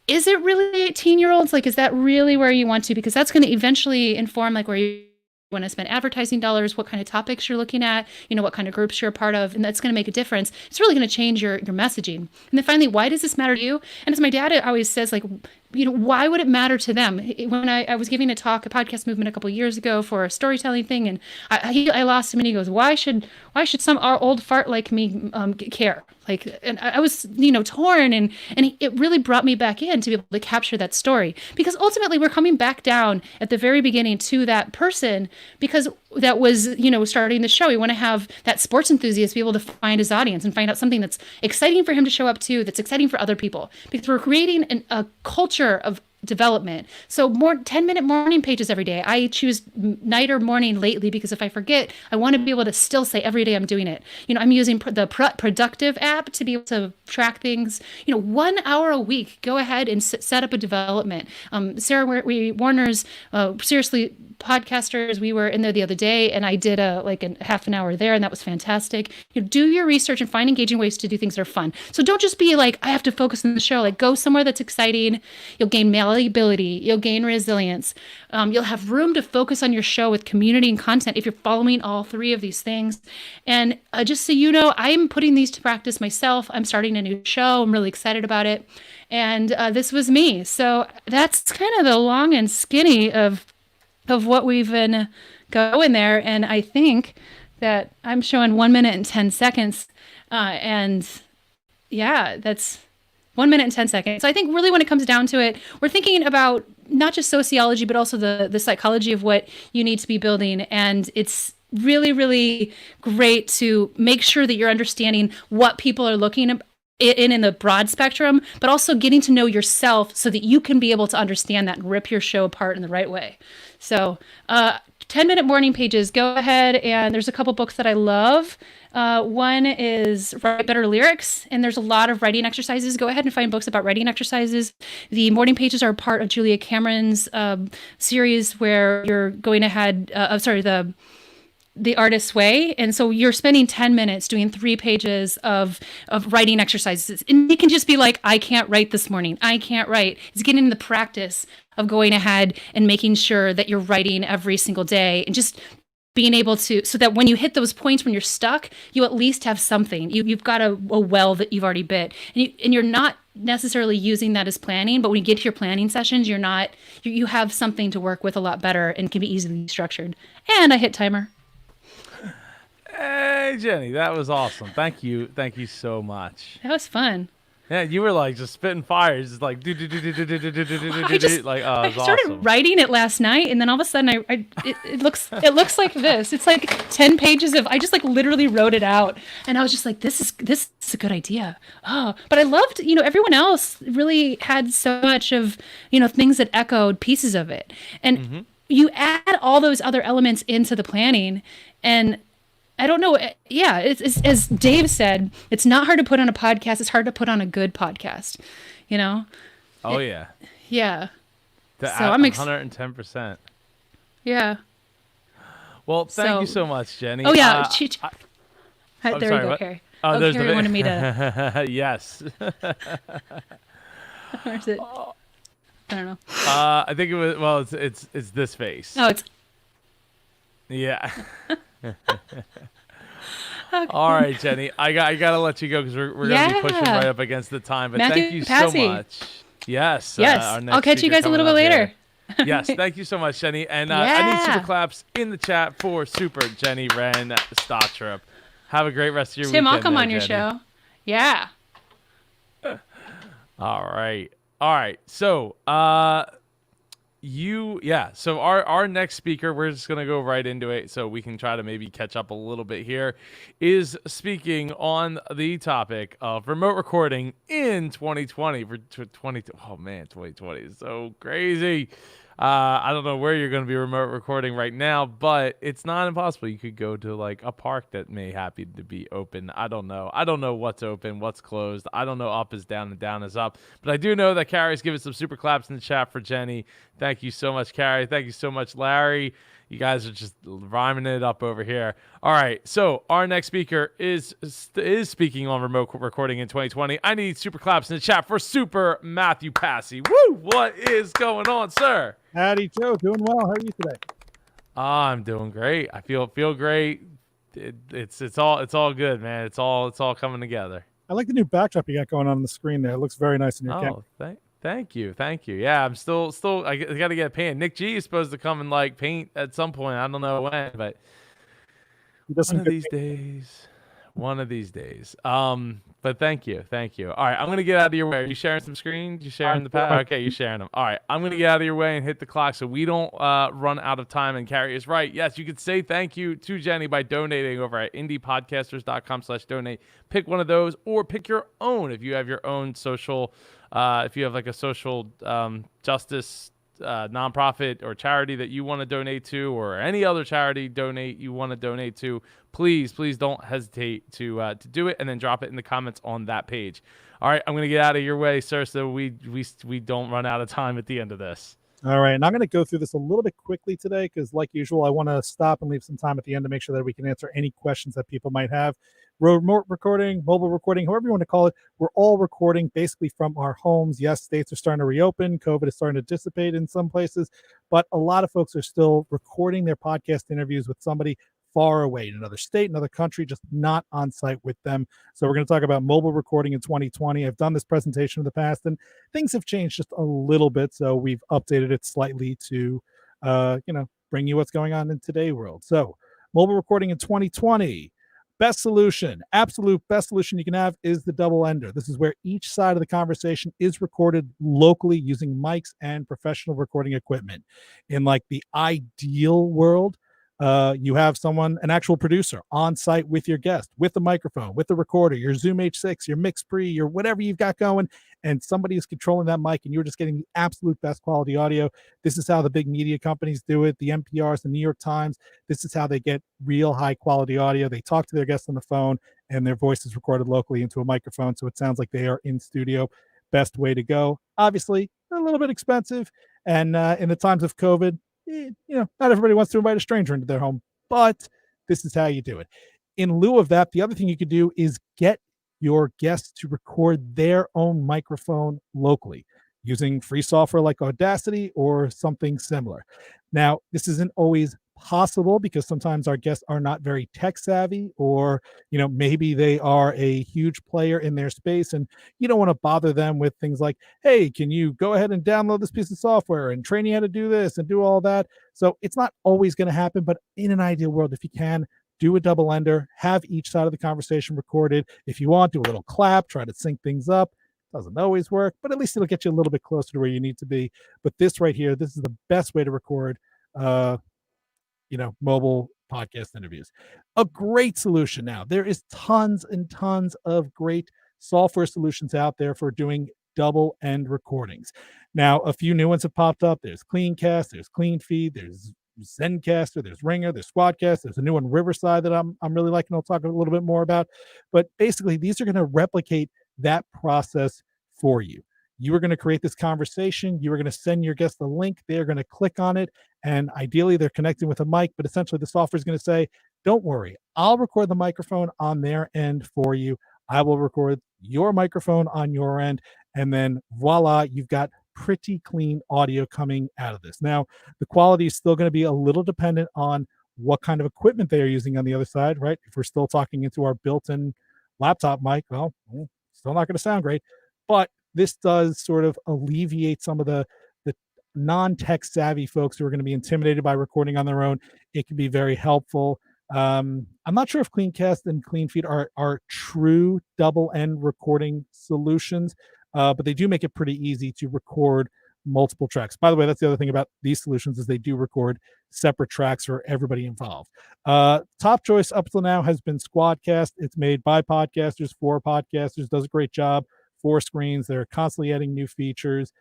is it really 18-year-olds? Like, is that really where you want to? Because that's going to eventually inform like where you want to spend advertising dollars, what kind of topics you're looking at, what kind of groups you're a part of, and that's going to make a difference. It's really going to change your messaging. And then finally, why does this matter to you? And as my dad always says, like, why would it matter to them? When I was giving a talk, a podcast movement a couple of years ago for a storytelling thing, and I lost him, and he goes, why should some old fart like me care? Like, and I was, torn, and it really brought me back in to be able to capture that story, because ultimately we're coming back down at the very beginning to that person, because that was, starting the show. We want to have that sports enthusiast be able to find his audience and find out something that's exciting for him to show up to, that's exciting for other people, because we're creating a culture of development. So more 10-minute morning pages every day. I choose night or morning lately because if I forget, I want to be able to still say every day I'm doing it. I'm using the Productive app to be able to track things. 1 hour a week. Go ahead and set up a development. Sarah Warner's Seriously Podcasters, we were in there the other day, and I did a half an hour there, and that was fantastic. Do your research and find engaging ways to do things that are fun. So don't just be like, I have to focus on the show. Like, go somewhere that's exciting. You'll gain malleability. You'll gain resilience. You'll have room to focus on your show with community and content if you're following all three of these things. And just so you know, I'm putting these to practice myself. I'm starting a new show. I'm really excited about it. And this was me. So that's kind of the long and skinny of what we've been going there. And I think that I'm showing 1 minute and 10 seconds. And yeah, that's 1 minute and 10 seconds. So I think really when it comes down to it, we're thinking about not just sociology, but also the psychology of what you need to be building. And it's really, really great to make sure that you're understanding what people are looking at in the broad spectrum, but also getting to know yourself so that you can be able to understand that and rip your show apart in the right way. So 10-minute morning pages. Go ahead, and there's a couple books that I love. One is Write Better Lyrics, and there's a lot of writing exercises. Go ahead and find books about writing exercises. The morning pages are part of Julia Cameron's series where you're going ahead, the Artist's Way. And so you're spending 10 minutes doing 3 pages of writing exercises. And it can just be like, I can't write this morning. I can't write. It's getting in the practice of going ahead and making sure that you're writing every single day and just being able to, so that when you hit those points when you're stuck, you at least have something. You've got a well that you've already bit. And you're not necessarily using that as planning, but when you get to your planning sessions, you have something to work with a lot better and can be easily structured. And I hit timer. Hey, Jenny, that was awesome. Thank you. Thank you so much. That was fun. Yeah, you were like just spitting fires, just like do like I started writing it last night, and then all of a sudden, it looks like this. It's like 10 pages of I just like literally wrote it out, and I was just like, this is a good idea. Oh, but I loved, everyone else really had so much of things that echoed pieces of it, and you add all those other elements into the planning, and I don't know. Yeah, it's as Dave said, it's not hard to put on a podcast. It's hard to put on a good podcast, Oh, yeah. Yeah. So I'm 110%. Yeah. Well, thank you so much, Jenny. Oh, yeah. I'm there sorry, you go, what? Carrie. Oh, there's Carrie the wanted me to. Yes. Where's it? I don't know. I think it was. Well, it's this face. Oh, it's. Yeah. Okay. All right, Jenny. I gotta let you go because we're gonna be pushing right up against the time. But Matthew thank you Passy. so much. Yes. Yes. Our next I'll catch you speaker guys a little coming bit up later. here. Yes. Thank you so much, Jenny. And I need super claps in the chat for Super Jenny Wren Stottrop. Have a great rest of your Tim, weekend. I'll come there, on your Jenny. show. Yeah. All right. So, so our next speaker, we're just going to go right into it so we can try to maybe catch up a little bit here, is speaking on the topic of remote recording in 2020 for 2020 is so crazy. I don't know where you're going to be remote recording right now, but it's not impossible. You could go to like a park that may happen to be open. I don't know what's open, what's closed. I don't know up is down and down is up. But I do know that Carrie's giving some super claps in the chat for Jenny. Thank you so much, Carrie. Thank you so much, Larry. You guys are just rhyming it up over here. All right, so our next speaker is speaking on remote recording in 2020. I need super claps in the chat for Super Matthew Passy. Woo! What is going on, sir? Howdy, Joe. Doing well. How are you today? I'm doing great. I feel great. It's all good, man. It's all coming together. I like the new backdrop you got going on the screen there. It looks very nice in your camera. Thank you. Yeah, I'm still. I got to get paint. Nick G is supposed to come and like paint at some point. I don't know when, but one of these days. But thank you. All right, I'm gonna get out of your way. Are you sharing some screens? You sharing the pad? Okay, you're sharing them. All right, I'm gonna get out of your way and hit the clock so we don't run out of time. And Carrie is right. Yes, you could say thank you to Jenny by donating over at indiepodcasters.com/donate. Pick one of those, or pick your own if you have your own social. If you have like a social justice nonprofit or charity that you want to donate to, or any other charity you want to donate to, please don't hesitate to do it, and then drop it in the comments on that page. All right, I'm going to get out of your way, sir, so we don't run out of time at the end of this. All right, and I'm going to go through this a little bit quickly today because, like usual, I want to stop and leave some time at the end to make sure that we can answer any questions that people might have. Remote recording, mobile recording, however you want to call it, we're all recording basically from our homes. Yes, states are starting to reopen. COVID is starting to dissipate in some places, but a lot of folks are still recording their podcast interviews with somebody far away in another state, another country, just not on site with them. So we're going to talk about mobile recording in 2020. I've done this presentation in the past, and things have changed just a little bit. So we've updated it slightly to, bring you what's going on in today's world. So mobile recording in 2020. Best solution, absolute best solution you can have is the double ender. This is where each side of the conversation is recorded locally using mics and professional recording equipment. In like the ideal world, You have someone, an actual producer on site with your guest, with the microphone, with the recorder, your Zoom H6, your Mix Pre, your whatever you've got going, and somebody is controlling that mic and you're just getting the absolute best quality audio. This is how the big media companies do it, the NPRs, the New York Times. This is how they get real high quality audio. They talk to their guests on the phone and their voice is recorded locally into a microphone, so it sounds like they are in studio. Best way to go. Obviously, a little bit expensive, and in the times of COVID, not everybody wants to invite a stranger into their home, but this is how you do it. In lieu of that, the other thing you could do is get your guests to record their own microphone locally using free software like Audacity or something similar. Now, this isn't always possible because sometimes our guests are not very tech savvy, or maybe they are a huge player in their space and you don't want to bother them with things like, hey, can you go ahead and download this piece of software and train you how to do this and do all that. So it's not always going to happen, but in an ideal world, if you can, do a double ender, have each side of the conversation recorded. If you want, do a little clap, try to sync things up. Doesn't always work, but at least it'll get you a little bit closer to where you need to be. But this right here, this is the best way to record mobile podcast interviews. A great solution. Now, there is tons and tons of great software solutions out there for doing double end recordings. Now, a few new ones have popped up. There's CleanCast, there's CleanFeed, there's Zencaster, there's Ringer, there's Squadcast, there's a new one, Riverside, that I'm really liking. I'll talk a little bit more about. But basically, these are going to replicate that process for you. You are going to create this conversation. You are going to send your guest the link. They're going to click on it. And ideally, they're connecting with a mic. But essentially, the software is going to say, don't worry, I'll record the microphone on their end for you. I will record your microphone on your end. And then voila, you've got pretty clean audio coming out of this. Now, the quality is still going to be a little dependent on what kind of equipment they are using on the other side, right? If we're still talking into our built-in laptop mic, well, still not going to sound great. But this does sort of alleviate some of the non-tech savvy folks who are going to be intimidated by recording on their own. It can be very helpful. I'm not sure if CleanCast and CleanFeed are true double end recording solutions, but they do make it pretty easy to record multiple tracks. By the way, that's the other thing about these solutions is they do record separate tracks for everybody involved. Top choice up till now has been Squadcast. It's made by podcasters for podcasters, does a great job. 4 screens. They're constantly adding new features.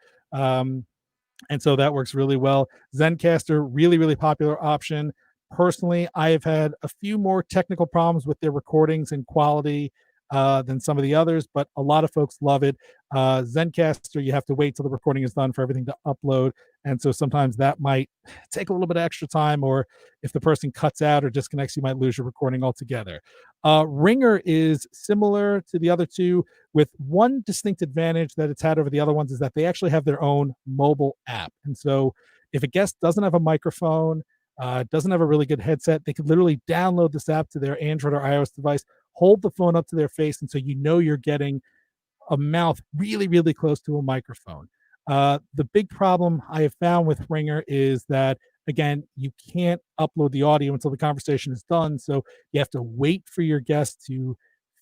And so that works really well. Zencaster, really, really popular option. Personally, I have had a few more technical problems with their recordings and quality than some of the others, but a lot of folks love it. Zencaster, you have to wait till the recording is done for everything to upload. And so sometimes that might take a little bit of extra time, or if the person cuts out or disconnects, you might lose your recording altogether. Ringer is similar to the other two, with one distinct advantage that it's had over the other ones is that they actually have their own mobile app. And so if a guest doesn't have a microphone, doesn't have a really good headset, they could literally download this app to their Android or iOS device, hold the phone up to their face, and so you're getting a mouth really, really close to a microphone. The big problem I have found with Ringer is that, again, you can't upload the audio until the conversation is done. So you have to wait for your guest to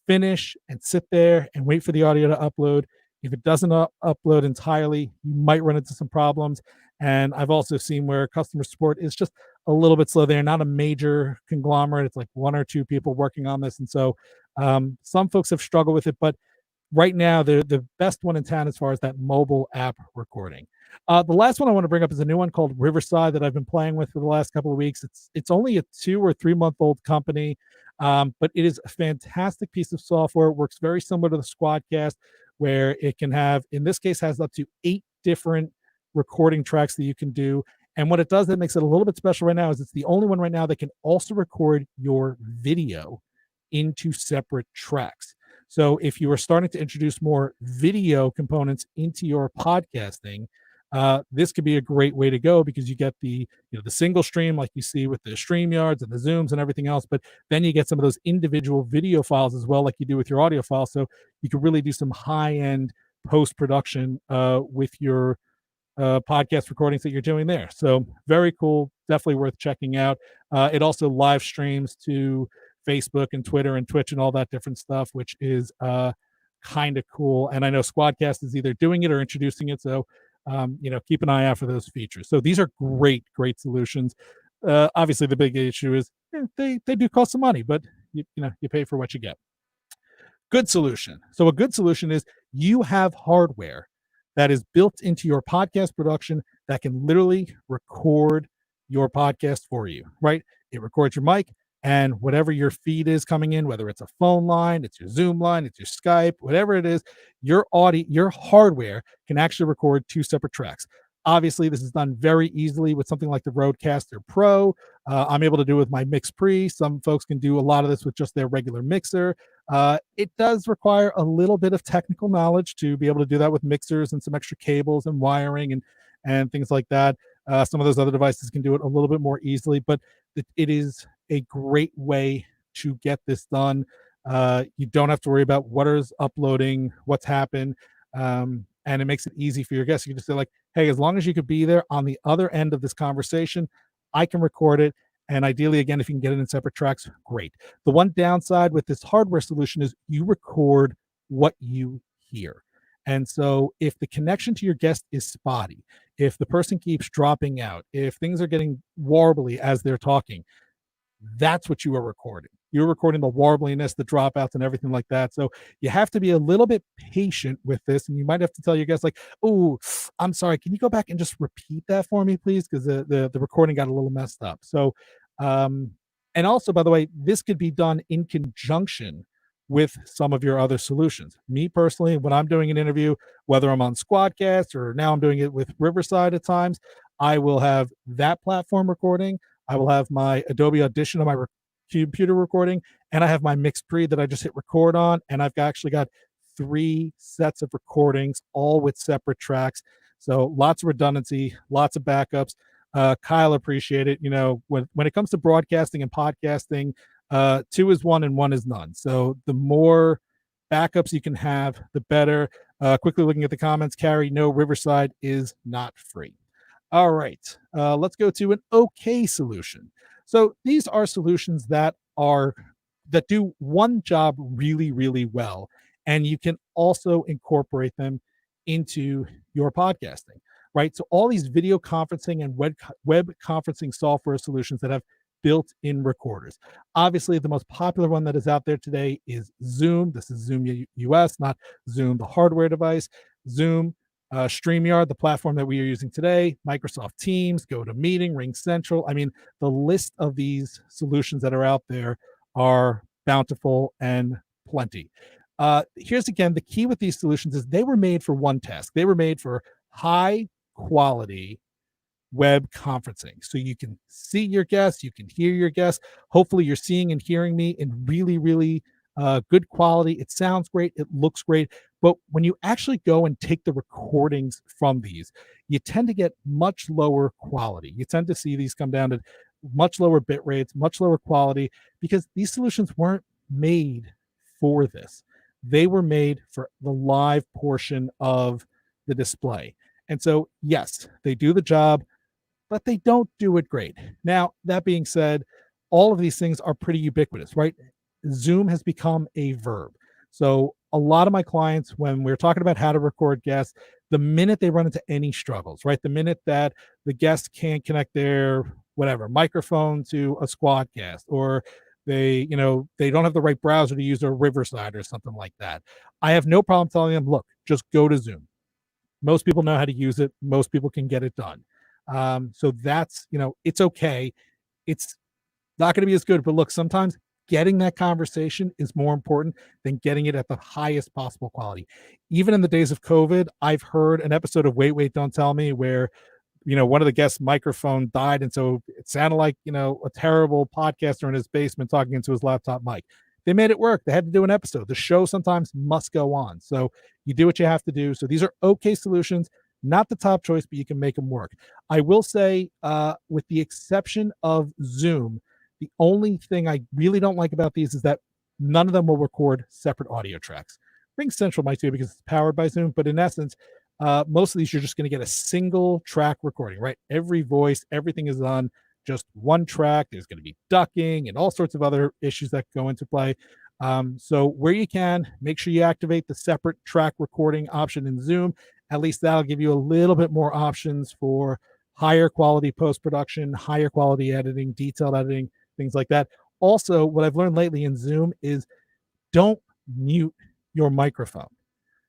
finish and sit there and wait for the audio to upload. If it doesn't upload entirely, you might run into some problems. And I've also seen where customer support is just a little bit slow. They're not a major conglomerate. It's like 1 or 2 people working on this. And so some folks have struggled with it, but right now they're the best one in town as far as that mobile app recording. The last one I want to bring up is a new one called Riverside that I've been playing with for the last couple of weeks. It's only a 2 or 3 month old company, but it is a fantastic piece of software. It works very similar to the Squadcast, where it can have, in this case, has up to 8 different recording tracks that you can do. And what it does that makes it a little bit special right now is it's the only one right now that can also record your video into separate tracks. So if you are starting to introduce more video components into your podcasting, this could be a great way to go, because you get the single stream like you see with the StreamYards and the Zooms and everything else, but then you get some of those individual video files as well, like you do with your audio files. So you can really do some high-end post-production with your podcast recordings that you're doing there. So very cool, definitely worth checking out. It also live streams to Facebook and Twitter and Twitch and all that different stuff, which is kind of cool. And I know Squadcast is either doing it or introducing it. So, keep an eye out for those features. So these are great, great solutions. Obviously, the big issue is they do cost some money, but you pay for what you get. Good solution. So a good solution is you have hardware that is built into your podcast production that can literally record your podcast for you, right? It records your mic and whatever your feed is coming in, whether it's a phone line, it's your Zoom line, it's your Skype, whatever it is, your audio, your hardware can actually record 2 separate tracks. Obviously, this is done very easily with something like the Rodecaster Pro. I'm able to do it with my MixPre. Some folks can do a lot of this with just their regular mixer. It does require a little bit of technical knowledge to be able to do that with mixers and some extra cables and wiring and things like that. Some of those other devices can do it a little bit more easily, but it is a great way to get this done. You don't have to worry about what is uploading, what's happened. And it makes it easy for your guests. You can just say like, hey, as long as you could be there on the other end of this conversation, I can record it. And ideally, again, if you can get it in separate tracks, great. The one downside with this hardware solution is you record what you hear. And so if the connection to your guest is spotty, if the person keeps dropping out, if things are getting warbly as they're talking, that's what you are recording. You're recording the warbliness, the dropouts, and everything like that. So you have to be a little bit patient with this, and you might have to tell your guests like, "Oh, I'm sorry, can you go back and just repeat that for me, please?" Because the recording got a little messed up. So, and also, by the way, this could be done in conjunction with some of your other solutions. Me personally, when I'm doing an interview, whether I'm on Squadcast or now I'm doing it with Riverside at times, I will have that platform recording. I will have my Adobe Audition on my computer recording, and I have my MixPre that I just hit record on, and I've actually got 3 sets of recordings, all with separate tracks. So lots of redundancy, lots of backups. Kyle, appreciate it. When it comes to broadcasting and podcasting, 2 is 1 and 1 is none. So the more backups you can have, the better. Quickly looking at the comments, Carrie, no, Riverside is not free. All right, let's go to an okay solution. So these are solutions that do one job really, really well, and you can also incorporate them into your podcasting, right? So all these video conferencing and web conferencing software solutions that have built-in recorders. Obviously, the most popular one that is out there today is Zoom. This is Zoom US, not Zoom, the hardware device. Zoom, StreamYard, the platform that we are using today, Microsoft Teams, GoToMeeting, RingCentral. I mean, the list of these solutions that are out there are bountiful and plenty. Here's again, the key with these solutions is they were made for one task. They were made for high quality web conferencing. So you can see your guests, you can hear your guests. Hopefully you're seeing and hearing me in really, really good quality. It sounds great. It looks great. But when you actually go and take the recordings from these, you tend to get much lower quality. You tend to see these come down to much lower bit rates, much lower quality, because these solutions weren't made for this. They were made for the live portion of the display. And so, yes, they do the job, but they don't do it great. Now, that being said, all of these things are pretty ubiquitous, right? Zoom has become a verb. So a lot of my clients, when we're talking about how to record guests, the minute they run into any struggles, right? The minute that the guest can't connect their microphone to a Squadcast, or they don't have the right browser to use a Riverside or something like that, I have no problem telling them, look, just go to Zoom. Most people know how to use it. Most people can get it done. So that's, it's okay. It's not going to be as good, but look, sometimes getting that conversation is more important than getting it at the highest possible quality. Even in the days of COVID, I've heard an episode of Wait, Wait, Don't Tell Me where, one of the guests' microphone died. And so it sounded like, a terrible podcaster in his basement talking into his laptop mic. They made it work. They had to do an episode. The show sometimes must go on. So you do what you have to do. So these are okay solutions, not the top choice, but you can make them work. I will say, with the exception of Zoom, the only thing I really don't like about these is that none of them will record separate audio tracks. RingCentral might do because it's powered by Zoom, but in essence, most of these you're just going to get a single track recording, right? Every voice, everything is on just one track. There's going to be ducking and all sorts of other issues that go into play. So where you can, make sure you activate the separate track recording option in Zoom. At least that'll give you a little bit more options for higher quality post-production, higher quality editing, detailed editing, things like that. Also, what I've learned lately in Zoom is don't mute your microphone.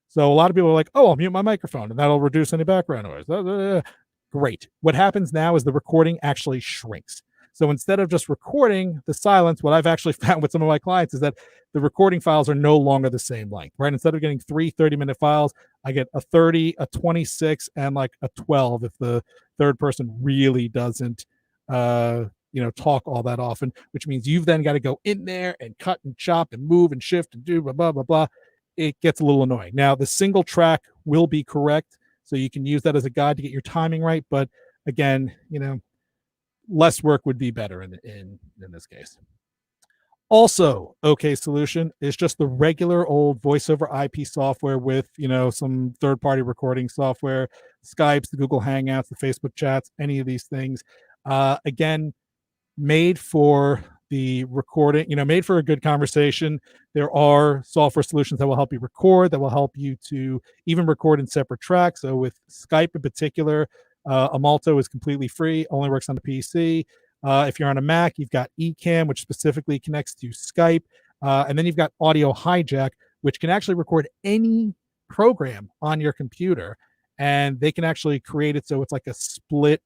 So a lot of people are like, oh, I'll mute my microphone and that'll reduce any background noise. Great. What happens now is the recording actually shrinks. So instead of just recording the silence, what I've actually found with some of my clients is that the recording files are no longer the same length, right? Instead of getting 3 30-minute files, I get a 30, a 26, and like a 12 if the third person really doesn't talk all that often, which means you've then got to go in there and cut and chop and move and shift and do blah, blah, blah, blah. It gets a little annoying. Now, the single track will be correct, so you can use that as a guide to get your timing right. But again, less work would be better in this case. Also, OK Solution is just the regular old voice over IP software with, some third-party recording software, Skypes, the Google Hangouts, the Facebook chats, any of these things. Again, made for the recording, made for a good conversation. There are software solutions that will help you record, that will help you to even record in separate tracks. So with Skype in particular, Amalto is completely free, only works on the PC. If you're on a Mac, you've got Ecamm, which specifically connects to Skype. And then you've got Audio Hijack, which can actually record any program on your computer. And they can actually create it so it's like a split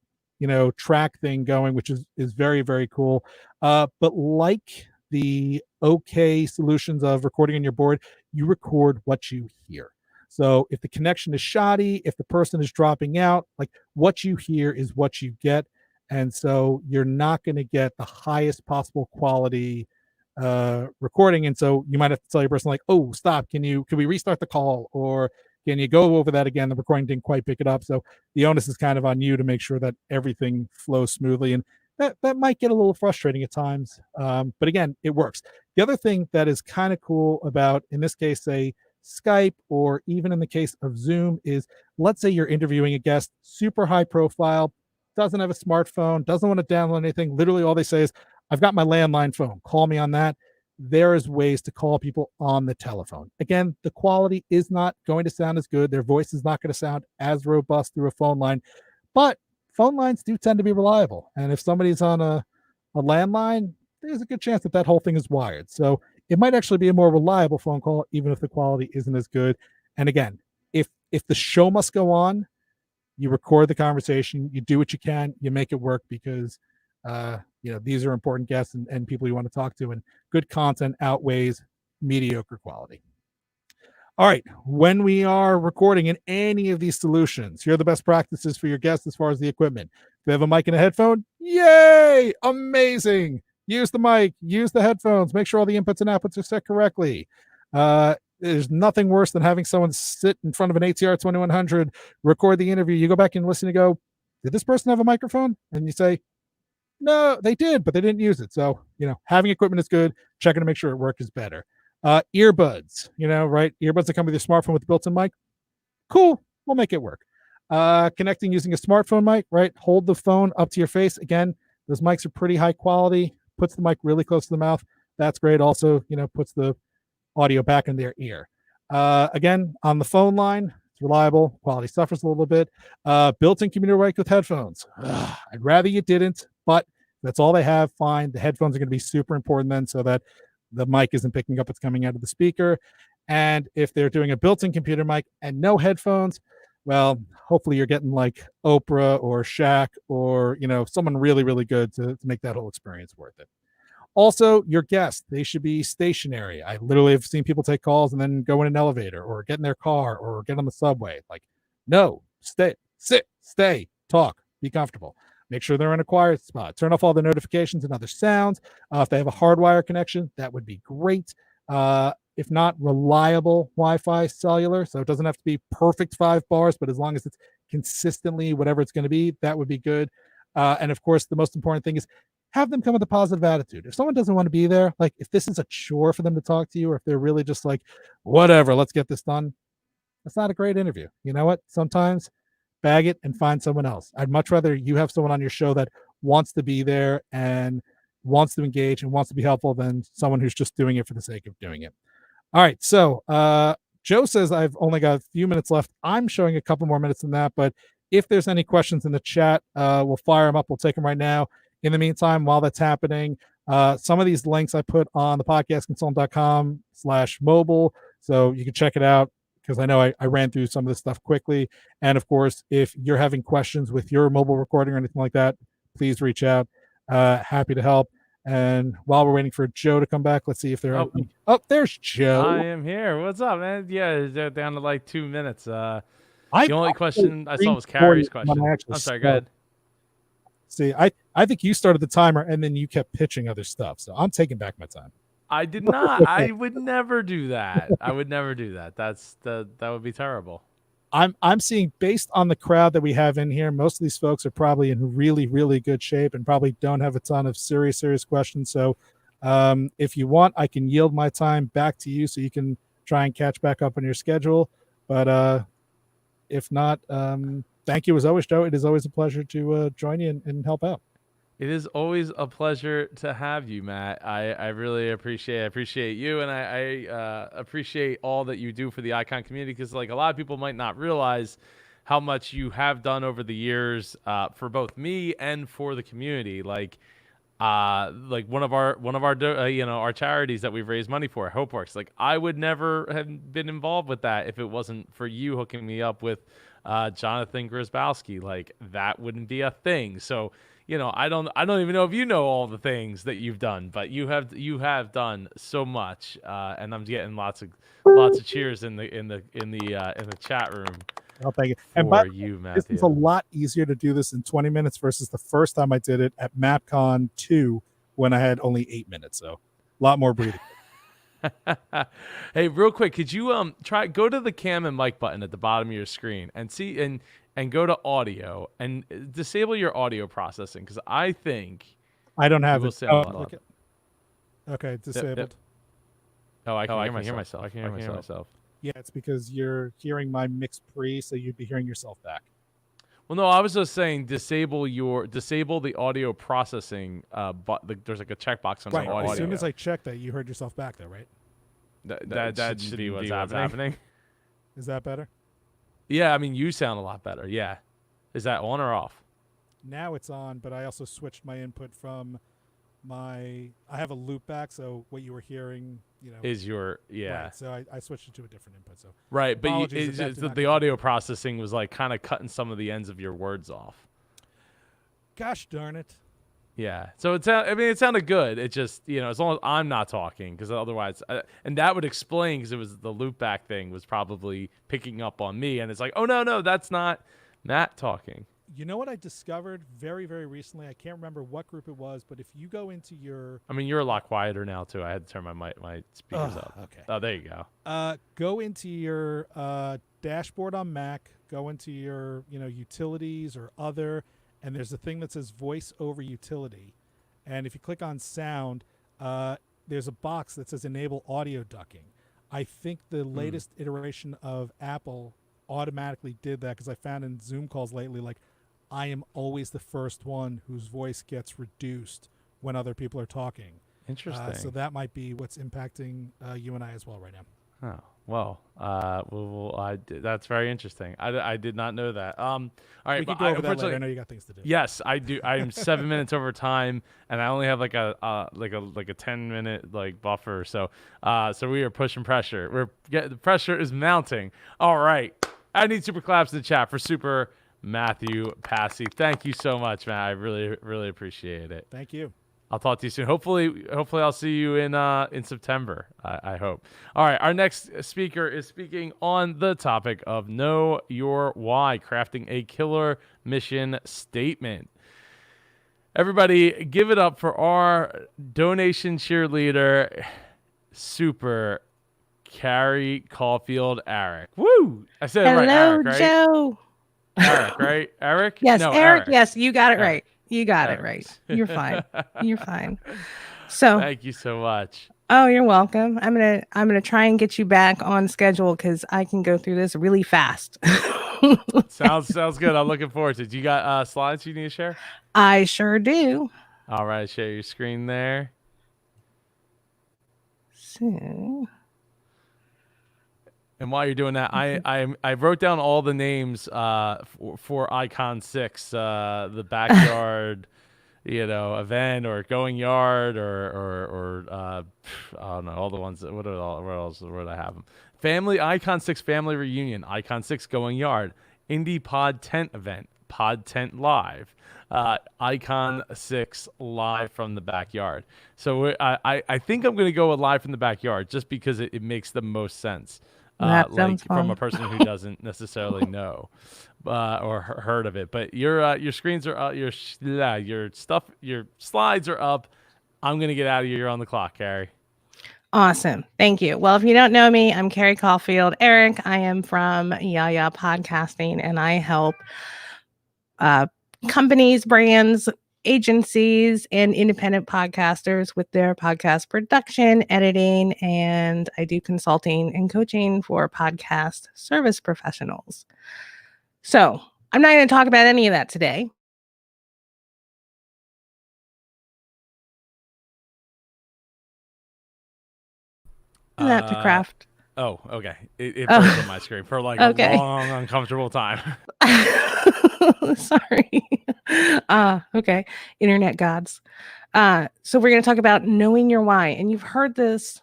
track thing going, which is very, very cool. But like the OK solutions of recording on your board, you record what you hear. So if the connection is shoddy, if the person is dropping out, like what you hear is what you get. And so you're not going to get the highest possible quality recording. And so you might have to tell your person like, oh, stop, can we restart the call? Or can you go over that again? The recording didn't quite pick it up. So the onus is kind of on you to make sure that everything flows smoothly. And that might get a little frustrating at times. But again, it works. The other thing that is kind of cool about, in this case, say Skype, or even in the case of Zoom, is let's say you're interviewing a guest, super high profile, doesn't have a smartphone, doesn't want to download anything. Literally all they say is, I've got my landline phone. Call me on that. There is ways to call people on the telephone. Again, the quality is not going to sound as good. Their voice is not going to sound as robust through a phone line, but phone lines do tend to be reliable. And if somebody's on a landline, there's a good chance that whole thing is wired. So it might actually be a more reliable phone call, even if the quality isn't as good. And again, if the show must go on, you record the conversation, you do what you can, you make it work, because these are important guests and people you want to talk to, and good content outweighs mediocre quality. All right, when we are recording in any of these solutions, here are the best practices for your guests as far as the equipment. If they have a mic and a headphone, yay, amazing. Use the mic, use the headphones, make sure all the inputs and outputs are set correctly. There's nothing worse than having someone sit in front of an ATR 2100, record the interview. You go back and listen and go, did this person have a microphone? And you say, no, they did, but they didn't use it. So, having equipment is good. Checking to make sure it works is better. Earbuds, right? Earbuds that come with your smartphone with a built-in mic. Cool. We'll make it work. Connecting using a smartphone mic, right? Hold the phone up to your face. Again, those mics are pretty high quality. Puts the mic really close to the mouth. That's great. Also, puts the audio back in their ear. Again, on the phone line, it's reliable. Quality suffers a little bit. Built-in computer mic with headphones. I'd rather you didn't, but that's all they have. Fine. The headphones are going to be super important then, so that the mic isn't picking up what's coming out of the speaker. And if they're doing a built-in computer mic and no headphones, well, hopefully you're getting like Oprah or Shaq or, someone really, really good to make that whole experience worth it. Also, your guests, they should be stationary. I literally have seen people take calls and then go in an elevator or get in their car or get on the subway. Like, no, sit, stay, talk, be comfortable. Make sure they're in a quiet spot. Turn off all the notifications and other sounds. If they have a hardwire connection, that would be great. If not, reliable Wi-Fi cellular. So it doesn't have to be perfect 5 bars, but as long as it's consistently whatever it's going to be, that would be good. And of course, the most important thing is have them come with a positive attitude. If someone doesn't want to be there, like if this is a chore for them to talk to you, or if they're really just like, whatever, let's get this done, that's not a great interview. You know what? Sometimes bag it and find someone else. I'd much rather you have someone on your show that wants to be there and wants to engage and wants to be helpful than someone who's just doing it for the sake of doing it. All right. So Joe says I've only got a few minutes left. I'm showing a couple more minutes than that, but if there's any questions in the chat, we'll fire them up. We'll take them right now. In the meantime, while that's happening, some of these links I put on the podcastconsultant.com/mobile, so you can check it out, because I know I ran through some of this stuff quickly. And of course, if you're having questions with your mobile recording or anything like that, please reach out. Happy to help. And while we're waiting for Joe to come back, let's see if they're. Oh, there's Joe. I am here. What's up, man? Yeah, they're down to like 2 minutes. The I only question I saw was screen recorded Carrie's question. when I actually I'm sorry, go started. ahead. See, I think you started the timer and then you kept pitching other stuff. So I'm taking back my time. I did not. I would never do that. I would never do that. That would be terrible. I'm seeing, based on the crowd that we have in here, most of these folks are probably in really, really good shape and probably don't have a ton of serious questions. So if you want, I can yield my time back to you so you can try and catch back up on your schedule. But if not, thank you as always, Joe. It is always a pleasure to join you and help out. It is always a pleasure to have you, Matt. I really appreciate you, and I appreciate all that you do for the Icon community, because like a lot of people might not realize how much you have done over the years for both me and for the community. Like one of our our charities that we've raised money for, HopeWorks. Like I would never have been involved with that if it wasn't for you hooking me up with Jonathan Grzybowski. Like that wouldn't be a thing. So I don't even know if you know all the things that you've done, but you have done so much, and I'm getting lots of cheers in the chat room. Oh, thank you. For And by you, Matthew. This is a lot easier to do this in 20 minutes versus the first time I did it at MapCon 2 when I had only 8 minutes. So a lot more breathing. Hey, real quick, could you go to the cam and mic button at the bottom of your screen and see and go to audio and disable your audio processing, because I think I don't have you will it. sound a lot louder. Okay, disabled. Oh, I can hear myself. I can hear myself. Yeah, it's because you're hearing my mix pre, so you'd be hearing yourself back. Well, no, I was just saying disable the audio processing. But there's like a checkbox on Right. the audio. As soon as I checked that, you heard yourself back though, right? That should be what's happening. Is that better? Yeah, I mean, you sound a lot better. Yeah. Is that on or off? Now it's on, but I also switched my input from I have a loop back, so what you were hearing, is your Right, so I switched it to a different input. So right, but apologies if that did not the come audio processing was like kind of cutting some of the ends of your words off. Gosh darn it. Yeah. So it sounded good. It just, as long as I'm not talking, because otherwise, and that would explain, because it was the loop back thing was probably picking up on me. And it's like, oh, no, that's not Matt talking. You know what I discovered very, very recently? I can't remember what group it was, but if you go into your... I mean, you're a lot quieter now, too. I had to turn my speakers up. Okay. Oh, there you go. Go into your dashboard on Mac, go into your, utilities or other, and there's a thing that says voice over utility. And if you click on sound, there's a box that says enable audio ducking. I think the latest iteration of Apple automatically did that, because I found in Zoom calls lately, like, I am always the first one whose voice gets reduced when other people are talking. Interesting. So that might be what's impacting you and I as well right now. Oh, well, that's very interesting. I did not know that. All right, We but could go over that later. unfortunately, I know you got things to do. Yes, I do. I am 7 minutes over time, and I only have like a 10-minute buffer. So we are pushing pressure. The pressure is mounting. All right, I need super claps in the chat for Super Matthew Passy. Thank you so much, man. I really, really appreciate it. Thank you. I'll talk to you soon. Hopefully I'll see you in September. I hope. All right, our next speaker is speaking on the topic of Know Your Why, crafting a killer mission statement. Everybody, give it up for our donation cheerleader, Super Carrie Caulfield Eric. Woo! I said it right, Eric, right? Joe. Eric, right? Eric? Yes, No, Eric. Yes, you got it Eric. right. You got it right. You're fine. You're fine. So, thank you so much. oh, you're welcome. I'm gonna try and get you back on schedule, because I can go through this really fast. Sounds good. I'm looking forward to it. You got slides you need to share? I sure do. All right, share your screen there. So, And while you're doing that, I wrote down all the names for Icon 6, the backyard, event or going yard or I don't know, all the ones that what else would I have them? Family Icon 6 family reunion, Icon 6 going yard, Indie Pod Tent event, Pod Tent live, Icon 6 live from the backyard. So I think I'm going to go with live from the backyard just because it makes the most sense. That Like sounds from fun. a person who doesn't necessarily know or heard of it. But your screens are up, your stuff, your slides are up. I'm gonna get out of here. You're on the clock, Carrie. Awesome. Thank you. Well, if you don't know me, I'm Carrie Caulfield. Eric, I am from Yaya Podcasting, and I help companies, brands, agencies, and independent podcasters with their podcast production, editing, and I do consulting and coaching for podcast service professionals. So I'm not going to talk about any of that today. That to craft. Oh, okay. It Oh. froze on my screen for like Okay. a long, uncomfortable time. Sorry. Okay. Internet gods. So we're going to talk about knowing your why. And you've heard this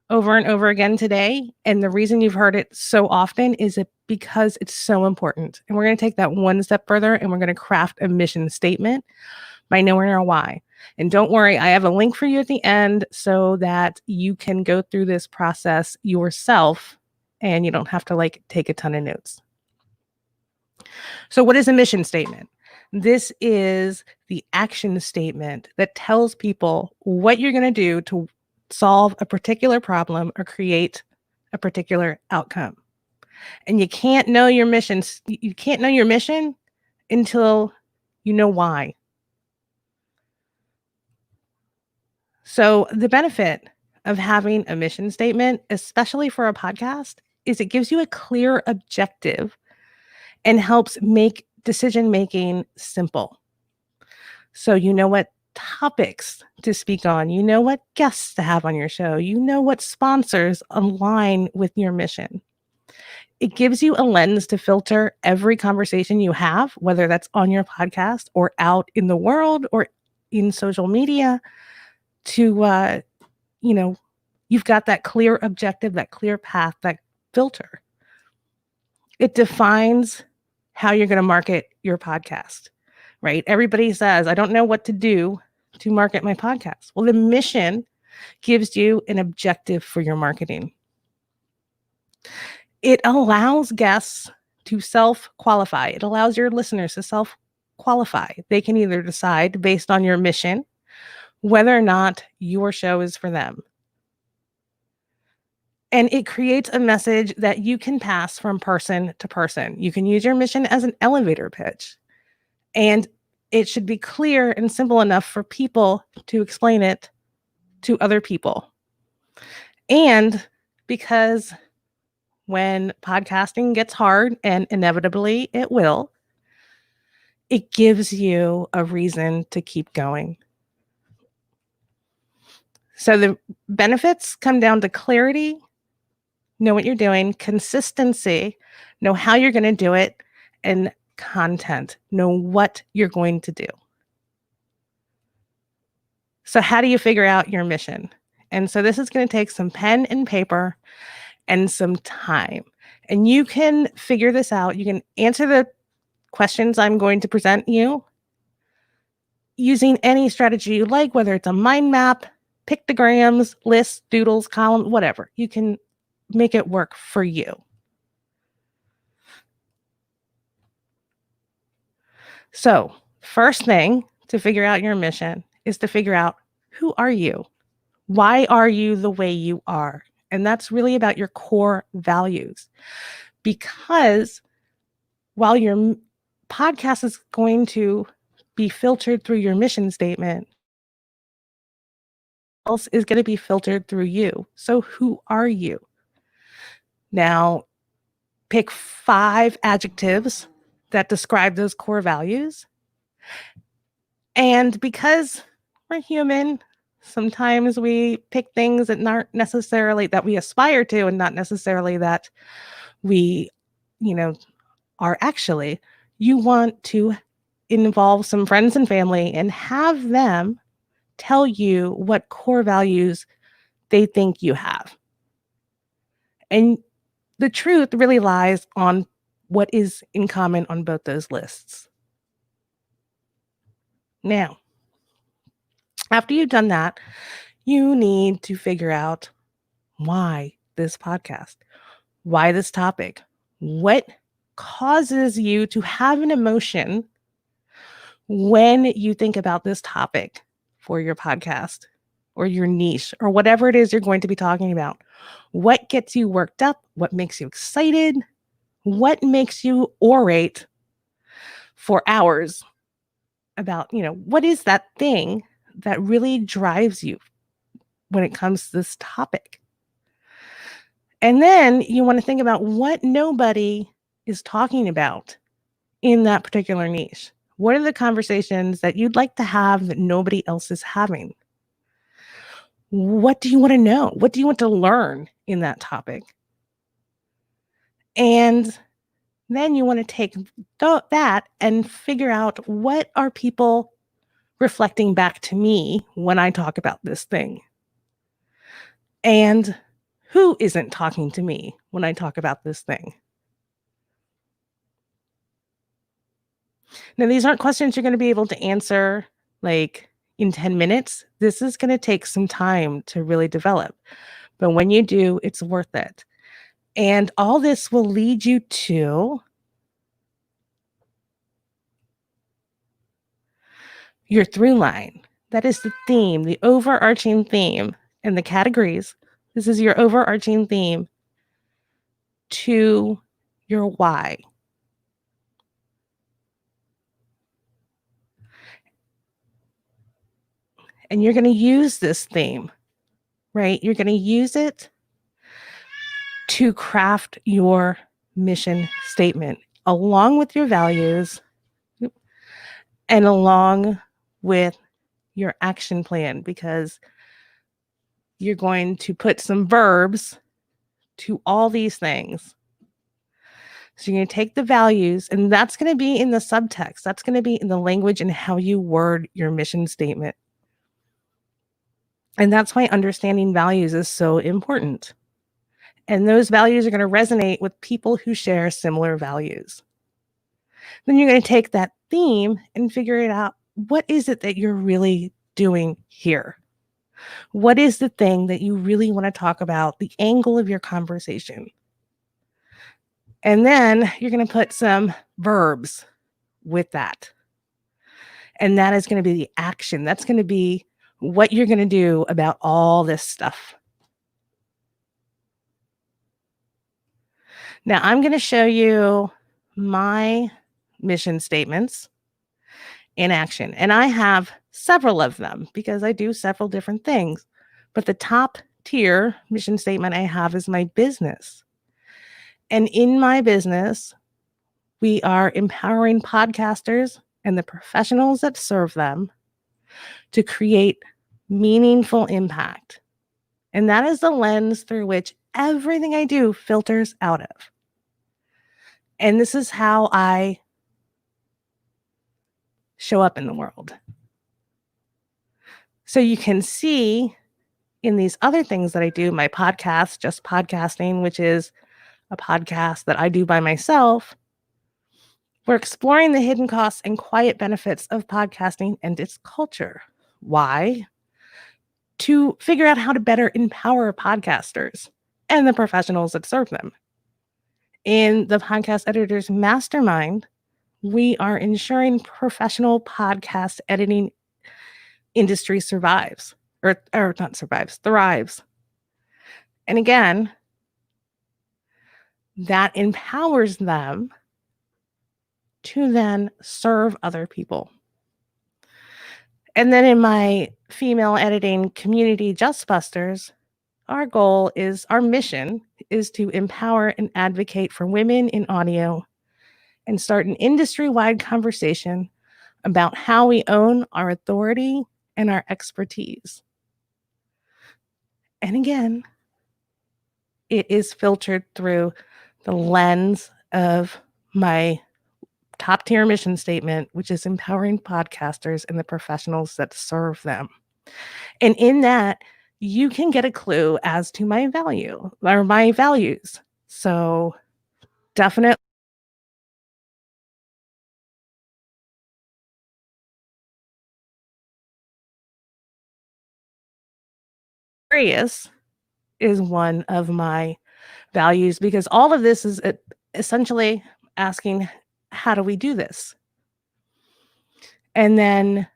over and over again today. And the reason you've heard it so often is it because it's so important. And we're going to take that one step further and we're going to craft a mission statement by knowing our why. And don't worry, I have a link for you at the end so that you can go through this process yourself and you don't have to take a ton of notes. So what is a mission statement? This is the action statement that tells people what you're going to do to solve a particular problem or create a particular outcome. And you can't know your mission. You can't know your mission until you know why. So the benefit of having a mission statement, especially for a podcast, is it gives you a clear objective and helps make decision-making simple. So you know what topics to speak on, you know what guests to have on your show, you know what sponsors align with your mission. It gives you a lens to filter every conversation you have, whether that's on your podcast or out in the world or in social media, to, you've got that clear objective, that clear path, that filter. It defines how you're going to market your podcast, right? Everybody says, I don't know what to do to market my podcast. Well, the mission gives you an objective for your marketing. It allows guests to self-qualify. It allows your listeners to self-qualify. They can either decide based on your mission whether or not your show is for them. And it creates a message that you can pass from person to person. You can use your mission as an elevator pitch. And it should be clear and simple enough for people to explain it to other people. And because when podcasting gets hard, and inevitably it will, it gives you a reason to keep going. So the benefits come down to clarity, know what you're doing, consistency, know how you're going to do it, and content, know what you're going to do. So how do you figure out your mission? And so this is going to take some pen and paper and some time. And you can figure this out. You can answer the questions I'm going to present you using any strategy you like, whether it's a mind map, pictograms, lists, doodles, columns, whatever. You can make it work for you. So, first thing to figure out your mission is to figure out, who are you? Why are you the way you are? And that's really about your core values. Because while your podcast is going to be filtered through your mission statement, else is going to be filtered through you. So who are you? Now, pick 5 adjectives that describe those core values. And because we're human, Sometimes we pick things that aren't necessarily that we aspire to and not necessarily that we, are actually. You want to involve some friends and family and have them tell you what core values they think you have. And the truth really lies on what is in common on both those lists. Now, after you've done that, you need to figure out why this podcast, why this topic, what causes you to have an emotion when you think about this topic for your podcast or your niche or whatever it is you're going to be talking about. What gets you worked up? What makes you excited? What makes you orate for hours about, what is that thing that really drives you when it comes to this topic? And then you want to think about what nobody is talking about in that particular niche. What are the conversations that you'd like to have that nobody else is having? What do you want to know? What do you want to learn in that topic? And then you want to take that and figure out, what are people reflecting back to me when I talk about this thing? And who isn't talking to me when I talk about this thing? Now, these aren't questions you're going to be able to answer like in 10 minutes. This is going to take some time to really develop. But when you do, it's worth it. And all this will lead you to your through line. That is the theme, the overarching theme, and the categories. This is your overarching theme to your why. And you're going to use this theme, right? You're going to use it to craft your mission statement along with your values and along with your action plan, because you're going to put some verbs to all these things. So you're going to take the values, and that's going to be in the subtext. That's going to be in the language and how you word your mission statement. And that's why understanding values is so important. And those values are going to resonate with people who share similar values. Then you're going to take that theme and figure it out. What is it that you're really doing here? What is the thing that you really want to talk about, the angle of your conversation? And then you're going to put some verbs with that. And that is going to be the action. That's going to be what you're going to do about all this stuff. Now, I'm going to show you my mission statements in action. And I have several of them because I do several different things. But the top tier mission statement I have is my business. And in my business, we are empowering podcasters and the professionals that serve them to create meaningful impact. And that is the lens through which everything I do filters out of. And this is how I show up in the world. So you can see in these other things that I do, my podcast, Just Podcasting, which is a podcast that I do by myself, we're exploring the hidden costs and quiet benefits of podcasting and its culture. Why? To figure out how to better empower podcasters and the professionals that serve them. In the Podcast Editors Mastermind, we are ensuring professional podcast editing industry thrives. And again, that empowers them to then serve other people. And then in my female editing community, Just Busters, our mission is to empower and advocate for women in audio and start an industry-wide conversation about how we own our authority and our expertise. And again, it is filtered through the lens of my top tier mission statement, which is empowering podcasters and the professionals that serve them. And in that, you can get a clue as to my value or my values. So definitely. Curious is one of my values, because all of this is essentially asking, how do we do this? And then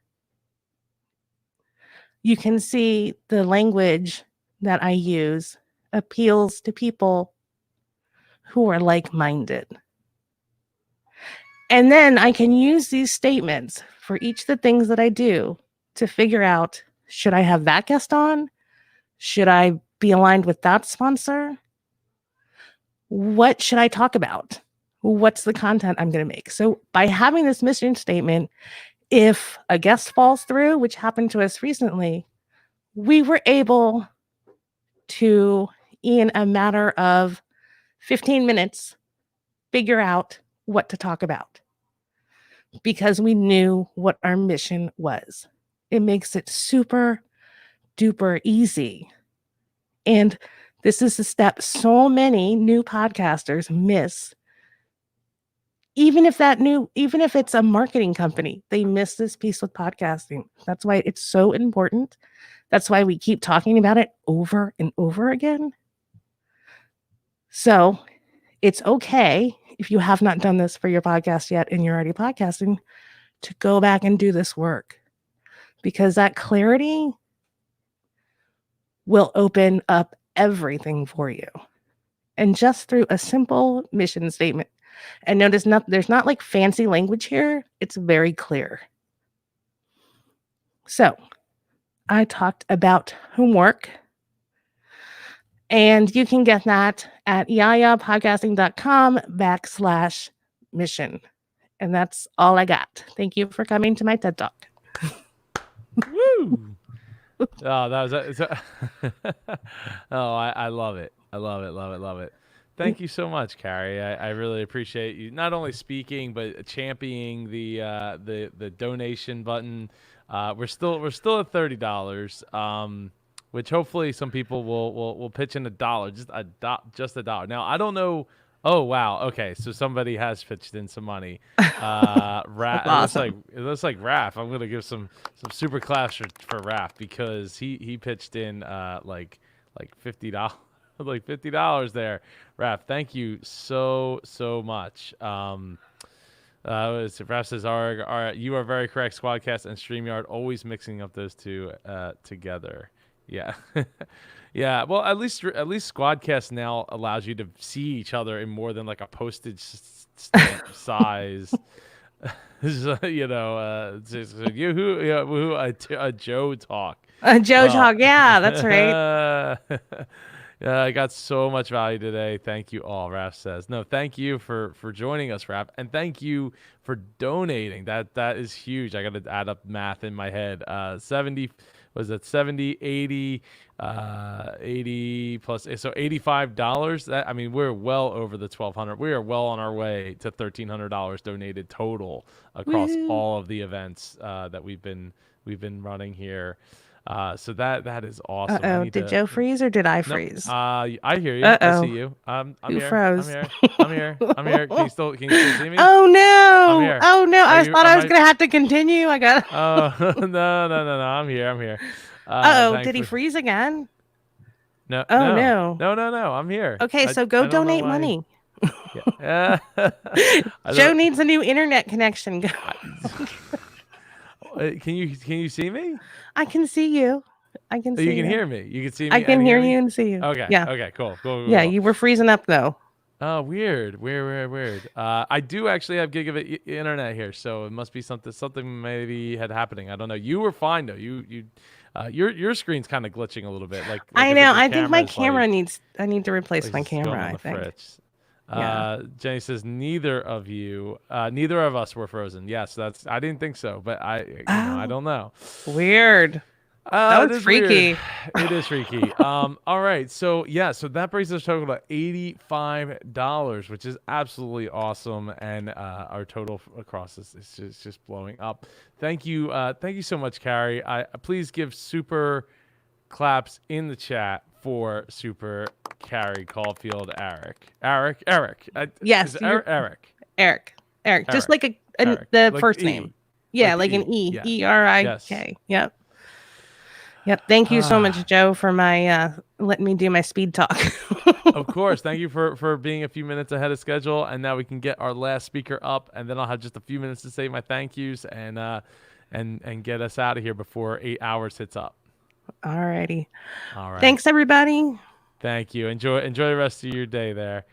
you can see the language that I use appeals to people who are like-minded. And then I can use these statements for each of the things that I do to figure out, should I have that guest on? Should I be aligned with that sponsor? What should I talk about? What's the content I'm going to make? So by having this mission statement, if a guest falls through, which happened to us recently, we were able to, in a matter of 15 minutes, figure out what to talk about because we knew what our mission was. It makes it super duper easy. And this is a step so many new podcasters miss. Even if it's a marketing company, they miss this piece with podcasting. That's why it's so important. That's why we keep talking about it over and over again. So it's okay if you have not done this for your podcast yet and you're already podcasting to go back and do this work, because that clarity will open up everything for you. And just through a simple mission statement. And notice there's not like fancy language here. It's very clear. So I talked about homework, and you can get that at yayapodcasting.com/mission. And that's all I got. Thank you for coming to my TED Talk. Woo! Oh, that was oh, I love it. I love it. Love it. Love it. Thank you so much, Carrie. I really appreciate you not only speaking but championing the donation button. We're still at $30, which hopefully some people will pitch in $1, just $1. Now I don't know. Oh wow. Okay, so somebody has pitched in some money. Awesome. It looks like Raph. I'm gonna give some super claps for Raph because he pitched in like $50. Like $50 there, Raph. Thank you so much. Raph says, you are very correct. Squadcast and StreamYard always mixing up those two together. Yeah, yeah. Well, at least Squadcast now allows you to see each other in more than like a postage stamp size. You know, a Joe talk. A Joe talk. Yeah, that's right. I got so much value today. Thank you all, Raph says. No, thank you for joining us, Raph. And thank you for donating. That is huge. I got to add up math in my head. 70, was it 70, 80, 80 plus, so $85. I mean, we're well over the $1,200. We are well on our way to $1,300 donated total across all of the events that we've been running here. So that is awesome. Did Joe freeze or did I freeze? I hear you. I see you. I'm Who here. froze? I'm here. Can you still see me? Oh no! I'm here. Oh no! I thought I was gonna have to continue. I got. Oh no! I'm here. Did he freeze again? No. Oh no! No! I'm here. Okay, so go donate money. Yeah. Joe needs a new internet connection. Can you see me? I can see you. I can see you. You can hear me. You can see me. I can hear you and see you. Okay. Yeah. Okay. Cool. Yeah, you were freezing up though. Oh, weird. I do actually have gigabit internet here, so it must be something maybe had happening. I don't know. You were fine though. Your screen's kind of glitching a little bit. Like I know. I think my camera needs. I need to replace my camera. I think. Yeah. Jenny says neither of us were frozen. Yes, I didn't think so, but I don't know. Weird. That It was is weird. freaky. It is freaky. All right. So so that brings us total to $85, which is absolutely awesome, and our total across this is just blowing up. Thank you so much, Carrie. Please give super claps in the chat for Super Carrie Caulfield Eric. Yes, Is it Eric? Eric. Just like Eric. the Like first E. name. Yeah, Like like an E. E. Yeah. E-R-I-K. Yep. Yep. Thank you so much, Joe, for my letting me do my speed talk. Of course. Thank you for being a few minutes ahead of schedule. And now we can get our last speaker up, and then I'll have just a few minutes to say my thank yous and get us out of here before 8 hours hits up. Alrighty. All right. Thanks, everybody. Thank you. Enjoy the rest of your day there.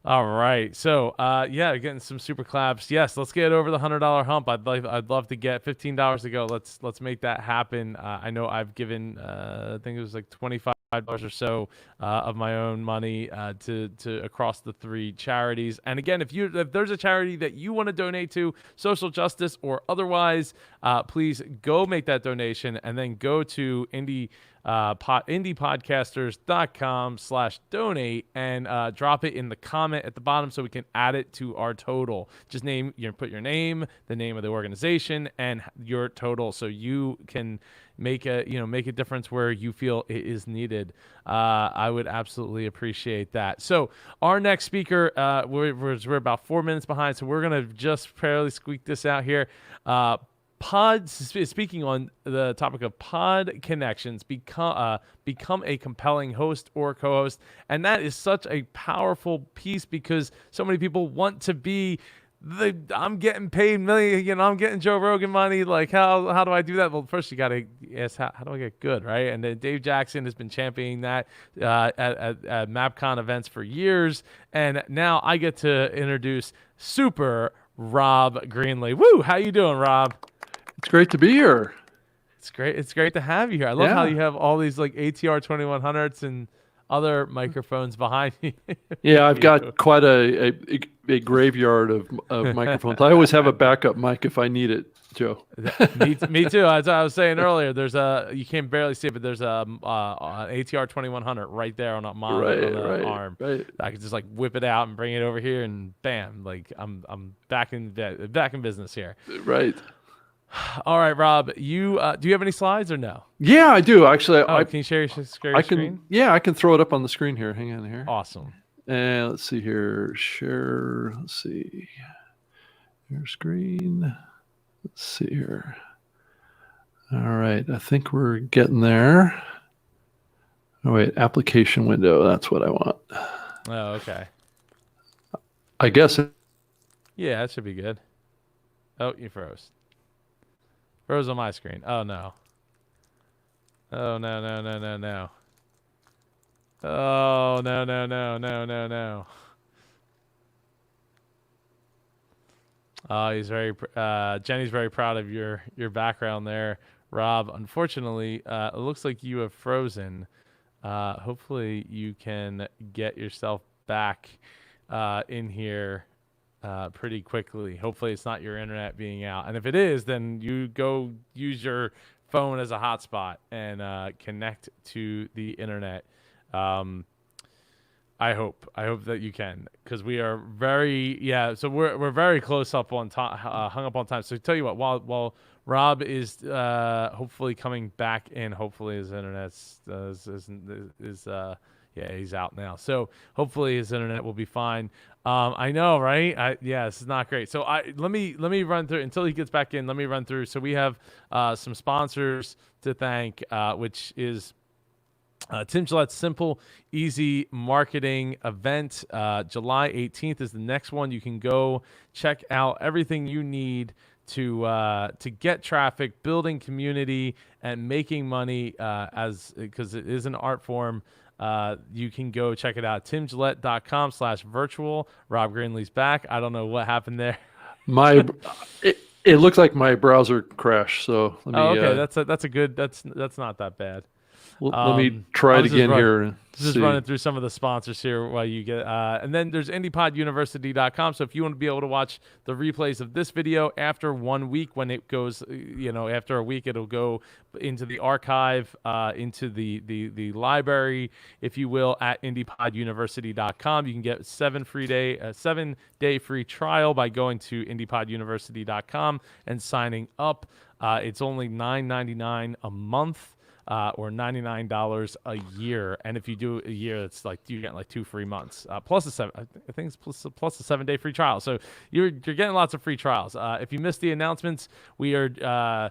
All right. So, getting some super claps. Yes, let's get over the $100 hump. I'd love to get $15 to go. Let's make that happen. I know I've given I think it was like $25 or so of my own money to across the 3 charities. And again, if there's a charity that you want to donate to, social justice or otherwise, please go make that donation and then go to indiepodcasters.com/donate and drop it in the comment at the bottom so we can add it to our total. Just put your name, the name of the organization, and your total so you can make a difference where you feel it is needed. I would absolutely appreciate that. So our next speaker, we're about 4 minutes behind, so we're gonna just barely squeak this out here. Speaking on the topic of pod connections, become a compelling host or co-host, and that is such a powerful piece because so many people want to be I'm getting paid million, I'm getting Joe Rogan money. Like how do I do that? Well, first you got to ask how do I get good, right? And then Dave Jackson has been championing that at MapCon events for years, and now I get to introduce Super Rob Greenlee. Woo! How you doing, Rob? It's great to be here. It's great to have you here. I love how Yeah. you have all these like ATR 2100s and other microphones behind you. Yeah, I've got quite a graveyard of microphones. I always have a backup mic if I need it, Joe. me too. As I was saying earlier, you can barely see it, but there's an ATR 2100 right there on my arm. Right. I can just like whip it out and bring it over here, and bam, like I'm back in business here. Right. All right, Rob. Do you have any slides or no? Yeah, I do actually. Can you share your screen? Yeah, I can throw it up on the screen here. Hang on here. Awesome. And let's see here. Share. Let's see. Your screen. Let's see here. All right. I think we're getting there. Oh wait, application window. That's what I want. Oh, okay. I guess. Yeah, that should be good. Oh, you froze. Froze on my screen. Oh no. Oh no. Oh no. Oh, Jenny's very proud of your background there, Rob. Unfortunately, it looks like you have frozen. Hopefully you can get yourself back in here pretty quickly. Hopefully it's not your internet being out. And if it is, then you go use your phone as a hotspot and connect to the internet. I hope that you can, because we are so we're very close up on time, hung up on time. So tell you what, while Rob is hopefully coming back in, hopefully his internet he's out now. So hopefully his internet will be fine. I know, right? This is not great. So let me run through until he gets back in. Let me run through. So we have some sponsors to thank, which is Tim Gillette's Simple Easy Marketing event. July 18th is the next one. You can go check out everything you need to get traffic, building community, and making money because it is an art form. You can go check it out. timgillette.com/virtual. Rob Greenlee's back. I don't know what happened there. It looks like my browser crashed. So let me, okay, that's not that bad. Let me try I it was just again run- here. Just See. running through some of the sponsors here while you get, and then there's IndiePodUniversity.com. So if you want to be able to watch the replays of this video after 1 week, when it goes, after a week, it'll go into the archive, into the library, if you will, at IndiePodUniversity.com. You can get 7-day free trial by going to IndiePodUniversity.com and signing up. It's only $9.99 a month. Or $99 a year, and if you do a year, it's like you get like 2 free months plus I think it's plus a 7-day free trial. So you're getting lots of free trials. If you missed the announcements, we have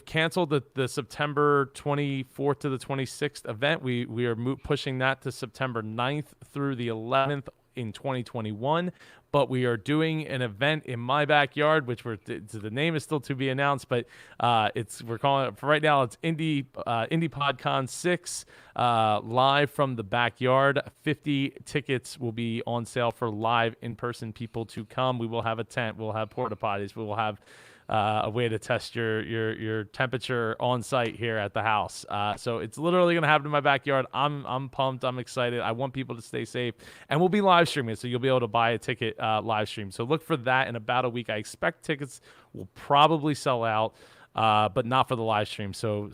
canceled the September 24th to the 26th event. We are pushing that to September 9th through the 11th in 2021, but we are doing an event in my backyard, which the name is still to be announced, but we're calling it, for right now, it's Indie PodCon 6 live from the backyard. 50 tickets will be on sale for live in-person people to come. We will have a tent, we'll have porta potties, we will have a way to test your temperature on site here at the house. So it's literally going to happen in my backyard. I'm pumped. I'm excited. I want people to stay safe, and we'll be live streaming, so you'll be able to buy a ticket live stream. So look for that in about a week. I expect tickets will probably sell out, but not for the live stream. So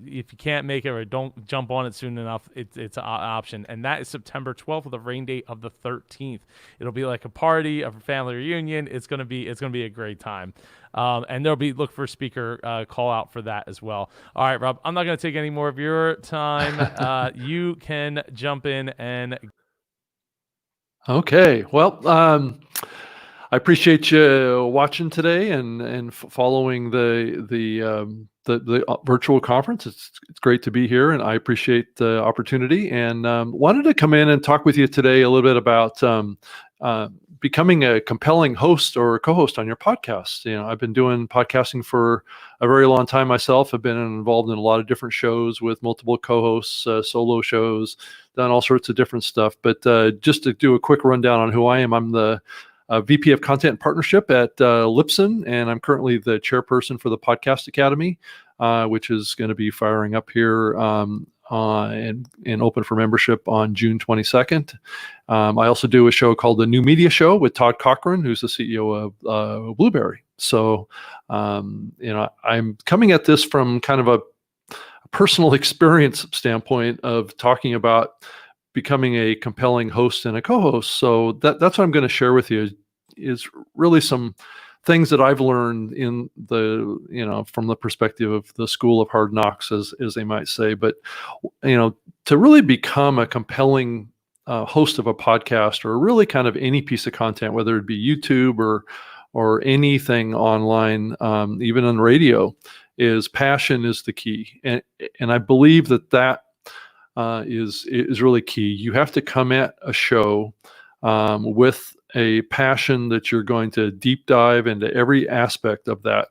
if you can't make it or don't jump on it soon enough, it's an option. And that is September 12th with a rain date of the 13th. It'll be like a party, a family reunion. It's gonna be a great time. And look for speaker call out for that as well. All right, Rob, I'm not going to take any more of your time. You can jump in and. Okay. Well, I appreciate you watching today and following the virtual conference. It's great to be here, and I appreciate the opportunity. And wanted to come in and talk with you today a little bit about becoming a compelling host or co-host on your podcast. I've been doing podcasting for a very long time myself. I've been involved in a lot of different shows with multiple co-hosts, solo shows, done all sorts of different stuff. But just to do a quick rundown on who I am, I'm the VP of Content and Partnership at Libsyn, and I'm currently the chairperson for the Podcast Academy, which is going to be firing up here and open for membership on June 22nd. I also do a show called The New Media Show with Todd Cochran, who's the CEO of Blueberry. So, I'm coming at this from kind of a personal experience standpoint of talking about becoming a compelling host and a co-host. So that's what I'm going to share with you is really some things that I've learned in from the perspective of the School of Hard Knocks, as they might say. But, to really become a compelling host of a podcast or really kind of any piece of content, whether it be YouTube or anything online, even on radio, passion is the key. And I believe that is really key. You have to come at a show with a passion that you're going to deep dive into every aspect of that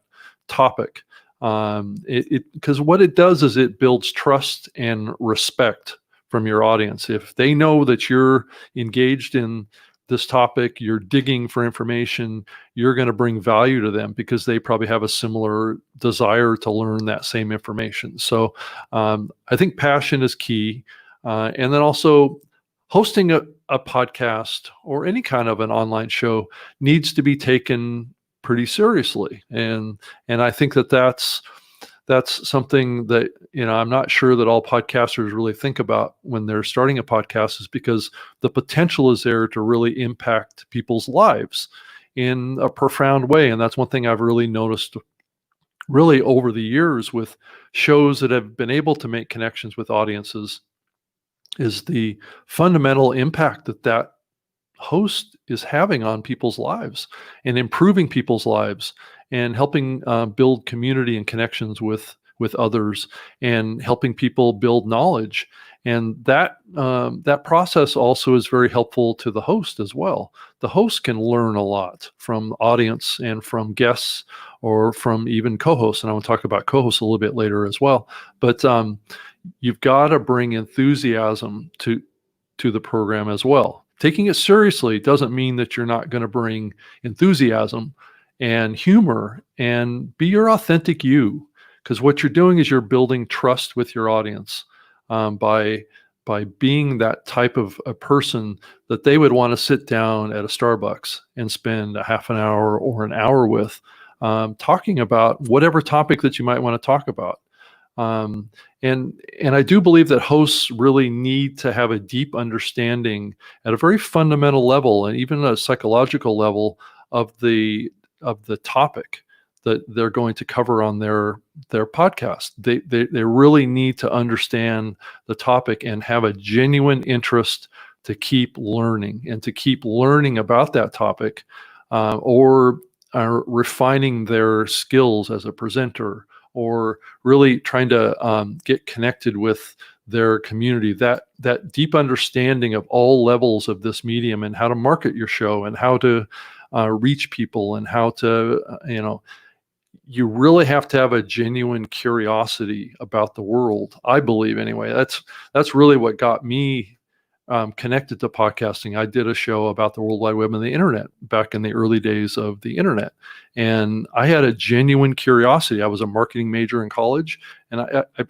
topic. Because what it does is it builds trust and respect from your audience. If they know that you're engaged in this topic, you're digging for information, you're going to bring value to them because they probably have a similar desire to learn that same information. So I think passion is key. And then also hosting a podcast or any kind of an online show needs to be taken pretty seriously. And I think that's something that, I'm not sure that all podcasters really think about when they're starting a podcast, is because the potential is there to really impact people's lives in a profound way. And that's one thing I've really noticed really over the years with shows that have been able to make connections with audiences, is the fundamental impact that host is having on people's lives and improving people's lives and helping build community and connections with others and helping people build knowledge. And that process also is very helpful to the host as well. The host can learn a lot from audience and from guests or from even co-hosts. And I want to talk about co-hosts a little bit later as well. But you've got to bring enthusiasm to the program as well. Taking it seriously doesn't mean that you're not going to bring enthusiasm and humor and be your authentic you, because what you're doing is you're building trust with your audience. by being that type of a person that they would want to sit down at a Starbucks and spend a half an hour or an hour with, talking about whatever topic that you might want to talk about. And I do believe that hosts really need to have a deep understanding at a very fundamental level and even a psychological level of the topic that they're going to cover on their podcast. They really need to understand the topic and have a genuine interest to keep learning and to keep learning about that topic, or are refining their skills as a presenter, or really trying to get connected with their community. That deep understanding of all levels of this medium and how to market your show and how to reach people and how to, you really have to have a genuine curiosity about the world. I believe, anyway. That's really what got me connected to podcasting. I did a show about the World Wide Web and the internet back in the early days of the internet. And I had a genuine curiosity. I was a marketing major in college, and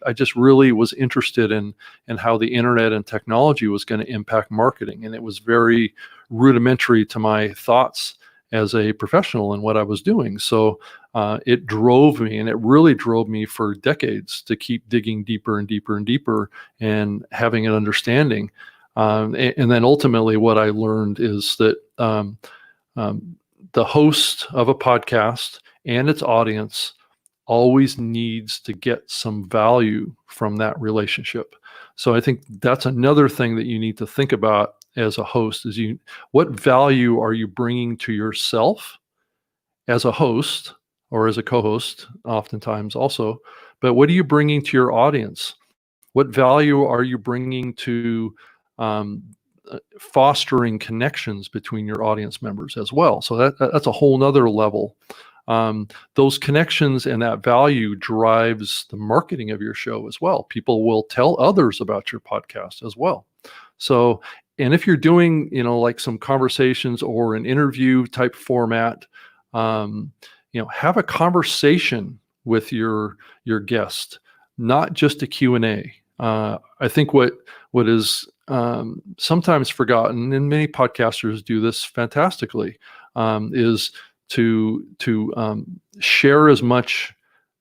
I just really was interested in how the internet and technology was going to impact marketing. And it was very rudimentary to my thoughts as a professional in what I was doing. So it drove me, and it really drove me for decades to keep digging deeper and deeper and deeper and having an understanding. And then ultimately what I learned is that the host of a podcast and its audience always needs to get some value from that relationship. So I think that's another thing that you need to think about as a host is what value are you bringing to yourself as a host or as a co-host oftentimes also, but what are you bringing to your audience? What value are you bringing to fostering connections between your audience members as well? So that's a whole nother level. Those connections and that value drives the marketing of your show as well. People will tell others about your podcast as well. So, and if you're doing, like some conversations or an interview type format, have a conversation with your guest, not just a Q&A. I think what is sometimes forgotten, and many podcasters do this fantastically, is to share as much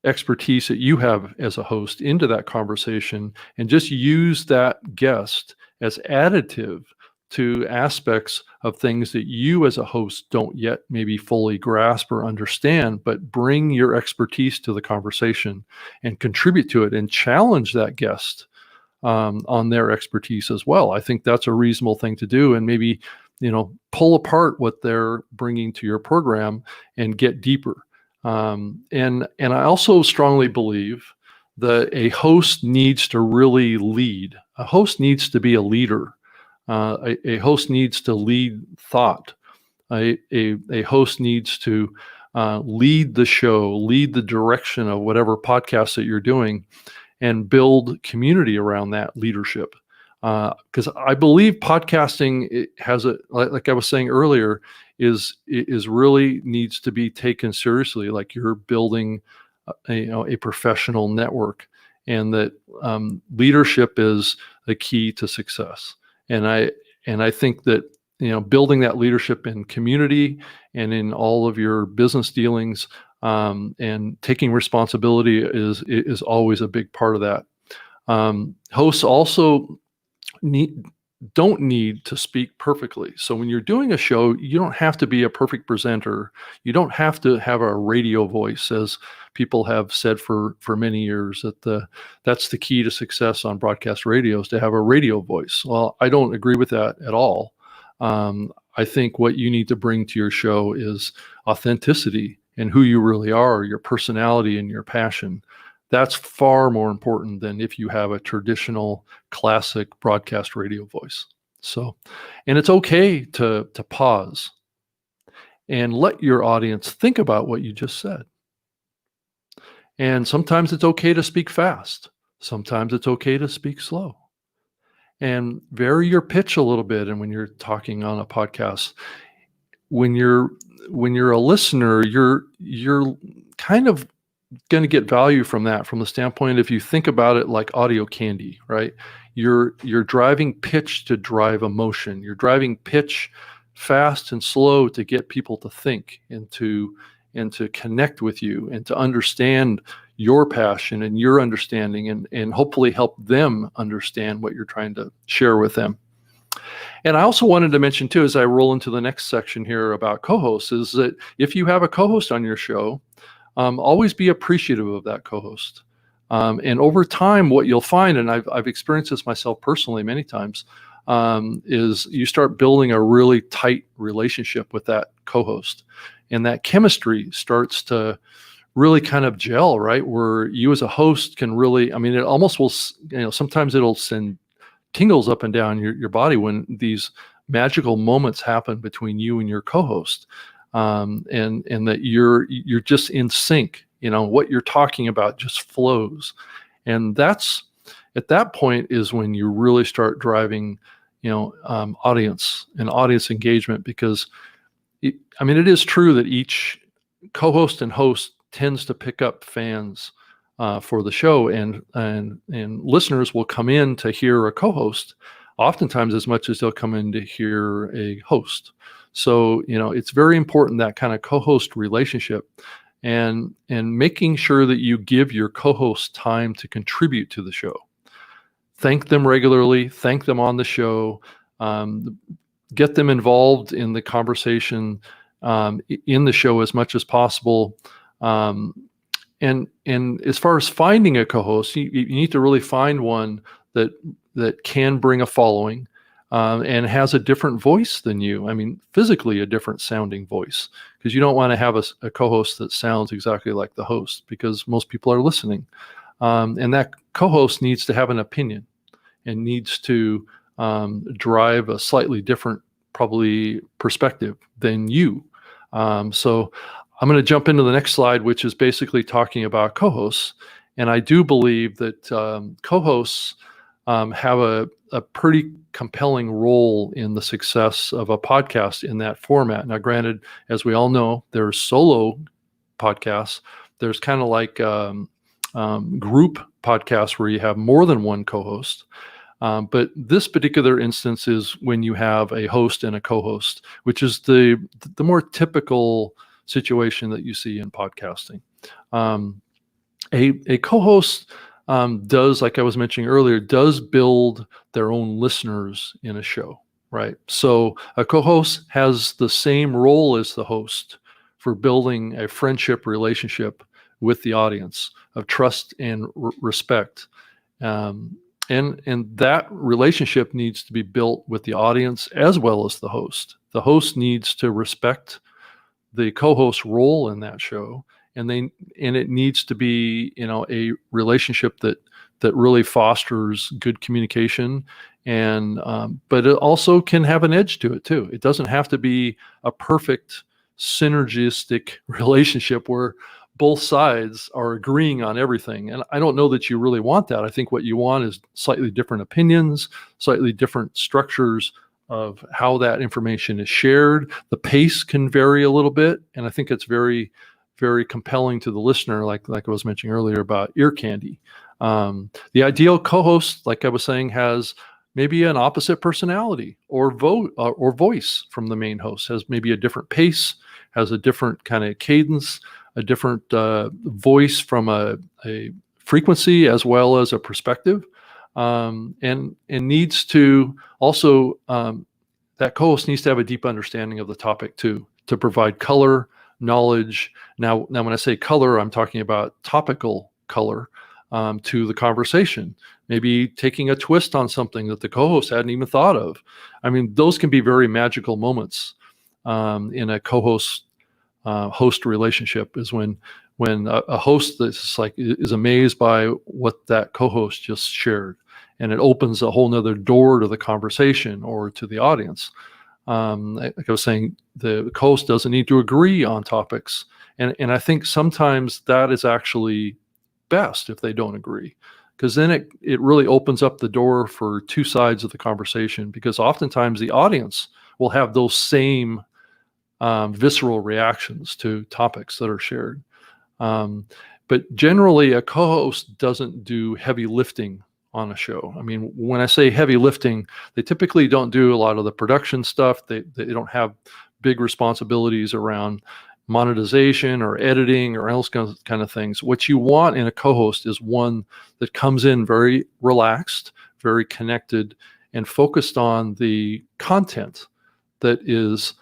expertise that you have as a host into that conversation and just use that guest as additive to aspects of things that you as a host don't yet maybe fully grasp or understand, but bring your expertise to the conversation and contribute to it and challenge that guest on their expertise as well. I think that's a reasonable thing to do, and maybe, pull apart what they're bringing to your program and get deeper. And I also strongly believe that a host needs to really lead. A host needs to be a leader. A host needs to lead thought. A host needs to lead the show, lead the direction of whatever podcast that you're doing, and build community around that leadership. Because I believe podcasting has like I was saying earlier, is really needs to be taken seriously. Like you're building a professional network, and that leadership is the key to success. And I think that building that leadership in community and in all of your business dealings, and taking responsibility is always a big part of that. Hosts also don't need to speak perfectly. So when you're doing a show, you don't have to be a perfect presenter. You don't have to have a radio voice, as people have said for many years, that's the key to success on broadcast radio, is to have a radio voice. Well, I don't agree with that at all. I think what you need to bring to your show is authenticity and who you really are, your personality and your passion. That's far more important than if you have a traditional classic broadcast radio voice. So, and it's okay to pause and let your audience think about what you just said. And sometimes it's okay to speak fast. Sometimes it's okay to speak slow. And vary your pitch a little bit. And when you're talking on a podcast, when you're a listener, you're kind of going to get value from that, from the standpoint, if you think about it like audio candy, right? You're driving pitch to drive emotion. You're driving pitch fast and slow to get people to think and to connect with you and to understand your passion and your understanding, and hopefully help them understand what you're trying to share with them. And I also wanted to mention too, as I roll into the next section here about co-hosts, is that if you have a co-host on your show, always be appreciative of that co-host. And over time, what you'll find, and I've experienced this myself personally many times, is you start building a really tight relationship with that co-host, and that chemistry starts to really kind of gel, right? Where you as a host can really, I mean, it almost will, sometimes it'll send tingles up and down your body when these magical moments happen between you and your co-host, and that you're just in sync. What you're talking about just flows, and that's at that point is when you really start driving, audience and audience engagement, because it is true that each co-host and host tends to pick up fans for the show, and listeners will come in to hear a co-host oftentimes as much as they'll come in to hear a host. So it's very important, that kind of co-host relationship, and making sure that you give your co-host time to contribute to the show. Thank them regularly, thank them on the show, get them involved in the conversation in the show as much as possible. And as far as finding a co-host, you need to really find one that can bring a following, and has a different voice than you. I mean, physically a different sounding voice, because you don't want to have a co-host that sounds exactly like the host, because most people are listening. And that co-host needs to have an opinion and needs to drive a slightly different, probably, perspective than you. So I'm going to jump into the next slide, which is basically talking about co-hosts. And I do believe that co-hosts have a pretty compelling role in the success of a podcast in that format. Now, granted, as we all know, there's solo podcasts. There's kind of like group podcasts where you have more than one co-host. But this particular instance is when you have a host and a co-host, which is the more typical situation that you see in podcasting. A co-host does, like I was mentioning earlier, does build their own listeners in a show, right? So a co-host has the same role as the host for building a friendship relationship with the audience of trust and respect. And that relationship needs to be built with the audience as well as the host. The host needs to respect the co-host role in that show, and it needs to be a relationship that really fosters good communication, and but it also can have an edge to it too. It doesn't have to be a perfect synergistic relationship where both sides are agreeing on everything. And I don't know that you really want that. I think what you want is slightly different opinions, slightly different structures of how that information is shared. The pace can vary a little bit, and I think it's very, very compelling to the listener, like I was mentioning earlier about ear candy. The ideal co-host, like I was saying, has maybe an opposite personality or voice from the main host, has maybe a different pace, has a different kind of cadence, a different voice from a frequency as well as a perspective, and needs to also, that co-host needs to have a deep understanding of the topic too, to provide color, knowledge. Now when I say color, I'm talking about topical color to the conversation, maybe taking a twist on something that the co-host hadn't even thought of. I mean, those can be very magical moments in a co-host host relationship, is when a host is amazed by what that co-host just shared, and it opens a whole nother door to the conversation or to the audience. Like I was saying, the co-host doesn't need to agree on topics, and I think sometimes that is actually best if they don't agree, because then it really opens up the door for two sides of the conversation, because oftentimes the audience will have those same visceral reactions to topics that are shared. But generally, a co-host doesn't do heavy lifting on a show. I mean, when I say heavy lifting, they typically don't do a lot of the production stuff. They don't have big responsibilities around monetization or editing or else kind of things. What you want in a co-host is one that comes in very relaxed, very connected, and focused on the content that is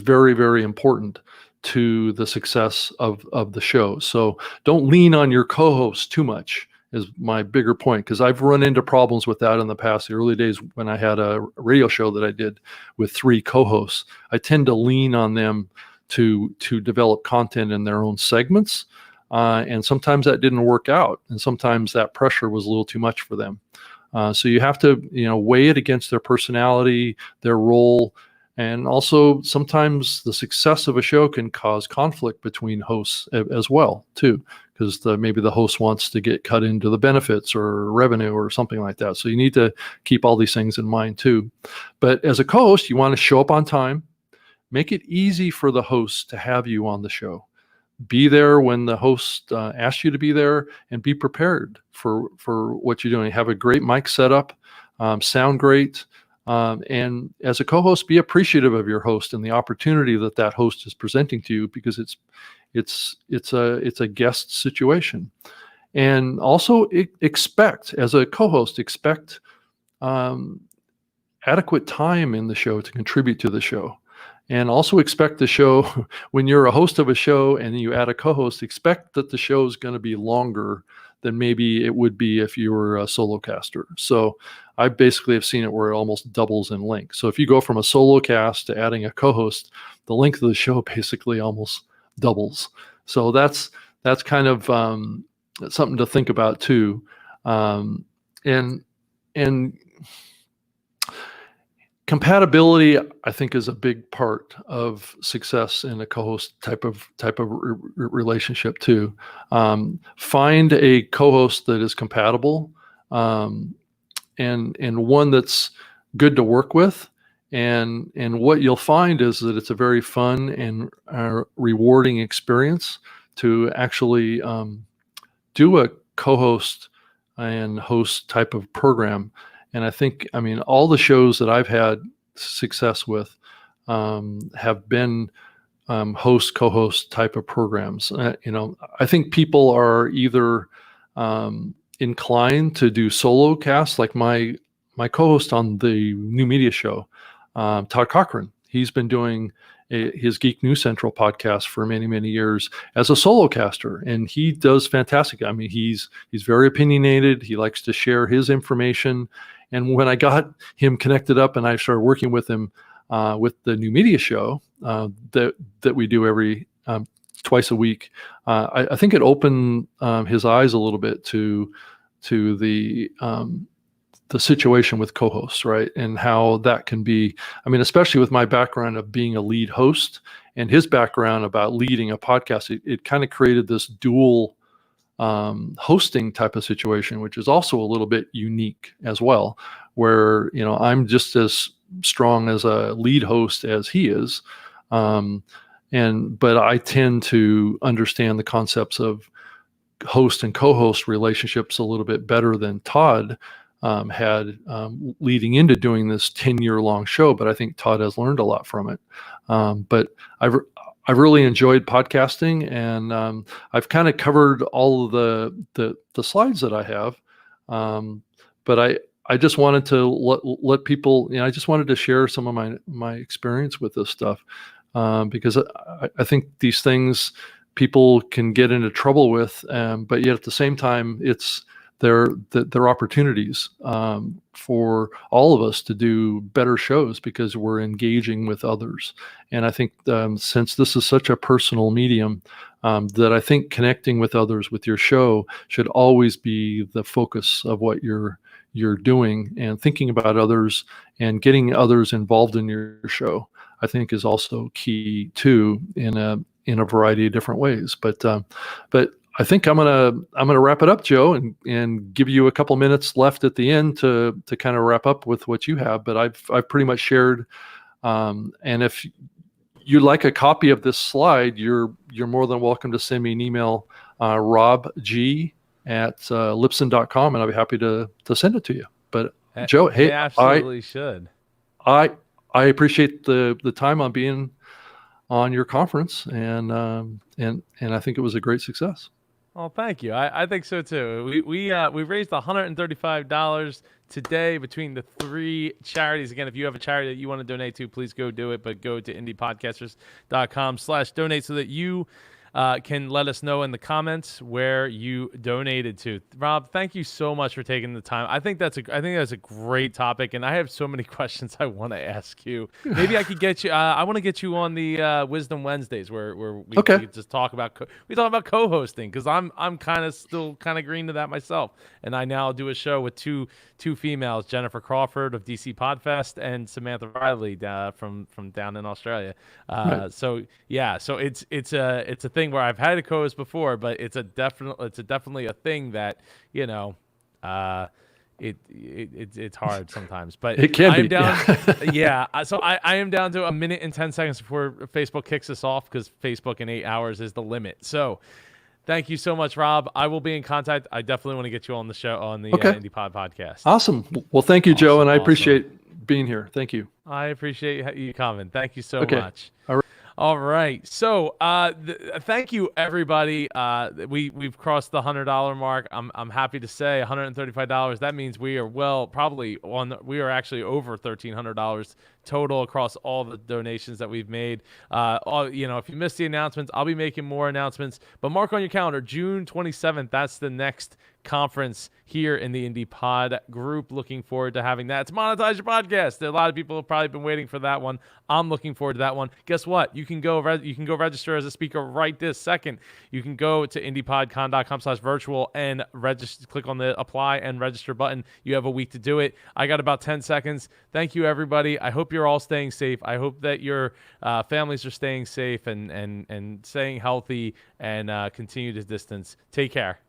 very, very important to the success of the show. So don't lean on your co-host too much is my bigger point, because I've run into problems with that in the past. The early days when I had a radio show that I did with 3 co-hosts, I tend to lean on them to develop content in their own segments. And sometimes that didn't work out. And sometimes that pressure was a little too much for them. So you have to, weigh it against their personality, their role. And also sometimes the success of a show can cause conflict between hosts as well, too, because maybe the host wants to get cut into the benefits or revenue or something like that. So you need to keep all these things in mind, too. But as a co-host, you want to show up on time, make it easy for the host to have you on the show. Be there when the host asks you to be there, and be prepared for what you're doing. Have a great mic setup, sound great. And as a co-host, be appreciative of your host and the opportunity that host is presenting to you, because it's a guest situation. And also expect, as a co-host, adequate time in the show to contribute to the show. And also expect the show, when you're a host of a show and you add a co-host, expect that the show is going to be longer than maybe it would be if you were a solo caster. So I basically have seen it where it almost doubles in length. So if you go from a solo cast to adding a co-host, the length of the show basically almost doubles. So that's kind of something to think about too. And compatibility, I think, is a big part of success in a co-host type of relationship too. Find a co-host that is compatible, and one that's good to work with. And what you'll find is that it's a very fun and rewarding experience to actually do a co-host and host type of program. And I think, all the shows that I've had success with have been host, co-host type of programs. I think people are either inclined to do solo casts, like my co-host on the New Media Show, Todd Cochran. He's been doing his Geek News Central podcast for many, many years as a solo caster, and he does fantastic. He's very opinionated. He likes to share his information. And when I got him connected up and I started working with him with the New Media Show that we do every twice a week, I think it opened his eyes a little bit to the situation with co-hosts, right? And how that can be, especially with my background of being a lead host and his background about leading a podcast, it kind of created this dual hosting type of situation, which is also a little bit unique as well, where, I'm just as strong as a lead host as he is. But I tend to understand the concepts of host and co-host relationships a little bit better than Todd had leading into doing this 10-year-long show. But I think Todd has learned a lot from it. But I've really enjoyed podcasting, and I've kind of covered all of the slides that I have. But I just wanted to let people, I just wanted to share some of my experience with this stuff, because I think these things people can get into trouble with, but yet at the same time, they're opportunities for all of us to do better shows because we're engaging with others. And I think since this is such a personal medium, that I think connecting with others with your show should always be the focus of what you're doing, and thinking about others and getting others involved in your show, I think, is also key too, in a variety of different ways. But I think I'm gonna wrap it up, Joe, and give you a couple minutes left at the end to kind of wrap up with what you have. But I've pretty much shared, and if you'd like a copy of this slide, you're more than welcome to send me an email, robg@lipson.com, and I'll be happy to send it to you. But Joe, hey, They absolutely should. I appreciate the time on being on your conference, and I think it was a great success. Oh, thank you. I think so too. We raised $135 today between the 3 charities. Again, if you have a charity that you want to donate to, please go do it. But go to indiepodcasters.com/donate so that you can let us know in the comments where you donated to. Rob, thank you so much for taking the time. I think that's a great topic, and I have so many questions I want to ask you. Maybe I could get you. I want to get you on the Wisdom Wednesdays where we just talk about co-hosting, because I'm still kind of green to that myself, and I now do a show with two females, Jennifer Crawford of DC Podfest and Samantha Riley from down in Australia. Right. So it's a thing where I've had a co-host before, but it's definitely a thing that, you know, it's hard sometimes, but it can I'm be down. So I am down to 1 minute and 10 seconds before Facebook kicks us off, because Facebook in 8 hours is the limit. So thank you so much, Rob. I will be in contact. I definitely want to get you on the show, on the IndiePod podcast. Awesome. Well, thank you, Joe, and I appreciate being here. Thank you. I appreciate you coming. Thank you so Okay. much. All right. So thank you, everybody. We've crossed the $100 mark. I'm happy to say $135. That means we are we are actually over $1,300 total across all the donations that we've made. If you missed the announcements, I'll be making more announcements, but mark on your calendar, June 27th. That's the next conference here in the IndiePod group. Looking forward to having that. It's Monetize Your Podcast. A lot of people have probably been waiting for that one. I'm looking forward to that one. Guess what? You can go register as a speaker right this second. You can go to indiepodcon.com/virtual and register. Click on the apply and register button. You have a week to do it. I got about 10 seconds. Thank you, everybody. I hope you're all staying safe. I hope that your families are staying safe and staying healthy, and continue to distance. Take care.